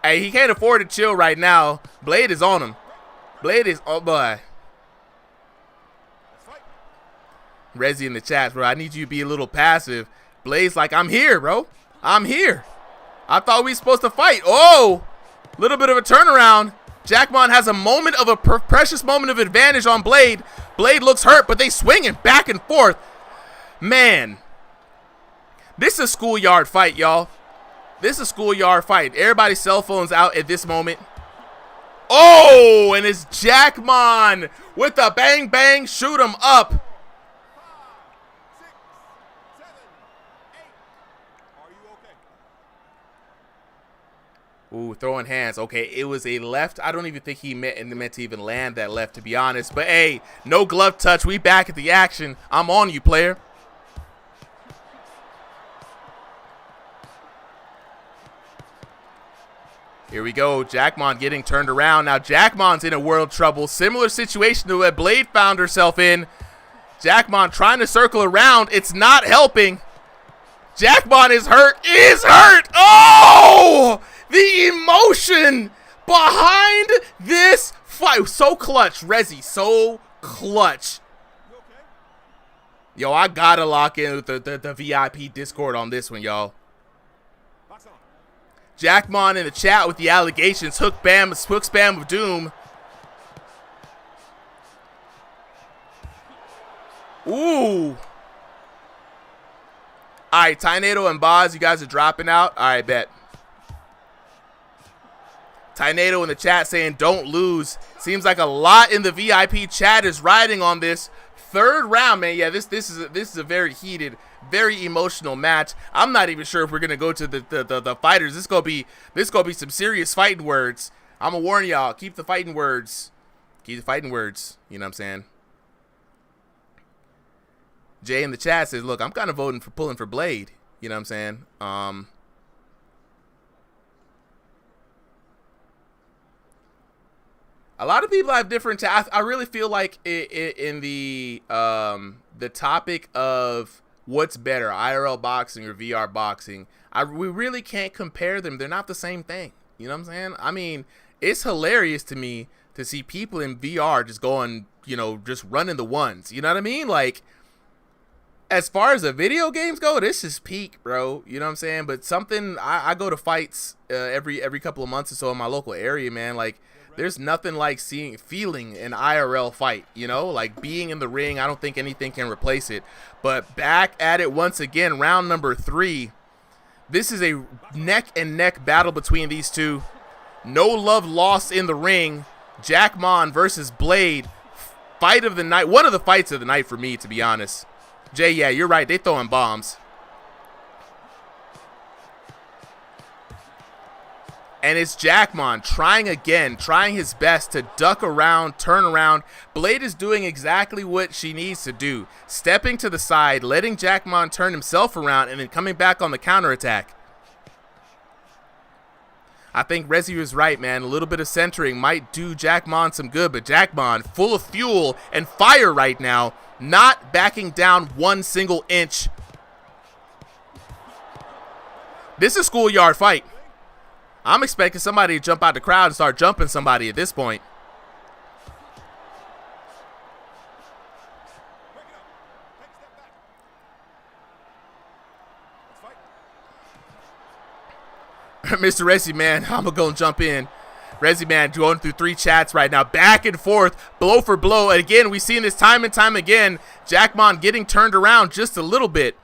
Hey, he can't afford to chill right now. Blade is on him. Blade is, oh boy. Rezzy in the chat, bro, I need you to be a little passive. Blade's like, I'm here, bro. I'm here. I thought we were supposed to fight. Oh, little bit of a turnaround. Jackmon has a moment of a precious moment of advantage on Blade. Blade looks hurt, but they swinging back and forth. Man, this is a schoolyard fight, y'all. This is a schoolyard fight. Everybody's cell phones out at this moment. Oh, and it's Jackmon with the bang bang shoot 'em up. Ooh, throwing hands. Okay, it was a left. I don't even think he meant to even land that left, to be honest. But, hey, no glove touch. We back at the action. I'm on you, player. Here we go. Jackmon getting turned around. Now Jackmon's in a world trouble. Similar situation to what Blade found herself in. Jackmon trying to circle around. It's not helping. Jackmon is hurt. Oh! The emotion behind this fight. So clutch, Rezi. So clutch. Yo, I gotta lock in with the VIP Discord on this one, y'all. Jackmon in the chat with the allegations. Hook spam of doom. Ooh. All right, Tynado and Boz, you guys are dropping out. All right, bet. Tynado in the chat saying don't lose. Seems like a lot in the VIP chat is riding on this. Third round, man. Yeah, this is a very heated, very emotional match. I'm not even sure if we're gonna go to the fighters. This gonna be some serious fighting words. I'm gonna warn y'all. Keep the fighting words. Keep the fighting words. You know what I'm saying? Jay in the chat says, "Look, I'm kind of voting for pulling for Blade." You know what I'm saying? A lot of people have different. I really feel like in the topic of what's better, IRL boxing or VR boxing, we really can't compare them. They're not the same thing. You know what I'm saying? I mean, it's hilarious to me to see people in VR just going, you know, just running the ones. You know what I mean? Like, as far as the video games go, this is peak, bro. You know what I'm saying? But something, I go to fights every couple of months or so in my local area, man. Like, there's nothing like feeling an IRL fight, you know, like being in the ring. I don't think anything can replace it. But back at it once again, round number 3. This is a neck and neck battle between these two. No love lost in the ring. Jackmon versus Blade. Fight of the night. One of the fights of the night for me, to be honest. Jay, yeah, you're right. They throwing bombs. And it's Jackmon trying again, trying his best to duck around, turn around. Blade is doing exactly what she needs to do. Stepping to the side, letting Jackmon turn himself around, and then coming back on the counterattack. I think Rezi was right, man. A little bit of centering might do Jackmon some good, but Jackmon, full of fuel and fire right now, not backing down one single inch. This is a schoolyard fight. I'm expecting somebody to jump out the crowd and start jumping somebody at this point. Mr. Rezi, man, I'm going to go and jump in. Rezi, man, going through 3 chats right now. Back and forth, blow for blow. And again, we've seen this time and time again. Jackmon getting turned around just a little bit.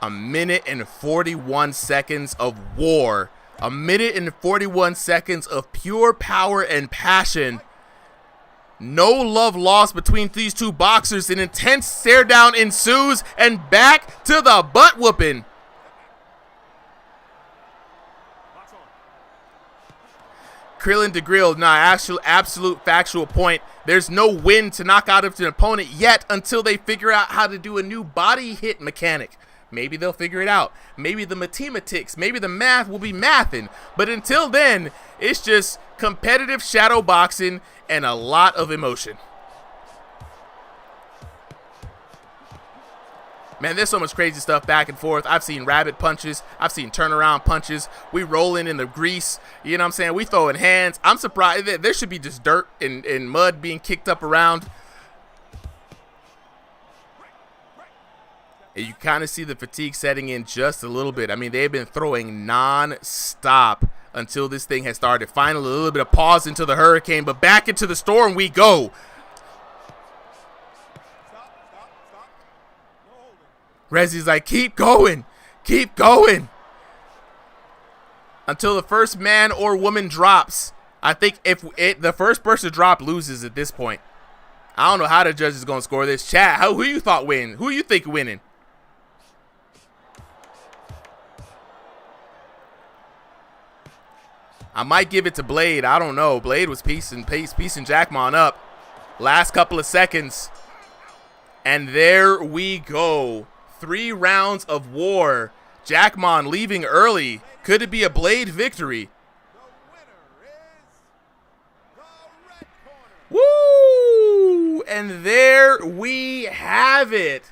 A minute and 41 seconds of war. A minute and 41 seconds of pure power and passion. No love lost between these two boxers. An intense stare down ensues, and back to the butt whooping. Krillin DeGrill, absolute factual point. There's no win to knock out of an opponent yet until they figure out how to do a new body hit mechanic. Maybe they'll figure it out. Maybe the mathematics, maybe the math will be mathing. But until then, it's just competitive shadow boxing and a lot of emotion. Man, there's so much crazy stuff back and forth. I've seen rabbit punches. I've seen turnaround punches. We rolling in the grease. You know what I'm saying? We throwing hands. I'm surprised that there should be just dirt and mud being kicked up around. And you kind of see the fatigue setting in just a little bit. I mean, they've been throwing non-stop until this thing has started. Finally, a little bit of pause into the hurricane, but back into the storm we go. Rezi's like, keep going. Keep going. Until the first man or woman drops. I think if the first person to drop loses at this point. I don't know how the judge is going to score this. Chat, who you thought win? Who you think winning? I might give it to Blade. I don't know. Blade was piecing Jackmon up. Last couple of seconds. And there we go. 3 rounds of war. Jackmon leaving early. Could it be a Blade victory? Woo! And there we have it.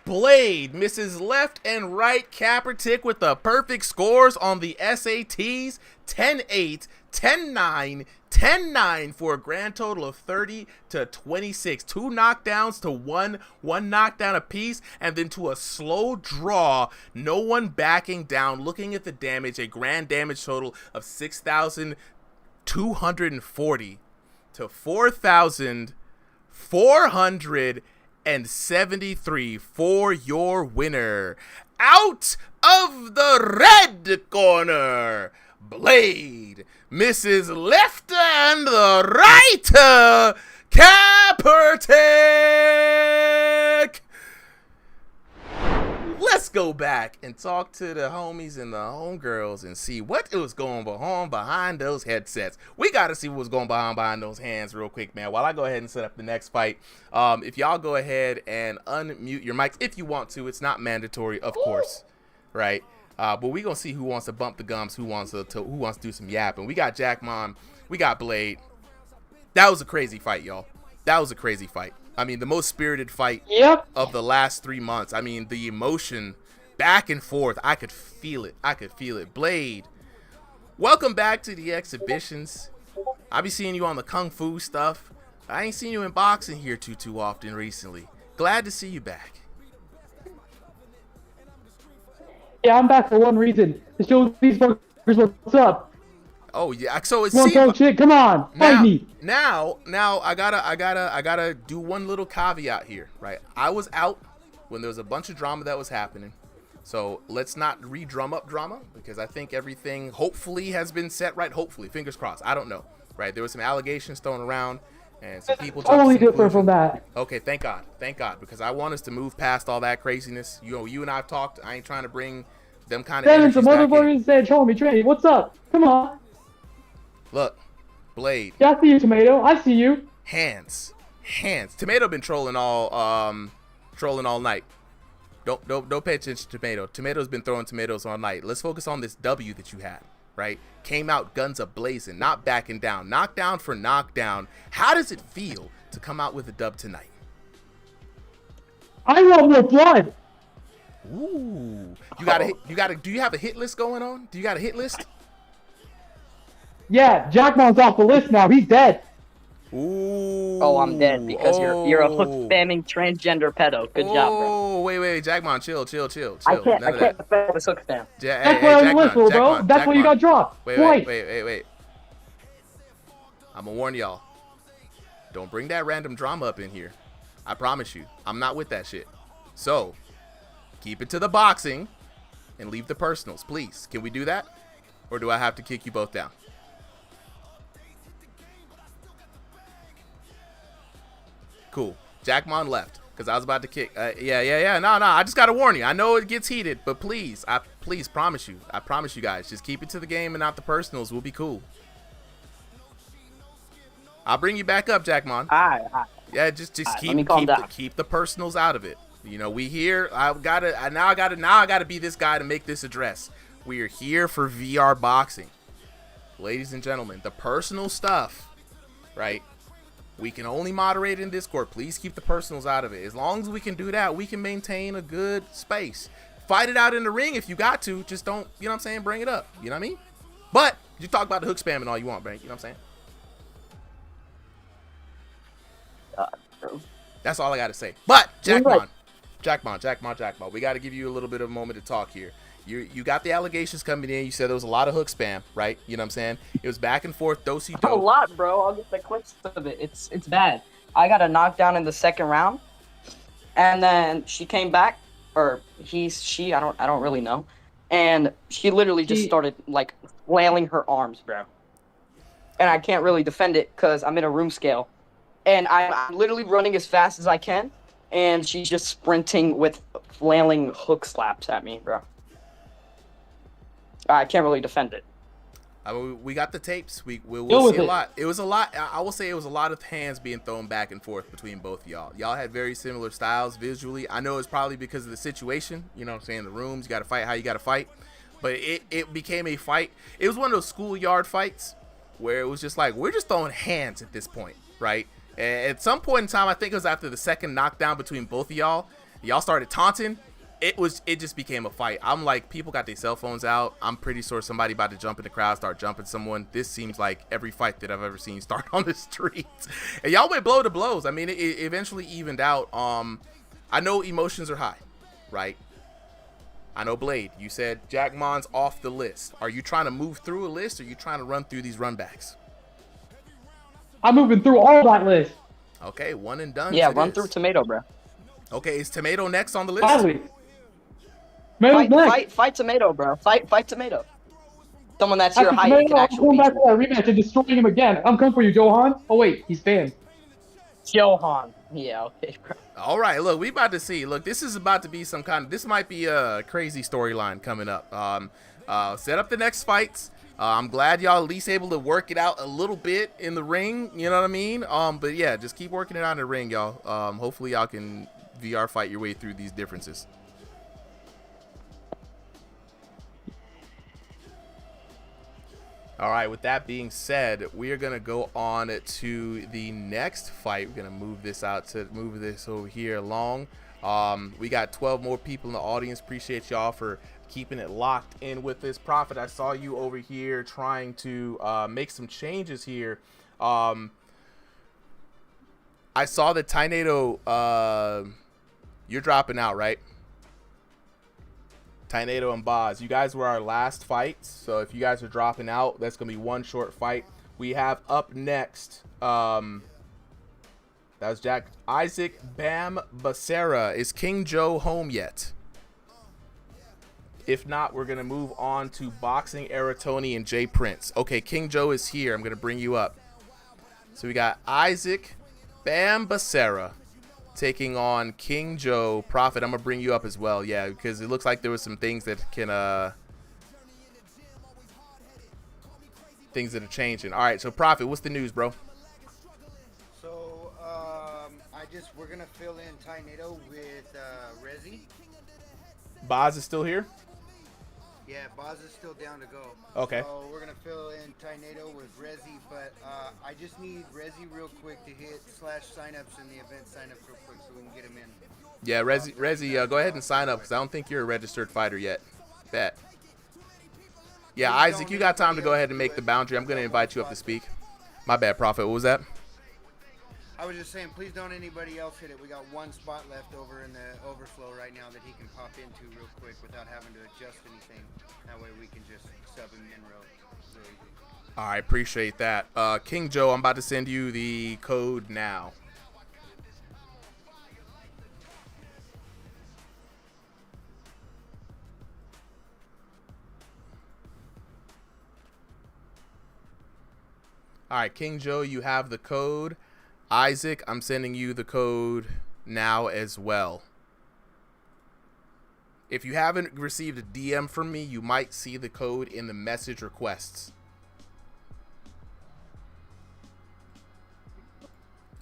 Blade misses left and right Kaepernick with the perfect scores on the SATs. 10-8, 10-9, 10-9 for a grand total of 30-26. 2 knockdowns to one knockdown apiece, and then to a slow draw. No one backing down. Looking at the damage, a grand damage total of 6,240 to 4,473 for your winner. Out of the red corner, Blade misses left and the right. Kaepernick. Let's go back and talk to the homies and the homegirls and see what was going on behind those headsets. We got to see what was going on behind those hands real quick, man, while I go ahead and set up the next fight. If y'all go ahead and unmute your mics if you want to. It's not mandatory, of course, right? But we gonna see who wants to bump the gums, who wants to do some yapping. We got Jackmon, we got Blade. That was a crazy fight, y'all. That was a crazy fight. I mean, the most spirited fight of the last 3 months. I mean, the emotion back and forth. I could feel it. I could feel it. Blade, welcome back to the exhibitions. I be seeing you on the Kung Fu stuff. I ain't seen you in boxing here too often recently. Glad to see you back. Yeah, I'm back for one reason. To show these fuckers what's up. Oh yeah, so it's shit. Come on, fight me. Now I gotta do one little caveat here, right? I was out when there was a bunch of drama that was happening, so let's not re-drum up drama because I think everything hopefully has been set right. Hopefully, fingers crossed. I don't know, right? There was some allegations thrown around, and some people totally different from that. Okay, thank God, because I want us to move past all that craziness. You know, you and I've talked. I ain't trying to bring them kind of energies back in. Some motherfuckers said, "Show me, Trey. What's up? Come on." Look, Blade. Yeah, I see you, Tomato. I see you. Hands. Tomato been trolling all night. Don't pay attention to Tomato. Tomato's been throwing tomatoes all night. Let's focus on this W that you had, right? Came out guns a-blazing, not backing down. Knockdown for knockdown. How does it feel to come out with a dub tonight? I want more blood. Ooh. Do you have a hit list going on? Do you got a hit list? Yeah, Jackmon's off the list now. He's dead. Ooh. Oh, I'm dead because you're a hook spamming transgender pedo. Good job, bro. Oh, wait, Jackmon, chill. I can't defend this hook spam. That's why I'm listening, bro. That's why you got dropped. Wait. I'm gonna warn y'all. Don't bring that random drama up in here. I promise you, I'm not with that shit. So, keep it to the boxing and leave the personals, please. Can we do that? Or do I have to kick you both down? Cool. Jackmon left because I was about to kick. Yeah. No. I just gotta warn you. I know it gets heated, but please, I promise you guys, just keep it to the game and not the personals. We'll be cool. I'll bring you back up, Jackmon. All right. Yeah, just keep the personals out of it. You know, we here. I gotta be this guy to make this address. We are here for VR boxing, ladies and gentlemen. The personal stuff, right? We can only moderate in Discord. Please keep the personals out of it. As long as we can do that, we can maintain a good space. Fight it out in the ring if you got to. Just don't, you know what I'm saying, bring it up. You know what I mean? But you talk about the hook spam and all you want, bro. You know what I'm saying? That's all I got to say. But, Jackmon, we got to give you a little bit of a moment to talk here. You got the allegations coming in. You said there was a lot of hook spam, right? You know what I'm saying? It was back and forth, do-si-do. A lot, bro. I'll get the clips of it. It's bad. I got a knockdown in the second round, and then she came back, or she. I don't really know, and she literally just started like flailing her arms, bro. And I can't really defend it because I'm in a room scale, and I'm literally running as fast as I can, and she's just sprinting with flailing hook slaps at me, bro. I can't really defend it. I mean, we got the tapes. We'll Deal with see a it. lot. It was a lot. I will say it was a lot of hands being thrown back and forth between both of y'all. Y'all had very similar styles visually. I know it's probably because of the situation. You know what I'm saying? The rooms, you got to fight how you got to fight. But it became a fight. It was one of those schoolyard fights where it was just like, we're just throwing hands at this point, right? And at some point in time, I think it was after the second knockdown between both of y'all, y'all started taunting. It just became a fight. I'm like, people got their cell phones out. I'm pretty sure somebody about to jump in the crowd, start jumping someone. This seems like every fight that I've ever seen start on the streets. And y'all went blow to blows. I mean, it eventually evened out. I know emotions are high, right? I know Blade, you said Jack Mon's off the list. Are you trying to move through a list, or are you trying to run through these runbacks? I'm moving through all that list. Okay, one and done. Yeah, run through Tomato, bro. Okay, is Tomato next on the list? Finally. Fight Tomato, bro. Fight Tomato. Someone that's your After height and Tomato, can I'm actually going beat back to you. that rematch and destroying him again. I'm coming for you, Johan. Oh wait, he's banned. Johan. Yeah, okay, bro. All right, look, we about to see. Look, this is about to be some kind of, this might be a crazy storyline coming up. Set up the next fights. I'm glad y'all at least able to work it out a little bit in the ring. You know what I mean? But yeah, just keep working it out in the ring, y'all. Hopefully y'all can VR fight your way through these differences. All right, with that being said, we are going to go on to the next fight. We're going to move this over here along. We got 12 more people in the audience. Appreciate y'all for keeping it locked in with this. Prophet, I saw you over here trying to make some changes here. I saw that Tornado, you're dropping out, right? Tornado and Boz, you guys were our last fights, so if you guys are dropping out, that's gonna be one short fight. We have up next, that was Jack Isaac Bam Becerra. Is King Joe home yet? If not, we're gonna move on to Boxing Era Tony and Jay Prince. Okay, King Joe is here. I'm gonna bring you up. So we got Isaac Bam Becerra taking on King Joe. Prophet, I'm gonna bring you up as well. Yeah, because it looks like there was some things that can things that are changing. All right, so Prophet, what's the news, bro? So we're gonna fill in Tornado with Rezi. Boz is still here. Yeah, Boz is still down to go. Okay. So we're gonna fill in Tornado with Rezi, but I just need Rezi real quick to hit / signups in the event signups real quick so we can get him in. Yeah, Rezi, go ahead and sign up because I don't think you're a registered fighter yet. Bet. Yeah, Isaac, you got time to go ahead and make the boundary. I'm gonna invite you up to speak. My bad, Prophet. What was that? I was just saying, please don't anybody else hit it. We got one spot left over in the overflow right now that he can pop into real quick without having to adjust anything. That way we can just sub him in real easy. All right, appreciate that. King Joe, I'm about to send you the code now. All right, King Joe, you have the code. Isaac, I'm sending you the code now as well. If you haven't received a DM from me, you might see the code in the message requests.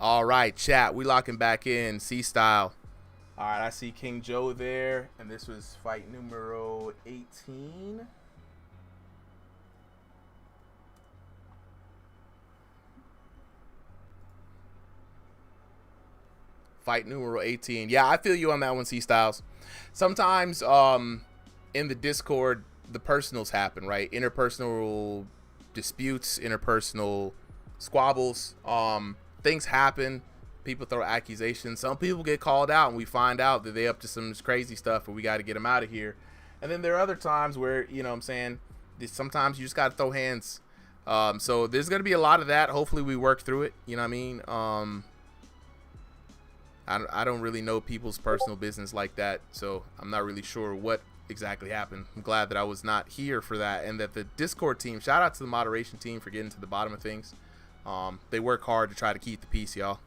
All right, chat, we locking back in, C-Style. All right, I see King Joe there, and this was fight numero 18. Fight numero 18. Yeah, I feel you on that one, C-Styles. Sometimes in the Discord, the personals happen, right? Interpersonal disputes, interpersonal squabbles. Things happen. People throw accusations. Some people get called out, and we find out that they're up to some crazy stuff, and we got to get them out of here. And then there are other times where, you know what I'm saying, sometimes you just got to throw hands. So there's going to be a lot of that. Hopefully we work through it. You know what I mean? I don't really know people's personal business like that, so I'm not really sure what exactly happened. I'm glad that I was not here for that, and that the Discord team, shout out to the moderation team for getting to the bottom of things. They work hard to try to keep the peace, y'all.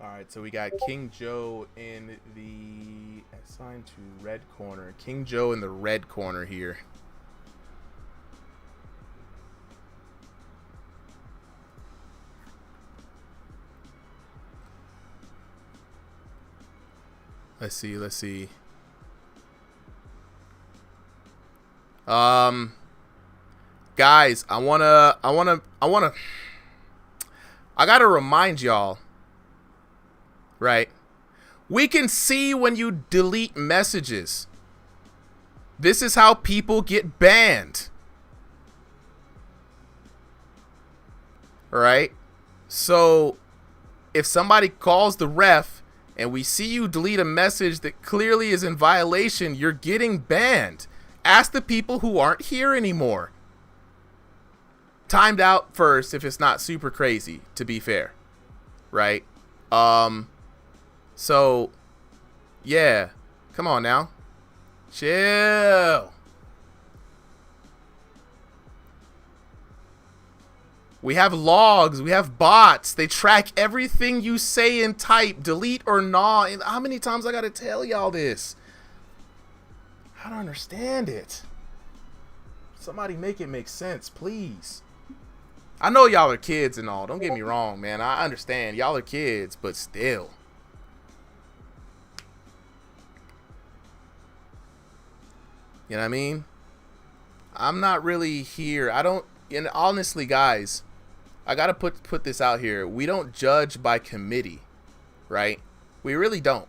All right, so we got King Joe in the assigned to red corner. King Joe in the red corner here. Let's see. Guys, I gotta remind y'all, right? We can see when you delete messages. This is how people get banned. Right? So, if somebody calls the ref and we see you delete a message that clearly is in violation, you're getting banned. Ask the people who aren't here anymore. Timed out first if it's not super crazy, to be fair. Right? So, yeah. Come on now. Chill. We have logs. We have bots. They track everything you say and type, delete or not. And how many times I gotta tell y'all this? I don't understand it. Somebody make it make sense, please. I know y'all are kids and all. Don't get me wrong, man. I understand. Y'all are kids, but still. You know what I mean? I'm not really here. And honestly, guys, I gotta put this out here. We don't judge by committee, right? We really don't.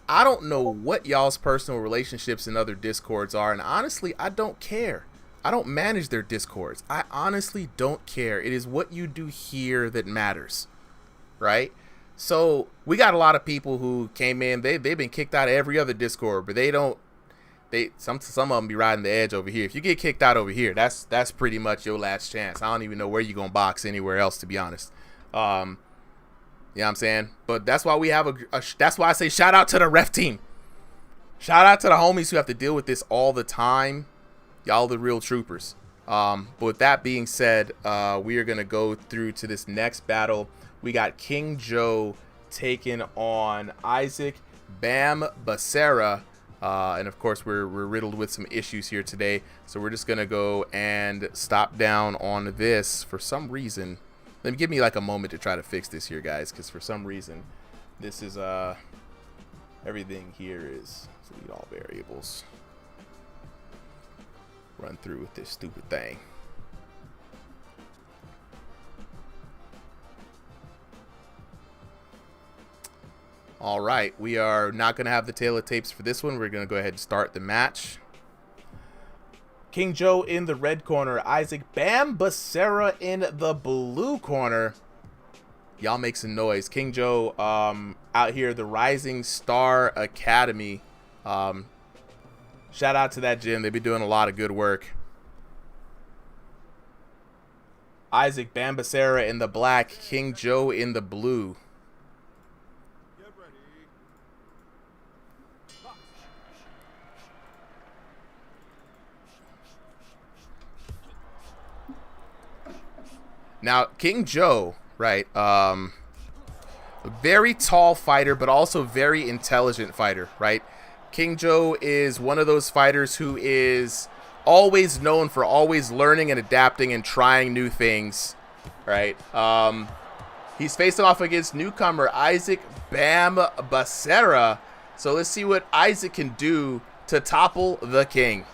I don't know what y'all's personal relationships in other Discords are, and honestly, I don't care. I don't manage their Discords. I honestly don't care. It is what you do here that matters, right? So we got a lot of people who came in. They've been kicked out of every other Discord, but some of them be riding the edge over here. If you get kicked out over here, that's pretty much your last chance. I don't even know where you're gonna box anywhere else, to be honest. You know what I'm saying? But that's why we have that's why I say shout out to the ref team. Shout out to the homies who have to deal with this all the time. Y'all the real troopers. But with that being said, we are gonna go through to this next battle. We got King Joe taking on Isaac Bam Becerra. And of course, we're riddled with some issues here today. So we're just going to go and stop down on this for some reason. Give me like a moment to try to fix this here, guys. Because for some reason, this is, everything here is, delete all variables. Run through with this stupid thing. All right, we are not going to have the tail of tapes for this one. We're going to go ahead and start the match. King Joe in the red corner. Isaac Bam Becerra in the blue corner. Y'all make some noise. King Joe out here, the Rising Star Academy. Shout out to that gym. They've been doing a lot of good work. Isaac Bam Becerra in the black. King Joe in the blue. Now, King Joe, right, a very tall fighter, but also very intelligent fighter, right? King Joe is one of those fighters who is always known for always learning and adapting and trying new things, right? He's facing off against newcomer Isaac Bam Becerra. So let's see what Isaac can do to topple the king.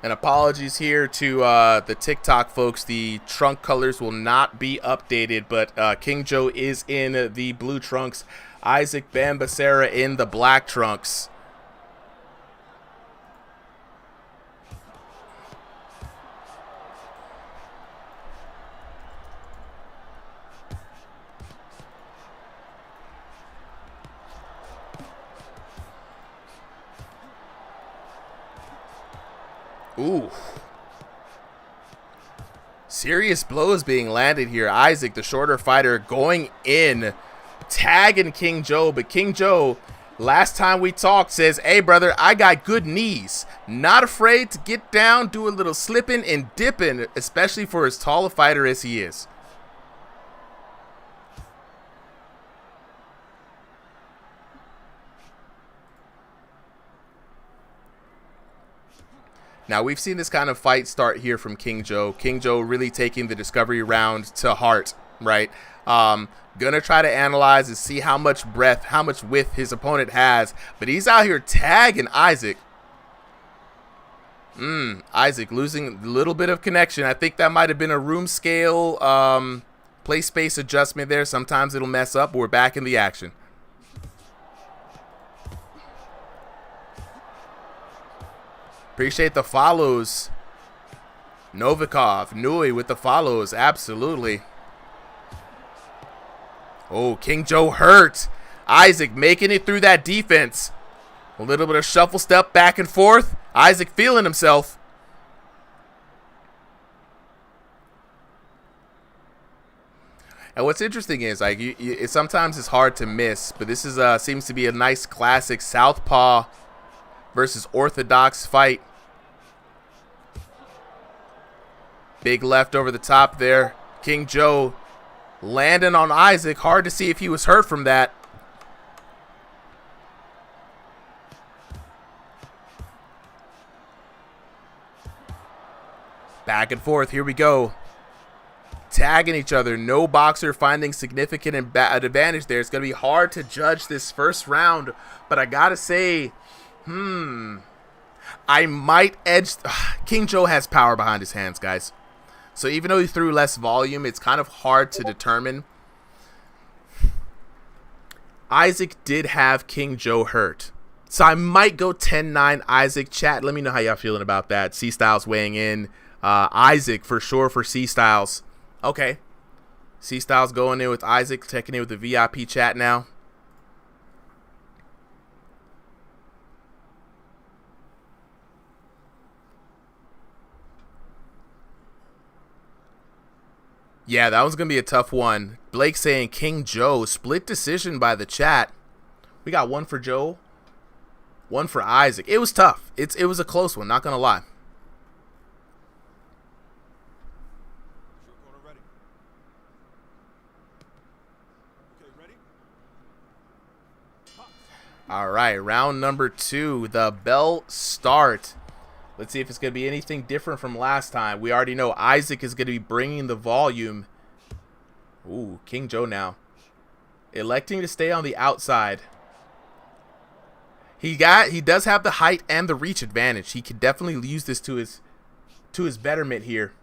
And apologies here to the TikTok folks. The trunk colors will not be updated, but King Joe is in the blue trunks. Isaac Bam Becerra in the black trunks. Ooh. Serious blows being landed here. Isaac, the shorter fighter, going in, tagging King Joe. But King Joe, last time we talked, says, hey, brother, I got good knees. Not afraid to get down, do a little slipping and dipping, especially for as tall a fighter as he is. Now, we've seen this kind of fight start here from King Joe. King Joe really taking the discovery round to heart, right? Gonna try to analyze and see how much breadth, how much width his opponent has. But he's out here tagging Isaac. Isaac losing a little bit of connection. I think that might have been a room scale play space adjustment there. Sometimes it'll mess up. We're back in the action. Appreciate the follows. Novikov, Nui with the follows. Absolutely. Oh, King Joe hurt. Isaac making it through that defense. A little bit of shuffle step back and forth. Isaac feeling himself. And what's interesting is, like, sometimes it's hard to miss, but this is seems to be a nice classic southpaw versus orthodox fight. Big left over the top there. King Joe landing on Isaac. Hard to see if he was hurt from that. Back and forth. Here we go. Tagging each other. No boxer finding significant advantage there. It's going to be hard to judge this first round, but I got to say, I might edge. King Joe has power behind his hands, guys. So even though he threw less volume, it's kind of hard to determine. Isaac did have King Joe hurt. So I might go 10-9 Isaac. Chat, let me know how y'all feeling about that. C Styles weighing in. Isaac for sure for C Styles. Okay. C Styles going in with Isaac, checking in with the VIP chat now. Yeah, that was going to be a tough one. Blake saying King Joe. Split decision by the chat. We got one for Joe, one for Isaac. It was tough. It was a close one, not going to lie. All right, round number 2, the bell start. Let's see if it's going to be anything different from last time. We already know Isaac is going to be bringing the volume. Ooh, King Joe now. Electing to stay on the outside. He does have the height and the reach advantage. He can definitely use this to his betterment here.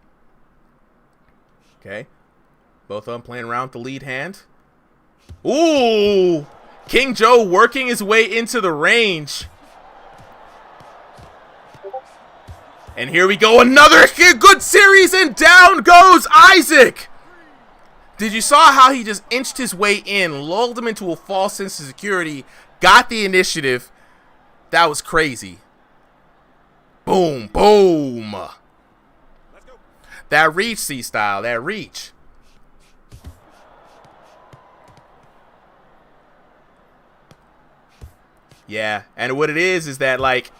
Okay. Both of them playing around with the lead hand. Ooh! King Joe working his way into the range. And here we go, another good series, and down goes Isaac. Did you saw how he just inched his way in, lulled him into a false sense of security, got the initiative? That was crazy. Boom, boom. That reach, C-Style, that reach. Yeah, and what it is that, like,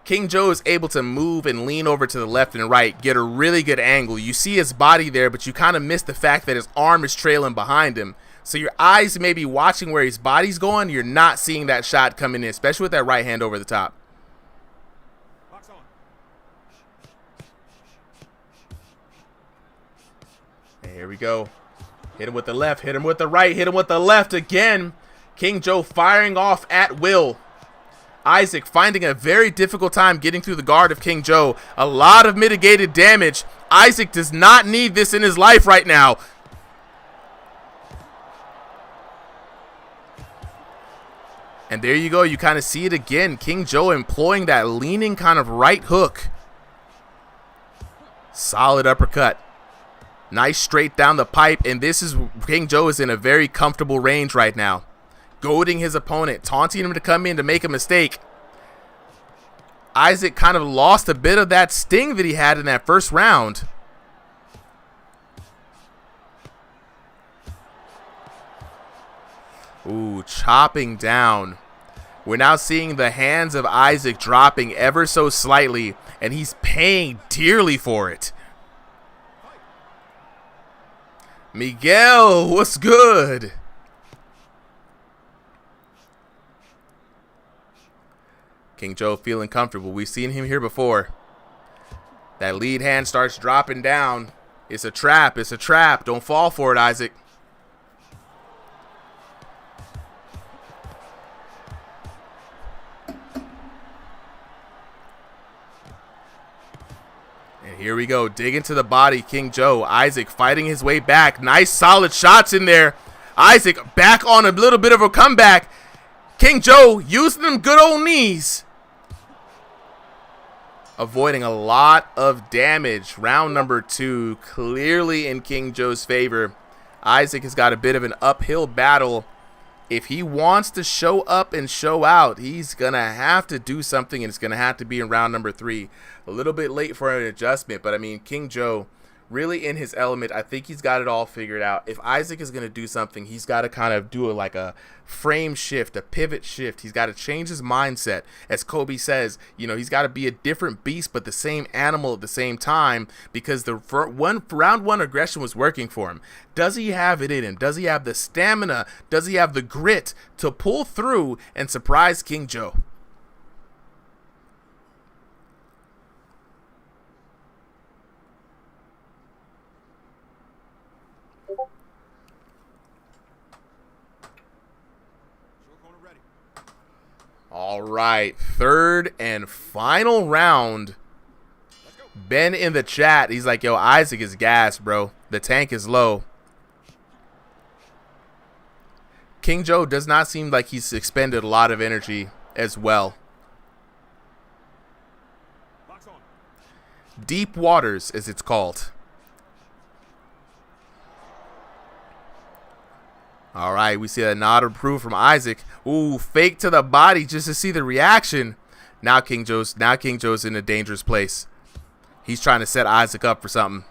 King Joe is able to move and lean over to the left and right, get a really good angle. You see his body there, but you kind of miss the fact that his arm is trailing behind him. So your eyes may be watching where his body's going. You're not seeing that shot coming in, especially with that right hand over the top. And here we go. Hit him with the left, hit him with the right, hit him with the left again. King Joe firing off at will. Isaac finding a very difficult time getting through the guard of King Joe. A lot of mitigated damage. Isaac does not need this in his life right now. And there you go. You kind of see it again. King Joe employing that leaning kind of right hook. Solid uppercut. Nice straight down the pipe. And this is King Joe is in a very comfortable range right now. Goading his opponent, taunting him to come in to make a mistake. Isaac kind of lost a bit of that sting that he had in that first round. Ooh, chopping down. We're now seeing the hands of Isaac dropping ever so slightly, and he's paying dearly for it. Miguel, what's good? King Joe feeling comfortable. We've seen him here before. That lead hand starts dropping down. It's a trap. It's a trap. Don't fall for it, Isaac. And here we go. Dig into the body, King Joe. Isaac fighting his way back. Nice, solid shots in there. Isaac back on a little bit of a comeback. King Joe using them good old knees. Avoiding a lot of damage. Round number 2 clearly in King Joe's favor. Isaac has got a bit of an uphill battle. If he wants to show up and show out, he's going to have to do something, and it's going to have to be in round number 3. A little bit late for an adjustment, but I mean, King Joe really in his element. I think he's got it all figured out. If Isaac is going to do something, he's got to kind of do like a frame shift, a pivot shift. He's got to change his mindset. As Kobe says, you know, he's got to be a different beast, but the same animal at the same time, because the round 1 aggression was working for him. Does he have it in him? Does he have the stamina? Does he have the grit to pull through and surprise King Joe? All right, 3rd and final round. Ben in the chat, he's like, yo, Isaac is gas, bro. The tank is low. King Joe does not seem like he's expended a lot of energy as well. Deep waters, as it's called. All right, we see a nod of approval from Isaac. Ooh, fake to the body just to see the reaction. Now King Joe's in a dangerous place. He's trying to set Isaac up for something.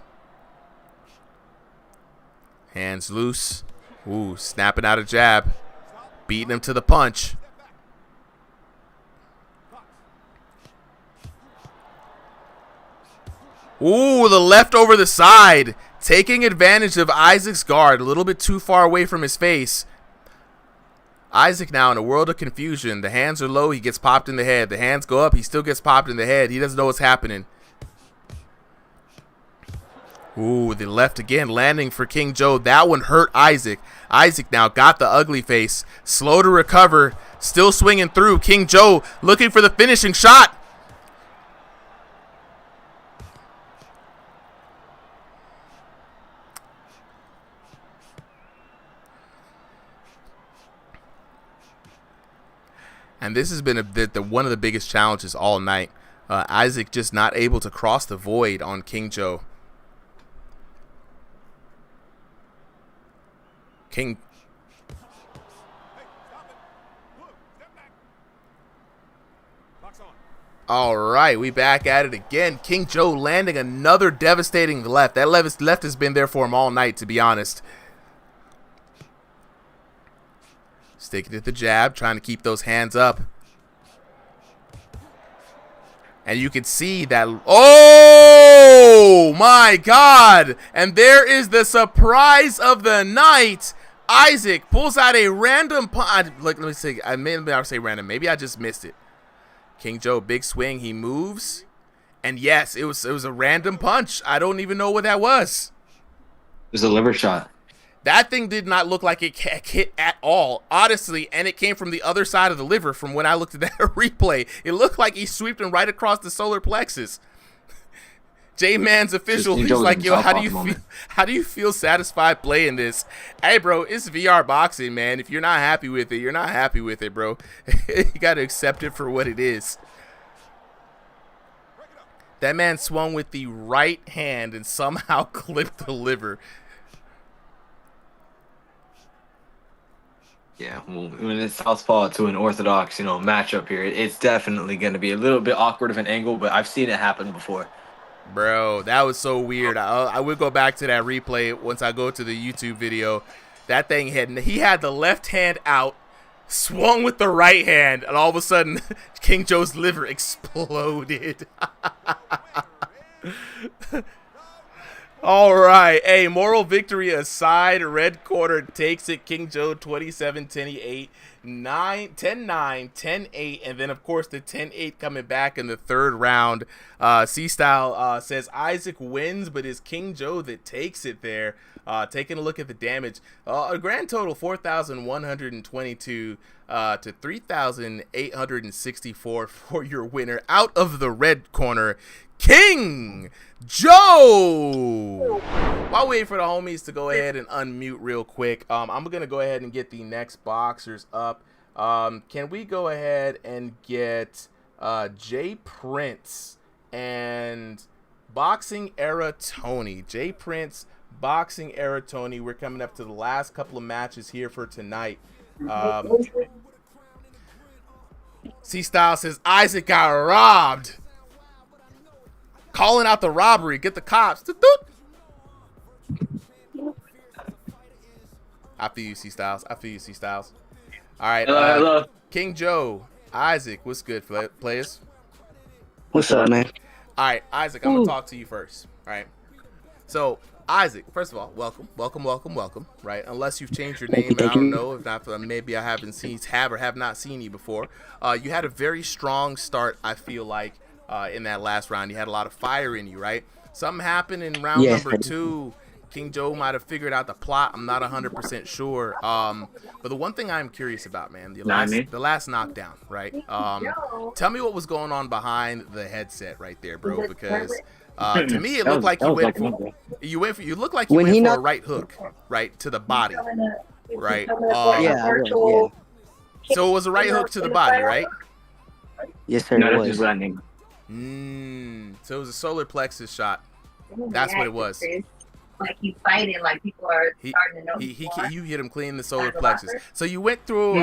Hands loose. Ooh, snapping out a jab. Beating him to the punch. Ooh, the left over the side. Taking advantage of Isaac's guard, a little bit too far away from his face. Isaac now in a world of confusion. The hands are low, he gets popped in the head. The hands go up, he still gets popped in the head. He doesn't know what's happening. Ooh, the left again, landing for King Joe. That one hurt Isaac. Isaac now got the ugly face. Slow to recover, still swinging through. King Joe looking for the finishing shot. And this has been one of the biggest challenges all night. Isaac just not able to cross the void on King Joe. All right, we back at it again. King Joe landing another devastating left. That left has been there for him all night, to be honest. Sticking at the jab, trying to keep those hands up. And you can see that. Oh my God! And there is the surprise of the night. Isaac pulls out a random punch. Let me say, I may not say random. Maybe I just missed it. King Joe, big swing. He moves. And yes, it was a random punch. I don't even know what that was. It was a liver shot. That thing did not look like it hit at all, honestly, and it came from the other side of the liver from when I looked at that replay. It looked like he sweeped him right across the solar plexus. J-Man's official, he's like, yo, how do you feel satisfied playing this? Hey, bro, it's VR boxing, man. If you're not happy with it, you're not happy with it, bro. You got to accept it for what it is. That man swung with the right hand and somehow clipped the liver. Yeah, well, when it's southpaw to an orthodox, matchup here, it's definitely going to be a little bit awkward of an angle, but I've seen it happen before. Bro, that was so weird. I will go back to that replay once I go to the YouTube video. That thing he had the left hand out, swung with the right hand, and all of a sudden, King Joe's liver exploded. All right. Hey, moral victory aside, red corner takes it. King Joe 27-10-8. 10-9, 10-8, and then of course the 10-8 coming back in the third round. C-Style says Isaac wins, but it's King Joe that takes it there. Taking a look at the damage, a grand total 4,122 to 3,864 for your winner. Out of the red corner, King Joe. While waiting for the homies to go ahead and unmute real quick, I'm gonna go ahead and get the next boxers up. Can we go ahead and get Jay Prince and Boxing Era Tony? Jay Prince, Boxing Era Tony. We're coming up to the last couple of matches here for tonight. C-Style says Isaac got robbed. Calling out the robbery. Get the cops. I feel you, C-Styles. I feel you, C-Styles. All right. Hello. King Joe, Isaac, what's good, players? What's up, man? All right, Isaac, I'm going to talk to you first. All right. So, Isaac, first of all, welcome, right? Unless you've changed your name, I don't know. If not, maybe I have not seen you before. You had a very strong start, I feel like, in that last round. You had a lot of fire in you, right? Something happened in round number 2. King Joe might have figured out the plot. I'm not 100% sure. But the one thing I'm curious about, man, the last knockdown, right? Tell me what was going on behind the headset right there, bro, because to me it looked like you went for a right hook, right, to the body, right? So it was a right hook to the body, right? Yes, sir. It was. So it was a solar plexus shot. That's what it was. Like he's fighting, like people are starting to know. You hit him clean the solar plexus. So you went through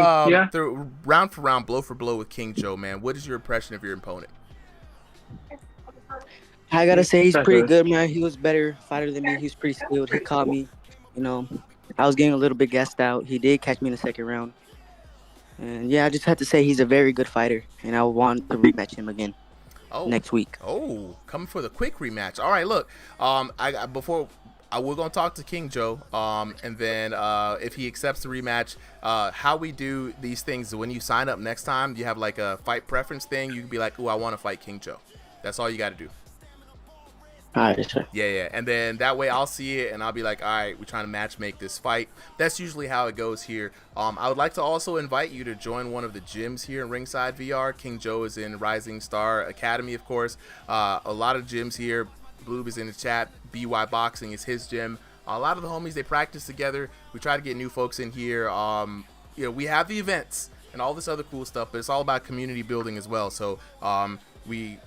through round for round, blow for blow with King Joe, man. What is your impression of your opponent? I gotta say he's pretty good, man. He was a better fighter than me. He was pretty skilled. He caught me. You know, I was getting a little bit gassed out. He did catch me in the second round. And yeah, I just have to say he's a very good fighter, and I want to rematch him again next week. Oh, coming for the quick rematch. All right, look. We're gonna talk to King Joe, and then if he accepts the rematch, how we do these things. When you sign up next time, you have like a fight preference thing. You can be like, "Oh, I want to fight King Joe." That's all you got to do. All right, sir. Yeah, and then that way I'll see it and I'll be like, all right, we're trying to match make this fight. That's usually how it goes here. I would like to also invite you to join one of the gyms here in Ringside VR. King Joe is in Rising Star Academy, of course. A lot of gyms here. Bloob is in the chat. BY Boxing is his gym. A lot of the homies, they practice together. We try to get new folks in here. We have the events and all this other cool stuff, but it's all about community building as well. So we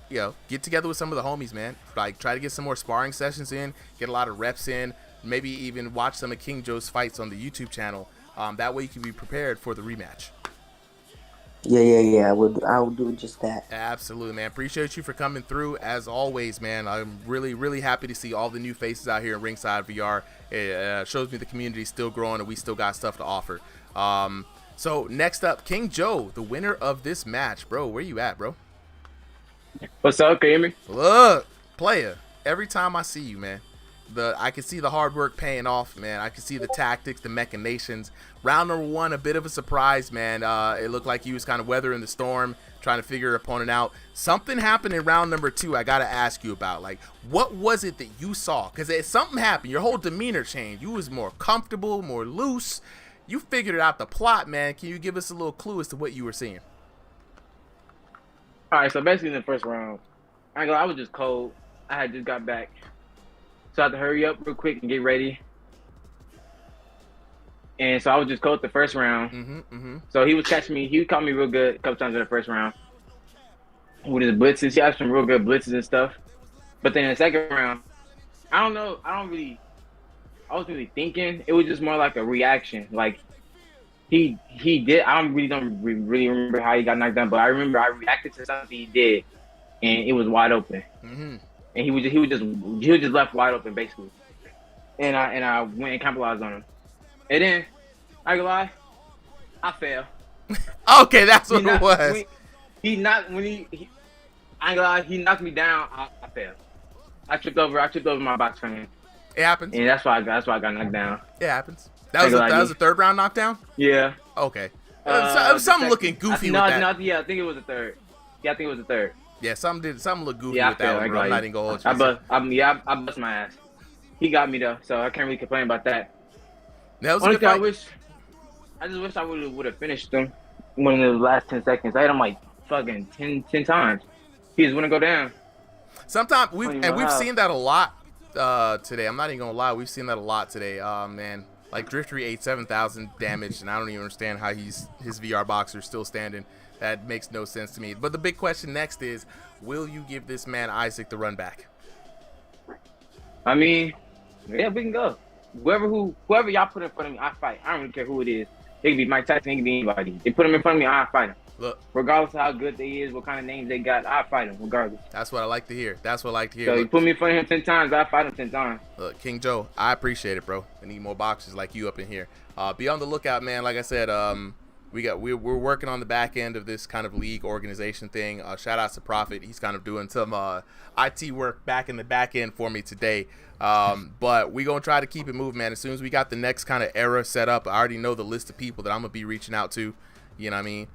get together with some of the homies, man. Like try to get some more sparring sessions in, get a lot of reps in, maybe even watch some of King Joe's fights on the YouTube channel. That way you can be prepared for the rematch. Yeah. I will do just that. Absolutely, man. Appreciate you for coming through as always, man. I'm really happy to see all the new faces out here in Ringside VR. It shows me the community is still growing and we still got stuff to offer. So next up, King Joe, the winner of this match. Bro, where you at, bro? What's up? Can you hear me? Look, player, every time I see you, man, I can see the hard work paying off, man. I can see the tactics, the machinations. Round number 1, a bit of a surprise, man. It looked like he was kind of weathering the storm, trying to figure your opponent out. Something happened in round number 2 I got to ask you about. Like, what was it that you saw? Because something happened. Your whole demeanor changed. You was more comfortable, more loose. You figured out the plot, man. Can you give us a little clue as to what you were seeing? All right, so basically in the first round, I was just cold. I had just got back. So I had to hurry up real quick and get ready. And so I was just cold the first round. So he was catching me. He caught me real good a couple times in the first round with his blitzes. He had some real good blitzes and stuff. But then in the second round, I don't know. I was really thinking. It was just more like a reaction. Like he did. I don't really remember how he got knocked down, but I remember I reacted to something he did, and it was wide open. And he was just left wide open basically. And I went and capitalized on him. And then, I ain't gonna lie, I fell. Okay, that's what it was. I ain't gonna lie, he knocked me down, I fell. I tripped over my box frame. It happens. And that's why I got knocked down. It happens. That was the third round knockdown? Yeah. Okay. Something looking goofy with that. Yeah, I think it was the third. Yeah, I think it was the third. Yeah, something look goofy Yeah, with that one, bro. I'm not even gonna hold you. I bust my ass. He got me though, so I can't really complain about that. That was a good fight. I just wish I would have finished him one of the last 10 seconds. I hit him like fucking 10 times. He just wouldn't go down. Sometimes we've seen that a lot today. I'm not even gonna lie, we've seen that a lot today. Man, like Driftery ate 7,000 damage, and I don't even understand how his VR boxer's still standing. That makes no sense to me. But the big question next is, will you give this man Isaac the run back? I mean, yeah, we can go. Whoever y'all put in front of me, I fight. I don't really care who it is. It could be Mike Tyson, it could be anybody. They put him in front of me, I fight him. Look, regardless of how good they is, what kind of names they got, I fight them regardless. That's what I like to hear. So you put me in front of him 10 times, I fight him 10 times. Look, King Joe, I appreciate it, bro. I need more boxers like you up in here. Be on the lookout, man. Like I said, we're working on the back end of this kind of league organization thing. Shout out to Prophet. He's kind of doing some IT work back in the back end for me today. But we gonna try to keep it moving, man. As soon as we got the next kind of era set up, I already know the list of people that I'm gonna be reaching out to. You know what I mean?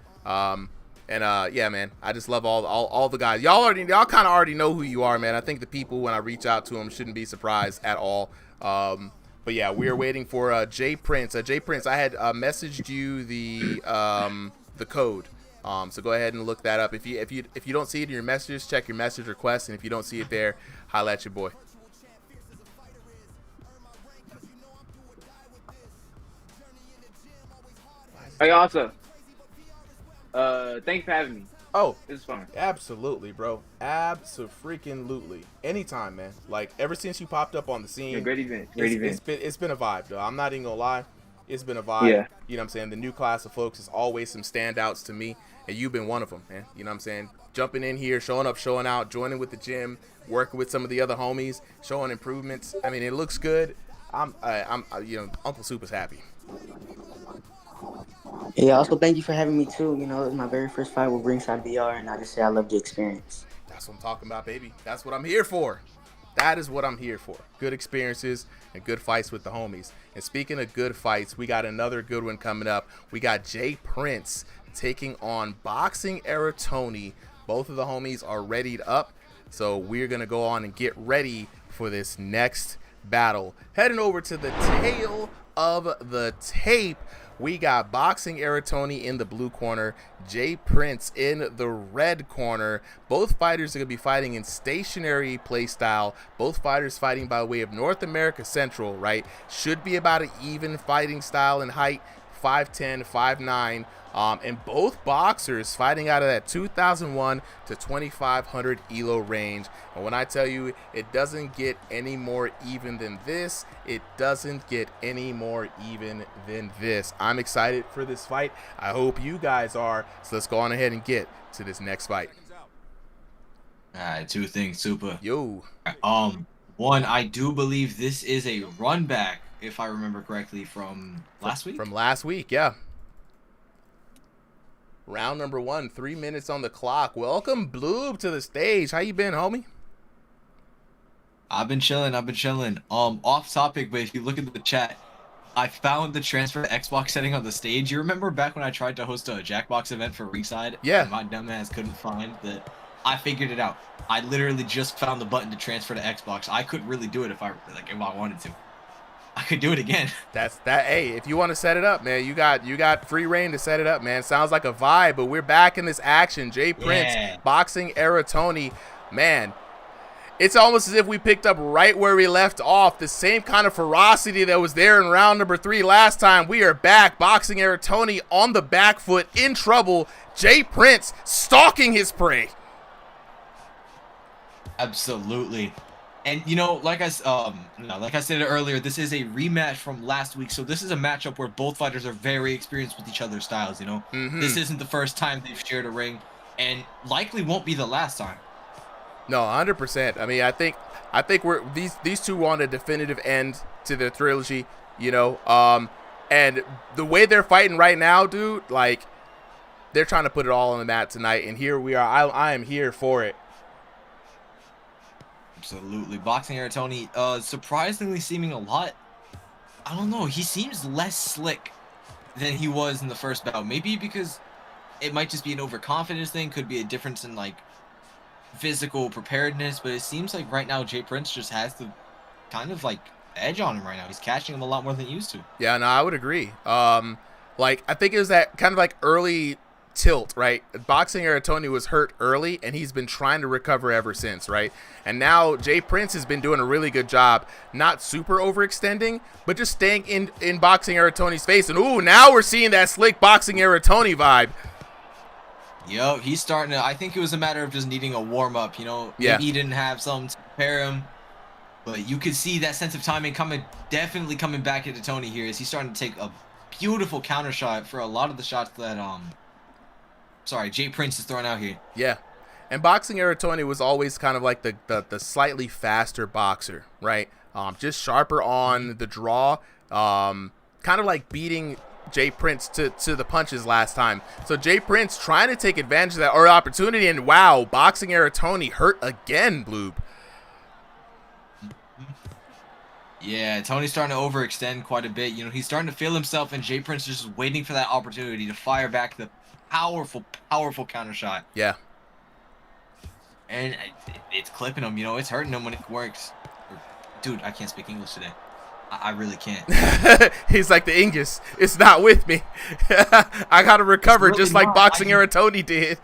Yeah, man, I just love all the guys. Y'all kind of already know who you are, man. I think the people, when I reach out to them, shouldn't be surprised at all. But yeah, we are waiting for Jay Prince. Jay Prince, I had messaged you the code. So go ahead and look that up. If you don't see it in your messages, check your message request, and if you don't see it there, holla at your boy. Hey, also, thanks for having me. Oh, it's fun. Absolutely, bro. Abso-freaking-lutely. Anytime, man. Like, ever since you popped up on the scene. Yeah, great event. It's been a vibe, though. I'm not even gonna lie. It's been a vibe. Yeah. You know what I'm saying? The new class of folks is always some standouts to me, and you've been one of them, man. You know what I'm saying? Jumping in here, showing up, showing out, joining with the gym, working with some of the other homies, showing improvements. I mean, it looks good. I'm Uncle Super's happy. Yeah, also thank you for having me too. You know, it was my very first fight with Ringside VR, and I just say I love the experience. That's what I'm talking about, baby. That's what I'm here for. That is what I'm here for. Good experiences and good fights with the homies. And speaking of good fights, we got another good one coming up. We got Jay Prince taking on Boxing Era Tony. Both of the homies are readied up, so we're gonna go on and get ready for this next battle. Heading over to the tail of the tape, we got Boxing Era Tony in the blue corner, Jay Prince in the red corner. Both fighters are going to be fighting in stationary play style. Both fighters fighting by way of North America Central, right? Should be about an even fighting style and height, 5'10", 5'9", and both boxers fighting out of that 2,001 to 2,500 ELO range. And when I tell you it doesn't get any more even than this, it doesn't get any more even than this. I'm excited for this fight. I hope you guys are. So let's go on ahead and get to this next fight. All right, two things, Super. Yo. One, I do believe this is a run back, if I remember correctly, from last week. From last week, yeah. Round number 1, 3 minutes on the clock. Welcome, Bloob, to the stage. How you been, homie? I've been chilling. Off topic, but if you look at the chat, I found the transfer to Xbox setting on the stage. You remember back when I tried to host a Jackbox event for Ringside? Yeah. And my dumbass couldn't find that. I figured it out. I literally just found the button to transfer to Xbox. I couldn't really do it if I wanted to. I could do it again. Hey, if you want to set it up, man, you got free reign to set it up, man. Sounds like a vibe, but we're back in this action. Jay Prince, yeah. Boxing Era Tony, man. It's almost as if we picked up right where we left off. The same kind of ferocity that was there in round number 3 last time. We are back. Boxing Era Tony on the back foot, in trouble. Jay Prince stalking his prey. Absolutely. And you know, like I said earlier, this is a rematch from last week. So this is a matchup where both fighters are very experienced with each other's styles, you know. This isn't the first time they've shared a ring, and likely won't be the last time. No, 100%. I mean, I think we're these two want a definitive end to their trilogy, you know. And the way they're fighting right now, dude, like, they're trying to put it all on the mat tonight, and here we are. I am here for it. Absolutely. Boxing Era Tony, surprisingly seeming a lot, I don't know, he seems less slick than he was in the first bout. Maybe because it might just be an overconfidence thing, could be a difference in like physical preparedness, but it seems like right now Jay Prince just has the kind of like edge on him right now. He's catching him a lot more than he used to. Yeah, no, I would agree. Like I think it was that kind of like early tilt, right? Boxing Era Tony was hurt early, and he's been trying to recover ever since, right? And now Jay Prince has been doing a really good job, not super overextending, but just staying in Boxing Era Tony's face. And ooh, now we're seeing that slick Boxing Era Tony vibe. Yo, he's starting to. I think it was a matter of just needing a warm up. You know, Yeah. maybe he didn't have something to prepare him, but you could see that sense of timing definitely coming back into Tony here as he's starting to take a beautiful counter shot for a lot of the shots that Jay Prince is throwing out here. Yeah. And Boxing Era Tony was always kind of like the slightly faster boxer, right? Just sharper on the draw, kind of like beating Jay Prince to the punches last time. So Jay Prince trying to take advantage of that opportunity, and wow, Boxing Era Tony hurt again, Bloob. Yeah, Tony's starting to overextend quite a bit. You know, he's starting to feel himself, and Jay Prince is just waiting for that opportunity to fire back the powerful counter shot. Yeah. And it's clipping him, you know, it's hurting him when it works. Dude, I can't speak English today. I really can't. He's like the English. It's not with me. I gotta recover really just like Boxing Era Tony did.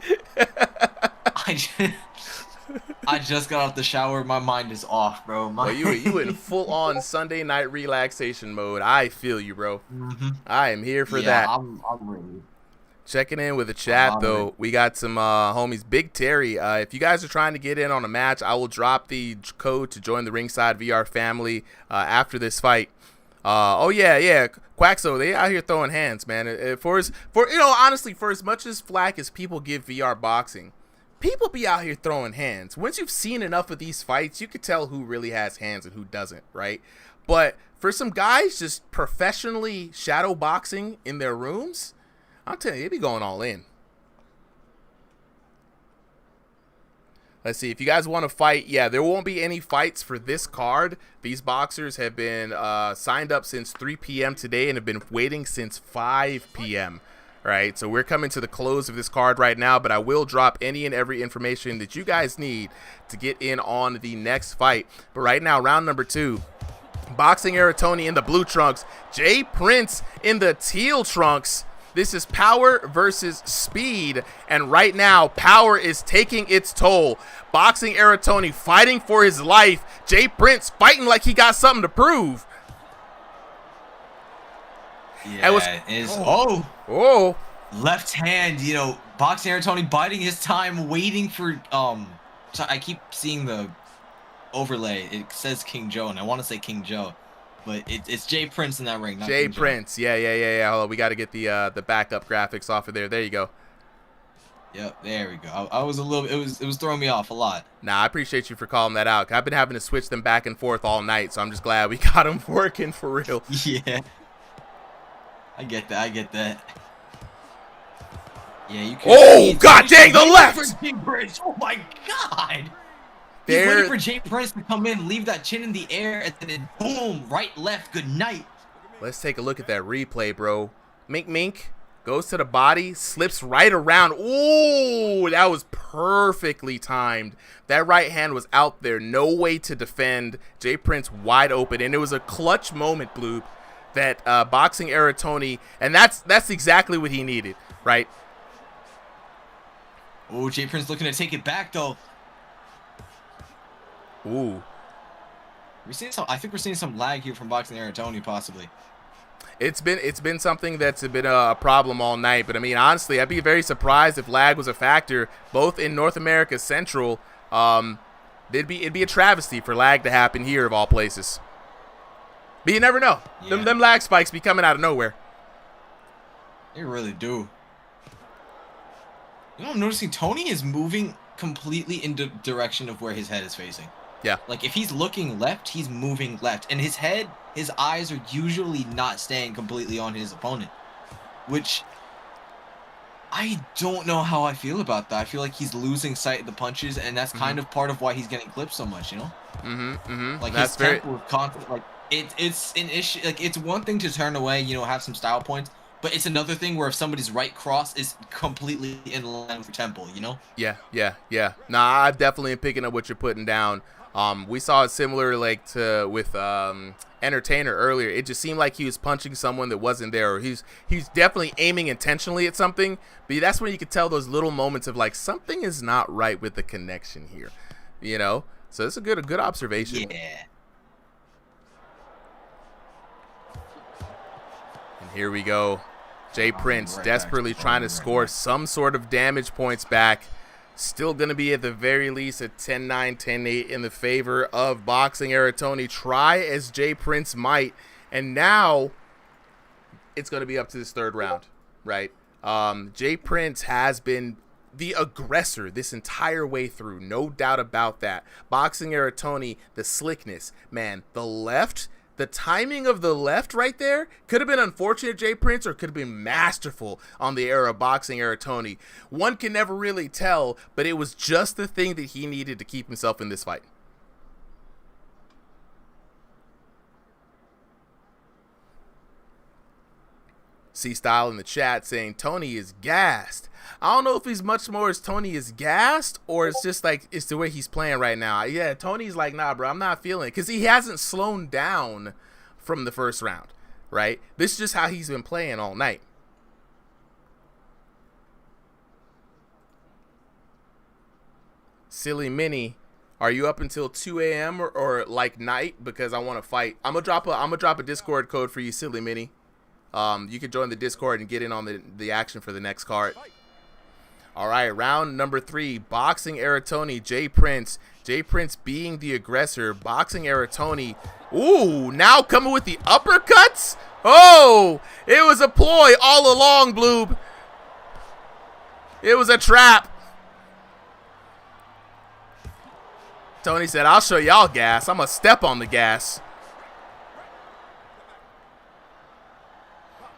I just got out the shower. My mind is off, bro. Well, you in full on Sunday night relaxation mode. I feel you, bro. I am here for that. I'm ready. Checking in with the chat, though. We got some homies. Big Terry, if you guys are trying to get in on a match, I will drop the code to join the Ringside VR family after this fight. Oh, yeah. Quaxo, they out here throwing hands, man. Honestly, for as much as flack as people give VR boxing, people be out here throwing hands. Once you've seen enough of these fights, you can tell who really has hands and who doesn't, right? But for some guys just professionally shadow boxing in their rooms, I'm telling you, they be going all in. Let's see. If you guys want to fight, yeah, there won't be any fights for this card. These boxers have been signed up since 3 p.m. today and have been waiting since 5 p.m. Right, so we're coming to the close of this card right now, but I will drop any and every information that you guys need to get in on the next fight. But right now, round number 2. Boxing Era Tony in the blue trunks. Jay Prince in the teal trunks. This is power versus speed, and right now, power is taking its toll. Boxing Era Tony fighting for his life. Jay Prince fighting like he got something to prove. Yeah, left hand, you know, Boxing Era Tony biding his time, waiting for, so I keep seeing the overlay. It says King Joe, and I want to say King Joe. But it's Jay Prince in that ring, not Jay King Prince. Joe. Yeah. Hold on, we got to get the backup graphics off of there. There you go. Yep, there we go. I was a little. It was throwing me off a lot. Nah, I appreciate you for calling that out. I've been having to switch them back and forth all night, so I'm just glad we got them working for real. Yeah. I get that. Yeah, you can. Oh, god dang, the left! Oh my god! He's waiting for Jay Prince to come in, leave that chin in the air, and then boom, right, left, good night. Let's take a look at that replay, bro. Mink goes to the body, slips right around. Ooh, that was perfectly timed. That right hand was out there, no way to defend. Jay Prince wide open, and it was a clutch moment, Blue, that Boxing Era Tony, and that's exactly what he needed, right? Oh, Jay Prince looking to take it back, though. Ooh. I think we're seeing some lag here from Boxing Era Tony, possibly. It's been something that's been a problem all night, but I mean, honestly, I'd be very surprised if lag was a factor, both in North America Central. It'd be a travesty for lag to happen here of all places. But you never know. Yeah. Them lag spikes be coming out of nowhere. They really do. You know, I'm noticing Tony is moving completely in the direction of where his head is facing. Yeah. Like, if he's looking left, he's moving left. And his eyes are usually not staying completely on his opponent. Which, I don't know how I feel about that. I feel like he's losing sight of the punches, and that's kind of part of why he's getting clipped so much, you know? Like, that's his tempo of confidence, like, it's an issue. Like, it's one thing to turn away, you know, have some style points. But it's another thing where if somebody's right cross is completely in line for Temple, you know? Yeah. Nah, I definitely am picking up what you're putting down. We saw it similar with Entertainer earlier. It just seemed like he was punching someone that wasn't there, or he's definitely aiming intentionally at something. But that's when you could tell those little moments of like something is not right with the connection here, you know. So it's a good observation. Yeah. And here we go. Jay Prince right desperately trying to score some sort of damage points back. Still going to be at the very least a 10-9, 10-8 in the favor of Boxing Era Tony. Try as Jay Prince might. And now it's going to be up to this third round, right? Jay Prince has been the aggressor this entire way through. No doubt about that. Boxing Era Tony, the slickness, man, the left. The timing of the left right there could have been unfortunate, Jay Prince, or could have been masterful on the era of Boxing Era Tony. One can never really tell, but it was just the thing that he needed to keep himself in this fight. C-Style in the chat saying Tony is gassed. I don't know if he's much more as Tony is gassed or it's just like it's the way he's playing right now. Yeah, Tony's like, nah, bro, I'm not feeling it because he hasn't slowed down from the first round, right? This is just how he's been playing all night. Silly Mini, are you up until 2 a.m. or like night? Because I want to fight. I'm gonna drop a Discord code for you, Silly Mini. You can join the Discord and get in on the action for the next card. All right, round number 3, Boxing Era Tony, Jay Prince. Jay Prince being the aggressor. Boxing Era Tony. Ooh, now coming with the uppercuts? Oh, it was a ploy all along, Bloob. It was a trap. Tony said, I'll show y'all gas. I'm going to step on the gas.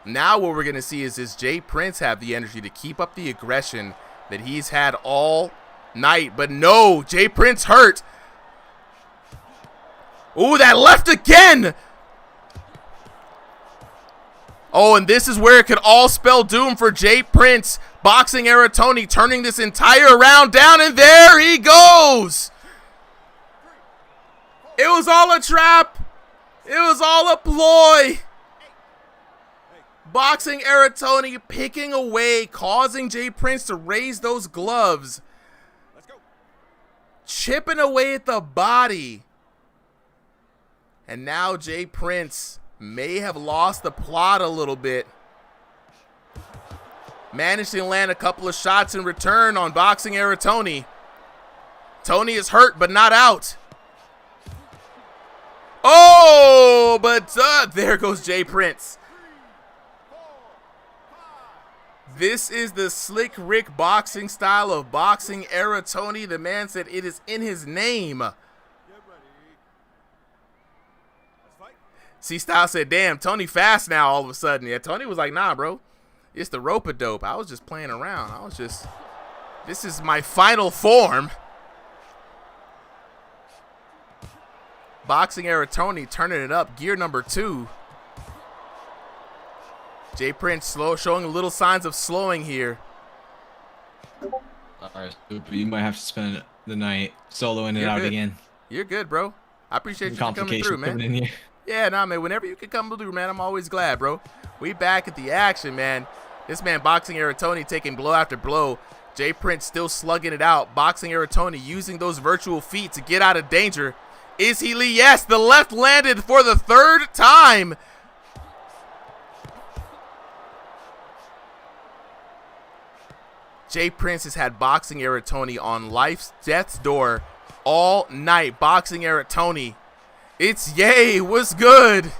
Now what we're going to see is Jay Prince have the energy to keep up the aggression that he's had all night. But no, Jay Prince hurt. Ooh, that left again. Oh, and this is where it could all spell doom for Jay Prince. Boxing Era Tony turning this entire round down, and there he goes. It was all a trap. It was all a ploy. Boxing Era Tony picking away, causing Jay Prince to raise those gloves. Chipping away at the body. And now Jay Prince may have lost the plot a little bit. Managed to land a couple of shots in return on Boxing Era Tony. Tony is hurt but not out. Oh, but there goes Jay Prince. This is the Slick Rick boxing style of Boxing Era Tony. The man said it is in his name. C-Style said, damn, Tony fast now all of a sudden. Yeah, Tony was like, nah, bro. It's the rope-a-dope. I was just playing around. This is my final form. Boxing Era Tony turning it up. Gear number 2. Jay Prince showing little signs of slowing here. All right, you might have to spend the night soloing it out again. You're good, bro. I appreciate you coming through, man. Yeah, nah, man. Whenever you can come through, man, I'm always glad, bro. We back at the action, man. This man, Boxing Era Tony, taking blow after blow. Jay Prince still slugging it out. Boxing Era Tony using those virtual feet to get out of danger. Is he Lee? Yes, the left landed for the 3rd time. Jay Prince has had Boxing Era Tony on life's death's door all night. Boxing Era Tony. It's Yay. What's good?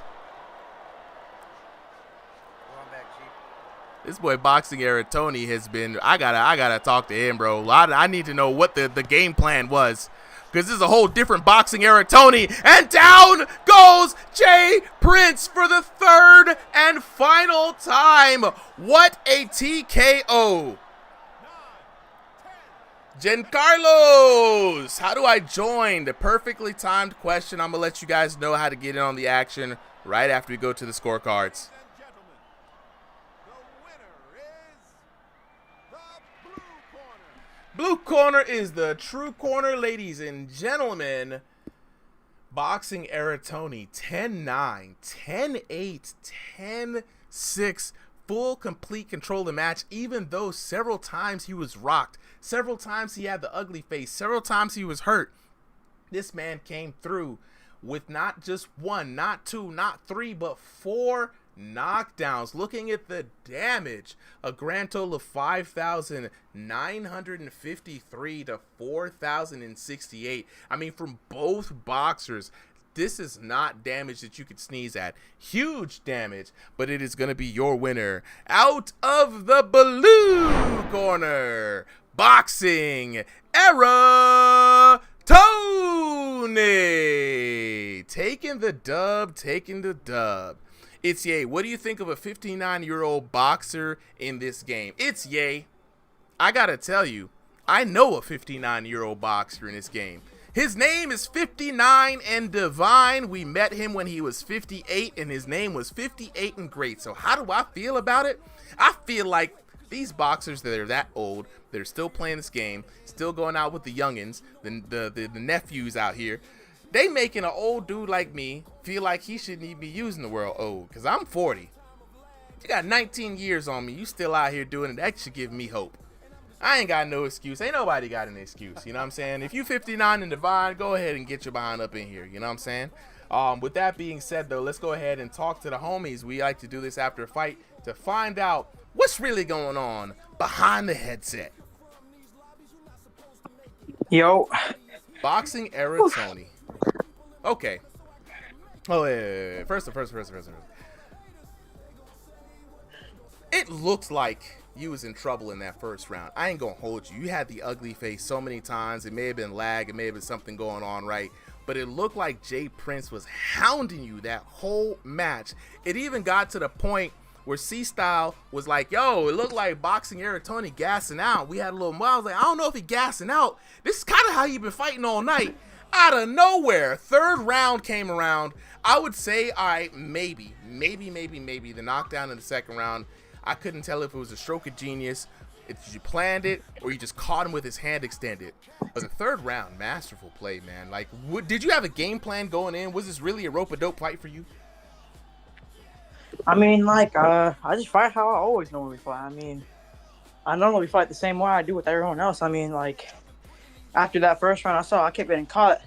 This boy Boxing Era Tony has been. I gotta talk to him, bro. I need to know what the game plan was. Because this is a whole different Boxing Era Tony. And down goes Jay Prince for the 3rd and final time. What a TKO. Giancarlos, how do I join? The perfectly timed question. I'm going to let you guys know how to get in on the action right after we go to the scorecards. Blue corner is the true corner, ladies and gentlemen. Boxing Aratoni, 10-9, 10-8, 10-6. Full, complete control of the match, even though several times he was rocked. Several times he had the ugly face. Several times he was hurt. This man came through with not just one, not two, not three, but 4 knockdowns. Looking at the damage, a grand total of 5,953 to 4,068. I mean, from both boxers, this is not damage that you could sneeze at. Huge damage, but it is going to be your winner. Out of the blue corner, Boxing Era Tony, taking the dub. It's Ye. What do you think of a 59-year-old boxer in this game? It's Ye. I gotta tell you, I know a 59-year-old boxer in this game. His name is 59 and Divine. We met him when he was 58, and his name was 58 and Great. So how do I feel about it? I feel like these boxers that are that old, they're still playing this game, still going out with the youngins, the nephews out here. They making an old dude like me feel like he shouldn't even be using the word old, because I'm 40. You got 19 years on me. You still out here doing it. That should give me hope. I ain't got no excuse. Ain't nobody got an excuse. You know what I'm saying? If you 59 and Divine, go ahead and get your behind up in here. You know what I'm saying? With that being said, though, let's go ahead and talk to the homies. We like to do this after a fight to find out what's really going on behind the headset. Yo. Boxing Era Tony. Okay. Oh, yeah. First. It looks like you was in trouble in that first round. I ain't gonna hold you. You had the ugly face so many times. It may have been lag. It may have been something going on, right? But it looked like Jay Prince was hounding you that whole match. It even got to the point where C-Style was like, yo, it looked like Boxing Era Tony gassing out. We had a little more. I was like, I don't know if he gassing out. This is kind of how you've been fighting all night. Out of nowhere, third round came around. I would say, all right, maybe the knockdown in the second round. I couldn't tell if it was a stroke of genius, if you planned it, or you just caught him with his hand extended. But the third round, masterful play, man. Like, did you have a game plan going in? Was this really a rope-a-dope fight for you? I mean, like, I just fight how I always normally fight. I mean, I normally fight the same way I do with everyone else. I mean, like, after that first round, I kept getting caught,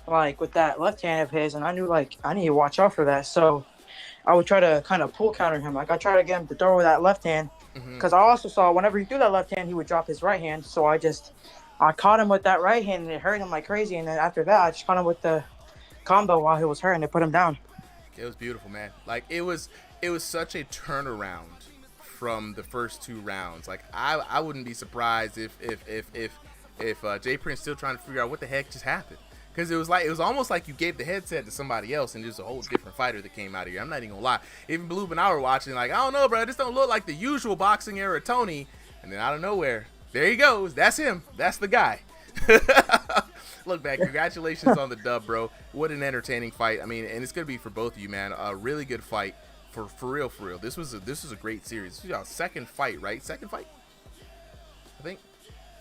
like, with that left hand of his, and I knew, like, I need to watch out for that. So I would try to kind of pull counter him. Like, I try to get him to throw with that left hand, because I also saw whenever he threw that left hand, he would drop his right hand. So I caught him with that right hand, and it hurt him like crazy. And then after that, I just caught him with the combo while he was hurting to put him down. It was beautiful, man. Like, it was such a turnaround from the first 2 rounds. Like, I wouldn't be surprised if Jay Prince still trying to figure out what the heck just happened. Because it was almost like you gave the headset to somebody else and there's a whole different fighter that came out of here. I'm not even gonna lie. Even Blue and I were watching, like, I don't know, bro. This don't look like the usual Boxing Era Tony. And then out of nowhere, there he goes. That's him. That's the guy. Look, man, congratulations on the dub, bro. What an entertaining fight. I mean, and it's gonna be for both of you, man. A really good fight. For real. This was a great series. This is our second fight, right? Second fight, I think.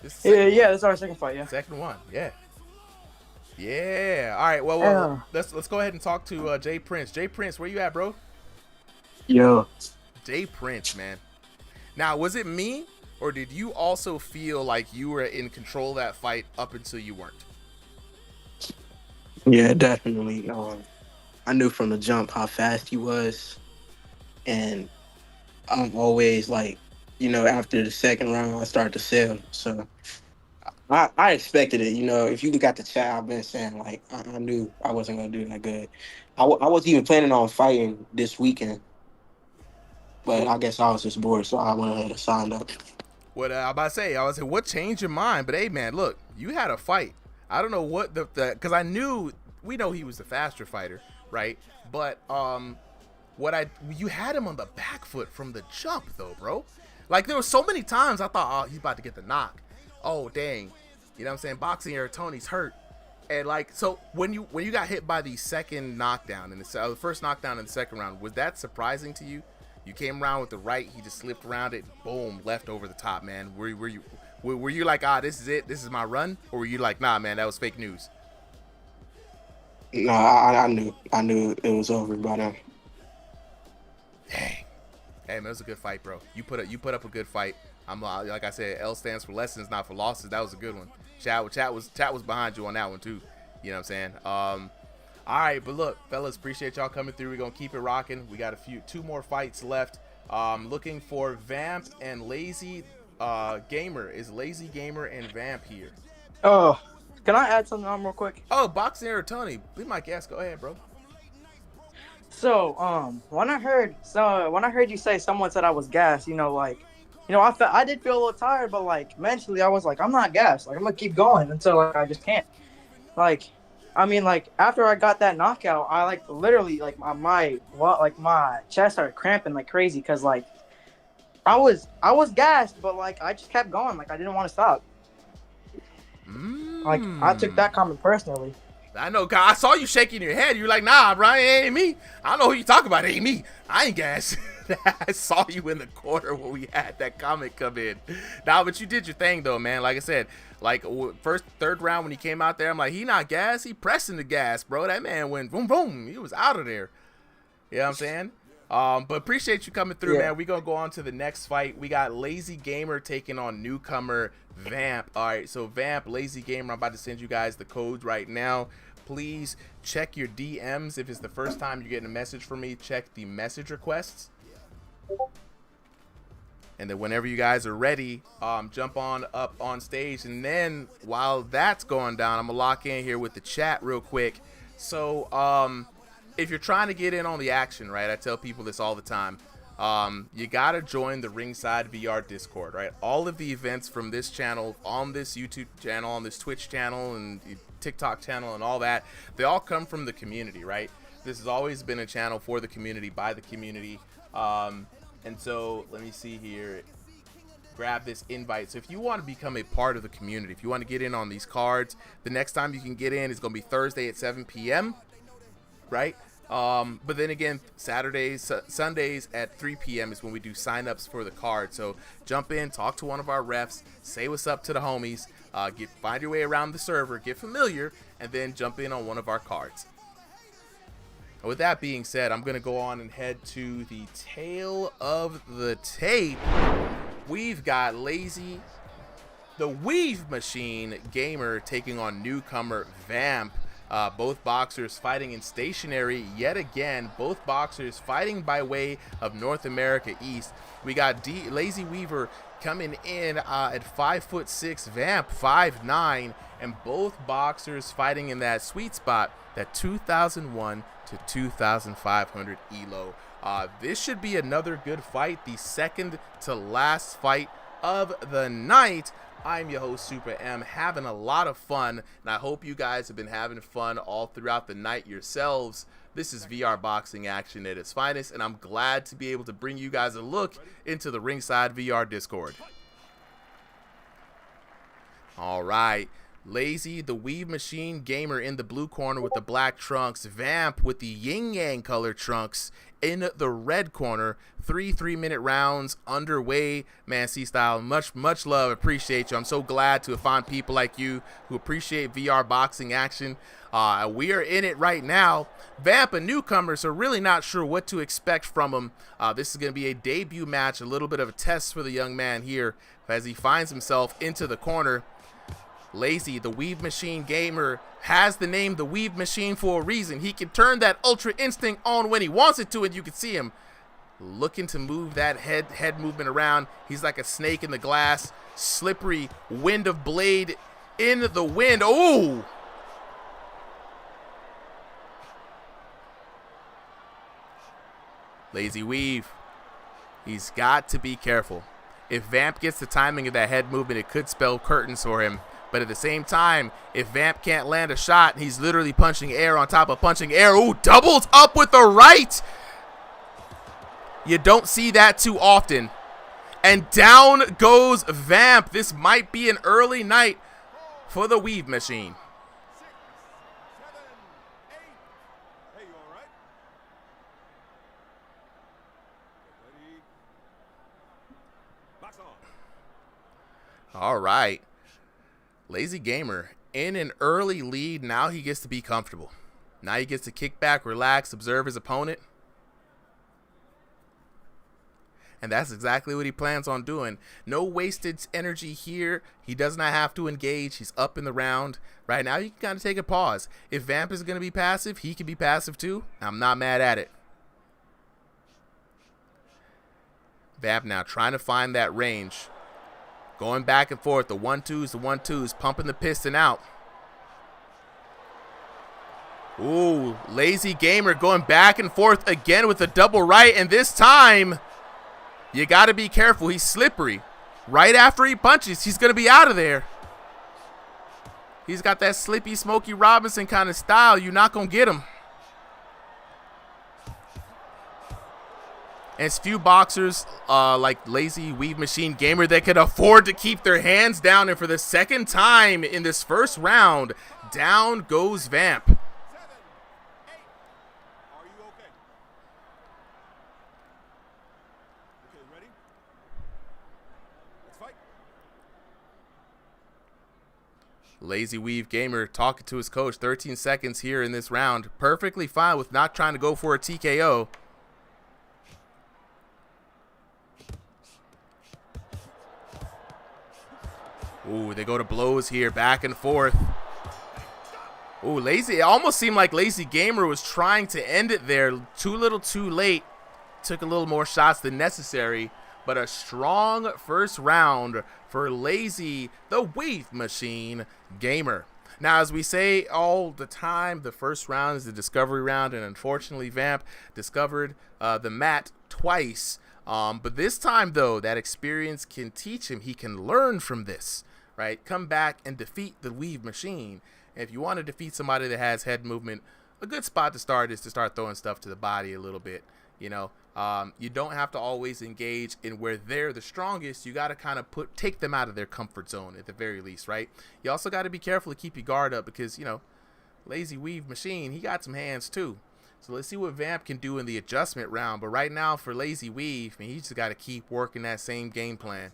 This is our second fight. Yeah. Second one. Yeah. Yeah. All right. Well, let's go ahead and talk to Jay Prince. Jay Prince, where you at, bro? Yo. Jay Prince, man. Now, was it me, or did you also feel like you were in control of that fight up until you weren't? Yeah, definitely. I knew from the jump how fast he was, and I'm always like, after the second round, I start to sell. So I expected it. If you look at the chat, I've been saying, like, I knew I wasn't going to do that good. I wasn't even planning on fighting this weekend, but I guess I was just bored, so I went ahead and signed up. What I about to say, what changed your mind? But hey, man, look, you had a fight. I don't know what because we know he was the faster fighter, right? But you had him on the back foot from the jump, though, bro. Like, there were so many times I thought, oh, he's about to get the knock. Oh, dang. You know what I'm saying? Boxing Era Tony's hurt. And, like, so when you got hit by the second knockdown, the first knockdown in the second round, was that surprising to you? You came around with the right, he just slipped around it, boom, left over the top, man. Were Were you like, this is it, this is my run, or were you like, nah, man, that was fake news? No, I knew it was over by then. Dang. Hey man, it was a good fight, bro. You put up a good fight. I'm like I said, L stands for lessons, not for losses. That was a good one. Chat was behind you on that one too. You know what I'm saying? All right, but look, fellas, appreciate y'all coming through. We're gonna keep it rocking. We got two more fights left. Looking for Vamp and Lazy Gamer. Is Lazy Gamer and Vamp here? Oh, can I add something on real quick? Oh, Boxing Era Tony, be my guest. Go ahead, bro. So, when I heard you say someone said I was gassed, I did feel a little tired, but like mentally I was like, I'm not gassed. Like I'm gonna keep going until like I just can't. After I got that knockout, I literally my chest started cramping like crazy because like I was gassed, but like I just kept going, like I didn't want to stop. Like I took that comment personally. I know, I saw you shaking your head. You're like, nah, Brian, it ain't me. I don't know who you talking about. It ain't me. I ain't gas. I saw you in the corner when we had that comment come in. Nah, but you did your thing, though, man. Like I said, third round when he came out there, I'm like, he not gas. He pressing the gas, bro. That man went boom, boom. He was out of there. You know what I'm saying? But appreciate you coming through, man. We gonna go on to the next fight. We got Lazy Gamer taking on newcomer Vamp. All right, so Vamp, Lazy Gamer, I'm about to send you guys the codes right now. Please check your DMs. If it's the first time you're getting a message from me, check the message requests. And then whenever you guys are ready, jump on up on stage. And then while that's going down, I'm gonna lock in here with the chat real quick. So if you're trying to get in on the action, right, I tell people this all the time, you gotta join the Ringside VR Discord, right? All of the events from this channel, on this YouTube channel, on this Twitch channel, and TikTok channel, and all that, they all come from the community, right? This has always been a channel for the community, by the community. And so let me see here. Grab this invite. So if you want to become a part of the community, if you want to get in on these cards, the next time you can get in is going to be Thursday at 7 p.m. right? But then again, Saturdays, Sundays at 3 p.m. is when we do signups for the card. So jump in, talk to one of our refs, say what's up to the homies, find your way around the server, get familiar, and then jump in on one of our cards. With that being said, I'm going to go on and head to the tail of the tape. We've got Lazy, the Weave Machine Gamer, taking on newcomer Vamp. Both boxers fighting in stationary yet again. Both boxers fighting by way of North America East. We got Lazy Weaver coming in at 5'6", Vamp 5'9", and both boxers fighting in that sweet spot, that 2001 to 2,500 elo. This should be another good fight, the second to last fight of the night. I'm your host, Super M, having a lot of fun, and I hope you guys have been having fun all throughout the night yourselves. This is VR boxing action at its finest, and I'm glad to be able to bring you guys a look into the Ringside VR Discord. All right. Lazy, the Weave Machine Gamer in the blue corner with the black trunks. Vamp with the yin-yang color trunks in the red corner. 3 3-minute rounds underway. Man, C-Style, much love. Appreciate you. I'm so glad to find people like you who appreciate VR boxing action. We are in it right now. Vamp, a newcomer, so really not sure what to expect from him. This is going to be a debut match, a little bit of a test for the young man here as he finds himself into the corner. Lazy, the Weave Machine Gamer, has the name the Weave Machine for a reason. He can turn that Ultra Instinct on when he wants it to, and you can see him looking to move that head movement around. He's like a snake in the glass. Slippery wind of blade in the wind. Oh! Lazy Weave. He's got to be careful. If Vamp gets the timing of that head movement, it could spell curtains for him. But at the same time, if Vamp can't land a shot, he's literally punching air on top of punching air. Ooh, doubles up with the right. You don't see that too often. And down goes Vamp. This might be an early night for the Weave Machine. All right. Lazy Gamer in an early lead. Now he gets to be comfortable. Now he gets to kick back, relax, observe his opponent. And that's exactly what he plans on doing. No wasted energy here. He does not have to engage. He's up in the round. Right now, you can kind of take a pause. If Vamp is going to be passive, he can be passive too. I'm not mad at it. Vamp now trying to find that range. Going back and forth. The 1-2s, the 1-2s. Pumping the piston out. Ooh, Lazy Gamer going back and forth again with a double right. And this time, you got to be careful. He's slippery. Right after he punches, he's going to be out of there. He's got that slippy Smokey Robinson kind of style. You're not going to get him. And it's few boxers like Lazy Weave Machine Gamer that can afford to keep their hands down. And for the second time in this first round, down goes Vamp. Lazy Weave Gamer talking to his coach. 13 seconds here in this round. Perfectly fine with not trying to go for a TKO. Ooh, they go to blows here. Back and forth. Ooh, Lazy. It almost seemed like Lazy Gamer was trying to end it there. Too little too late. Took a little more shots than necessary. But a strong first round for Lazy, the Weave Machine Gamer. Now, as we say all the time, the first round is the discovery round, and unfortunately, Vamp discovered the mat twice. But this time, though, that experience can teach him. He can learn from this, right? Come back and defeat the Weave Machine. And if you want to defeat somebody that has head movement, a good spot to start is to start throwing stuff to the body a little bit, you know. You don't have to always engage in where they're the strongest. You got to kind of take them out of their comfort zone at the very least, right? You also got to be careful to keep your guard up because, you know, Lazy Weave Machine, he got some hands too. So let's see what Vamp can do in the adjustment round. But right now for Lazy Weave, I mean, he just got to keep working that same game plan.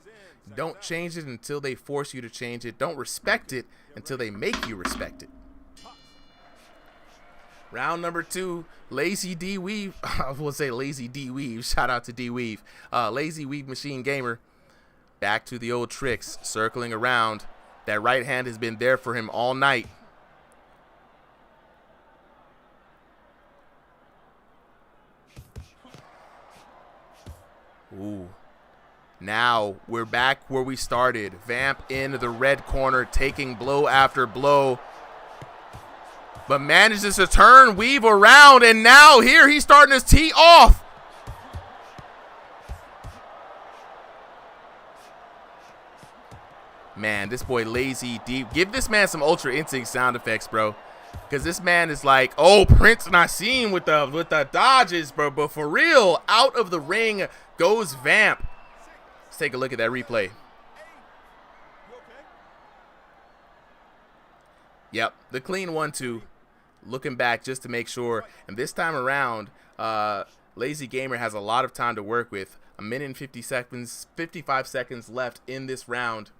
Don't change it until they force you to change it. Don't respect it until they make you respect it. Round number 2, Lazy D Weave. I will say Lazy D Weave. Shout out to D Weave. Lazy Weave Machine Gamer. Back to the old tricks. Circling around. That right hand has been there for him all night. Ooh. Now we're back where we started. Vamp in the red corner, taking blow after blow. But manages to turn Weave around, and now here he's starting his tee off. Man, this boy Lazy D. Give this man some Ultra Instinct sound effects, bro. Because this man is like, oh, Prince Nassim with the dodges, bro. But for real, out of the ring goes Vamp. Let's take a look at that replay. Yep, the clean 1-2. Looking back just to make sure. And this time around, Lazy Gamer has a lot of time to work with. 1 minute and 55 seconds left in this round.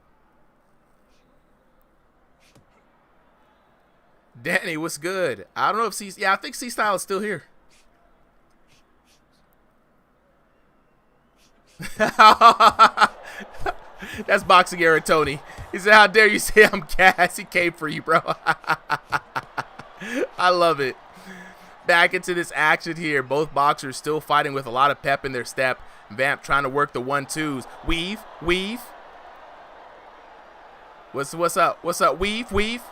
Danny, what's good? I don't know if I think C-Style is still here. That's Boxing Era Tony. He said, how dare you say I'm gas? He came for you, bro. I love it. Back into this action here. Both boxers still fighting with a lot of pep in their step. Vamp trying to work the 1-2s. Weave, weave. What's up? What's up? Weave, weave.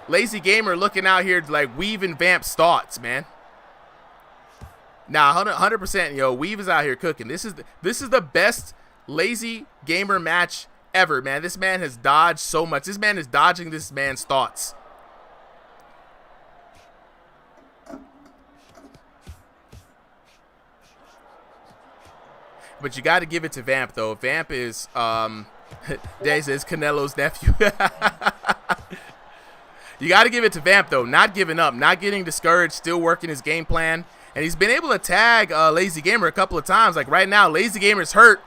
Lazy Gamer looking out here like Weave and Vamp's thoughts, man. Nah, 100%, yo. Weave is out here cooking. This is the best Lazy Gamer match ever, man. This man has dodged so much. This man is dodging this man's thoughts. But you got to give it to Vamp, though. Vamp is, Day says Canelo's nephew. You got to give it to Vamp, though. Not giving up, not getting discouraged, still working his game plan. And he's been able to tag Lazy Gamer a couple of times. Like right now, Lazy Gamer's hurt.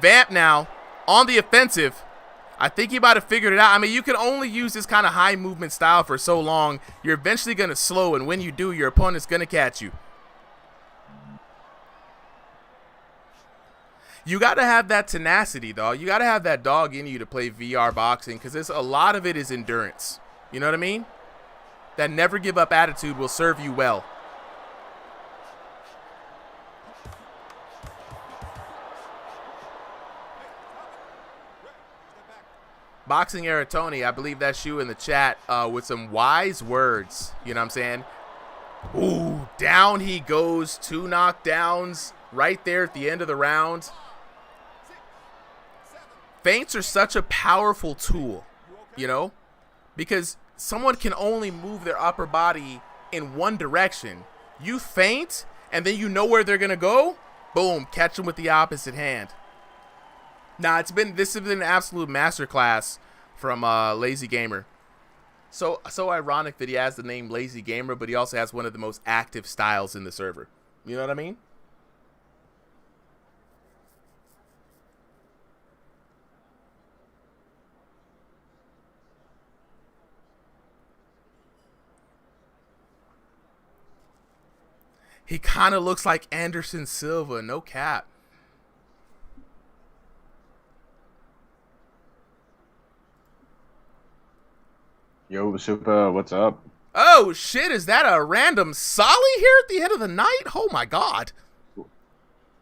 Vamp now on the offensive. I think he might have figured it out. I mean, you can only use this kind of high movement style for so long. You're eventually going to slow, and when you do, your opponent's going to catch you. You got to have that tenacity, dog. You got to have that dog in you to play VR boxing, because a lot of it is endurance. You know what I mean? That never give up attitude will serve you well. Boxing Era Tony, I believe that's you in the chat with some wise words. You know what I'm saying? Ooh, down he goes. 2 knockdowns right there at the end of the round. Feints are such a powerful tool, you know, because someone can only move their upper body in one direction. You feint, and then you know where they're going to go. Boom, catch them with the opposite hand. Nah, this has been an absolute masterclass from Lazy Gamer. So ironic that he has the name Lazy Gamer, but he also has one of the most active styles in the server. You know what I mean? He kind of looks like Anderson Silva, no cap. Yo, Super, what's up? Oh, shit, is that a random Solly here at the end of the night? Oh, my God.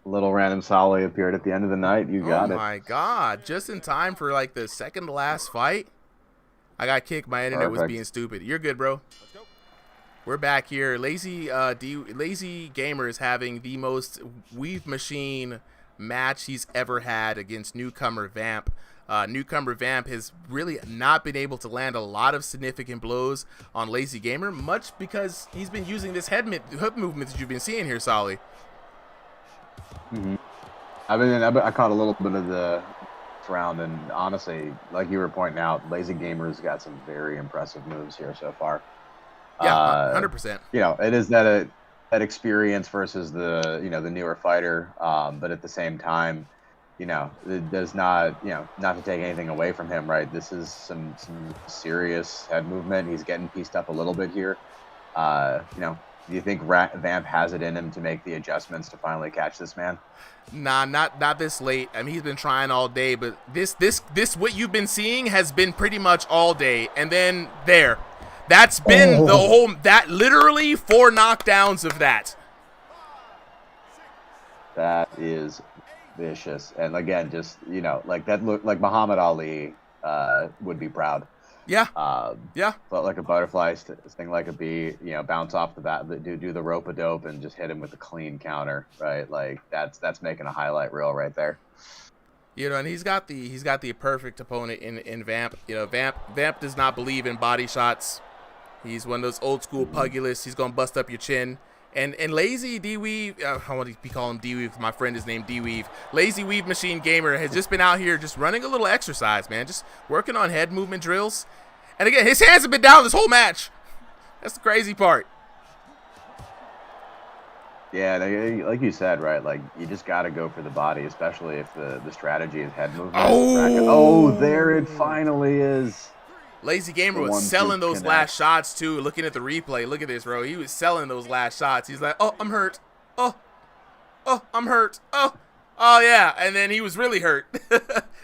Little random Solly appeared at the end of the night. You got it. Oh, my God. Just in time for, like, the second to last fight. I got kicked. My internet was being stupid. You're good, bro. We're back here. Lazy Gamer is having the most Weave Machine match he's ever had against Newcomer Vamp. Newcomer Vamp has really not been able to land a lot of significant blows on Lazy Gamer, much because he's been using this hip movement that you've been seeing here, Solly. Mm-hmm. I caught a little bit of the round, and honestly, like you were pointing out, Lazy Gamer's got some very impressive moves here so far. Yeah, 100%. You know, it is that experience versus the the newer fighter, but at the same time, you know, it does not not to take anything away from him, right? This is some serious head movement. He's getting pieced up a little bit here. You know, do you think Vamp has it in him to make the adjustments to finally catch this man? Nah, not this late. I mean, he's been trying all day, but this what you've been seeing has been pretty much all day, and then there. That's been the whole, that literally 4 knockdowns of that. That is vicious. And again, just, you know, like that look like Muhammad Ali would be proud. Yeah. Yeah. But like a butterfly, sting like a bee, you know, bounce off the bat, do the rope-a-dope and just hit him with a clean counter, right? Like that's making a highlight reel right there. You know, and he's got the perfect opponent in Vamp. You know, Vamp does not believe in body shots. He's one of those old school pugilists. He's gonna bust up your chin. And Lazy D-Weave, I want to be calling him D-Weave. My friend is named D-Weave. Lazy Weave Machine Gamer has just been out here just running a little exercise, man. Just working on head movement drills. And again, his hands have been down this whole match. That's the crazy part. Yeah, like you said, right? Like, you just got to go for the body, especially if the strategy is head movement. Oh, there it finally is. Lazy Gamer was selling those last shots, too. Looking at the replay. Look at this, bro. He was selling those last shots. He's like, oh, I'm hurt. Oh, I'm hurt. Oh, yeah. And then he was really hurt.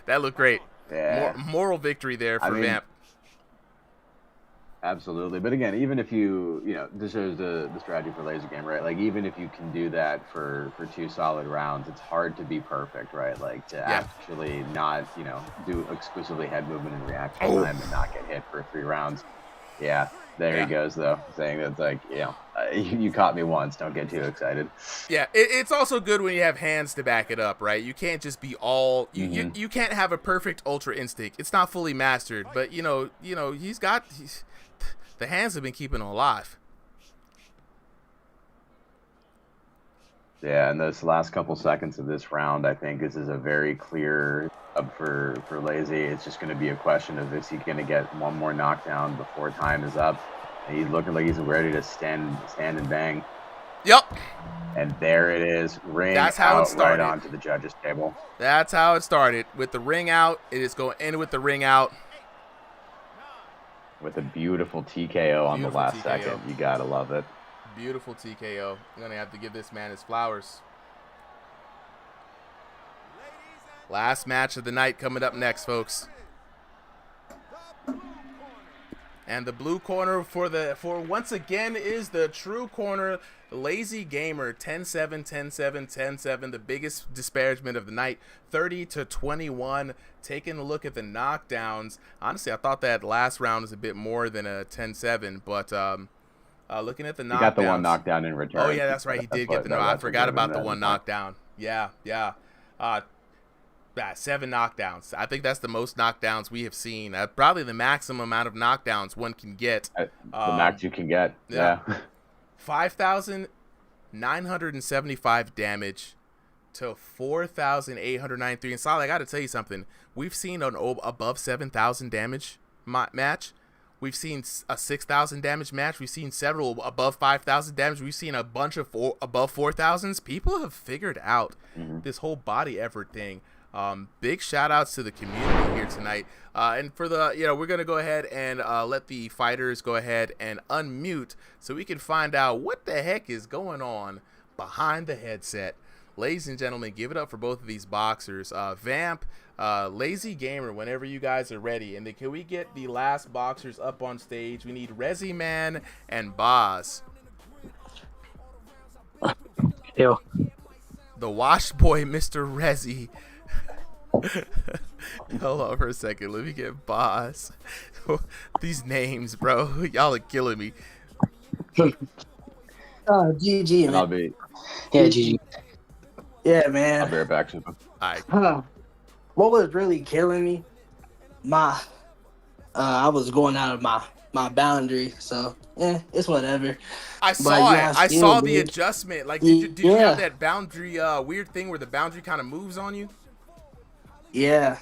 That looked great. Yeah. Moral victory there for Vamp. Absolutely. But again, even if you know, this shows the strategy for Lazy Gamer, right? Like, even if you can do that for 2 solid rounds, it's hard to be perfect, right? Like, to actually not, you know, do exclusively head movement and reaction time and not get hit for 3 rounds. Yeah, there he goes, though, saying that's like, you know, you caught me once, don't get too excited. Yeah, it's also good when you have hands to back it up, right? You can't just be all, you can't have a perfect Ultra Instinct. It's not fully mastered, but, you know, the hands have been keeping him alive. Yeah, and those last couple seconds of this round, I think this is a very clear for Lazy. It's just going to be a question of, is he going to get one more knockdown before time is up? And he's looking like he's ready to stand and bang. Yep. And there it is. Ring That's how it out started. right onto the judges' table. That's how it started. With the ring out, it is going to end with the ring out. With a beautiful TKO on the last second. You got to love it. Beautiful TKO. I'm going to have to give this man his flowers. Last match of the night coming up next, folks. And the blue corner for once again is the true corner, Lazy Gamer, 10-7, 10-7, 10-7, the biggest disparagement of the night, 30-21. Taking a look at the knockdowns, honestly, I thought that last round was a bit more than a 10-7, but looking at the knockdowns, He got the one knockdown in return. Oh yeah, that's right, he did get the knockdown. I forgot about the one knockdown. Yeah. 7 knockdowns. I think that's the most knockdowns we have seen. Probably the maximum amount of knockdowns one can get. The max you can get. Yeah. 5,975 damage to 4,893. And Solid, I got to tell you something. We've seen an above 7,000 damage match. We've seen a 6,000 damage match. We've seen several above 5,000 damage. We've seen a bunch of above 4,000s. People have figured out this whole body effort thing. Big shout outs to the community here tonight. And for the, we're going to go ahead and let the fighters go ahead and unmute so we can find out what the heck is going on behind the headset. Ladies and gentlemen, give it up for both of these boxers. Vamp, Lazy Gamer, whenever you guys are ready. And then can we get the last boxers up on stage? We need Rezi Man and Boz. Yo. The wash boy, Mr. Rezi. Hold on for a second. Let me get Boz. These names, bro. Y'all are killing me. GG, man. I'll be. Yeah, GG. Yeah, man. I'll be right back, Super. What was really killing me? I was going out of my boundary, so it's whatever. I saw it. I saw the adjustment. Like, did you have that boundary weird thing where the boundary kind of moves on you? Yeah.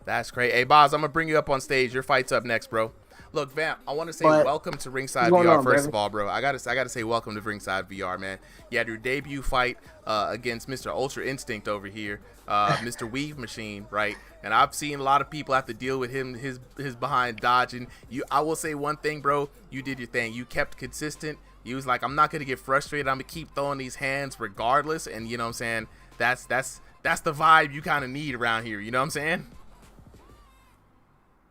That's great. Hey, Boz, I'm gonna bring you up on stage. Your fight's up next, bro. Look, Vamp, I want to say welcome to Ringside VR. First of all, bro, I gotta say welcome to Ringside VR, man. You had your debut fight against Mr. Ultra Instinct over here, Mr. Weave Machine, right? And I've seen a lot of people have to deal with him, his behind dodging. I will say one thing, bro. You did your thing. You kept consistent. You was like, I'm not gonna get frustrated. I'm gonna keep throwing these hands regardless. And you know what I'm saying? That's the vibe you kind of need around here. You know what I'm saying?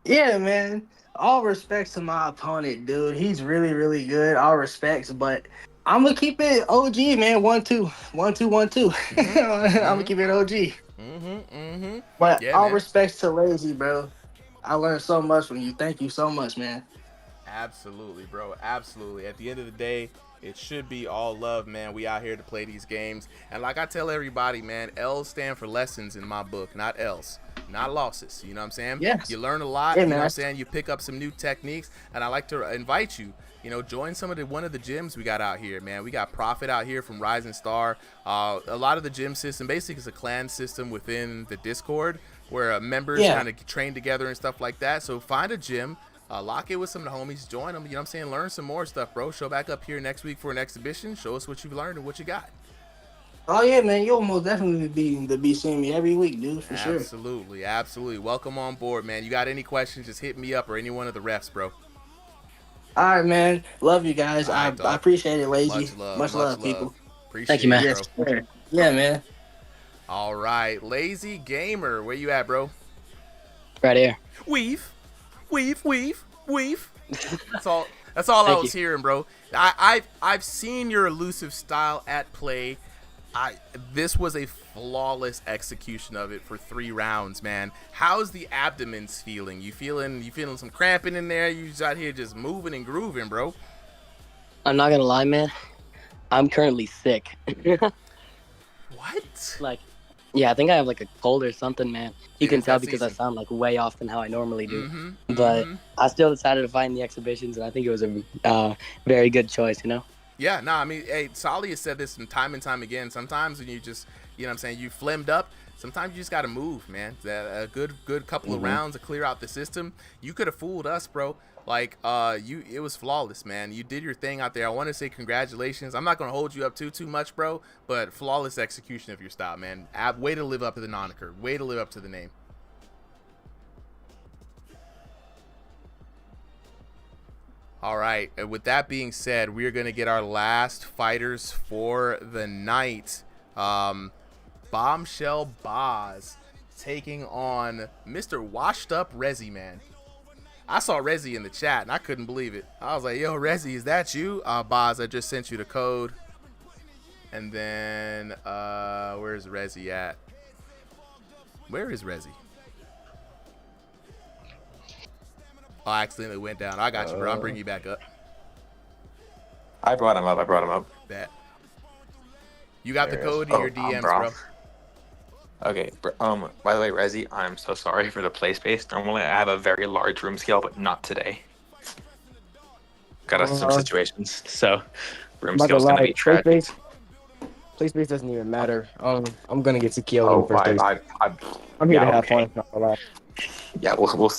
Yeah, man. All respects to my opponent, dude. He's really, really good. All respects, but I'm gonna keep it OG, man. 1-2, 1-2, 1-2. I'm gonna keep it OG. But yeah, all man. respects to Lazy, bro. I learned so much from you. Thank you so much, man. Absolutely, bro. Absolutely. At the end of the day, it should be all love, man. We out here to play these games. And like I tell everybody, man, L's stand for lessons in my book, not L's, not losses. You know what I'm saying? Yes. You learn a lot, Yeah, you know man. what I'm saying? You pick up some new techniques. And I like to invite you, join one of the gyms we got out here, man. We got Profit out here from Rising Star. A lot of the gym system basically is a clan system within the Discord where members kind of train together and stuff like that. So find a gym. Lock it with some of the homies, join them, you know what I'm saying? Learn some more stuff, bro. Show back up here next week for an exhibition. Show us what you've learned and what you got. Oh, yeah, man. You'll most definitely be seeing me every week, dude, for sure. Absolutely, absolutely. Welcome on board, man. You got any questions, just hit me up or any one of the refs, bro. All right, man. Love you guys. All right, I appreciate it, Lazy. Much love, people. Appreciate Thank you, man. it, bro. Yes, sir. Yeah, man. All right, Lazy Gamer, where you at, bro? Right here. Weave. That's all I was hearing, bro. I've seen your elusive style at play. This was a flawless execution of it for 3 rounds, man. How's the abdomens feeling? You feeling some cramping in there? You just out here just moving and grooving, bro. I'm not gonna lie, man. I'm currently sick. What? Like, yeah, I think I have like a cold or something, man. You can tell because I sound like way off than how I normally do. But I still decided to fight in the exhibitions, and I think it was a very good choice, Yeah, no, I mean, hey, Solly has said this from time and time again. Sometimes when you just, you know what I'm saying, you flimmed up, Sometimes you just gotta move, man. A good couple of rounds to clear out the system. You could have fooled us, bro. Like, it was flawless, man. You did your thing out there. I want to say congratulations. I'm not gonna hold you up too much, bro. But flawless execution of your style, man. Way to live up to the moniker. Way to live up to the name. All right, and with that being said, we are going to get our last fighters for the night. Bombshell Boz taking on Mr. Washed Up Rezi, man. I saw Rezi in the chat, and I couldn't believe it. I was like, yo, Rezi, is that you? Boz, I just sent you the code. And then, where's Rezi at? Where is Rezi? Oh, I accidentally went down. I got you, bro. I'm bringing you back up. I brought him up. Bet. You got There the it is. code in your DMs, bro. Okay. By the way, Rezi, I'm so sorry for the play space. Normally, I have a very large room scale, but not today. Got us some situations, so room scale's gonna be tragic. Play space doesn't even matter. I'm gonna get Sekio Oh, first. I'm here to have fun. Not gonna lie. Yeah,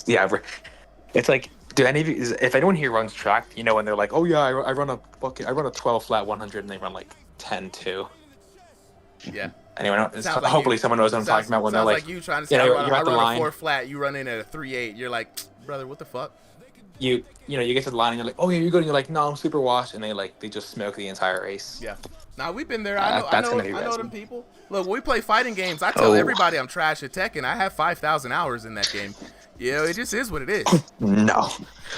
yeah. It's like, do any of you? If anyone here runs track, you know, when they're like, oh yeah, I run a 12 flat 100, and they run like 10-2. Yeah. Anyone know? Sounds like Hopefully you. someone knows what I'm talking about when they're Sounds like, like you trying to say, you know, I you're at the run line. a 4 flat, you run in at a 3.8. You're like, brother, what the fuck? You know, you get to the line and you're like, oh yeah, you're good. And you're like, no, I'm super washed, and they just smoke the entire race. Yeah. Now we've been there. I know them people. Look, when we play fighting games, I tell Oh. everybody I'm trash at Tekken. I have 5,000 hours in that game. Yeah, it just is what it is. No,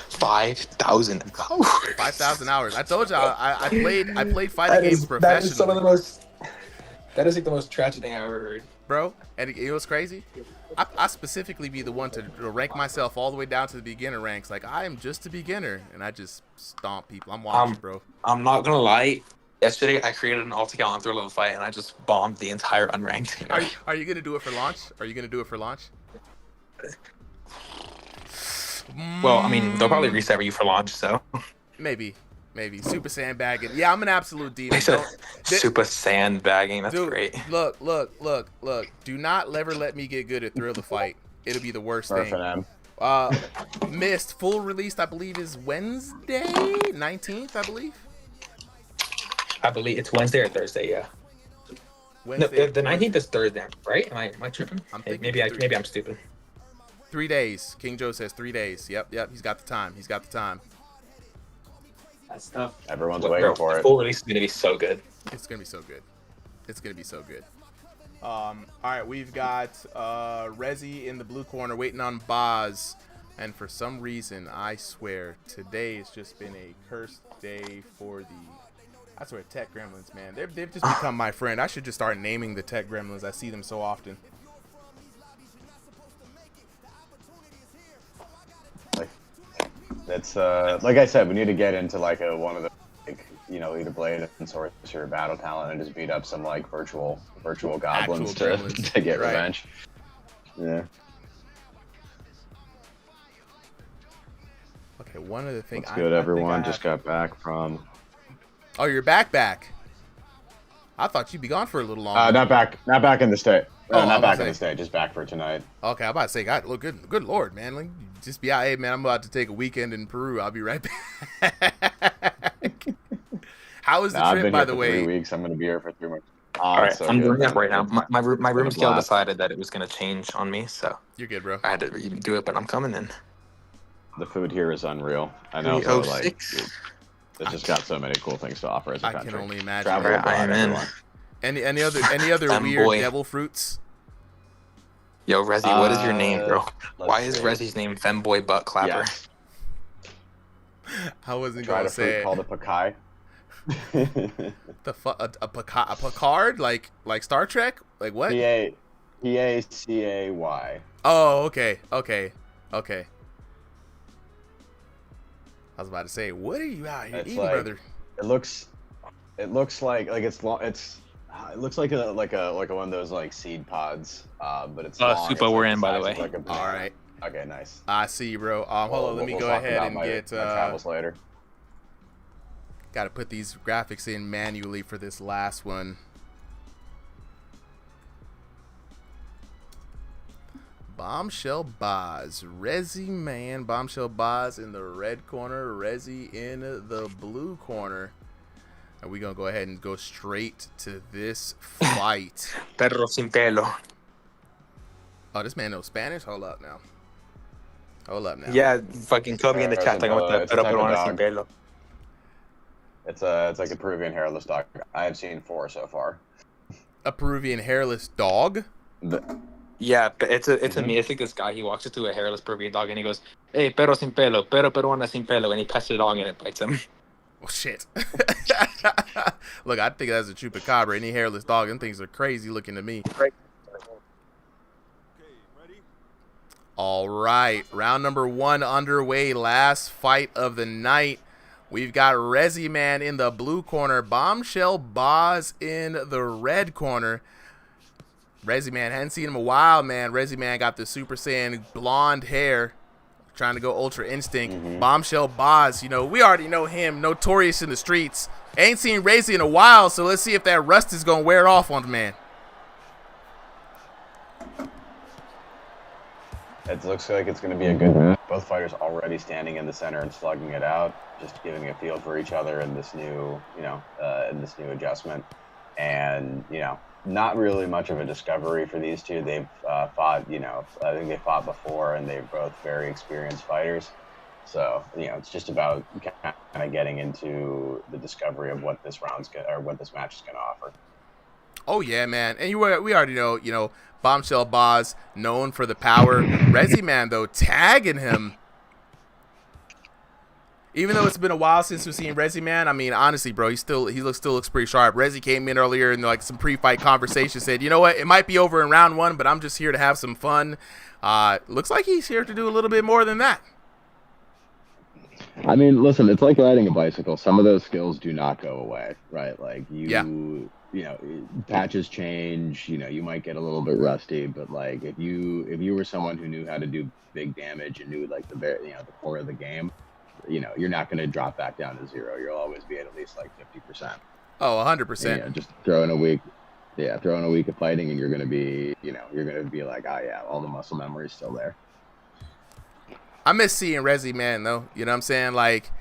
5,000. 5,000 hours. I told y'all I played fighting games professionally. That is some of the most. That is like the most tragic thing I've ever heard, bro. And it was crazy. I specifically be the one to rank myself all the way down to the beginner ranks. Like, I am just a beginner, and I just stomp people. I'm watching, bro. I'm not gonna lie. Yesterday, I created an alt-account on throw level fight, and I just bombed the entire unranked. Are you gonna do it for launch? Are you gonna do it for launch? Well, I mean, they'll probably reset you for launch, so. Maybe super sandbagging. Yeah, I'm an absolute demon. Super sandbagging. That's Dude, great. Look. Do not ever let me get good at thrill the fight. It'll be the worst thing. Mist full released, I believe, is Wednesday 19th. I believe it's Wednesday or Thursday. Yeah. Wednesday. No, the 19th is Thursday, right? Am I tripping? Maybe I'm stupid. 3 days. King Joe says 3 days. Yep. He's got the time. That's tough. Everyone's waiting for it. Full release is gonna be so good. It's gonna be so good. All right, we've got Rezi in the blue corner waiting on Boz, and for some reason, I swear, today has just been a cursed day for I swear, Tech Gremlins, man. They've just become my friend. I should just start naming the Tech Gremlins. I see them so often. That's like I said, we need to get into like one of the either Blade and Sorcerer battle talent and just beat up some like virtual goblins to get revenge. Yeah. Okay, one of the things. What's good, everyone? Just got back from. Oh, you're back. I thought you'd be gone for a little longer. Not back in the state. Not back in say. the state. Just back for tonight. Okay, I'm about to say, God, look, good lord, man. Like, just be out. Hey, man, I'm about to take a weekend in Peru. I'll be right back. How was the trip, I've been by here the for way? 3 weeks. I'm gonna be here for 3 months. All right, so I'm good. doing that right now. My room scale blast. decided that it was gonna change on me, so you're good, bro. I had to even do it, but I'm coming in. The food here is unreal. I know. So, like, 306. it's just got so many cool things to offer as a country. I can only imagine. Travel abroad, I am in. everyone. Any other weird devil fruits? Yo, Rezi, what is your name, bro? Why is Rezi's name Femboy Butt Clapper? Yes. I wasn't Tried gonna a say fruit it. called a Pakai. The fuck, a Picard, like Star Trek, like what? Pacay. Oh, okay. I was about to say, what are you out here It's eating, like, brother? It looks like it's long. It looks like a one of those like seed pods, but it's long. Supa, we're in, by the way. Like a banana. All right. Okay, nice. I see you, bro. Hold on, let me We'll go talk ahead about and my get. travels later. Got to put these graphics in manually for this last one. Bombshell Boz, Rezi Man, Bombshell Boz in the red corner, Rezi in the blue corner. And we're going to go ahead and go straight to this fight. Perro sin pelo. Oh, this man knows Spanish? Hold up now. Yeah, fucking Kobe in the chat talking about the perro peruano sin pelo. It's like a Peruvian hairless dog. I have seen 4 so far. A Peruvian hairless dog? Yeah, it's a mythic. This guy, he walks into a hairless Peruvian dog and he goes, "Hey, perro sin pelo, perro peruana sin pelo," and he pets the dog and it bites him. Oh shit! Look, I think that's a chupacabra. Any hairless dog, them things are crazy looking to me. All right, round number 1 underway. Last fight of the night. We've got Rezi Man in the blue corner, Bombshell Boz in the red corner. Rezi Man, hadn't seen him in a while, man. Rezi Man got the Super Saiyan blonde hair, trying to go Ultra Instinct. Bombshell Boz, you know, we already know him, notorious in the streets. Ain't seen Rezi in a while, so let's see if that rust is going to wear off on the man. It looks like it's going to be a good match. Both fighters already standing in the center and slugging it out, just giving a feel for each other in this new, in this new adjustment. And, not really much of a discovery for these two. They've fought, I think they fought before, and they're both very experienced fighters. So, it's just about kind of getting into the discovery of what this what this match is going to offer. Oh yeah, man, and we already know, Bombshell Boz known for the power. Rezi Man though tagging him. Even though it's been a while since we've seen Rezi Man, I mean, honestly, bro, he still looks pretty sharp. Rezi came in earlier in like some pre-fight conversation, said, you know what, it might be over in round 1, but I'm just here to have some fun. Looks like he's here to do a little bit more than that. I mean, listen, it's like riding a bicycle. Some of those skills do not go away, right? Like patches change. You might get a little bit rusty, but like if you were someone who knew how to do big damage and knew like the core of the game, you're not going to drop back down to 0. You'll always be at least like 50%. Oh, 100%. Just throw in a week of fighting, and you're going to be, like, oh yeah, all the muscle memory is still there. I miss seeing Rezi Man though. You know what I'm saying? Like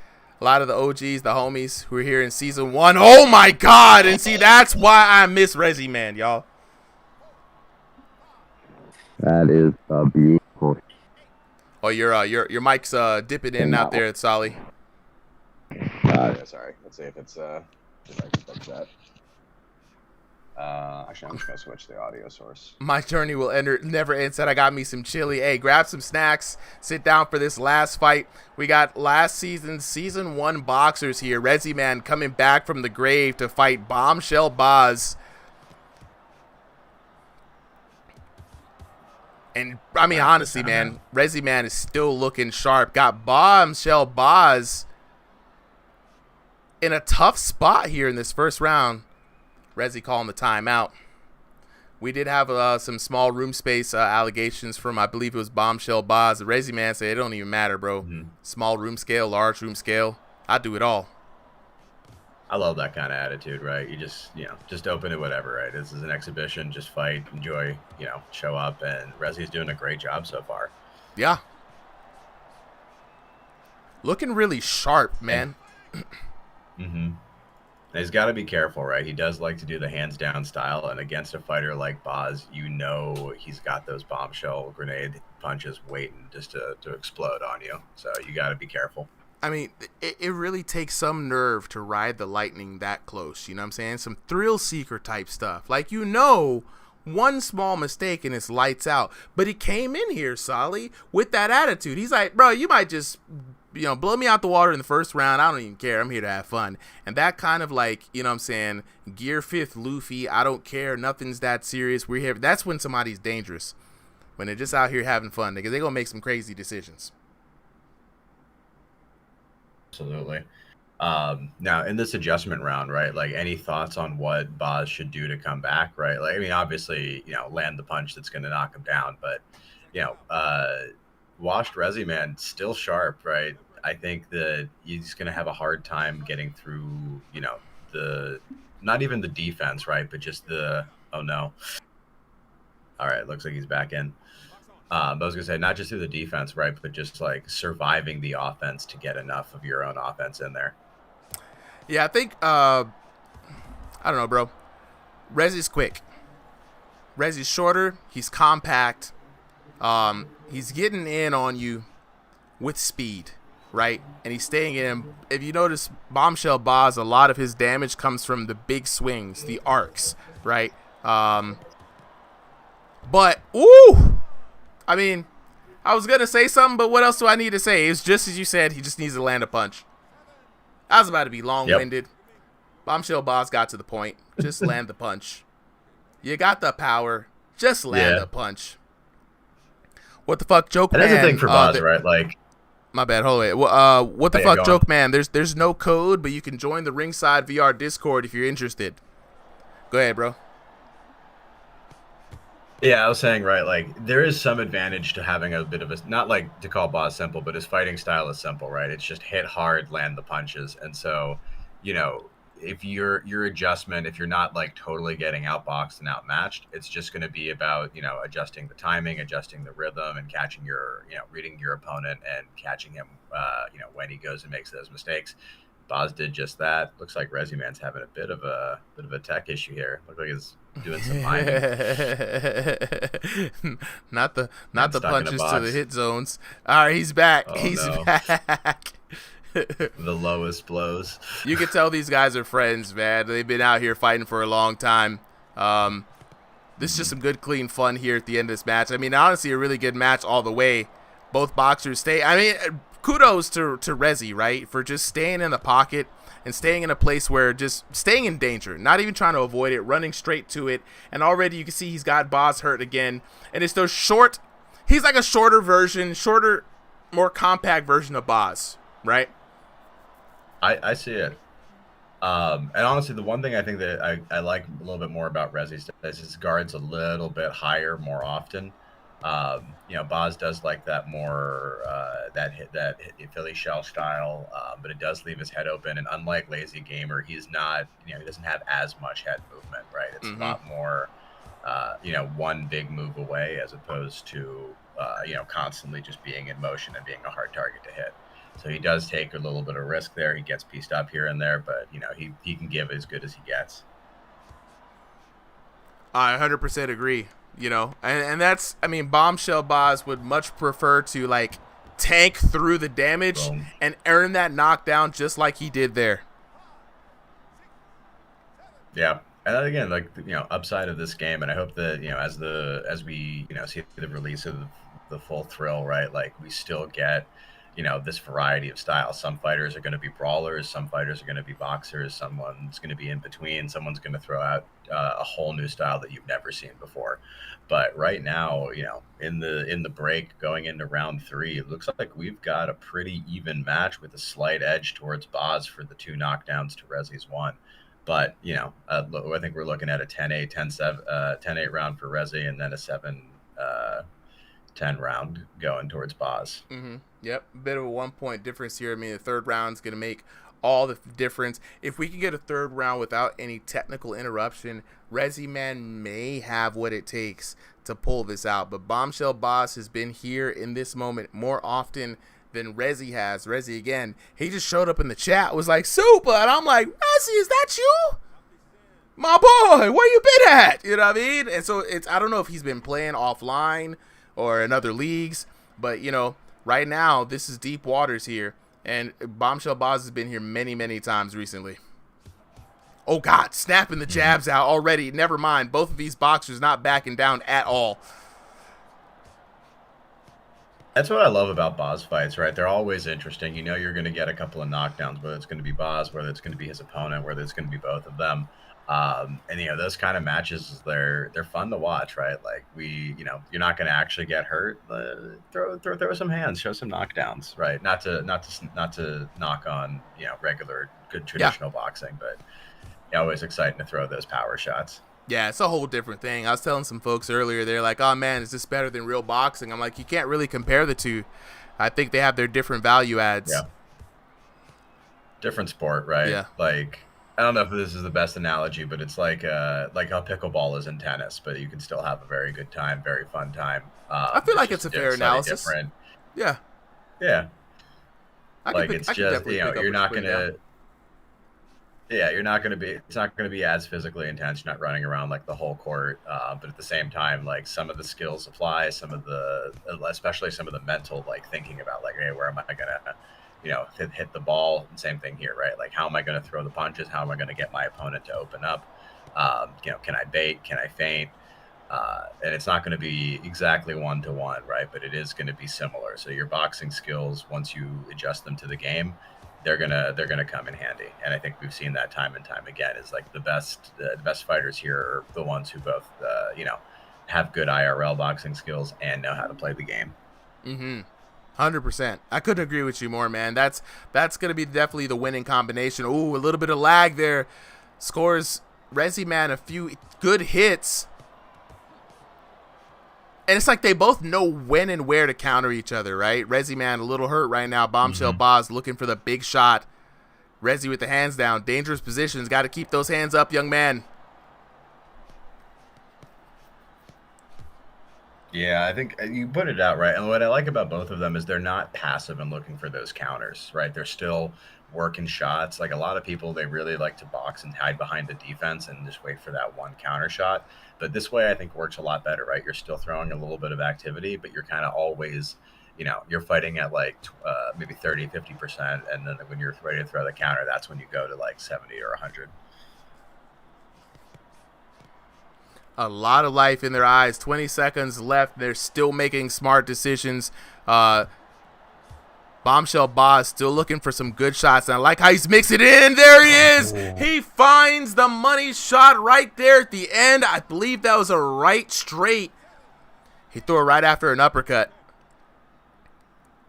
a lot of the OGs, the homies who were here in season 1. Oh my God! And see, that's why I miss Rezi Man, y'all. That is beautiful. Oh, your mic's dipping in and out there, Solly. Yeah, sorry. Let's see if it's if I can fix that. Actually, I'm just gonna switch the audio source. My journey will never end. Said I got me some chili. Hey, grab some snacks. Sit down for this last fight. We got last season 1 boxers here. Rezi Man coming back from the grave to fight Bombshell Boz. And I mean, honestly, man, Rezi Man is still looking sharp. Got Bombshell Boz in a tough spot here in this first round. Rezi calling the timeout. We did have some small room space allegations from, I believe it was Bombshell Boz. The Rezi Man said it don't even matter, bro. Small room scale, large room scale, I do it all. I love that kind of attitude, right? You just open to whatever, right? This is an exhibition, just fight, enjoy, show up, and Rezi's doing a great job so far. Yeah. Looking really sharp, man. He's got to be careful, right? He does like to do the hands down style, and against a fighter like Boz, he's got those bombshell grenade punches waiting just to explode on you. So you got to be careful. I mean, it really takes some nerve to ride the lightning that close. You know what I'm saying? Some thrill seeker type stuff. Like, one small mistake and it's lights out. But he came in here, Solly, with that attitude. He's like, bro, you might just, blow me out the water in the first round. I don't even care. I'm here to have fun. And that kind of like, you know what I'm saying, Gear 5th Luffy, I don't care. Nothing's that serious. We're here. That's when somebody's dangerous. When they're just out here having fun. Because they're going to make some crazy decisions. Absolutely. Now in this adjustment round, right? Like, any thoughts on what Boz should do to come back, right? Like, I mean, obviously, land the punch that's going to knock him down, but washed Rezi Man still sharp, right? I think that he's going to have a hard time getting through, not even the defense, right? But just oh no. All right, looks like he's back in. I was gonna say not just through the defense, right, but just like surviving the offense to get enough of your own offense in there. Yeah, I think I don't know, bro. Rezi's quick. Rezi's shorter. He's compact. He's getting in on you with speed, right? And he's staying in. If you notice, Bombshell Boz, a lot of his damage comes from the big swings, the arcs, right? But ooh, I mean, I was gonna say something, but what else do I need to say? It's just as you said. He just needs to land a punch. I was about to be long-winded. Yep. Bombshell Boz got to the point. Just land the punch. You got the power. Just land the punch. What the fuck, Joke Man? That's the thing for Boz, right? Like, my bad. Hold on. What the fuck, Joke Man? There's no code, but you can join the Ringside VR Discord if you're interested. Go ahead, bro. Yeah, I was saying, right, like, there is some advantage to having a bit of a, not like to call Boz simple, but his fighting style is simple, right? It's just hit hard, land the punches. And so, you know, if your adjustment, if you're not like totally getting outboxed and outmatched, it's just going to be about, you know, adjusting the timing, adjusting the rhythm, and catching your, you know, reading your opponent and catching him, you know, when he goes and makes those mistakes. Boz did just that. Looks like Resi Man's having a bit of a tech issue here. Looks like he's doing some mining. not the punches to the hit zones. All right, he's back. Back. The lowest blows. You can tell these guys are friends, man. They've been out here fighting for a long time. This is just some good, clean fun here at the end of this match. I mean, honestly, a really good match all the way. Both boxers stay. I mean, kudos to Rezi, right, for just staying in the pocket and staying in a place where just staying in danger, not even trying to avoid it, running straight to it. And already you can see he's got Boz hurt again. And it's those short. He's like a shorter, more compact version of Boz, right? I see it. And honestly, the one thing I think that I like a little bit more about Rezi is his guard's a little bit higher more often. You know, Boz does like that more that Philly shell style, but it does leave his head open. And unlike Lazy Gamer, he's not, you know, he doesn't have as much head movement, right? It's a lot more, you know, one big move away as opposed to, you know, constantly just being in motion and being a hard target to hit. So he does take a little bit of risk there. He gets pieced up here and there, but, you know, he can give as good as he gets. I 100% agree, you know, and that's, I mean, Bombshell Boz would much prefer to, like, tank through the damage and earn that knockdown just like he did there. Yeah. And then again, like, you know, upside of this game, and I hope that, you know, as we, you know, see the release of the full thrill, right, like, we still get, you know, this variety of styles. Some fighters are going to be brawlers, some fighters are going to be boxers, someone's going to be in between, someone's going to throw out a whole new style that you've never seen before. But right now, you know, in the break going into round 3, it looks like we've got a pretty even match with a slight edge towards Boz for the 2 knockdowns to Rezi's 1. But, you know, I think we're looking at a 10-8, 10-8 round for Rezi, and then a 7-10 round going towards Boz. Yep, a bit of a 1-point difference here. I mean, the third round is going to make all the difference. If we can get a third round without any technical interruption, Rezi Man may have what it takes to pull this out. But Bombshell Boz has been here in this moment more often than Rezi has. Rezi, again, he just showed up in the chat, was like, super, and I'm like, Rezi, is that you? My boy, where you been at? You know what I mean? And so it's, I don't know if he's been playing offline or in other leagues, but, you know, right now, this is deep waters here, and Bombshell Boz has been here many, many times recently. Oh, God, snapping the jabs out already. Never mind. Both of these boxers not backing down at all. That's what I love about Boz fights, right? They're always interesting. You know you're going to get a couple of knockdowns, whether it's going to be Boz, whether it's going to be his opponent, whether it's going to be both of them. And, you know, those kind of matches, they're fun to watch, right? Like, you know, you're not going to actually get hurt. Throw some hands, show some knockdowns, right? Not to knock on, you know, regular good traditional boxing, but always exciting to throw those power shots. Yeah, it's a whole different thing. I was telling some folks earlier, they're like, oh man, is this better than real boxing? I'm like, you can't really compare the two. I think they have their different value adds. Yeah. Different sport, right? Yeah. Like, I don't know if this is the best analogy, but it's like how pickleball is in tennis, but you can still have a very good time, very fun time. I feel like it's a fair analysis. Different. Yeah. Yeah. It's just, you're not gonna. Yeah, you're not gonna be. It's not gonna be as physically intense. You're not running around like the whole court, but at the same time, like some of the skills apply. Especially some of the mental, like thinking about, like, hey, where am I gonna, hit the ball? And same thing here, right? Like, how am I gonna throw the punches? How am I gonna get my opponent to open up? Can I bait? Can I feint? And it's not going to be exactly 1-to-1, right? But it is going to be similar. So your boxing skills, once you adjust them to the game, they're gonna come in handy. And I think we've seen that time and time again. Is like the best fighters here are the ones who both have good IRL boxing skills and know how to play the game. 100%. I couldn't agree with you more, man. That's gonna be definitely the winning combination. Ooh, a little bit of lag there. Scores Resi Man a few good hits. And it's like they both know when and where to counter each other, right? Resi Man a little hurt right now. Bombshell Boz looking for the big shot. Resi with the hands down. Dangerous positions. Got to keep those hands up, young man. Yeah, I think you put it out right. And what I like about both of them is they're not passive and looking for those counters, right? They're still working shots. Like a lot of people, they really like to box and hide behind the defense and just wait for that one counter shot. But this way, I think, works a lot better, right? You're still throwing a little bit of activity, but you're kind of always, you're fighting at like maybe 30, 50%. And then when you're ready to throw the counter, that's when you go to like 70 or 100. A lot of life in their eyes. 20 seconds left. They're still making smart decisions. Bombshell Boz still looking for some good shots. And I like how he's mixing it in. There he is. He finds the money shot right there at the end. I believe that was a right straight. He threw it right after an uppercut.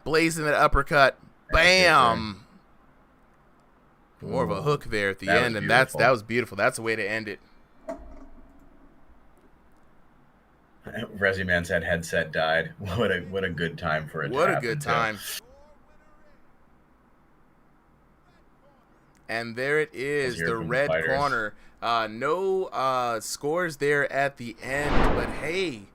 Blazing that uppercut. Bam. More of a hook there at the end. And that was beautiful. That's the way to end it. Resi Man said headset died. What a good time for it. What a good time. And there it is, the red corner. No scores there at the end, but hey,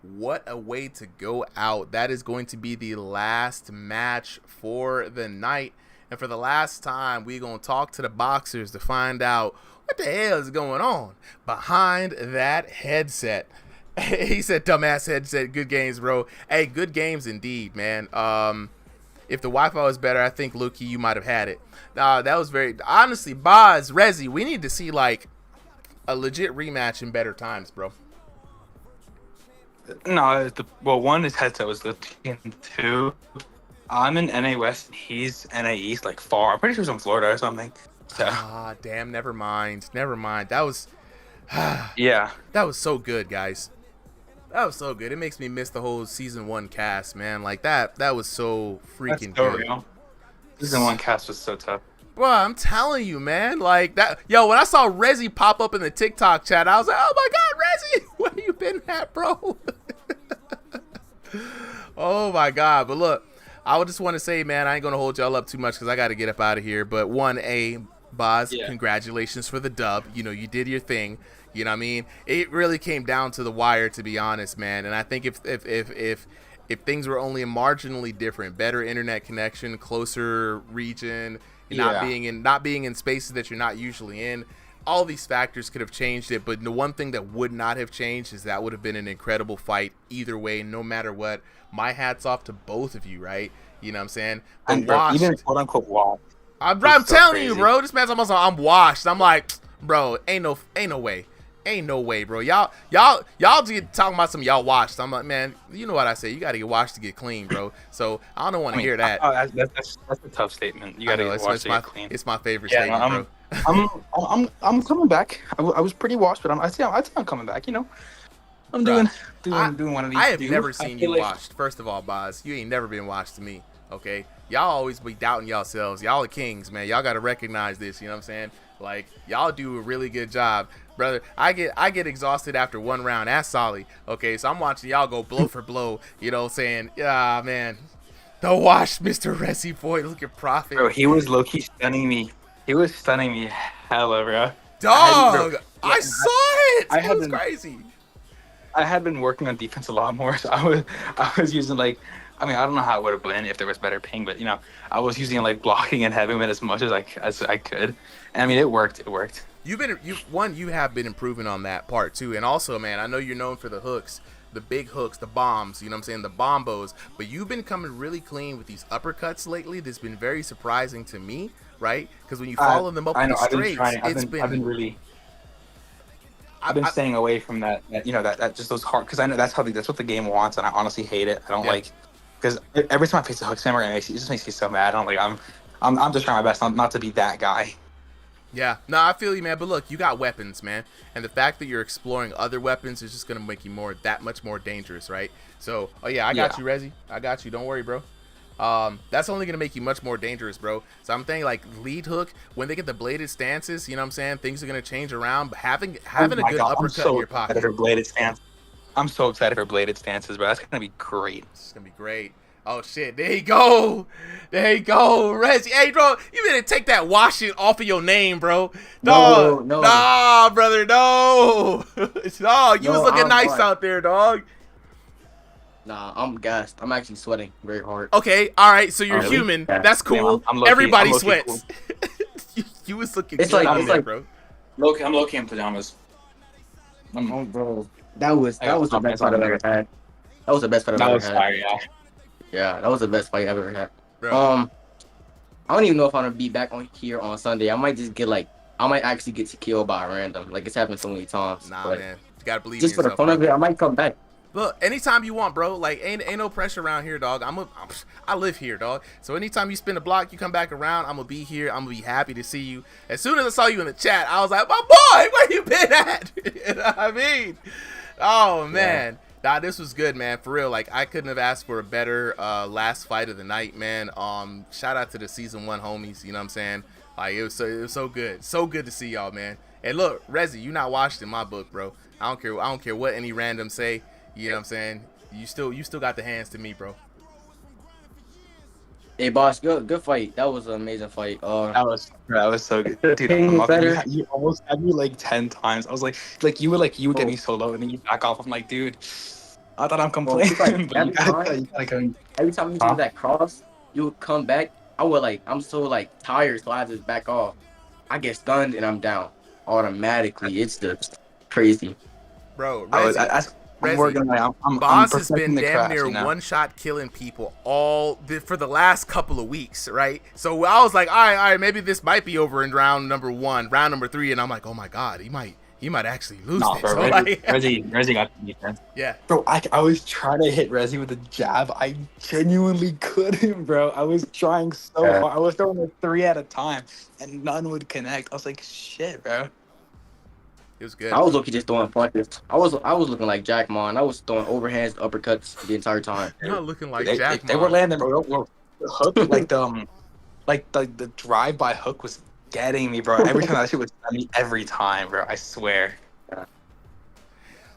what a way to go out. That is going to be the last match for the night. And for the last time, we're going to talk to the boxers to find out what the hell is going on behind that headset. He said, dumbass headset, good games, bro. Hey, good games indeed, man. If the Wi-Fi was better, I think, Luki, you might have had it. That was very... Honestly, Boz, Resi, we need to see, like, a legit rematch in better times, bro. No, one, his headset was lifting. Two, I'm in NA West, and he's NA East, like, far. I'm pretty sure he's in Florida or something. So. Damn, never mind. That was... yeah. That was so good, guys. That was so good. It makes me miss the whole season 1 cast, man. Like that was so freaking good. Real. Season 1 cast was so tough. Bro, I'm telling you, man. Like that. Yo, when I saw Resi pop up in the TikTok chat, I was like, oh my God, Resi, where you been at, bro? Oh my God. But look, I would just want to say, man, I ain't gonna hold y'all up too much because I got to get up out of here. But Boz, congratulations for the dub. You did your thing. You know what I mean? It really came down to the wire, to be honest, man. And I think if things were only marginally different, better internet connection, closer region, not being in spaces that you're not usually in, all these factors could have changed it. But the one thing that would not have changed is that would have been an incredible fight either way, no matter what. My hat's off to both of you, right? You know what I'm saying? Even quote unquote washed. I'm telling you, bro. This man's almost like, I'm washed. I'm like, bro, ain't no way. Ain't no way, bro. Y'all get talking about some y'all washed. I'm like, man, you know what I say. You got to get washed to get clean, bro. So I don't want to hear that. That's a tough statement. You got to get washed to get clean. It's my favorite statement, bro. I'm coming back. I was pretty washed, but I think I'm coming back. I'm doing one of these. I have never seen you washed. First of all, Boz, you ain't never been washed to me. Okay, y'all always be doubting yourselves. Y'all are kings, man. Y'all got to recognize this. You know what I'm saying? Like, y'all do a really good job. Brother, I get exhausted after one round. Ask Solly. Okay, so I'm watching y'all go blow for blow. You know, saying, yeah, man, the wash, Mr. Resi boy. Look at Profit. Bro, he was low-key stunning me. He was stunning me hella, bro. Dog, I saw it. It was crazy. I had been working on defense a lot more, so I was using like, I mean, I don't know how it would have been if there was better ping, but you know, I was using like blocking and heavy mid as much as I could, and I mean, it worked. It worked. You have been improving on that part too, and also, man, I know you're known for the hooks, the big hooks, the bombs. You know what I'm saying, the bombos. But you've been coming really clean with these uppercuts lately. That's been very surprising to me, right? Because when you follow them up with the straights, I've been staying away from that you know, that just those hard, because I know that's what the game wants, and I honestly hate it. I don't like, because every time I face a hook spammer, it just makes me so mad. I'm just trying my best not to be that guy. Yeah, no, I feel you, man. But look, you got weapons, man, and the fact that you're exploring other weapons is just gonna make you that much more dangerous, right? So, oh yeah, I got you, Rezi. I got you. Don't worry, bro. That's only gonna make you much more dangerous, bro. So I'm thinking like lead hook, when they get the bladed stances, you know what I'm saying, things are gonna change around. But having a good uppercut in your pocket. I'm so excited for bladed stances, bro. That's gonna be great. It's gonna be great. Oh shit, there you go, Rezi. Hey, bro, you better take that washing off of your name, bro. Dog, no, nah, brother, no. Dog, you was looking nice out there, dog. Nah, I'm gassed. I'm actually sweating very hard. Okay, all right. So you're human. That's cool. Everybody sweats. Cool. you was looking. It's like, bro. I'm low-key in pajamas. Bro, that was the best fight I've ever had. That was the best fight I've ever had. Fire, yeah, that was the best fight I've ever had. Bro. I don't even know if I'm gonna be back on here on Sunday. I might actually get killed by a random. Like, it's happened so many times. Nah, man, you gotta believe just in for the fun of it, I might come back. Look, anytime you want, bro. Like, ain't no pressure around here, dog. I live here, dog. So anytime you spin a block, you come back around, I'm gonna be here. I'm gonna be happy to see you. As soon as I saw you in the chat, I was like, my boy, where you been at? You know what I mean? Oh man, nah, this was good, man. For real, like I couldn't have asked for a better last fight of the night, man. Shout out to the season 1 homies. You know what I'm saying? Like it was so good, so good to see y'all, man. And look, Rezi, you not washed in my book, bro. I don't care what any random say. You know what I'm saying? You still got the hands to me, bro. Hey, boss, good fight. That was an amazing fight. That was so good, dude. You almost had me like 10 times. I was like you would get me so low, and then you back off. I'm like, dude, I thought I'm complaining. Every time you do that cross, you would come back. I'm so tired, so I just back off. I get stunned and I'm down automatically. It's just crazy, bro. I'm Boss has been damn near one-shot killing people for the last couple of weeks, right? So I was like, all right, maybe this might be over in round number 1, round number 3, and I'm like, oh my god, he might actually lose this. Bro, so Rezi got the defense. Yeah, bro, I was trying to hit Rezi with a jab. I genuinely couldn't, bro. I was trying so hard. I was throwing like 3 at a time, and none would connect. I was like, shit, bro. It was good. I was looking just throwing punches. I was looking like Jack Mon. I was throwing overhands, uppercuts the entire time. You're not looking like Jack Mon. They were landing, bro. The hook, like the drive-by hook was getting me, bro. Every time that shit was on me, every time, bro. I swear.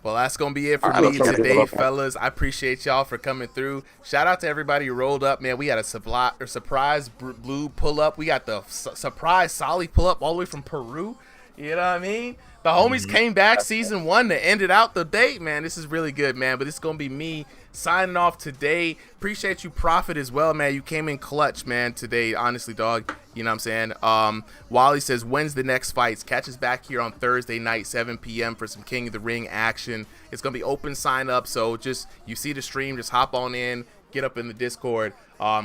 Well, that's going to be it for me today, fellas. I appreciate y'all for coming through. Shout out to everybody who rolled up, man. We had a surprise blue pull-up. We got the surprise Solly pull-up all the way from Peru. You know what I mean? The homies came back season 1 to end it out the date, man. This is really good, man. But it's going to be me signing off today. Appreciate you, Prophet, as well, man. You came in clutch, man, today. Honestly, dog. You know what I'm saying? Wally says, when's the next fights? Catch us back here on Thursday night, 7 p.m. for some King of the Ring action. It's going to be open sign up. So just, you see the stream, just hop on in. Get up in the Discord.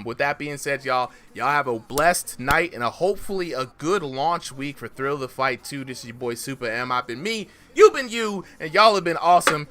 With that being said, y'all have a blessed night and hopefully a good launch week for Thrill the Fight 2. This is your boy Super M. I've been me, you've been you, and y'all have been awesome.